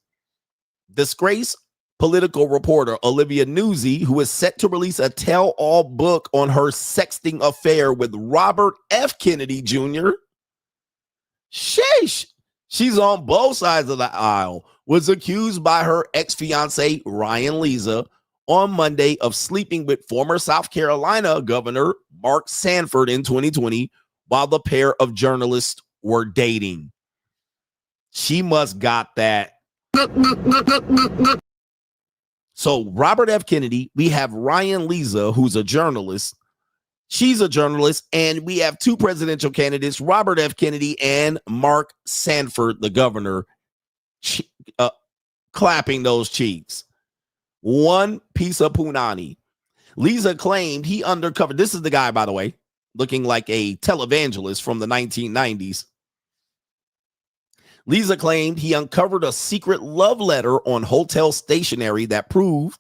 Disgraced political reporter Olivia Nuzzi, who is set to release a tell-all book on her sexting affair with Robert F. Kennedy Jr. Sheesh. She's on both sides of the aisle. Was accused by her ex-fiance Ryan Leza on Monday of sleeping with former South Carolina Governor Mark Sanford in 2020 while the pair of journalists were dating. She must got that. So Robert F. Kennedy, we have Ryan Leza, who's a journalist. She's a journalist, and we have two presidential candidates, Robert F. Kennedy and Mark Sanford, the governor, clapping those cheeks. One piece of punani. Leza claimed he undercovered. This is the guy, by the way, looking like a televangelist from the 1990s. Leza claimed he uncovered a secret love letter on hotel stationery that proved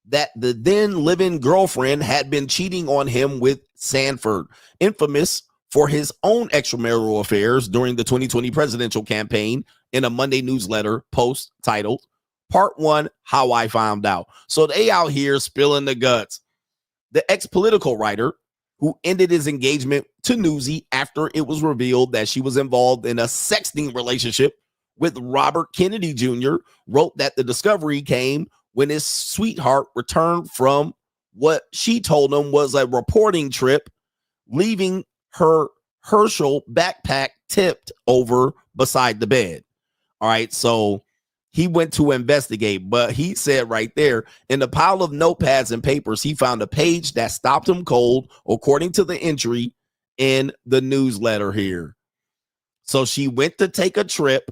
that the then living girlfriend had been cheating on him with Sanford, infamous for his own extramarital affairs during the 2020 presidential campaign, in a Monday newsletter post titled Part 1, How I Found Out. So they out here spilling the guts. The ex-political writer, who ended his engagement to Nuzzi after it was revealed that she was involved in a sexting relationship with Robert Kennedy Jr., wrote that the discovery came when his sweetheart returned from what she told him was a reporting trip, leaving her Herschel backpack tipped over beside the bed. All right, so he went to investigate, but he said right there in the pile of notepads and papers, he found a page that stopped him cold, according to the entry in the newsletter here. So she went to take a trip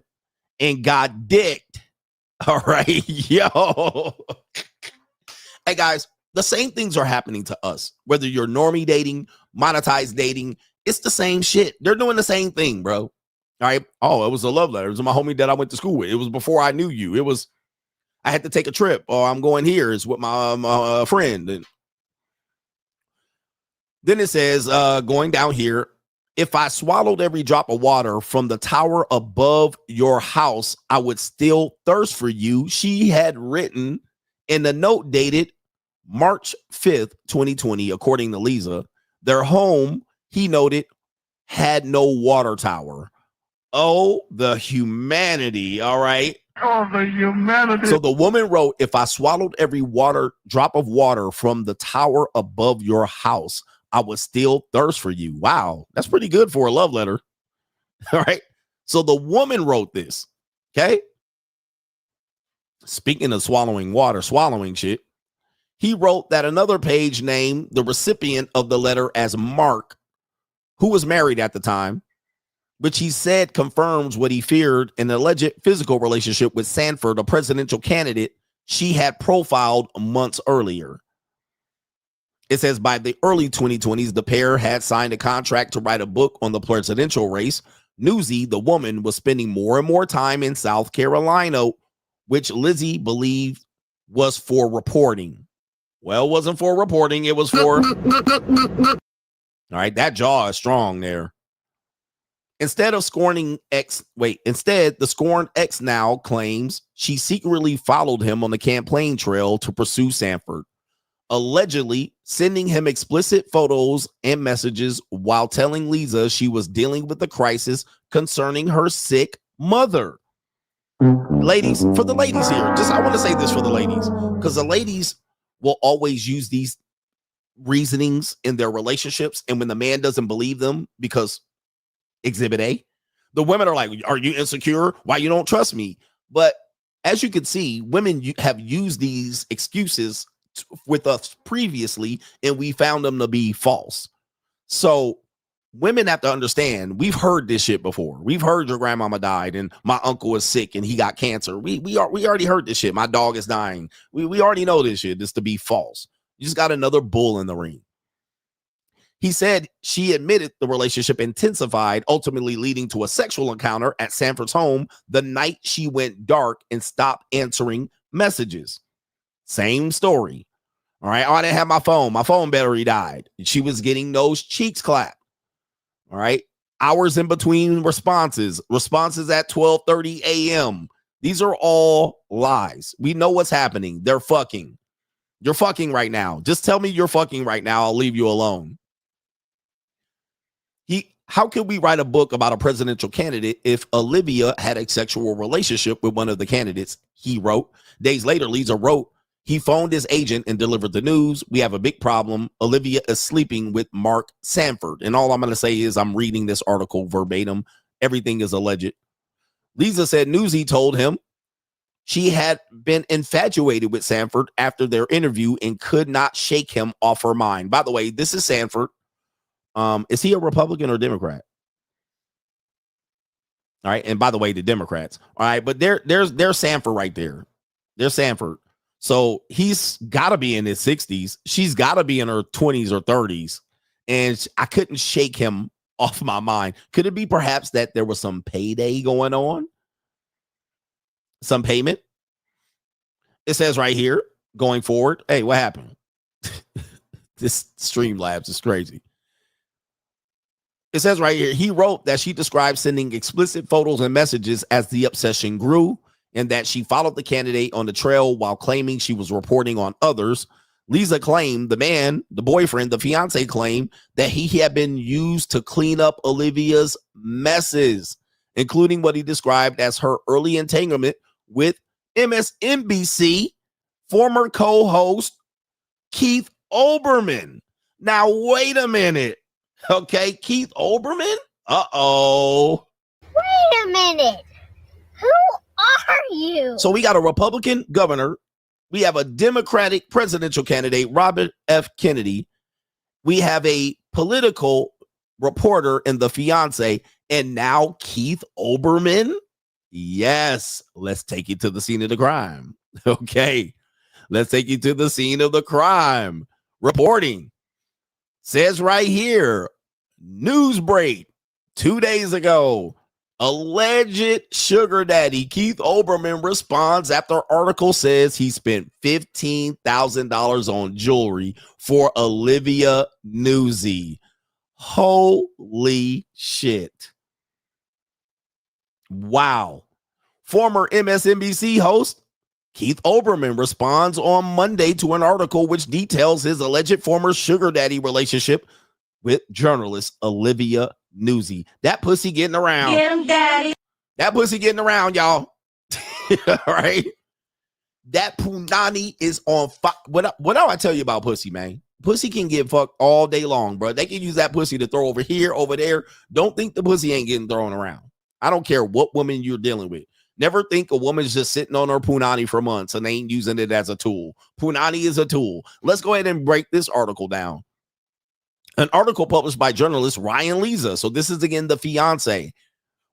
and got dicked. All right, yo. Hey, guys, the same things are happening to us. Whether you're normie dating, monetized dating, it's the same shit. They're doing the same thing, bro. All right. Oh, it was a love letter. It was my homie that I went to school with. It was before I knew you. It was, I had to take a trip, or I'm going here. It's with my friend. And then it says, going down here, if I swallowed every drop of water from the tower above your house, I would still thirst for you. She had written in the note dated March 5th, 2020, according to Leza. Their home, he noted, had no water tower. Oh, the humanity. All right. Oh, the humanity. So the woman wrote, if I swallowed every drop of water from the tower above your house, I would still thirst for you. Wow. That's pretty good for a love letter. All right. So the woman wrote this. Okay. Speaking of swallowing water, swallowing shit, he wrote that another page named the recipient of the letter as Mark, who was married at the time, which he said confirms what he feared, an alleged physical relationship with Sanford, a presidential candidate she had profiled months earlier. It says by the early 2020s, the pair had signed a contract to write a book on the presidential race. Nuzzi, the woman, was spending more and more time in South Carolina, which Lizzie believed was for reporting. Well, it wasn't for reporting. It was for... All right, that jaw is strong there. Instead, the scorned ex now claims she secretly followed him on the campaign trail to pursue Sanford, allegedly sending him explicit photos and messages while telling Lisa she was dealing with the crisis concerning her sick mother. Ladies, for the ladies here, I want to say this for the ladies, because the ladies will always use these reasonings in their relationships, and when the man doesn't believe them, because Exhibit A, the women are like, are you insecure? Why you don't trust me? But as you can see, women have used these excuses with us previously, and we found them to be false. So women have to understand, we've heard this shit before. We've heard your grandmama died and my uncle is sick and he got cancer. We already heard this shit. My dog is dying. We already know this shit is to be false. You just got another bull in the ring. He said she admitted the relationship intensified, ultimately leading to a sexual encounter at Sanford's home the night she went dark and stopped answering messages. Same story. All right. Oh, I didn't have my phone. My phone battery died. She was getting those cheeks clapped. All right. Hours in between responses at 12:30 a.m. These are all lies. We know what's happening. They're fucking. You're fucking right now. Just tell me you're fucking right now. I'll leave you alone. How could we write a book about a presidential candidate if Olivia had a sexual relationship with one of the candidates? He wrote. Days later, Lisa wrote, he phoned his agent and delivered the news. We have a big problem. Olivia is sleeping with Mark Sanford. And all I'm going to say is I'm reading this article verbatim. Everything is alleged. Lisa said Nuzzi told him she had been infatuated with Sanford after their interview and could not shake him off her mind. By the way, this is Sanford. Is he a Republican or Democrat? All right. And by the way, the Democrats. All right. But there's Sanford right there. There's Sanford. So he's got to be in his 60s. She's got to be in her 20s or 30s. And I couldn't shake him off my mind. Could it be perhaps that there was some payday going on? Some payment? It says right here, going forward. Hey, what happened? This Streamlabs is crazy. It says right here, he wrote that she described sending explicit photos and messages as the obsession grew, and that she followed the candidate on the trail while claiming she was reporting on others. Lisa claimed the boyfriend, the fiance claimed that he had been used to clean up Olivia's messes, including what he described as her early entanglement with MSNBC former co-host Keith Olbermann. Now, wait a minute. Okay, Keith Olbermann? Uh-oh. Wait a minute. Who are you? So we got a Republican governor. We have a Democratic presidential candidate, Robert F. Kennedy. We have a political reporter and the fiance, and now Keith Olbermann? Yes. Let's take you to the scene of the crime. Okay. Let's take you to the scene of the crime. Reporting. Says right here, news break 2 days ago, alleged sugar daddy Keith Olbermann responds after article says he spent $15,000 on jewelry for Olivia Nuzzi. Holy shit. Wow. Former MSNBC host Keith Olbermann responds on Monday to an article which details his alleged former sugar daddy relationship with journalist Olivia Nuzzi. That pussy getting around. Get him, daddy. That pussy getting around, y'all. All right. That punani is on fire. What do I tell you about pussy, man? Pussy can get fucked all day long, bro. They can use that pussy to throw over here, over there. Don't think the pussy ain't getting thrown around. I don't care what woman you're dealing with. Never think a woman's just sitting on her punani for months and they ain't using it as a tool. Punani is a tool. Let's go ahead and break this article down. An article published by journalist Ryan Leza. So this is again the fiance.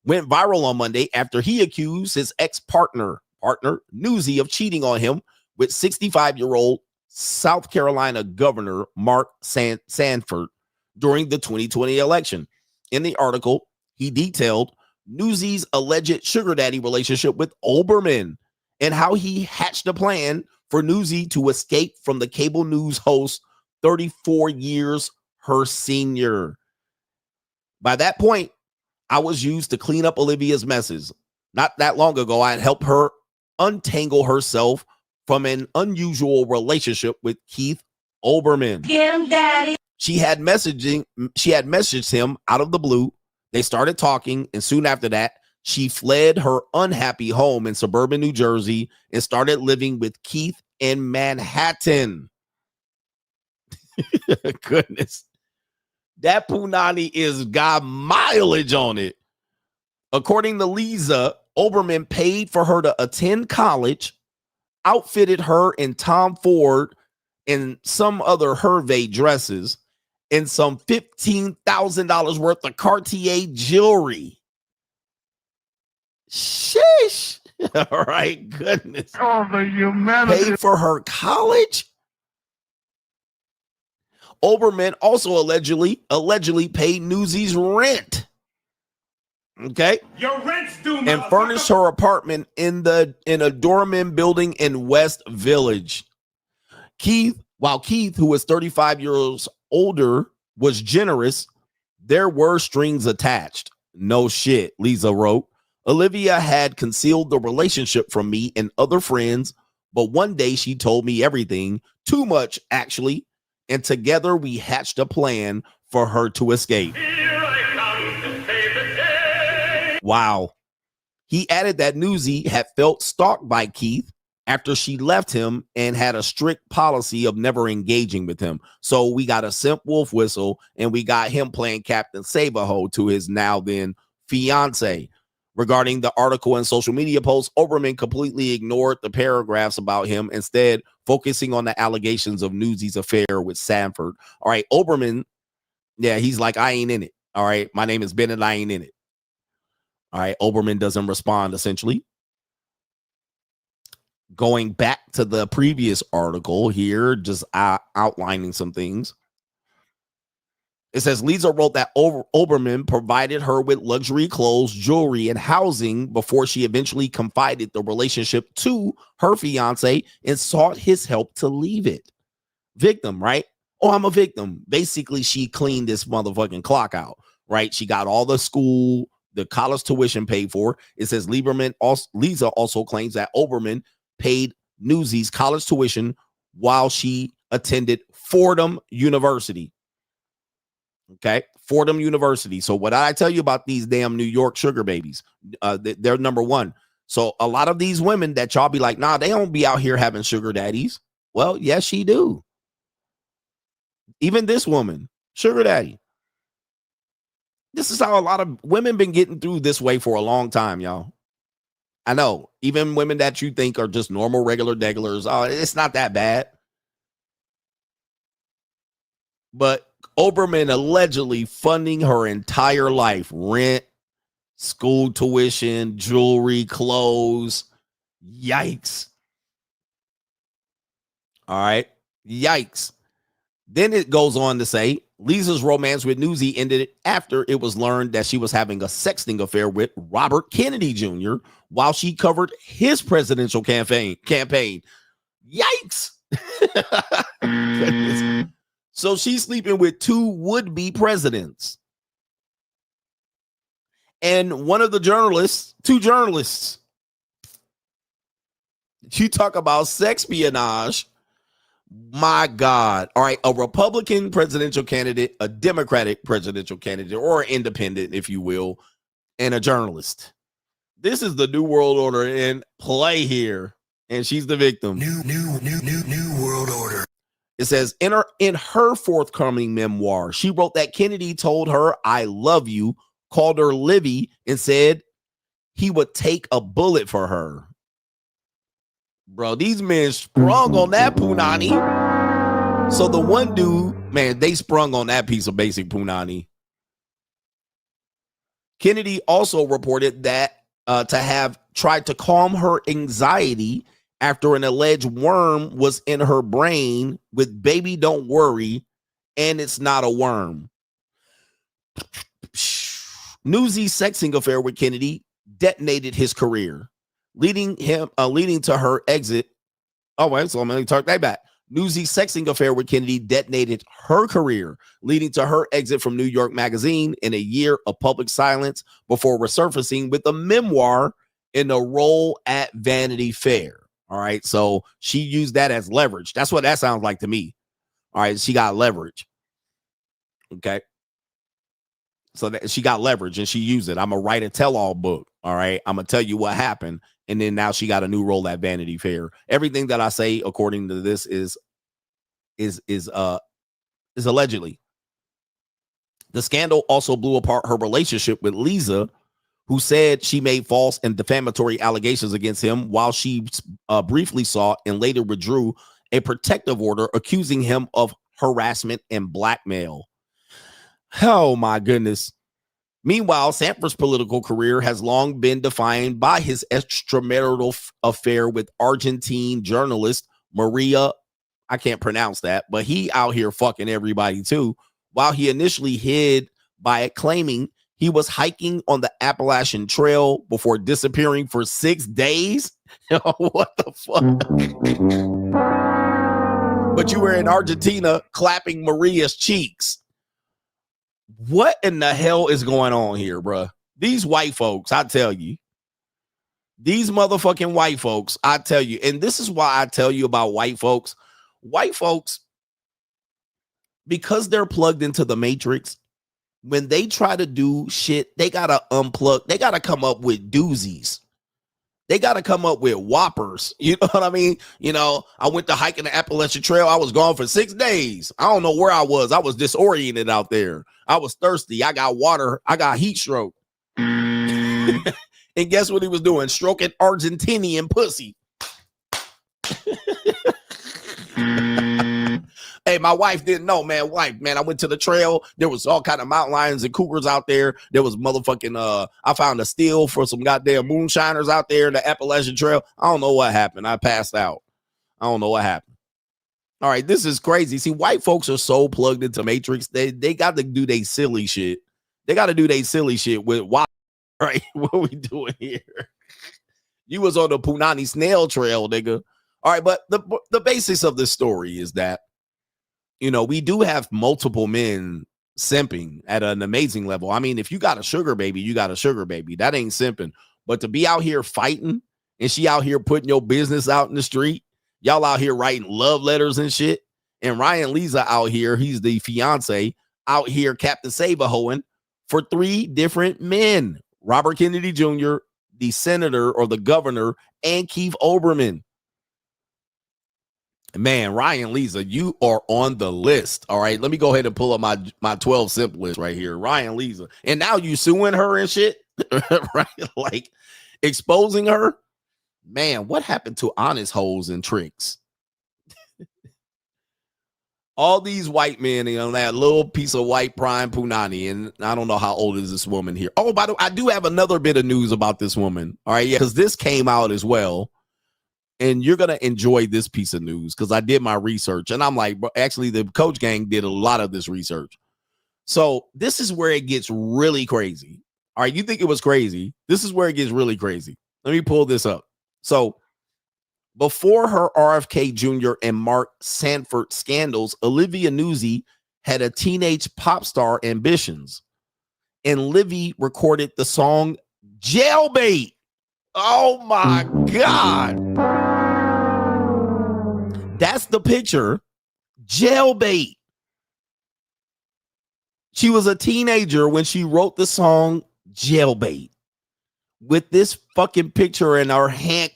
Went viral on Monday after he accused his ex-partner, Nuzzi, of cheating on him with 65-year-old South Carolina Governor Mark Sanford during the 2020 election. In the article, he detailed Nuzzi's alleged sugar daddy relationship with Olbermann and how he hatched a plan for Nuzzi to escape from the cable news host 34 years her senior. By that point, I was used to clean up Olivia's messes. Not that long ago, I had helped her untangle herself from an unusual relationship with Keith Olbermann. Get him, daddy. She had messaged him out of the blue. They started talking, and soon after that, she fled her unhappy home in suburban New Jersey and started living with Keith in Manhattan. Goodness. That punani is got mileage on it. According to Leza, Olbermann paid for her to attend college, outfitted her in Tom Ford and some other Hervé dresses, and some $15,000 worth of Cartier jewelry. Sheesh. All right, goodness. Oh, the humanity. Paid for her college? Olbermann also allegedly paid Nuzzi's rent. Okay. Your rent's due, and furnished her apartment in a Dorman building in West Village. While Keith, who was 35 years older, was generous, there were strings attached. No shit, Leza wrote. Olivia had concealed the relationship from me and other friends, but one day she told me everything, too much actually, and together we hatched a plan for her to escape. Wow. He added that Nuzzi had felt stalked by Keith after she left him and had a strict policy of never engaging with him. So we got a simp wolf whistle and we got him playing Captain Saberho to his now then fiance. Regarding the article and social media posts, Olbermann completely ignored the paragraphs about him, instead focusing on the allegations of Nuzzi's affair with Sanford. All right, Olbermann, yeah, he's like, I ain't in it. All right, my name is Bennett, I ain't in it. All right, Olbermann doesn't respond, essentially. Going back to the previous article here, just outlining some things. It says Leza wrote that Olbermann provided her with luxury clothes, jewelry, and housing before she eventually confided the relationship to her fiance and sought his help to leave it. Victim, right? Oh, I'm a victim. Basically, she cleaned this motherfucking clock out, right? She got all the school, the college tuition paid for. It says Leza also claims that Olbermann paid Nuzzi's college tuition while she attended Fordham University. Okay, Fordham University. So what I tell you about these damn New York sugar babies, they're number one. So a lot of these women that y'all be like, nah, they don't be out here having sugar daddies. Well, yes, she do. Even this woman, sugar daddy. This is how a lot of women been getting through this way for a long time, y'all. I know, even women that you think are just normal, regular degglers, oh, it's not that bad. But Olbermann allegedly funding her entire life, rent, school tuition, jewelry, clothes. Yikes. All right. Yikes. Then it goes on to say Leza's romance with Nuzzi ended after it was learned that she was having a sexting affair with Robert Kennedy Jr. while she covered his presidential campaign. Yikes. So she's sleeping with two would-be presidents. And one of the journalists, two journalists. You talk about sexpionage. My God. All right. A Republican presidential candidate, a Democratic presidential candidate, or an independent, if you will, and a journalist. This is the New World Order in play here, and she's the victim. New World Order. It says in her forthcoming memoir, she wrote that Kennedy told her, "I love you," called her Livy, and said he would take a bullet for her. Bro, these men sprung on that punani. So the one dude, man, they sprung on that piece of basic punani. Kennedy also reported that to have tried to calm her anxiety after an alleged worm was in her brain with "baby, don't worry, and it's not a worm." Nuzzi's sexting affair with Kennedy detonated his career, leading to her exit. Oh, wait, so I'm going to talk that back. Nuzzi's sexting affair with Kennedy detonated her career, leading to her exit from New York Magazine in a year of public silence before resurfacing with a memoir in a role at Vanity Fair. All right, so she used that as leverage. That's what that sounds like to me. All right, she got leverage. Okay. So that she got leverage and she used it. I'm going to write a tell-all book. All right, I'm going to tell you what happened. And then now she got a new role at Vanity Fair. Everything that I say, according to this, is allegedly. The scandal also blew apart her relationship with Lisa, who said she made false and defamatory allegations against him while she briefly sought and later withdrew a protective order accusing him of harassment and blackmail. Oh, my goodness. Meanwhile, Sanford's political career has long been defined by his extramarital affair with Argentine journalist Maria. I can't pronounce that, but he out here fucking everybody too. While he initially hid by claiming he was hiking on the Appalachian Trail before disappearing for 6 days. What the fuck? But you were in Argentina clapping Maria's cheeks. What in the hell is going on here, bruh? These white folks, I tell you. These motherfucking white folks, I tell you. And this is why I tell you about white folks. White folks, because they're plugged into the matrix, when they try to do shit, they got to unplug. They got to come up with doozies. They got to come up with whoppers. You know what I mean? You know, I went to hiking the Appalachian Trail. I was gone for 6 days. I don't know where I was. I was disoriented out there. I was thirsty. I got water. I got heat stroke. And guess what he was doing? Stroking Argentinian pussy. Hey, my wife didn't know, man. I went to the trail. There was all kind of mountain lions and cougars out there. There was motherfucking, I found a steal for some goddamn moonshiners out there in the Appalachian Trail. I don't know what happened. I passed out. I don't know what happened. All right, this is crazy. See, white folks are so plugged into Matrix. They got to do their silly shit. They got to do their silly shit with why, right? What are we doing here? You was on the Punani snail trail, nigga. All right, but the basics of this story is that, you know, we do have multiple men simping at an amazing level. I mean, if you got a sugar baby, you got a sugar baby. That ain't simping. But to be out here fighting and she out here putting your business out in the street, y'all out here writing love letters and shit. And Ryan Lisa out here, he's the fiance, out here Captain Saberhoen for 3 different men. Robert Kennedy Jr., the senator or the governor, and Keith Olbermann. Man, Ryan Lisa, you are on the list. All right, let me go ahead and pull up my 12 simp list right here. Ryan Lisa. And now you suing her and shit, right? Like exposing her. Man, what happened to honest hoes and tricks? All these white men, you know, that little piece of white prime punani. And I don't know how old is this woman here. Oh, by the way, I do have another bit of news about this woman. All right, yeah, because this came out as well. And you're going to enjoy this piece of news because I did my research. And I'm like, bro, actually, the Coach Gang did a lot of this research. So this is where it gets really crazy. All right, you think it was crazy. This is where it gets really crazy. Let me pull this up. So before her RFK Jr. and Mark Sanford scandals, Olivia Nuzzi had a teenage pop star ambitions. And Livy recorded the song Jailbait. Oh, my God. That's the picture. Jailbait. She was a teenager when she wrote the song Jailbait. with this fucking picture in her hand.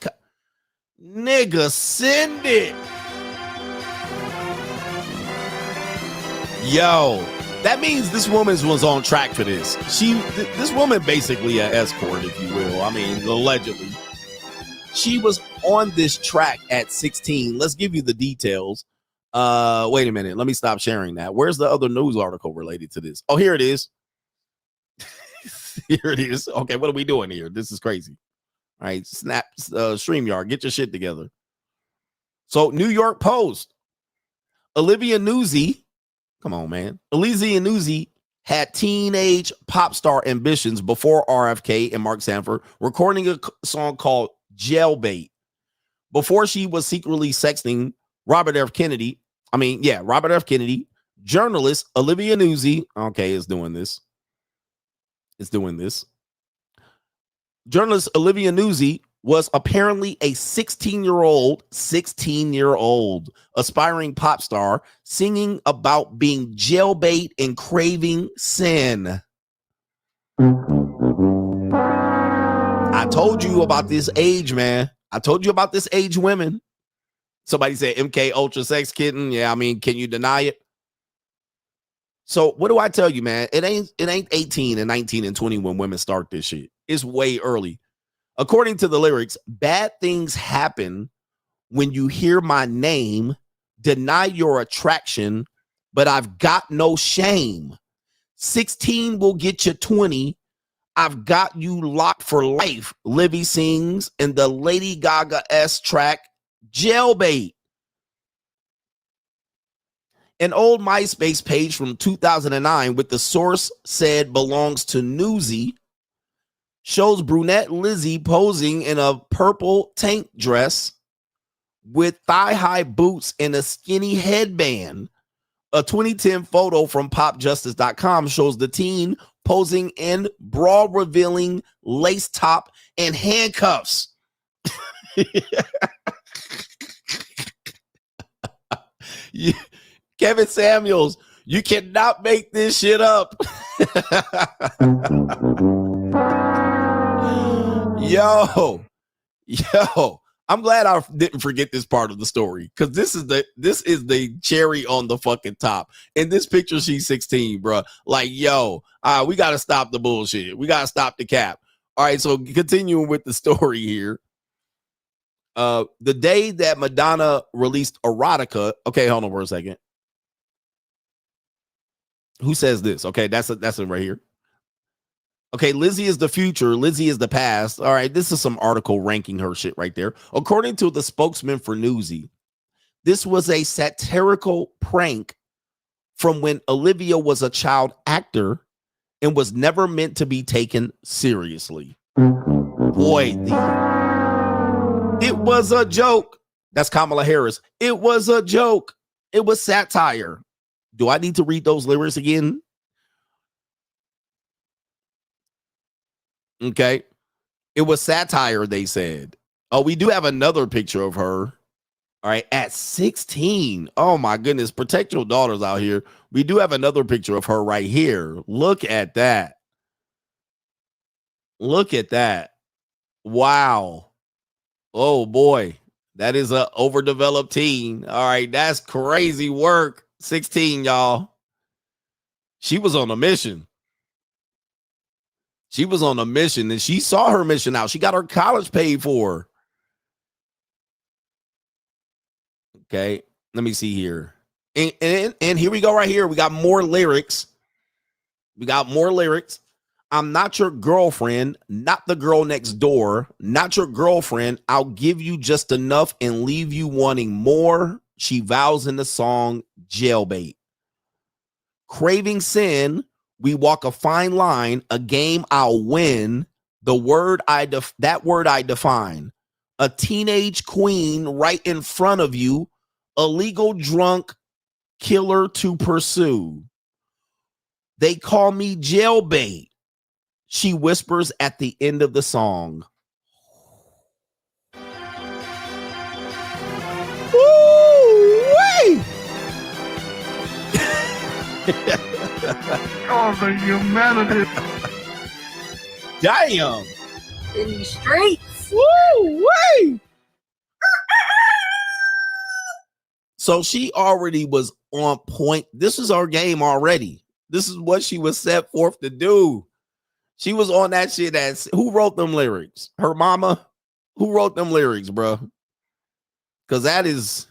Nigga, send it. Yo, that means this woman was on track for this. This woman basically an escort, if you will. I mean, allegedly. She was on this track at 16. Let's give you the details. Wait a minute. Let me stop sharing that. Where's the other news article related to this? Oh, here it is. Here it is. Okay, what are we doing here? This is crazy. All right, snap, StreamYard, get your shit together. So, New York Post. Olivia Nuzzi, come on, man. Olivia Nuzzi had teenage pop star ambitions before RFK and Mark Sanford, recording a song called Jailbait. Before she was secretly sexting Robert F. Kennedy, journalist Olivia Nuzzi, okay, is doing this. Journalist Olivia Nuzzi was apparently a 16-year-old aspiring pop star singing about being jailbait and craving sin. I told you about this age, man. I told you about this age women. Somebody said MK Ultra Sex Kitten. Yeah, I mean, can you deny it? So what do I tell you, man? It ain't 18 and 19 and 20 when women start this shit. It's way early. According to the lyrics, bad things happen when you hear my name, deny your attraction, but I've got no shame. 16 will get you 20. I've got you locked for life, Livy sings in the Lady Gaga-esque track, Jailbait. An old MySpace page from 2009 with the source said belongs to Nuzzi shows brunette Lizzie posing in a purple tank dress with thigh-high boots and a skinny headband. A 2010 photo from popjustice.com shows the teen posing in bra-revealing lace top and handcuffs. Kevin Samuels, you cannot make this shit up. Yo, I'm glad I didn't forget this part of the story, because this is the cherry on the fucking top. In this picture, she's 16, bro. Like, yo, we got to stop the bullshit. We got to stop the cap. All right, so continuing with the story here. The day that Madonna released Erotica. Okay, hold on for a second. Who says this? Okay, that's it right here. Okay, Lizzie is the future. Lizzie is the past. All right, this is some article ranking her shit right there. According to the spokesman for Nuzzi, this was a satirical prank from when Olivia was a child actor and was never meant to be taken seriously. Boy, it was a joke. That's Kamala Harris. It was a joke. It was satire. Do I need to read those lyrics again? Okay. It was satire, they said. Oh, we do have another picture of her. All right. At 16. Oh, my goodness. Protect your daughters out here. We do have another picture of her right here. Look at that. Look at that. Wow. Oh, boy. That is an overdeveloped teen. All right. That's crazy work. 16, y'all. She was on a mission. She was on a mission, and she saw her mission out. She got her college paid for. Okay, let me see here. And here we go right here. We got more lyrics. I'm not your girlfriend, not the girl next door, not your girlfriend. I'll give you just enough and leave you wanting more. She vows in the song Jailbait. Craving sin. We walk a fine line, a game I'll win. That word I define. A teenage queen right in front of you. A legal drunk killer to pursue. They call me Jailbait. She whispers at the end of the song. Woo-wee! Oh, the humanity. Damn. in these streets. Woo! Wait. So she already was on point. This is our game already. This is what she was set forth to do. She was on that shit as who wrote them lyrics? Her mama? Who wrote them lyrics, bro? Because that is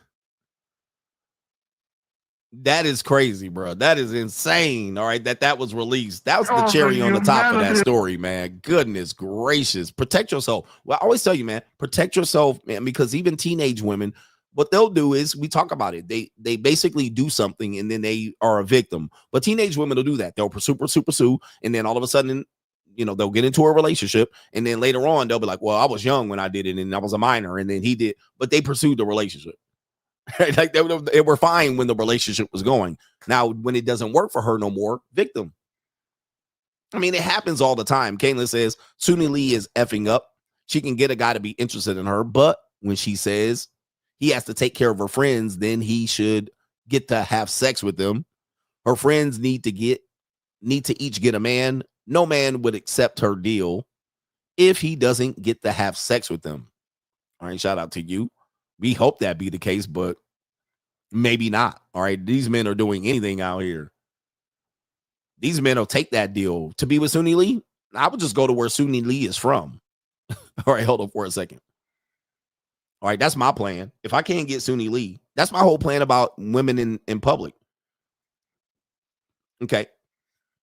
crazy, bro. That is insane. All right, that was released. That was the cherry on the top of that story, man. Goodness gracious. Protect yourself. Well, I always tell you, man, protect yourself, man, because even teenage women, what they'll do is, we talk about it. They basically do something and then they are a victim. But teenage women will do that. They'll pursue, and then all of a sudden, you know, they'll get into a relationship, and then later on they'll be like, well, I was young when I did it, and I was a minor, and then he did, but they pursued the relationship. Like they were fine when the relationship was going. Now, when it doesn't work for her no more, victim. I mean, it happens all the time. Caitlin says Suni Lee is effing up. She can get a guy to be interested in her, but when she says he has to take care of her friends, then he should get to have sex with them. Her friends need to each get a man. No man would accept her deal if he doesn't get to have sex with them. All right, shout out to you. We hope that be the case, but maybe not. All right, these men are doing anything out here. These men will take that deal to be with Suni Lee. I would just go to where Suni Lee is from. All right, hold on for a second. All right, that's my plan. If I can't get Suni Lee, that's my whole plan about women in public. Okay.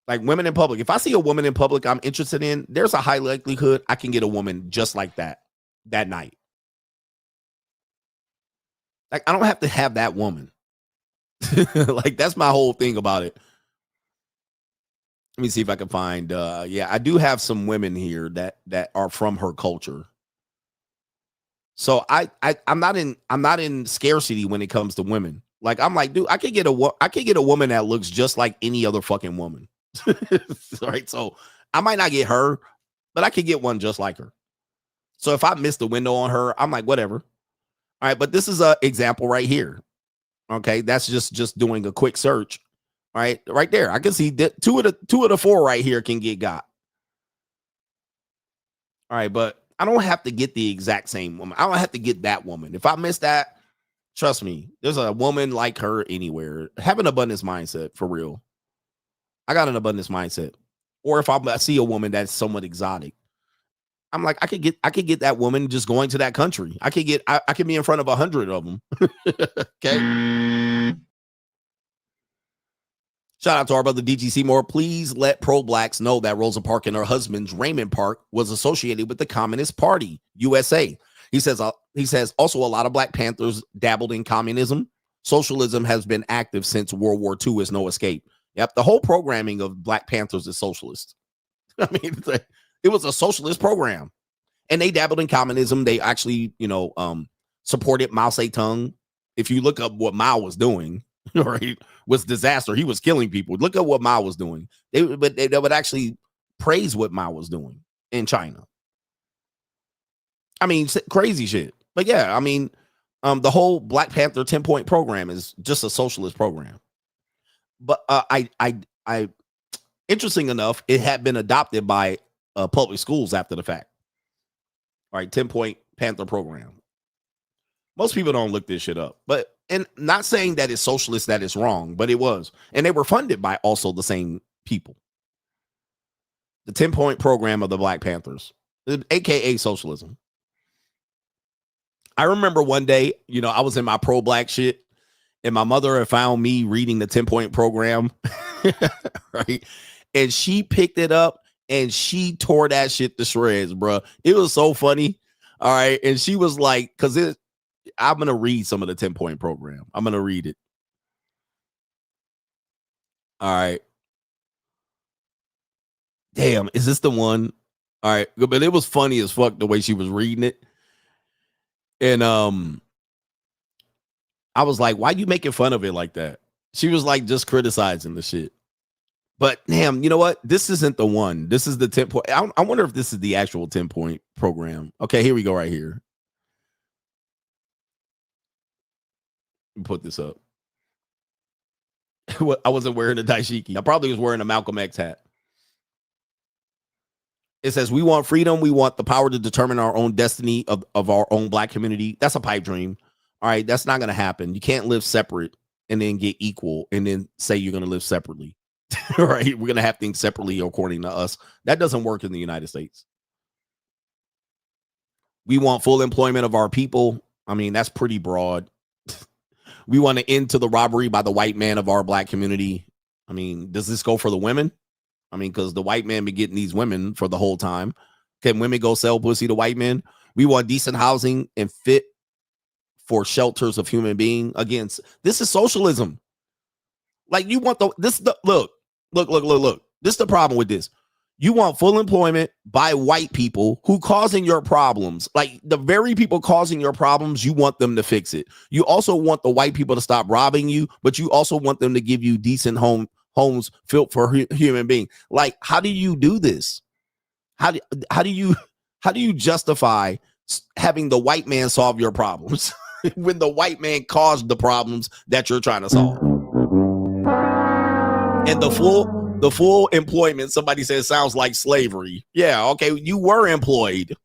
Like women in public. If I see a woman in public I'm interested in, there's a high likelihood I can get a woman just like that night. Like, I don't have to have that woman. Like, that's my whole thing about it. Let me see if I can find, yeah, I do have some women here that are from her culture. So I'm not in scarcity when it comes to women. Like, I'm like, dude, I could get a woman that looks just like any other fucking woman. Right? So I might not get her, but I could get one just like her. So if I miss the window on her, I'm like, whatever. All right, but this is an example right here. Okay, that's just doing a quick search. All right, right there. I can see that two of the four right here can get got. All right, but I don't have to get the exact same woman. I don't have to get that woman. If I miss that, trust me, there's a woman like her anywhere. Have an abundance mindset for real. I got an abundance mindset. Or if I see a woman that's somewhat exotic, I'm like, I could get that woman just going to that country. I could be in front of 100 of them. Okay. Shout out to our brother DG Seymour. Please let pro-blacks know that Rosa Parks and her husband's Raymond Park was associated with the Communist Party, USA. He says also a lot of Black Panthers dabbled in communism. Socialism has been active since World War II is no escape. Yep, the whole programming of Black Panthers is socialist. I mean, it was a socialist program. And they dabbled in communism. They actually, supported Mao Zedong. If you look up what Mao was doing, right, was disaster. He was killing people. Look at what Mao was doing. They would actually praise what Mao was doing in China. I mean, crazy shit. But yeah, I mean, the whole Black Panther 10-point program is just a socialist program. But I interesting enough, it had been adopted by public schools after the fact. All right, 10-point Panther program. Most people don't look this shit up, and not saying that it's socialist, that it's wrong, but it was. And they were funded by also the same people. The 10-point program of the Black Panthers, aka socialism. I remember one day, I was in my pro-black shit, and my mother had found me reading the 10-point program, right? And she picked it up and she tore that shit to shreds, bro. It was so funny. All right. And she was like, I'm going to read some of the 10-point program. I'm going to read it. All right. Damn, is this the one? All right. But it was funny as fuck the way she was reading it. And I was like, why you making fun of it like that? She was like just criticizing the shit. But damn, you know what? This isn't the one. This is the 10-point. I wonder if this is the actual 10-point program. Okay, here we go right here. Put this up. I wasn't wearing a dashiki. I probably was wearing a Malcolm X hat. It says we want freedom. We want the power to determine our own destiny of our own black community. That's a pipe dream. All right, that's not going to happen. You can't live separate and then get equal and then say you're going to live separately. All right, we're going to have things separately according to us. That doesn't work in the United States. We want full employment of our people. I mean, that's pretty broad. We want to end to the robbery by the white man of our black community. I mean, does this go for the women? I mean, because the white man been getting these women for the whole time. Can women go sell pussy to white men? We want decent housing and fit for shelters of human being. Again, this is socialism. Like you want look. This is the problem with this. You want full employment by white people who causing your problems. Like the very people causing your problems, you want them to fix it. You also want the white people to stop robbing you, but you also want them to give you decent homes built for human being. Like, how do you do this? How do you justify having the white man solve your problems when the white man caused the problems that you're trying to solve? And the full employment, somebody says, sounds like slavery. Yeah, okay, you were employed.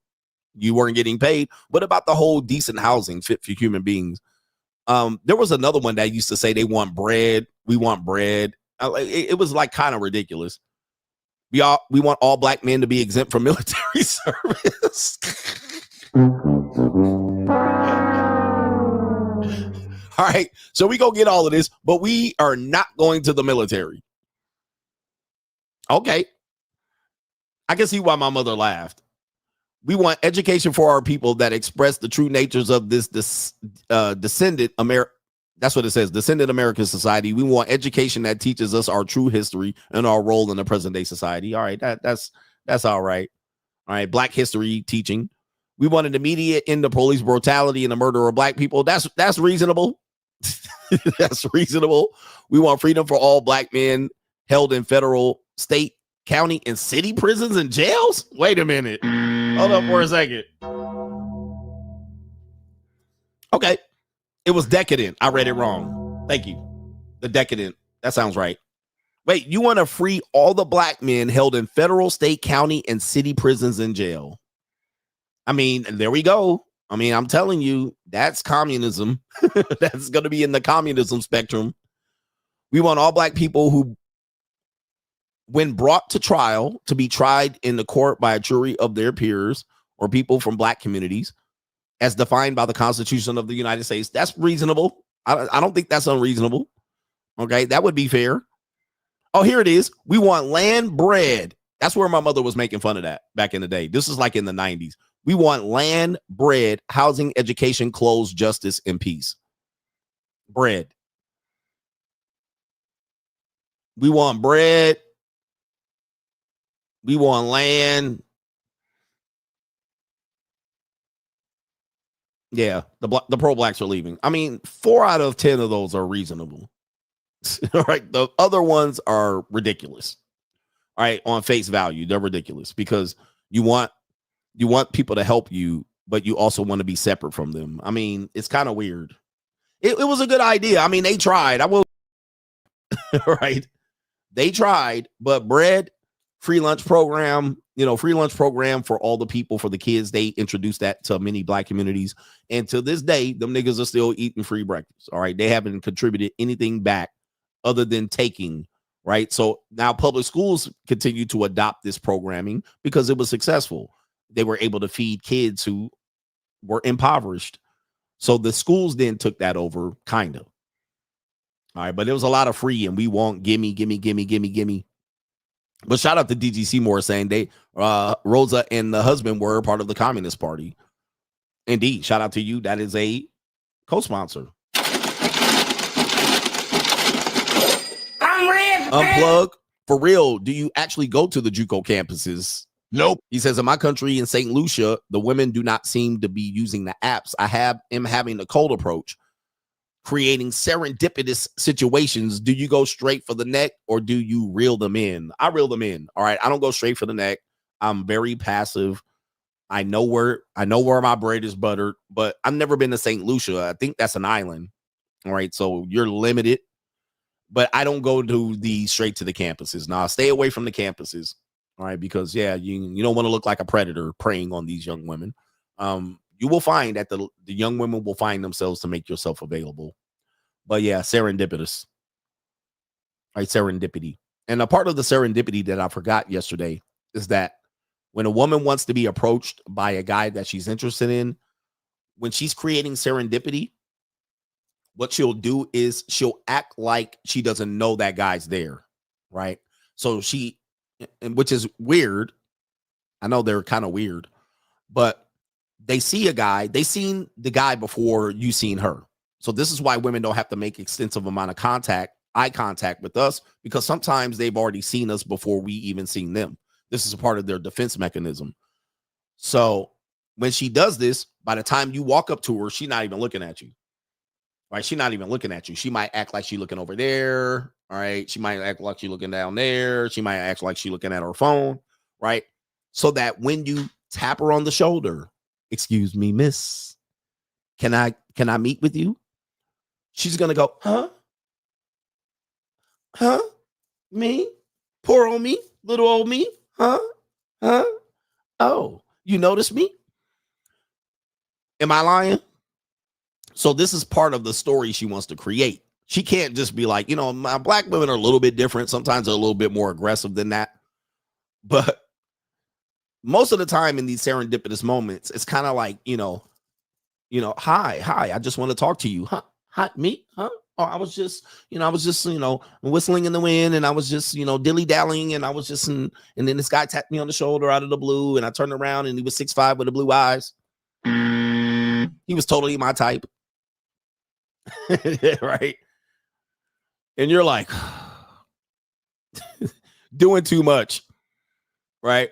You weren't getting paid. What about the whole decent housing fit for human beings? There was another one that used to say they want bread. We want bread. It was like kind of ridiculous. We want all black men to be exempt from military service. All right, so we go get all of this, but we are not going to the military. Okay. I can see why my mother laughed. We want education for our people that express the true natures of this descendant America. That's what it says, descendant American society. We want education that teaches us our true history and our role in the present day society. All right, that's all right. All right, black history teaching. We want an immediate end to police brutality and the murder of black people. That's reasonable. That's reasonable. We want freedom for all black men held in federal, state, county, and city prisons and jails. Wait a minute. Hold up for a second. Okay. It was decadent. I read it wrong. Thank you. The decadent. That sounds right. Wait, you want to free all the black men held in federal, state, county, and city prisons and jail? I mean, there we go. I mean, I'm telling you, that's communism. That's going to be in the communism spectrum. We want all black people who, when brought to trial, to be tried in the court by a jury of their peers or people from black communities, as defined by the Constitution of the United States. That's reasonable. I don't think that's unreasonable. Okay, that would be fair. Oh, here it is. We want land, bread. That's where my mother was making fun of that back in the day. This is like in the 90s. We want land, bread, housing, education, clothes, justice, and peace. Bread. We want bread. We want land. Yeah, the pro-blacks are leaving. I mean, 4 out of 10 of those are reasonable. All right, the other ones are ridiculous. All right, on face value, they're ridiculous because you want people to help you, but you also want to be separate from them. I mean, it's kind of weird. It was a good idea. I mean, they tried. I will. Right, they tried, but bread, free lunch program, free lunch program for all the people, for the kids. They introduced that to many black communities. And to this day, them niggas are still eating free breakfast. All right. They haven't contributed anything back other than taking. Right. So now public schools continue to adopt this programming because it was successful. They were able to feed kids who were impoverished. So the schools then took that over, kind of. All right. But there was a lot of free, and we want gimme. But shout out to DG Seymour saying they Rosa and the husband were part of the Communist Party. Indeed. Shout out to you. That is a co-sponsor. Unplug. For real, do you actually go to the JUCO campuses? Nope. He says, in my country, in St. Lucia, the women do not seem to be using the apps. I am having the cold approach, creating serendipitous situations. Do you go straight for the neck or do you reel them in? I reel them in. All right. I don't go straight for the neck. I'm very passive. I know where my bread is buttered, but I've never been to St. Lucia. I think that's an island. All right. So you're limited, but I don't go to straight to the campuses. Now, stay away from the campuses. All right, because you don't want to look like a predator preying on these young women. You will find that the young women will find themselves to make yourself available. But yeah, serendipitous. Right, serendipity. And a part of the serendipity that I forgot yesterday is that when a woman wants to be approached by a guy that she's interested in, when she's creating serendipity, what she'll do is she'll act like she doesn't know that guy's there, right? So which is weird. I know they're kind of weird, but they see a guy, they seen the guy before you seen her. So this is why women don't have to make extensive amount of eye contact with us, because sometimes they've already seen us before we even seen them. This is a part of their defense mechanism. So when she does this, by the time you walk up to her, she's not even looking at you. Right? She's not even looking at you. She might act like she's looking over there. All right. She might act like she's looking down there. She might act like she's looking at her phone. Right. So that when you tap her on the shoulder, excuse me, miss, can I meet with you? She's going to go, huh? Huh? Me? Poor old me? Little old me? Huh? Huh? Oh, you notice me? Am I lying? So this is part of the story she wants to create. She can't just be like, my black women are a little bit different. Sometimes they're a little bit more aggressive than that. But most of the time in these serendipitous moments, it's kind of like, hi, I just want to talk to you. Huh? Hi, me? Huh? Oh, I was just whistling in the wind, and I was just, dilly-dallying, and I was just, and then this guy tapped me on the shoulder out of the blue, and I turned around, and he was 6'5" with the blue eyes. He was totally my type. Right? And you're like, doing too much, right?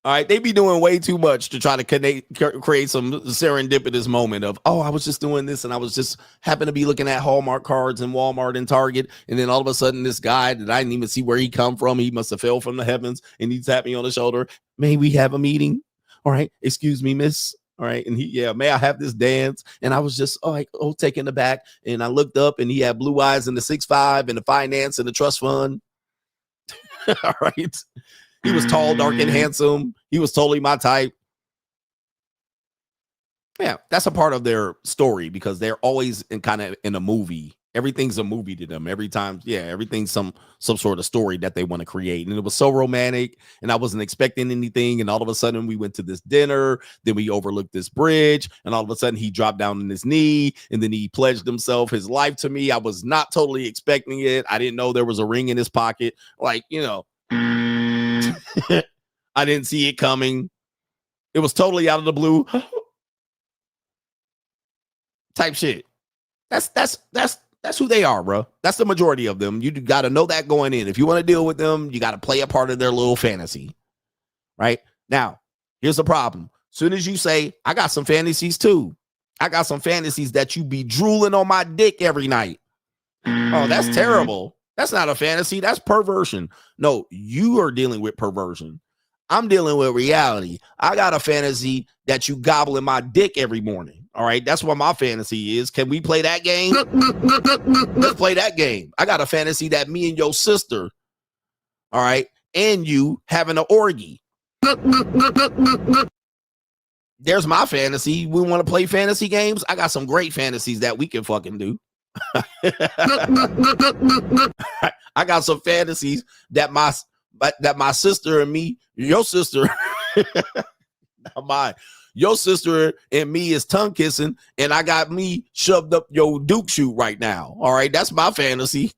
All right, they be doing way too much to try to create some serendipitous moment of, I was just doing this, and I was just happened to be looking at Hallmark cards in Walmart and Target, and then all of a sudden this guy that I didn't even see where he come from, he must have fell from the heavens, and he tapped me on the shoulder. May we have a meeting? All right, excuse me, miss. All right, and may I have this dance? And I was just taken aback, and I looked up, and he had blue eyes and the 6'5" and the finance and the trust fund. All right. He was tall, dark, and handsome. He was totally my type. Yeah, that's a part of their story because they're always in a movie. Everything's a movie to them. Every time, everything's some sort of story that they want to create. And it was so romantic, and I wasn't expecting anything. And all of a sudden, we went to this dinner. Then we overlooked this bridge, and all of a sudden, he dropped down on his knee, and then he pledged his life to me. I was not totally expecting it. I didn't know there was a ring in his pocket. I didn't see it coming. It was totally out of the blue. Type shit. That's who they are, bro. That's the majority of them. You got to know that going in. If you want to deal with them, you got to play a part of their little fantasy. Right? Now, here's the problem. As soon as you say, I got some fantasies too. I got some fantasies that you be drooling on my dick every night. Oh, that's terrible. That's not a fantasy. That's perversion. No, you are dealing with perversion. I'm dealing with reality. I got a fantasy that you gobbling my dick every morning. All right. That's what my fantasy is. Can we play that game? Let's play that game. I got a fantasy that me and your sister, all right, and you having an orgy. There's my fantasy. We want to play fantasy games. I got some great fantasies that we can fucking do. I got some fantasies that my sister and me, your sister, not mine, your sister and me is tongue kissing, and I got me shoved up your Duke shoe right now. All right, that's my fantasy.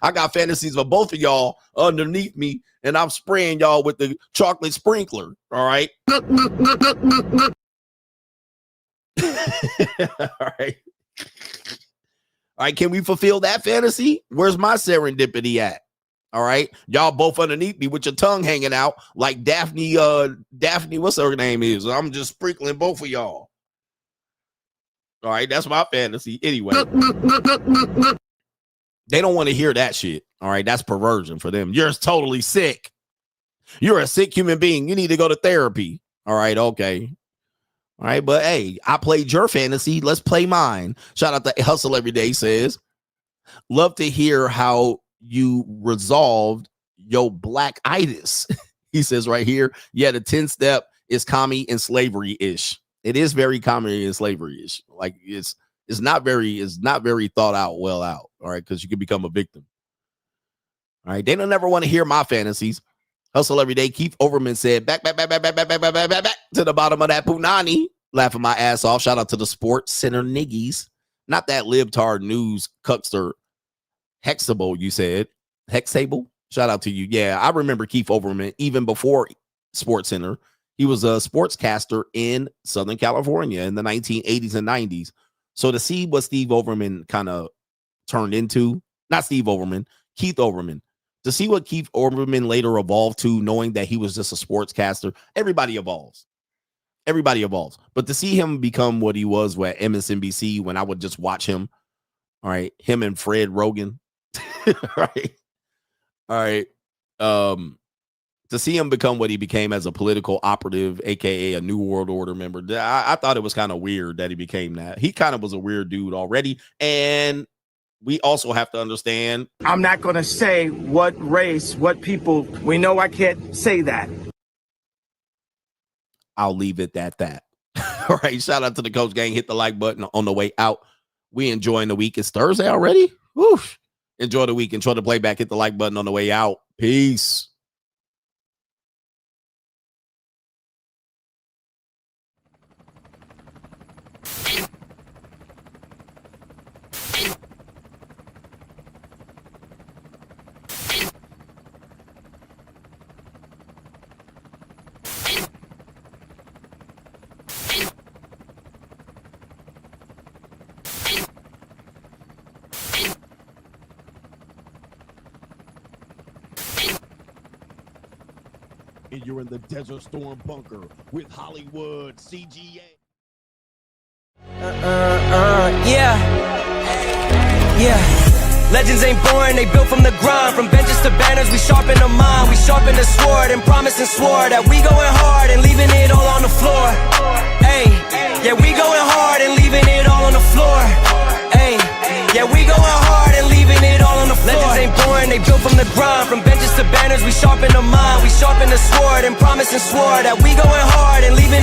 I got fantasies of both of y'all underneath me, and I'm spraying y'all with the chocolate sprinkler. All right. All right. All right, can we fulfill that fantasy? Where's my serendipity at? All right, y'all both underneath me with your tongue hanging out like Daphne, what's her name is? I'm just sprinkling both of y'all. All right, that's my fantasy. Anyway, they don't want to hear that shit. All right, that's perversion for them. You're totally sick. You're a sick human being. You need to go to therapy. All right, okay. All right, but hey, I played your fantasy. Let's play mine. Shout out to Hustle Every Day says, love to hear how you resolved Yo, Black-itis. He says right here, yeah, the 10-step is commie and slavery-ish. It is very commie and slavery-ish. Like it's not very thought out, well out. All right, because you can become a victim. All right, they don't never want to hear my fantasies. Hustle every day. Keith Overman said, back to the bottom of that punani. Laughing my ass off. Shout out to the Sports Center niggies. Not that libtard news cuckster. Hexable, you said. Hexable? Shout out to you. Yeah, I remember Keith Overman even before Sports Center. He was a sportscaster in Southern California in the 1980s and 90s. So to see what Steve Overman kind of turned into, not Steve Overman, Keith Overman, to see what Keith Overman later evolved to, knowing that he was just a sportscaster, everybody evolves. Everybody evolves. But to see him become what he was at MSNBC when I would just watch him, all right, him and Fred Rogan, right? All right. To see him become what he became as a political operative, aka a New World Order member, I thought it was kind of weird that he became that. He kind of was a weird dude already. And we also have to understand. I'm not going to say what race, what people. We know I can't say that. I'll leave it at that. All right. Shout out to the Coach Gang. Hit the like button on the way out. We enjoying the week. It's Thursday already. Woo. Enjoy the week. Enjoy the playback. Hit the like button on the way out. Peace. And you're in the Desert Storm bunker with Hollywood CGA. Legends ain't born, they built from the grind. From benches to banners, we sharpen the mind. We sharpen the sword and promise and swore that we going hard and leaving it all on the floor. Hey, yeah, we going hard and leaving it all on the floor. Hey, yeah, we going hard and leaving it all on the floor. Legends ain't born, they built from the grind. From benches to banners, we sharpen the mind. We sharpen the sword and promise and swore that we going hard and leaving